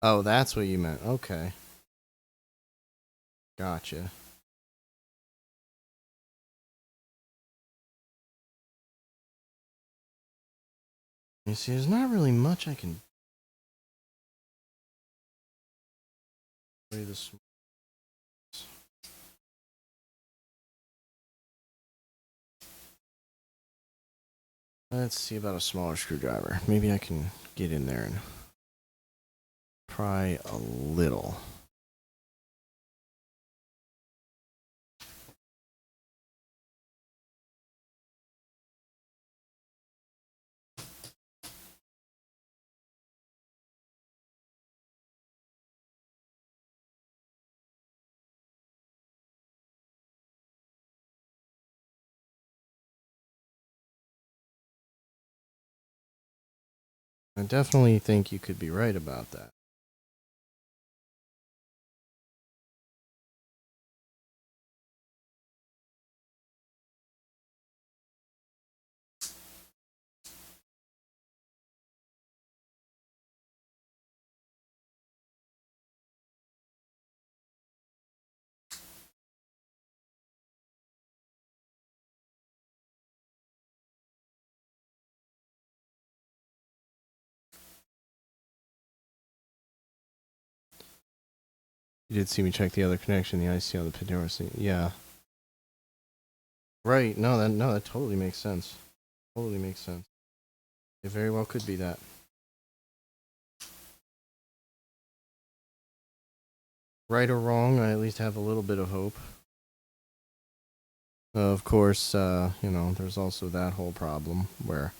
A: Oh, that's what you meant. Okay. Gotcha. You see, there's not really much I can do this. Let's see about a smaller screwdriver. Maybe I can get in there and pry a little. I definitely think you could be right about that. You did see me check the other connection, the IC on the Pandora. Yeah. Right. No, that totally makes sense. Totally makes sense. It very well could be that. Right or wrong, I at least have a little bit of hope. Of course, there's also that whole problem where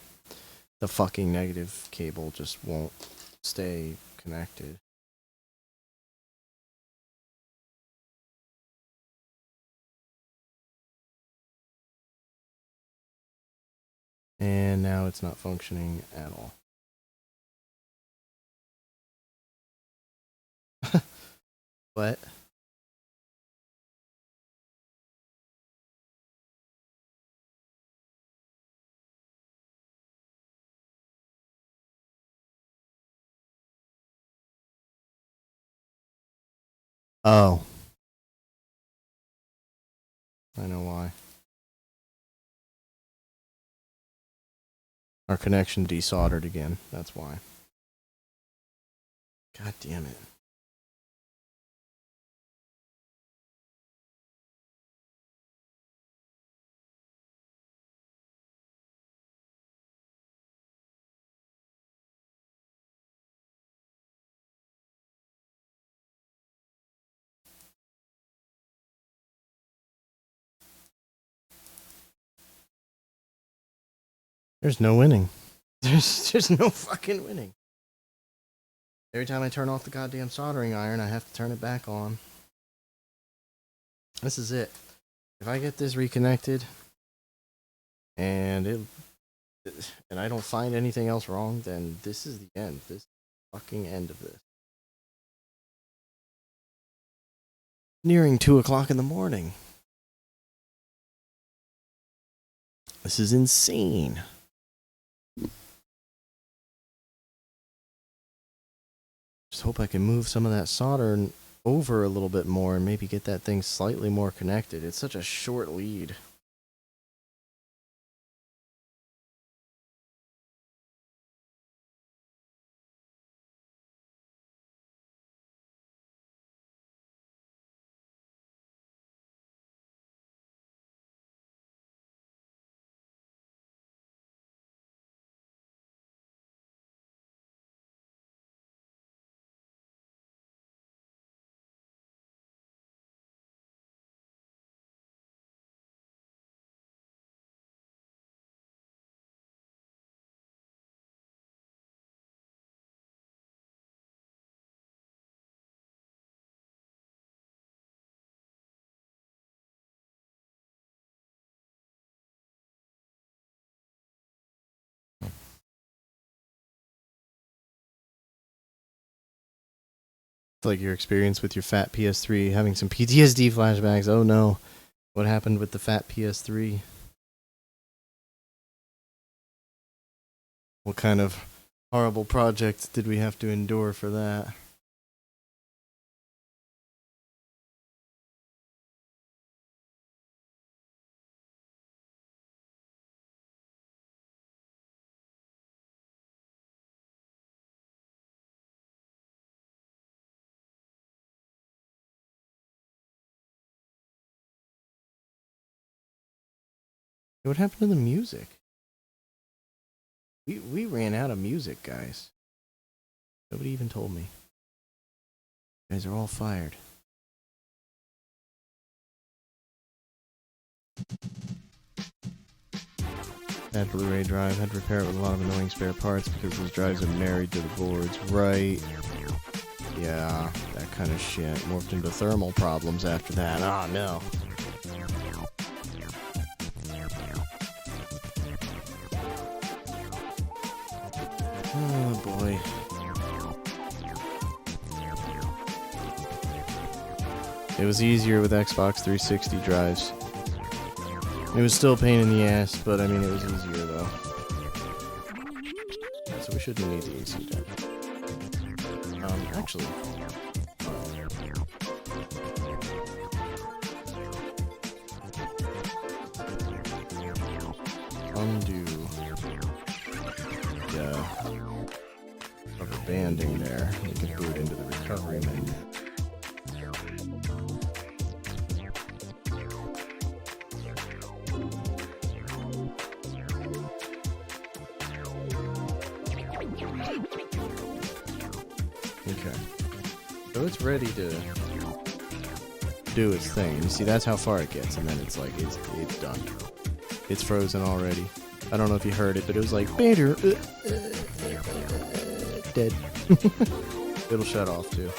A: the fucking negative cable just won't stay connected. And now it's not functioning at all. What? Oh. I know why. Our connection desoldered again. That's why. God damn it. There's no winning. There's no fucking winning. Every time I turn off the goddamn soldering iron, I have to turn it back on. This is it. If I get this reconnected and I don't find anything else wrong, then this is the end. This fucking end of this. Nearing 2 o'clock in the morning. This is insane. Just hope I can move some of that solder over a little bit more and maybe get that thing slightly more connected. It's such a short lead. It's like your experience with your fat PS3, having some PTSD flashbacks. Oh no, what happened with the fat PS3? What kind of horrible projects did we have to endure for that? What happened to the music? We ran out of music, guys. Nobody even told me. You guys are all fired. That Blu-ray drive had to repair it with a lot of annoying spare parts because those drives are married to the boards. Right. Yeah, that kind of shit. Morphed into thermal problems after that. Oh no. Oh boy. It was easier with Xbox 360 drives. It was still a pain in the ass, but I mean it was easier though. So we shouldn't need the AC drive. Actually. Undo the rubber banding there. You can boot into the recovery menu. Okay. So it's ready to do its thing. You see, that's how far it gets, and then it's like, it's done. It's frozen already. I don't know if you heard it, but it was like, better, dead. It'll shut off too.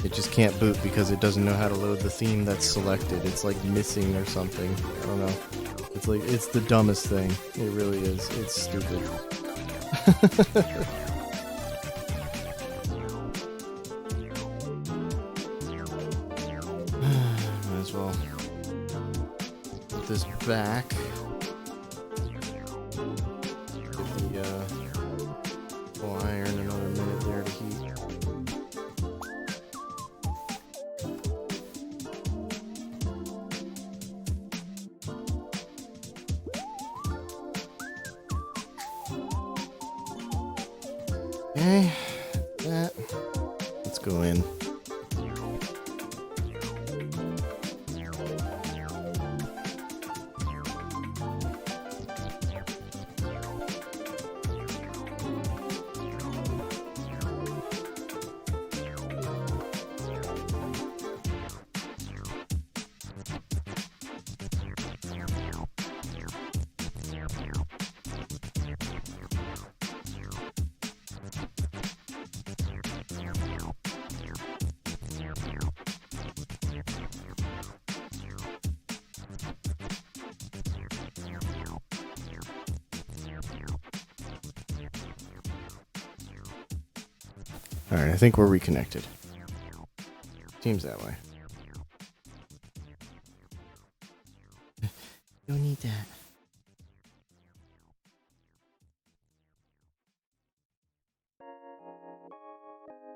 A: It just can't boot because it doesn't know how to load the theme that's selected. It's like missing or something. I don't know. It's like, it's the dumbest thing. It really is. It's stupid. Might as well put this back. Give the iron another minute there to heat. Okay, that. Let's go in. Alright, I think we're reconnected. Seems that way. Don't need that.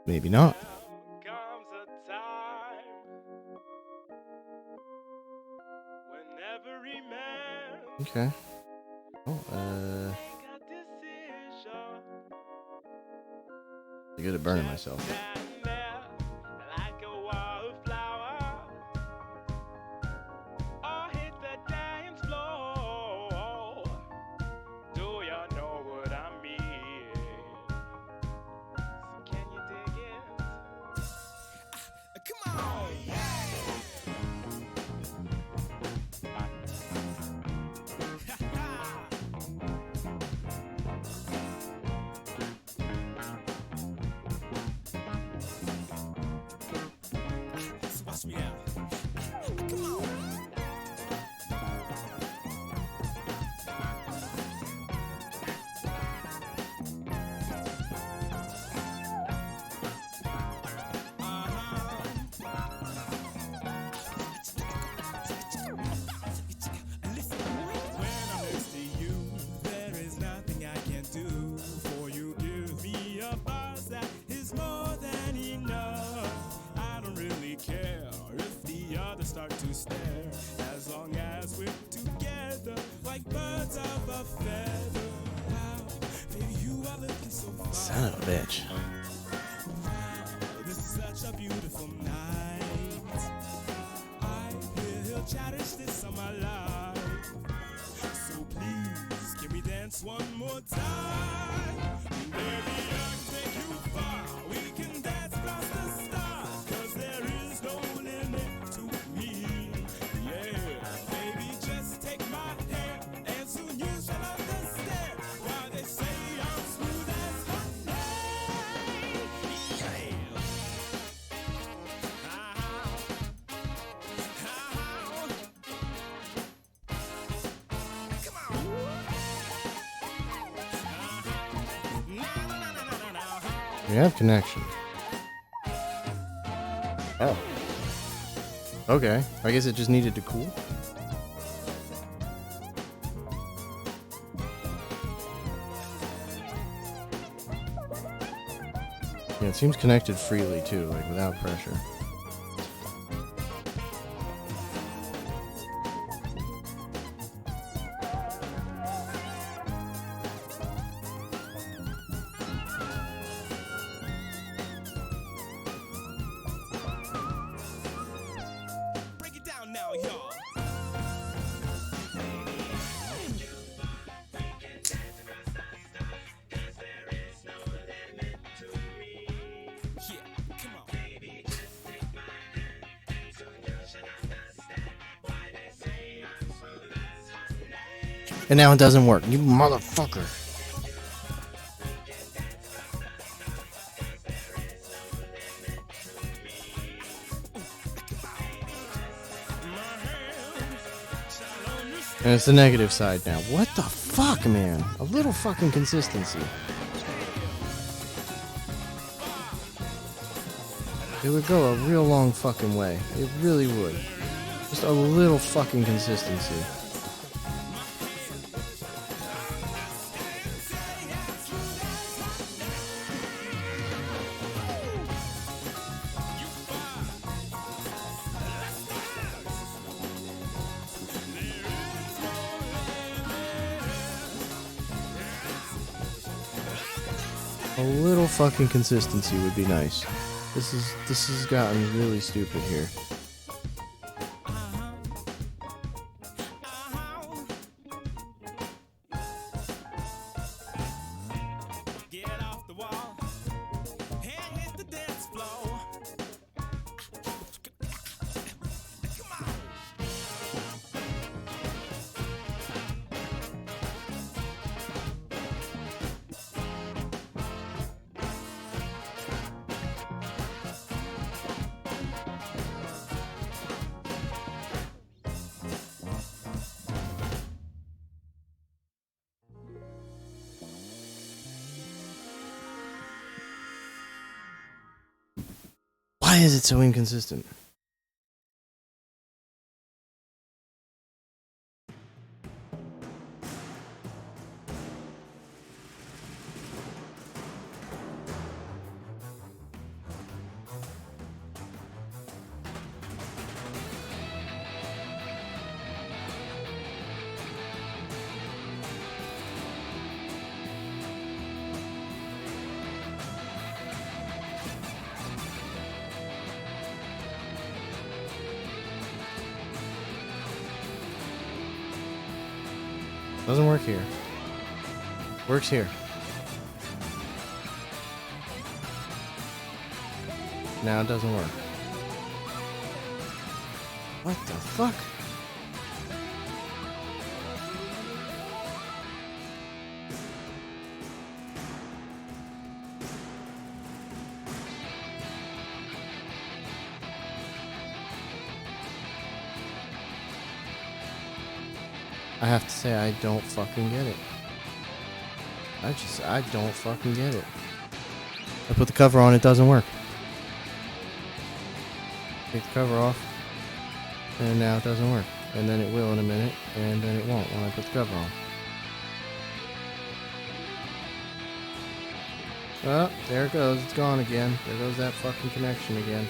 A: Maybe not.
B: Comes a time when every man
A: Okay. Oh,
B: make a decision.
A: I'm good at burning myself.
B: Stand there like a wildflower, or hit the dance floor. Do you know what I mean? So can you dig it? Come on! Watch me out. Come on.
A: Son of a bitch.
B: One more time, baby, I can take you far. We can dance across the stars, 'cause there is no limit to me. Yeah, baby, just take my hand, and soon you shall understand why they say I'm smooth as honey. Yeah. Come on.
A: We have connection. Oh. Okay. I guess it just needed to cool. Yeah, it seems connected freely too, like without pressure.
B: Break it down now, y'all. Yeah, come on.
A: And now it doesn't work. You motherfucker. And it's the negative side now. What the fuck, man? A little fucking consistency. It would go a real long fucking way. It really would. Just a little fucking consistency. A little fucking consistency would be nice. This has gotten really stupid here.
B: Get off the wall and hit the dance floor. Come on.
A: Why is it so inconsistent? Doesn't work here. Works here. Now it doesn't work. What the fuck? I have to say, I don't fucking get it. I don't fucking get it. I put the cover on, it doesn't work. Take the cover off, and now it doesn't work. And then it will in a minute, and then it won't when I put the cover on. Oh, there it goes. It's gone again. There goes that fucking connection again.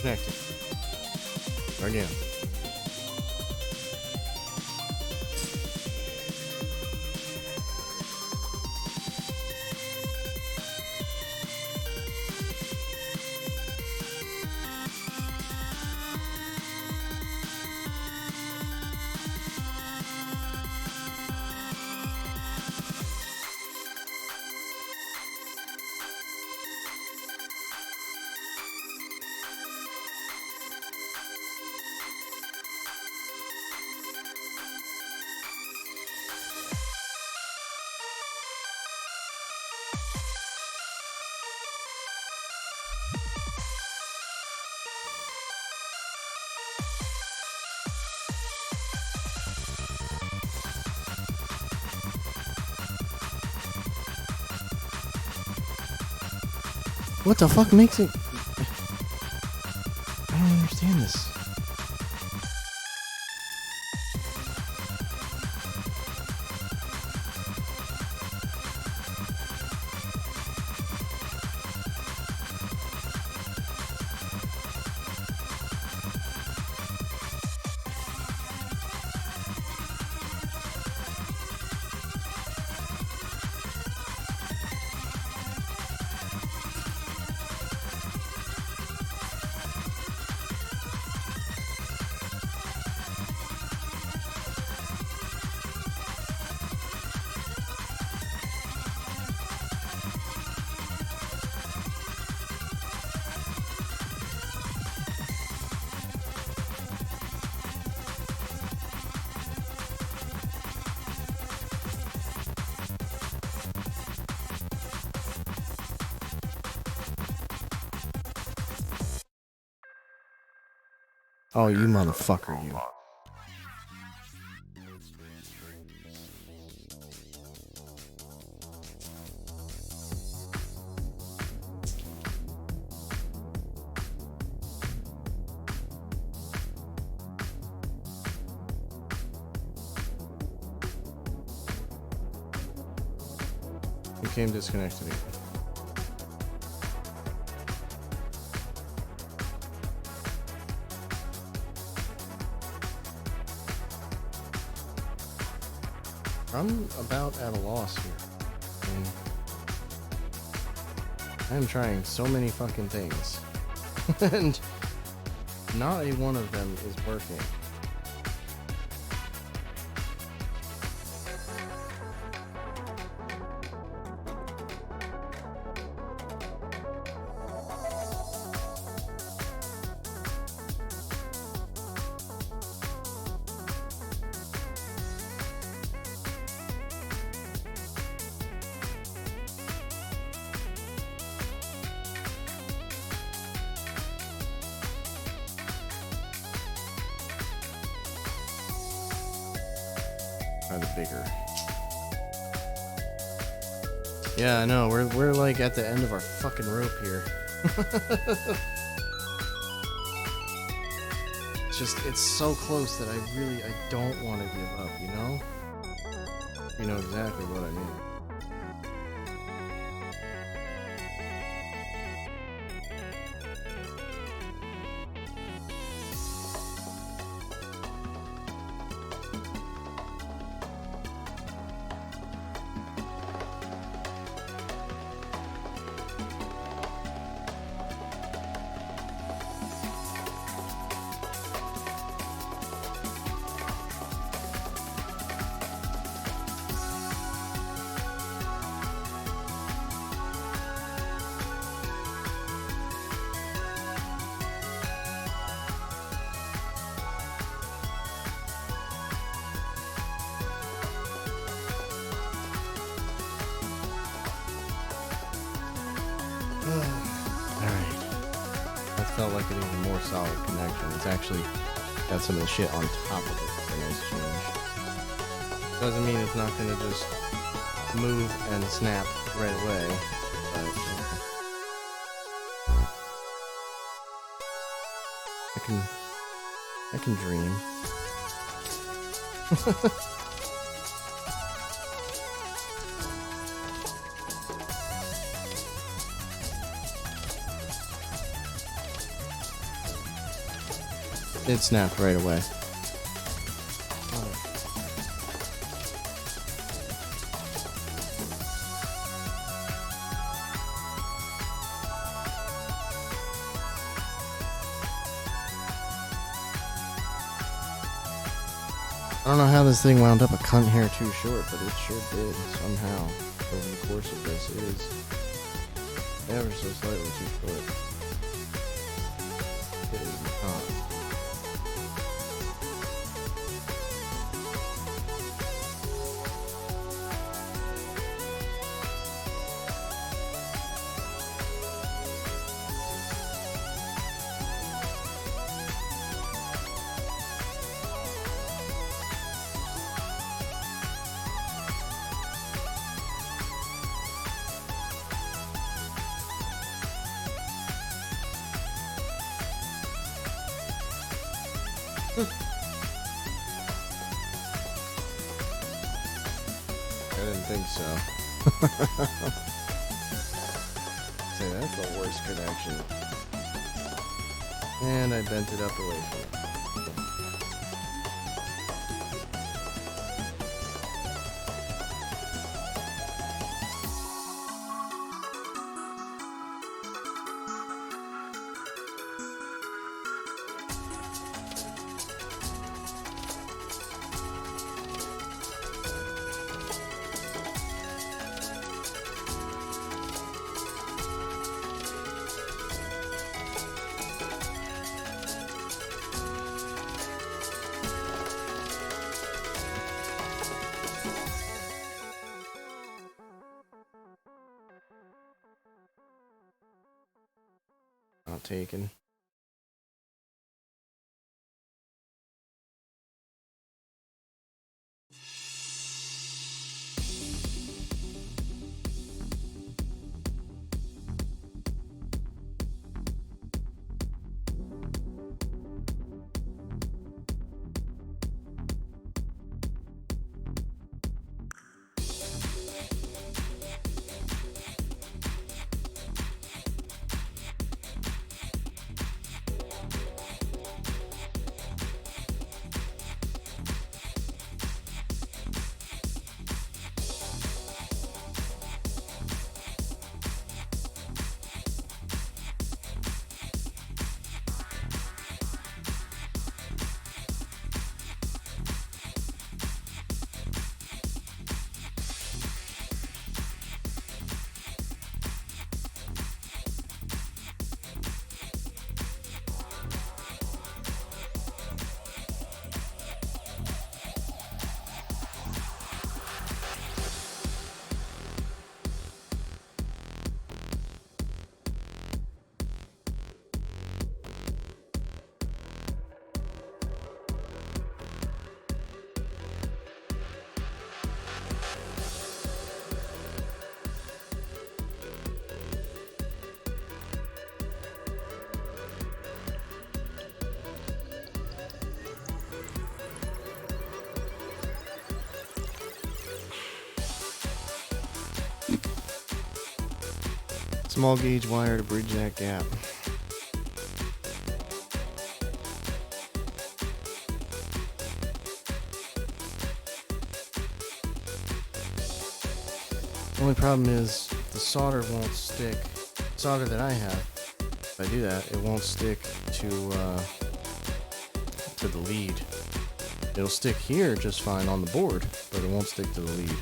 A: Connected. Again. What the fuck makes it? I don't understand this. Oh, you motherfucker, you. Became disconnected again. I'm about at a loss here. I'm trying so many fucking things. And not a one of them is working. Try the bigger. Yeah, I know. We're like at the end of our fucking rope here. It's so close that I don't want to give up, you know? You know exactly what I mean. Alright. That felt like an even more solid connection. It's actually got some of the shit on top of it. A nice change. Doesn't mean it's not gonna just move and snap right away. But I can dream. It snapped right away. I don't know how this thing wound up a cunt hair too short, but it sure did somehow over the course of this. It is ever so slightly too short. It is not. I didn't think so. Say that's the worst connection. And I bent it up away from it. Not taken. Small gauge wire to bridge that gap. The only problem is the solder won't stick. Solder that I have, if I do that, it won't stick to the lead. It'll stick here just fine on the board, but it won't stick to the lead.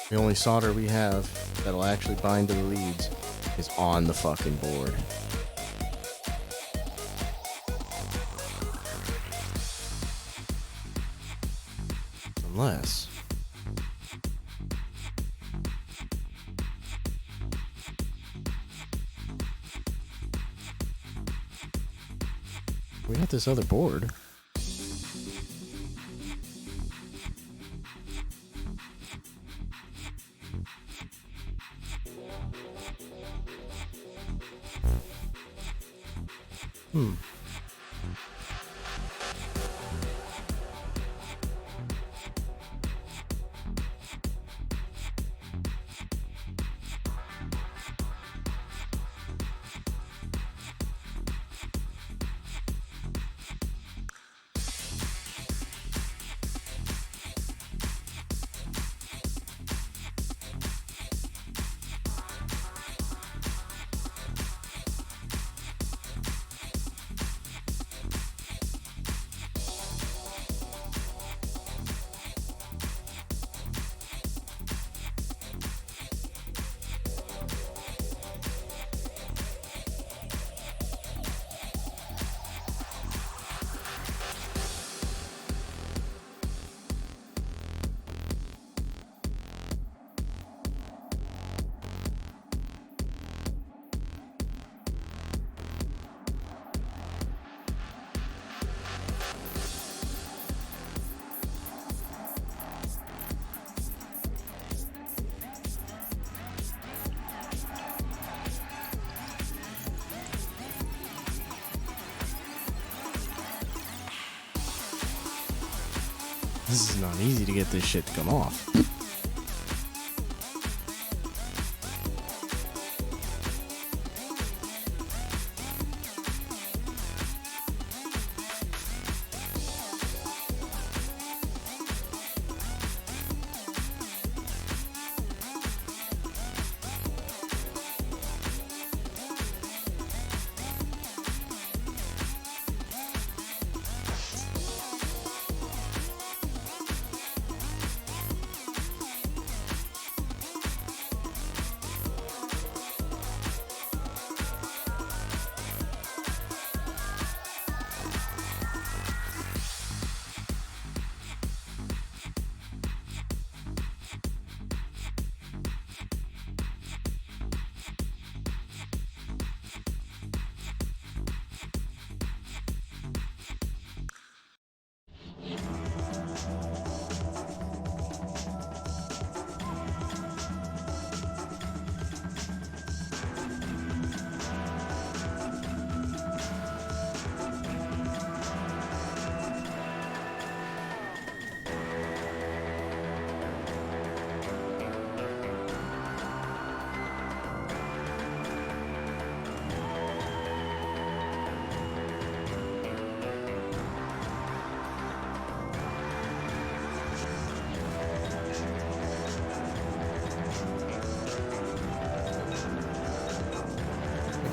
A: The only solder we have that'll actually bind to the leads is on the fucking board. Unless we got this other board. This is not easy to get this shit to come off.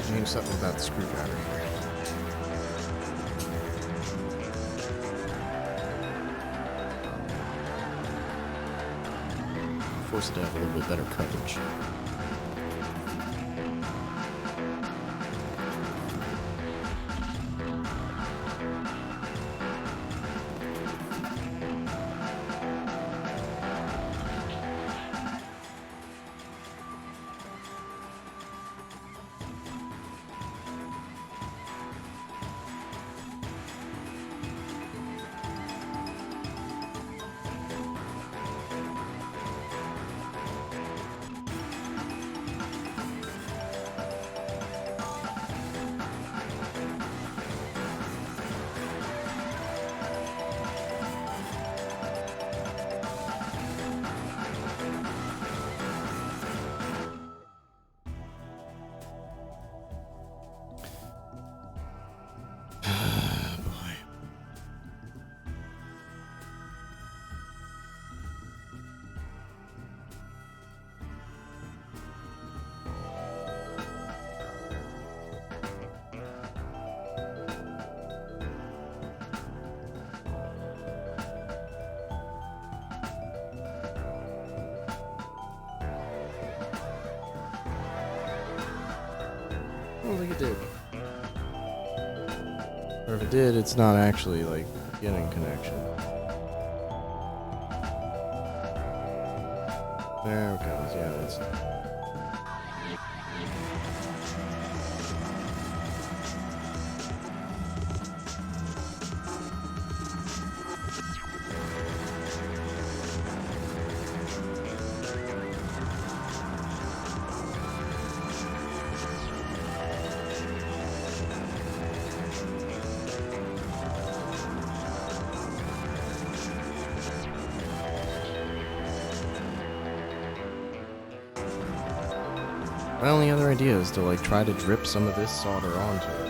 A: Change something about the screwdriver here. Force it to have a little bit better coverage. I don't think it did. Or if it did, it's not actually like getting connection. There it goes. Yeah, that's. My only other idea is to like try to drip some of this solder onto it.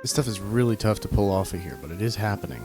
A: This stuff is really tough to pull off of here, but it is happening.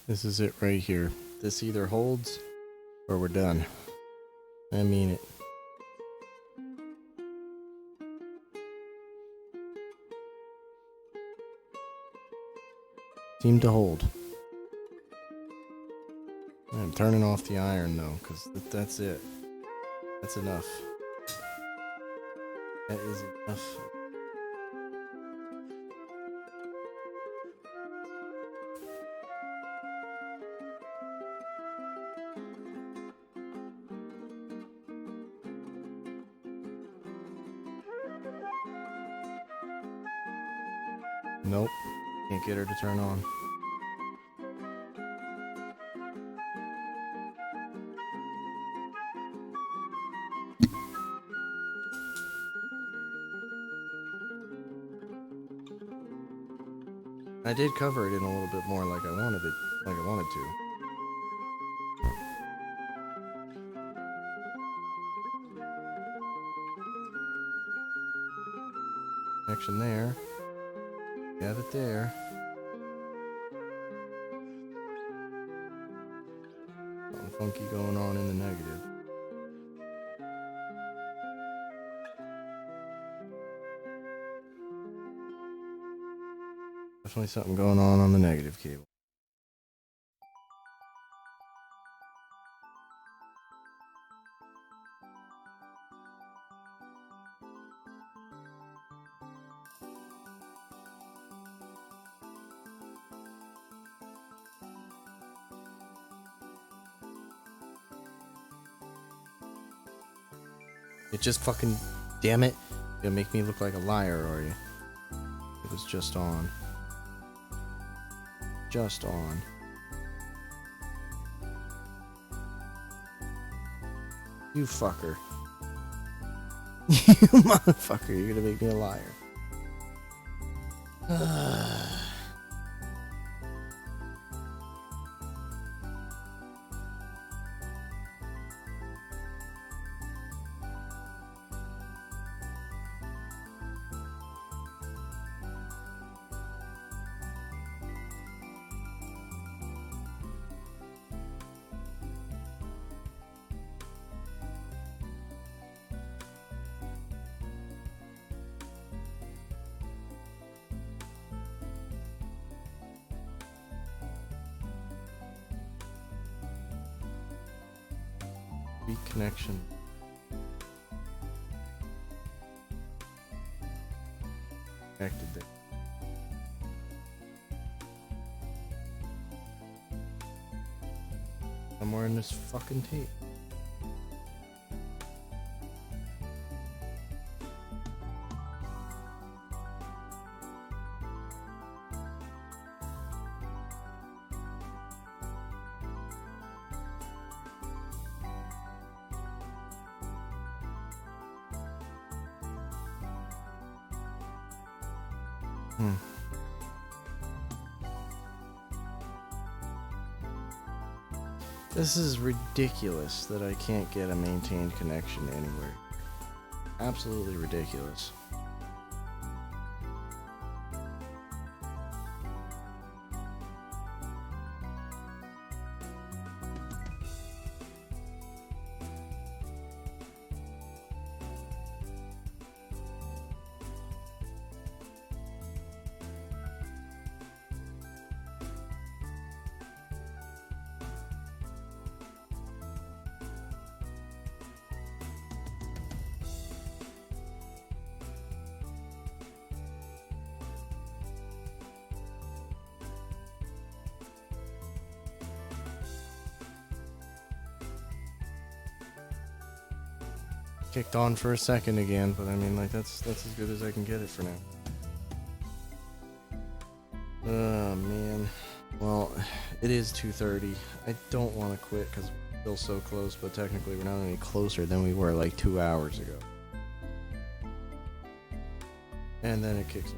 A: This is it right here. This either holds or we're done. I mean it. Seem to hold. I'm turning off the iron though, because that's it. That's enough. That is enough. Nope. Can't get her to turn on. I did cover it in a little bit more like I wanted to. Connection there. Got it there. Something funky going on in the negative. Definitely something going on the negative cable. It just fucking, damn it. You're gonna make me look like a liar, are you? It was just on. Just on. You fucker. You motherfucker, you're gonna make me a liar. Weak connection. Connected there. Somewhere in this fucking tape. This is ridiculous that I can't get a maintained connection anywhere. Absolutely ridiculous. Kicked on for a second again, but I mean, like, that's as good as I can get it for now. Oh, man. Well, it is 2:30. I don't want to quit because we're still so close, but technically we're not any closer than we were like 2 hours ago. And then it kicks.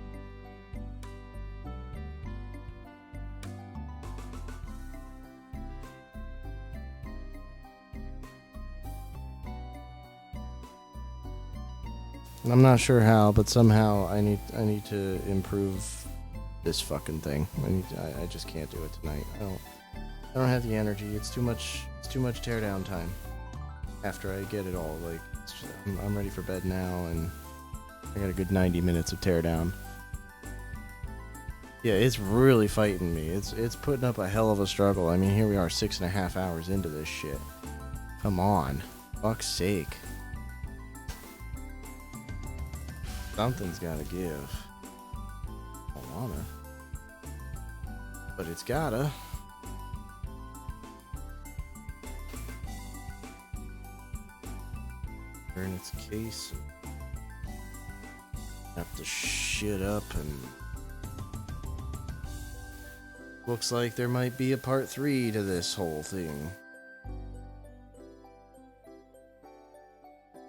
A: And I'm not sure how, but somehow I need to improve this fucking thing. I just can't do it tonight. I don't have the energy. It's too much teardown time. After I get it all, like I'm ready for bed now, and I got a good 90 minutes of teardown. Yeah, it's really fighting me. It's putting up a hell of a struggle. I mean, here we are 6.5 hours into this shit. Come on, fuck's sake. Something's gotta give. I don't wanna. But it's gotta. Turn its case. Wrap the shit up and. Looks like there might be a part 3 to this whole thing.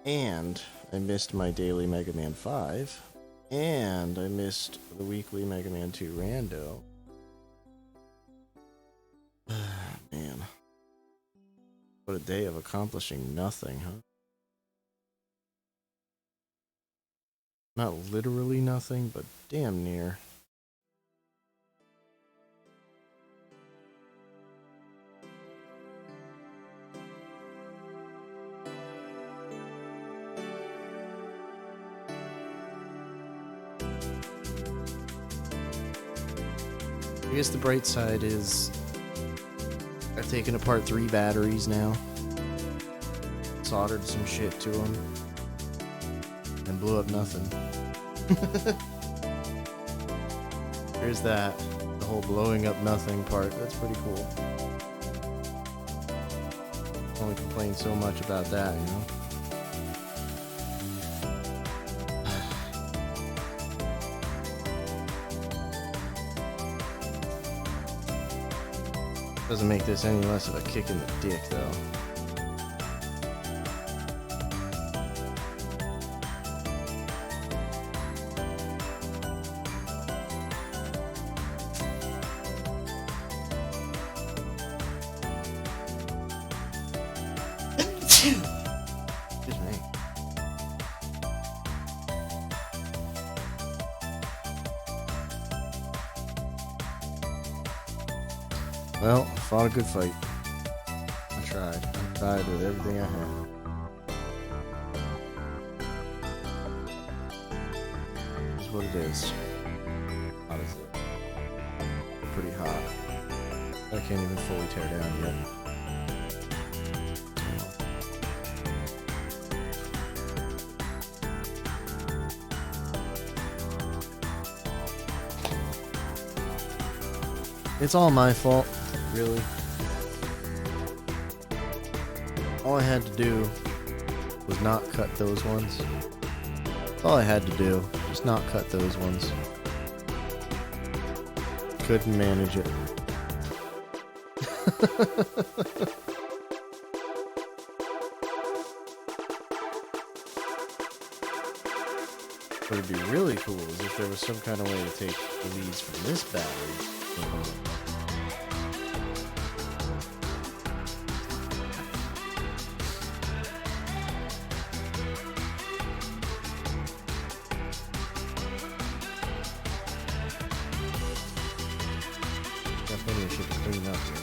A: And I missed my daily Mega Man 5. And I missed the weekly Mega Man 2 rando. Man. What a day of accomplishing nothing, huh? Not literally nothing, but damn near. I guess the bright side is I've taken apart 3 batteries now, soldered some shit to them, and blew up nothing. There's that, the whole blowing up nothing part. That's pretty cool. Only complain so much about that, you know? Doesn't make this any less of a kick in the dick, though. Excuse me. Well, fought a good fight. I tried. I tried with everything I had. This is what it is. How is it? Pretty hot. I can't even fully tear down yet. It's all my fault, really. All I had to do was not cut those ones. That's all I had to do, just not cut those ones. Couldn't manage it. What would be really cool is if there was some kind of way to take the leads from this battery. Got plenty of shit to clean up here.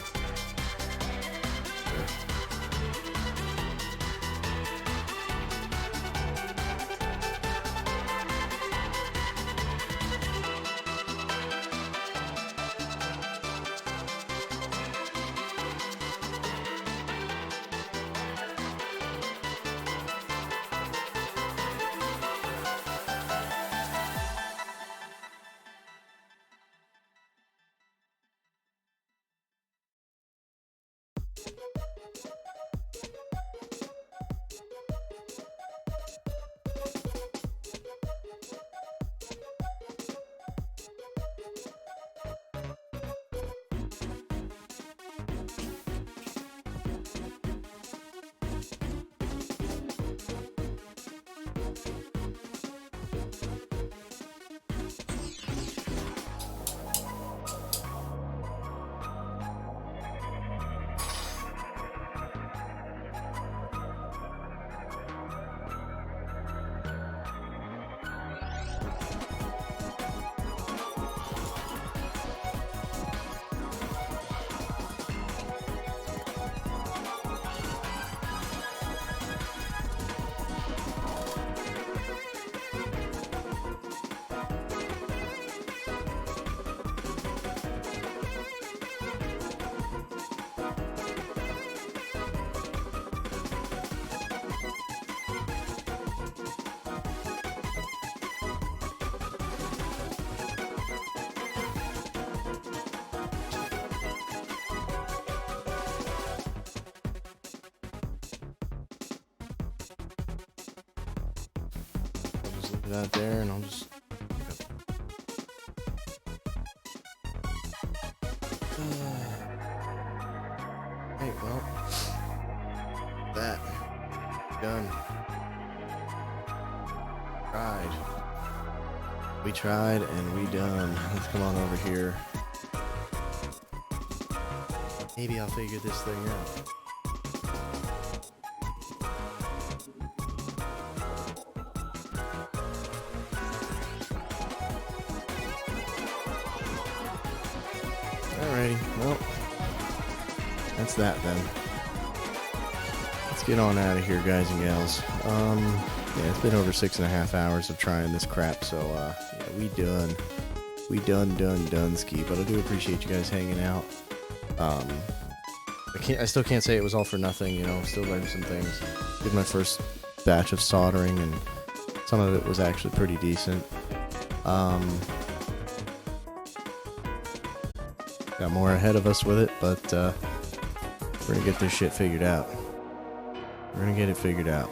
A: Leave it out there, and I'll just. Hey, well, that done. Tried. We tried and we done. Let's come on over here. Maybe I'll figure this thing out. Alrighty, well, that's that then. Let's get on out of here, guys and gals. Yeah, it's been over 6.5 hours of trying this crap, so, yeah, we done. We done ski, but I do appreciate you guys hanging out. I still can't say it was all for nothing, you know, still learned some things. Did my first batch of soldering, and some of it was actually pretty decent. Got more ahead of us with it, but we're gonna get this shit figured out. We're gonna get it figured out.